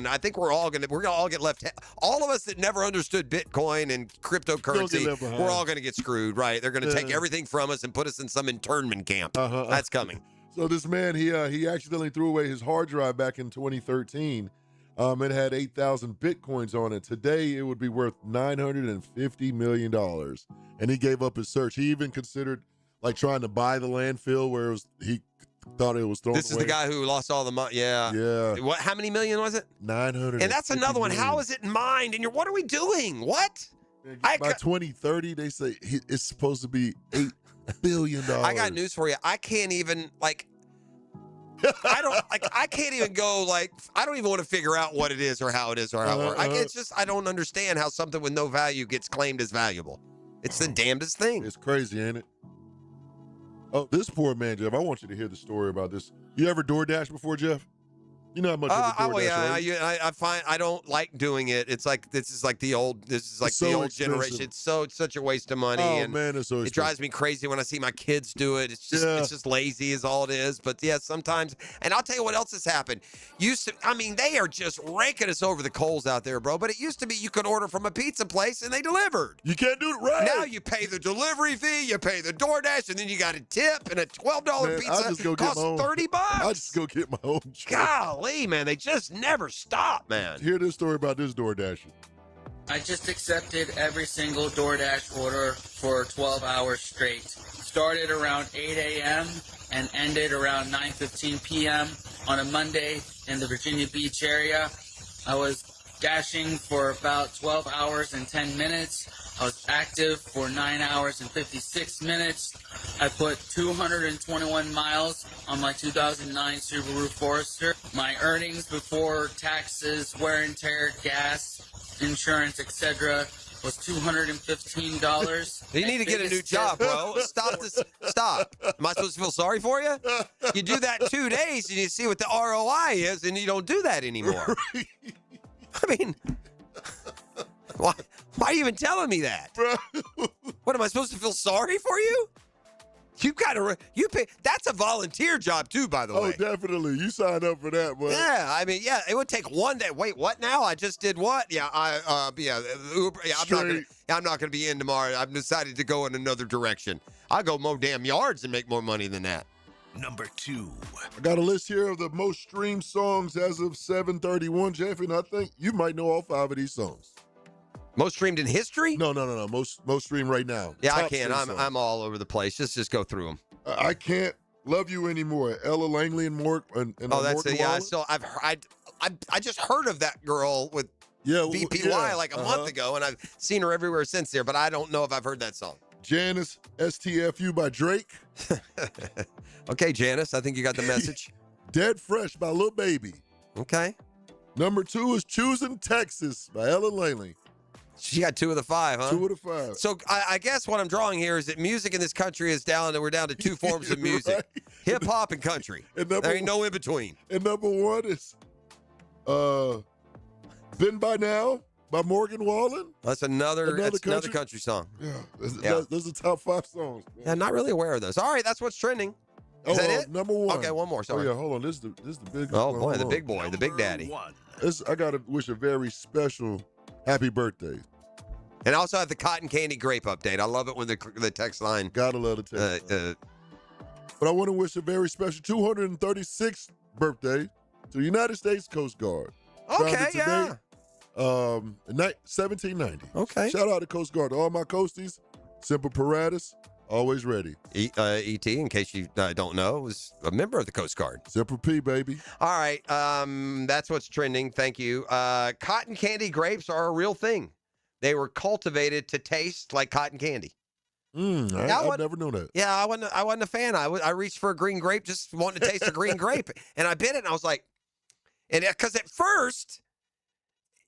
I think we're gonna all get left. All of us that never understood Bitcoin and cryptocurrency, we're all gonna get screwed, right? They're gonna take everything from us and put us in some internment camp. That's coming. So this man, he accidentally threw away his hard drive back in 2013. It had 8,000 Bitcoins on it. Today, it would be worth $950 million. And he gave up his search. He even considered trying to buy the landfill where he thought it was thrown away. This is the guy who lost all the money. Yeah. Yeah. What? How many million was it? 900. And that's another one. How is it mined? And what are we doing? What? By 2030, they say it's supposed to be $8 billion. I got news for you. I can't even I can't even go I don't even want to figure out what it is or how it is or how it works. It's just I don't understand how something with no value gets claimed as valuable. It's the damnedest thing. It's crazy, ain't it? Oh, this poor man, Jeff. I want you to hear the story about this. You ever DoorDash before, Jeff? You know how much of a DoorDash, right? I find I don't like doing it. It's like this is like the old generation. It's such a waste of money. Oh and man, it's so expensive. It drives me crazy when I see my kids do it. It's just lazy is all it is. But yeah, sometimes. And I'll tell you what else has happened. They are just raking us over the coals out there, bro. But it used to be you could order from a pizza place and they delivered. You can't do it right. Now you pay the delivery fee, you pay the DoorDash, and then you got a tip, and a $12 pizza costs $30. I'll just go get my own. Golly, man, they just never stop, man. Hear this story about this DoorDasher. I just accepted every single DoorDash order for 12 hours straight. Started around 8 a.m. and ended around 9:15 p.m. on a Monday in the Virginia Beach area. I was dashing for about 12 hours and 10 minutes. I was active for 9 hours and 56 minutes. I put 221 miles on my 2009 Subaru Forester. My earnings before taxes, wear and tear, gas, insurance, etc. was $215. You need to get a new job, bro. Stop. Am I supposed to feel sorry for you? You do that 2 days and you see what the ROI is, and you don't do that anymore. I mean, why are you even telling me that? What, am I supposed to feel sorry for you? You pay. That's a volunteer job too, by the way. Oh, definitely. You signed up for that, boy. Yeah, it would take one day. Wait, what now? I just did what? Yeah, Uber. Yeah, I'm not gonna be in tomorrow. I've decided to go in another direction. I'll go mow damn yards and make more money than that. Number 2. I got a list here of the most streamed songs as of 7/31, Jeff, and I think you might know all 5 of these songs. Most streamed in history? No. Most streamed right now. Yeah, I can. I'm all over the place. Let's just go through them. I Can't Love You Anymore. Ella Langley and Morgan. That's it. Yeah, I just heard of that girl with BPY like a month ago, and I've seen her everywhere since there, but I don't know if I've heard that song. Janice, STFU by Drake. Okay, Janice, I think you got the message. Dead Fresh by Lil Baby. Okay. Number 2 is Choosing Texas by Ella Langley. She got 2 of the 5, huh? 2 of the 5. So I guess what I'm drawing here is that music in this country is down, and we're down to 2 forms of music. Right. Hip hop and country. There ain't no in between. And number 1 is Been By Now by Morgan Wallen. That's another country song. Yeah. Those are top 5 songs. Man. Yeah, not really aware of those. All right, that's what's trending. Is that it? Number 1. Okay, one more. Sorry. Oh, yeah, hold on. This is the big Oh, boy, the big boy, the big daddy. I got to wish a very special happy birthday. And I also have the cotton candy grape update. I love it when the text line. Gotta love the text. But I want to wish a very special 236th birthday to the United States Coast Guard. Okay, yeah. 1790. Okay. Shout out to Coast Guard. All my coasties, Semper Paratus, always ready. E.T., in case you don't know, was a member of the Coast Guard. Semper P, baby. All right. That's what's trending. Thank you. Cotton candy grapes are a real thing. They were cultivated to taste like cotton candy. I've never known that. Yeah, I wasn't a fan. I reached for a green grape, just wanting to taste a green grape, and I bit it, and I was like, and because at first,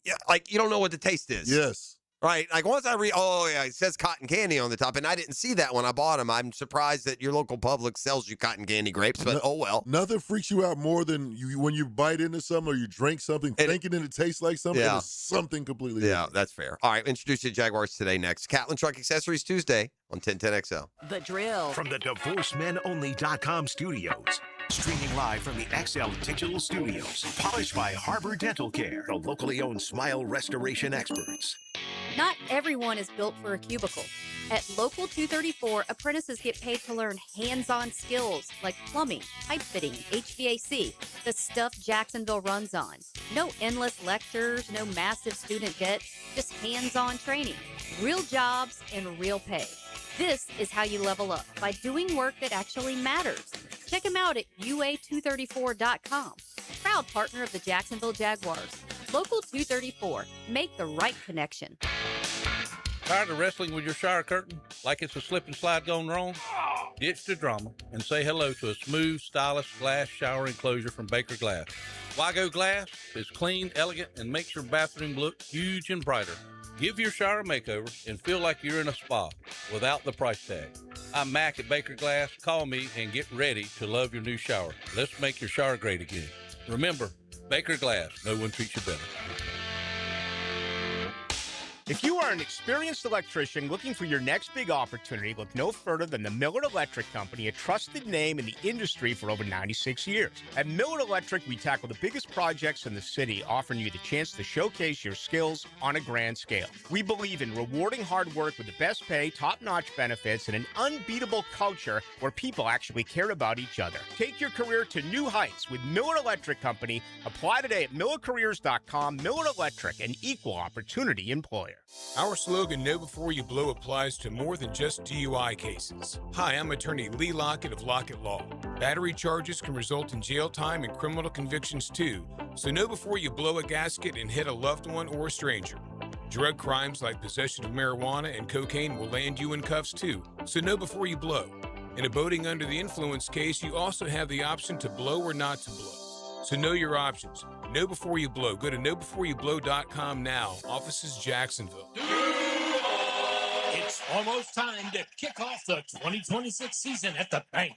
you don't know what the taste is. Yes. Right. Like once I read, it says cotton candy on the top, and I didn't see that when I bought them. I'm surprised that your local Publix sells you cotton candy grapes, but oh well. Nothing freaks you out more than when you bite into something or you drink something thinking it tastes like something, and it's something completely different. Yeah, that's fair. All right, introduce you to Jaguars today next. Catlin Truck Accessories Tuesday on 1010XL. The Drill. From the DivorceMenOnly.com studios. Streaming live from the XL Digital Studios. Polished by Harbor Dental Care, the locally owned smile restoration experts. Not everyone is built for a cubicle. At Local 234, apprentices get paid to learn hands-on skills like plumbing, pipe fitting, HVAC, the stuff Jacksonville runs on. No endless lectures, no massive student debt, just hands-on training, real jobs, and real pay. This is how you level up, by doing work that actually matters. Check them out at UA234.com. Proud partner of the Jacksonville Jaguars. Local 234. Make the right connection. Tired of wrestling with your shower curtain like it's a slip and slide gone wrong? Ditch the drama and say hello to a smooth, stylish glass shower enclosure from Baker Glass. Why go glass? It's clean, elegant, and makes your bathroom look huge and brighter. Give your shower a makeover and feel like you're in a spa without the price tag. I'm Mac at Baker Glass. Call me and get ready to love your new shower. Let's make your shower great again. Remember, Baker Glass. No one treats you better. If you are an experienced electrician looking for your next big opportunity, look no further than the Miller Electric Company, a trusted name in the industry for over 96 years. At Miller Electric, we tackle the biggest projects in the city, offering you the chance to showcase your skills on a grand scale. We believe in rewarding hard work with the best pay, top-notch benefits, and an unbeatable culture where people actually care about each other. Take your career to new heights with Miller Electric Company. Apply today at millercareers.com. Miller Electric, an equal opportunity employer. Our slogan, Know Before You Blow, applies to more than just DUI cases. Hi, I'm attorney Lee Lockett of Lockett Law. Battery charges can result in jail time and criminal convictions too, so know before you blow a gasket and hit a loved one or a stranger. Drug crimes like possession of marijuana and cocaine will land you in cuffs too, so know before you blow. In a boating under the influence case, you also have the option to blow or not to blow. So know your options. Know before you blow. Go to knowbeforeyouBlow.com now. Offices Jacksonville. It's almost time to kick off the 2026 season at the bank.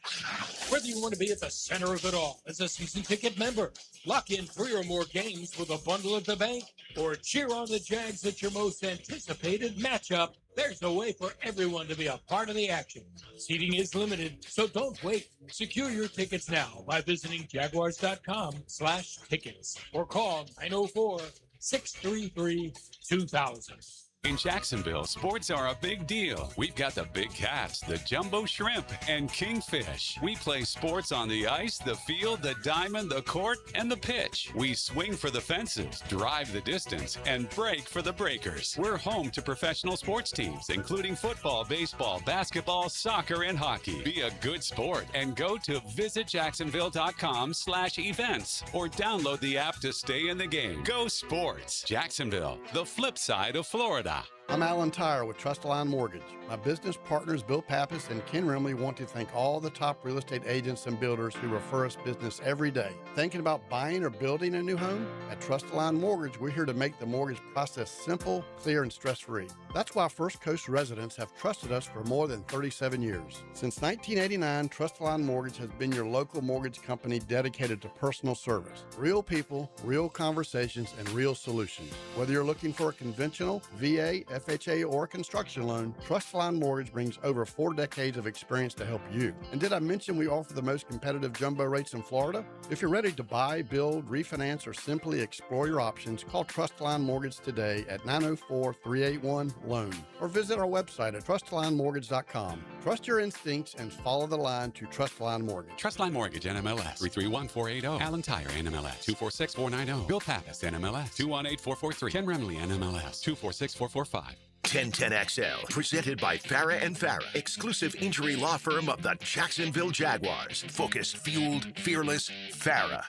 Whether you want to be at the center of it all as a season ticket member, lock in 3 or more games with a bundle at the bank, or cheer on the Jags at your most anticipated matchup, there's a way for everyone to be a part of the action. Seating is limited, so don't wait. Secure your tickets now by visiting jaguars.com/tickets or call 904-633-2000. In Jacksonville, sports are a big deal. We've got the big cats, the jumbo shrimp, and kingfish. We play sports on the ice, the field, the diamond, the court, and the pitch. We swing for the fences, drive the distance, and break for the breakers. We're home to professional sports teams, including football, baseball, basketball, soccer, and hockey. Be a good sport and go to visitjacksonville.com/events or download the app to stay in the game. Go sports. Jacksonville, the flip side of Florida. I'm Alan Tyre with Trust Line Mortgage. My business partners Bill Pappas and Ken Rimley want to thank all the top real estate agents and builders who refer us business every day. Thinking about buying or building a new home? At Trust Line Mortgage, we're here to make the mortgage process simple, clear, and stress-free. That's why First Coast residents have trusted us for more than 37 years. Since 1989, Trust Line Mortgage has been your local mortgage company dedicated to personal service. Real people, real conversations, and real solutions. Whether you're looking for a conventional, VA, FHA, or construction loan, Trustline Mortgage brings over 4 decades of experience to help you. And did I mention we offer the most competitive jumbo rates in Florida? If you're ready to buy, build, refinance, or simply explore your options, call Trustline Mortgage today at 904-381-LOAN or visit our website at trustlinemortgage.com. Trust your instincts and follow the line to Trustline Mortgage. Trustline Mortgage, NMLS 331480. Alan Tyre, NMLS 246490. Bill Pappas, NMLS 218443. Ken Remley, NMLS 246445. 1010XL, presented by Farah and Farah, exclusive injury law firm of the Jacksonville Jaguars. Focused, fueled, fearless, Farah.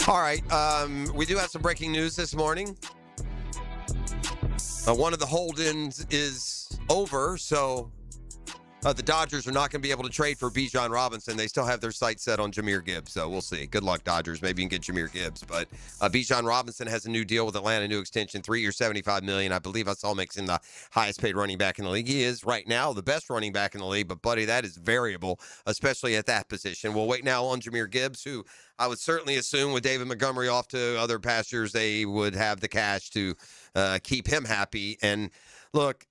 All right, we do have some breaking news this morning. One of the hold-ins is over, so The Dodgers are not going to be able to trade for Bijan Robinson. They still have their sights set on Jahmyr Gibbs, so we'll see. Good luck, Dodgers. Maybe you can get Jahmyr Gibbs. But Bijan Robinson has a new deal with Atlanta, new extension, 3 years, $75 million. I believe I saw makes him the highest-paid running back in the league. He is right now the best running back in the league, but, buddy, that is variable, especially at that position. We'll wait now on Jahmyr Gibbs, who I would certainly assume with David Montgomery off to other pastures, they would have the cash to keep him happy. And, look,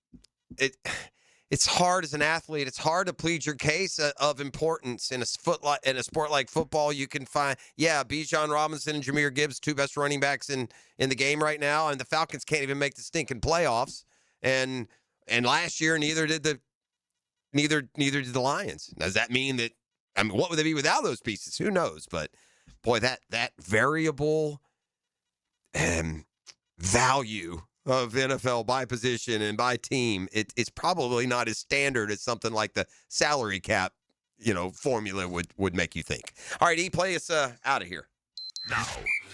it's hard as an athlete. It's hard to plead your case of importance in a sport like football. You can find, Bijan Robinson and Jahmyr Gibbs, two best running backs in the game right now, and the Falcons can't even make the stinking playoffs. And last year, neither did the Lions. Does that mean that? I mean, what would they be without those pieces? Who knows? But boy, that variable value of NFL by position and by team, it's probably not as standard as something like the salary cap, formula would make you think. All right, play us out of here. Now,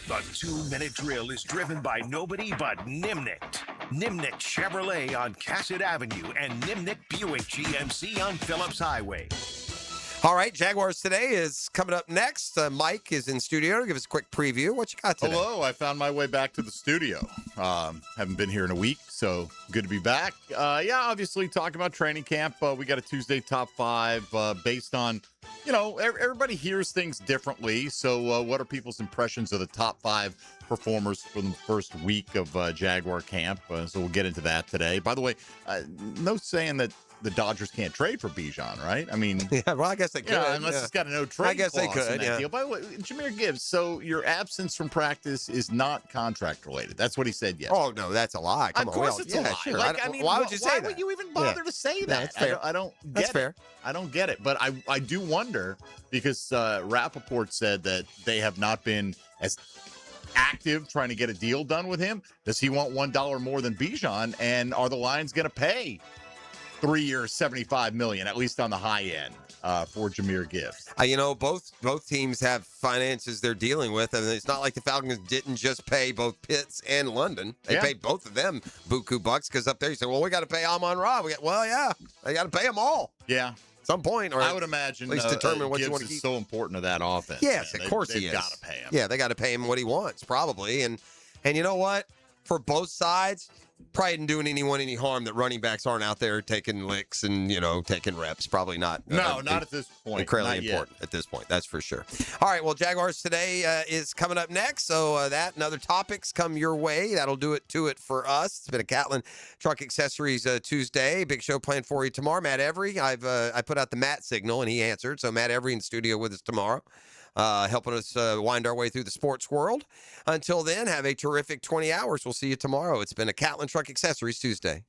the 2-minute drill is driven by nobody but Nimnicht. Nimnicht Chevrolet on Cassett Avenue and Nimnicht Buick GMC on Phillips Highway. All right, Jaguars Today is coming up next. Mike is in studio to give us a quick preview. What you got today? Hello, I found my way back to the studio. Haven't been here in a week, so good to be back. Obviously talking about training camp. We got a Tuesday top 5 based on, everybody hears things differently. So what are people's impressions of the top 5 performers from the first week of Jaguar camp? So we'll get into that today. By the way, no saying that the Dodgers can't trade for Bijan, right? I mean, I guess they could. Unless it's got a no trade I guess they clause could, in that deal. By the way, Jahmyr Gibbs, so your absence from practice is not contract related. That's what he said yesterday. Oh, no, that's a lie. Come of on. course it's a lie. Sure. Why would you say that? Why would you even bother to say that? That's fair. I don't get That's it. fair. I don't get it. But I do wonder because Rappaport said that they have not been as active trying to get a deal done with him. Does he want $1 more than Bijan? And are the Lions going to pay 3 years, $75 million, at least on the high end, for Jahmyr Gibbs? Both teams have finances they're dealing with. I mean, it's not like the Falcons didn't just pay both Pitts and London. They paid both of them buku bucks because up there you say, well, we got to pay Amon-Ra. They got to pay them all. Yeah. At some point. Or I would imagine at least determine what Gibbs you want to keep. is so important to that offense. Yes, man. of course he They've is. got to pay him. Yeah, they got to pay him what he wants, probably. And you know what? For both sides, probably isn't doing anyone any harm that running backs aren't out there taking licks and, taking reps. Probably not. No, not at this point. Incredibly Not yet. important at this point. That's for sure. All right. Well, Jaguars Today is coming up next. So that and other topics come your way. That'll do it for us. It's been a Catlin Truck Accessories Tuesday. Big show planned for you tomorrow. Matt Every. I put out the Matt signal and he answered. So Matt Every in studio with us tomorrow. Helping us wind our way through the sports world. Until then, have a terrific 20 hours. We'll see you tomorrow. It's been a Catlin Truck Accessories Tuesday.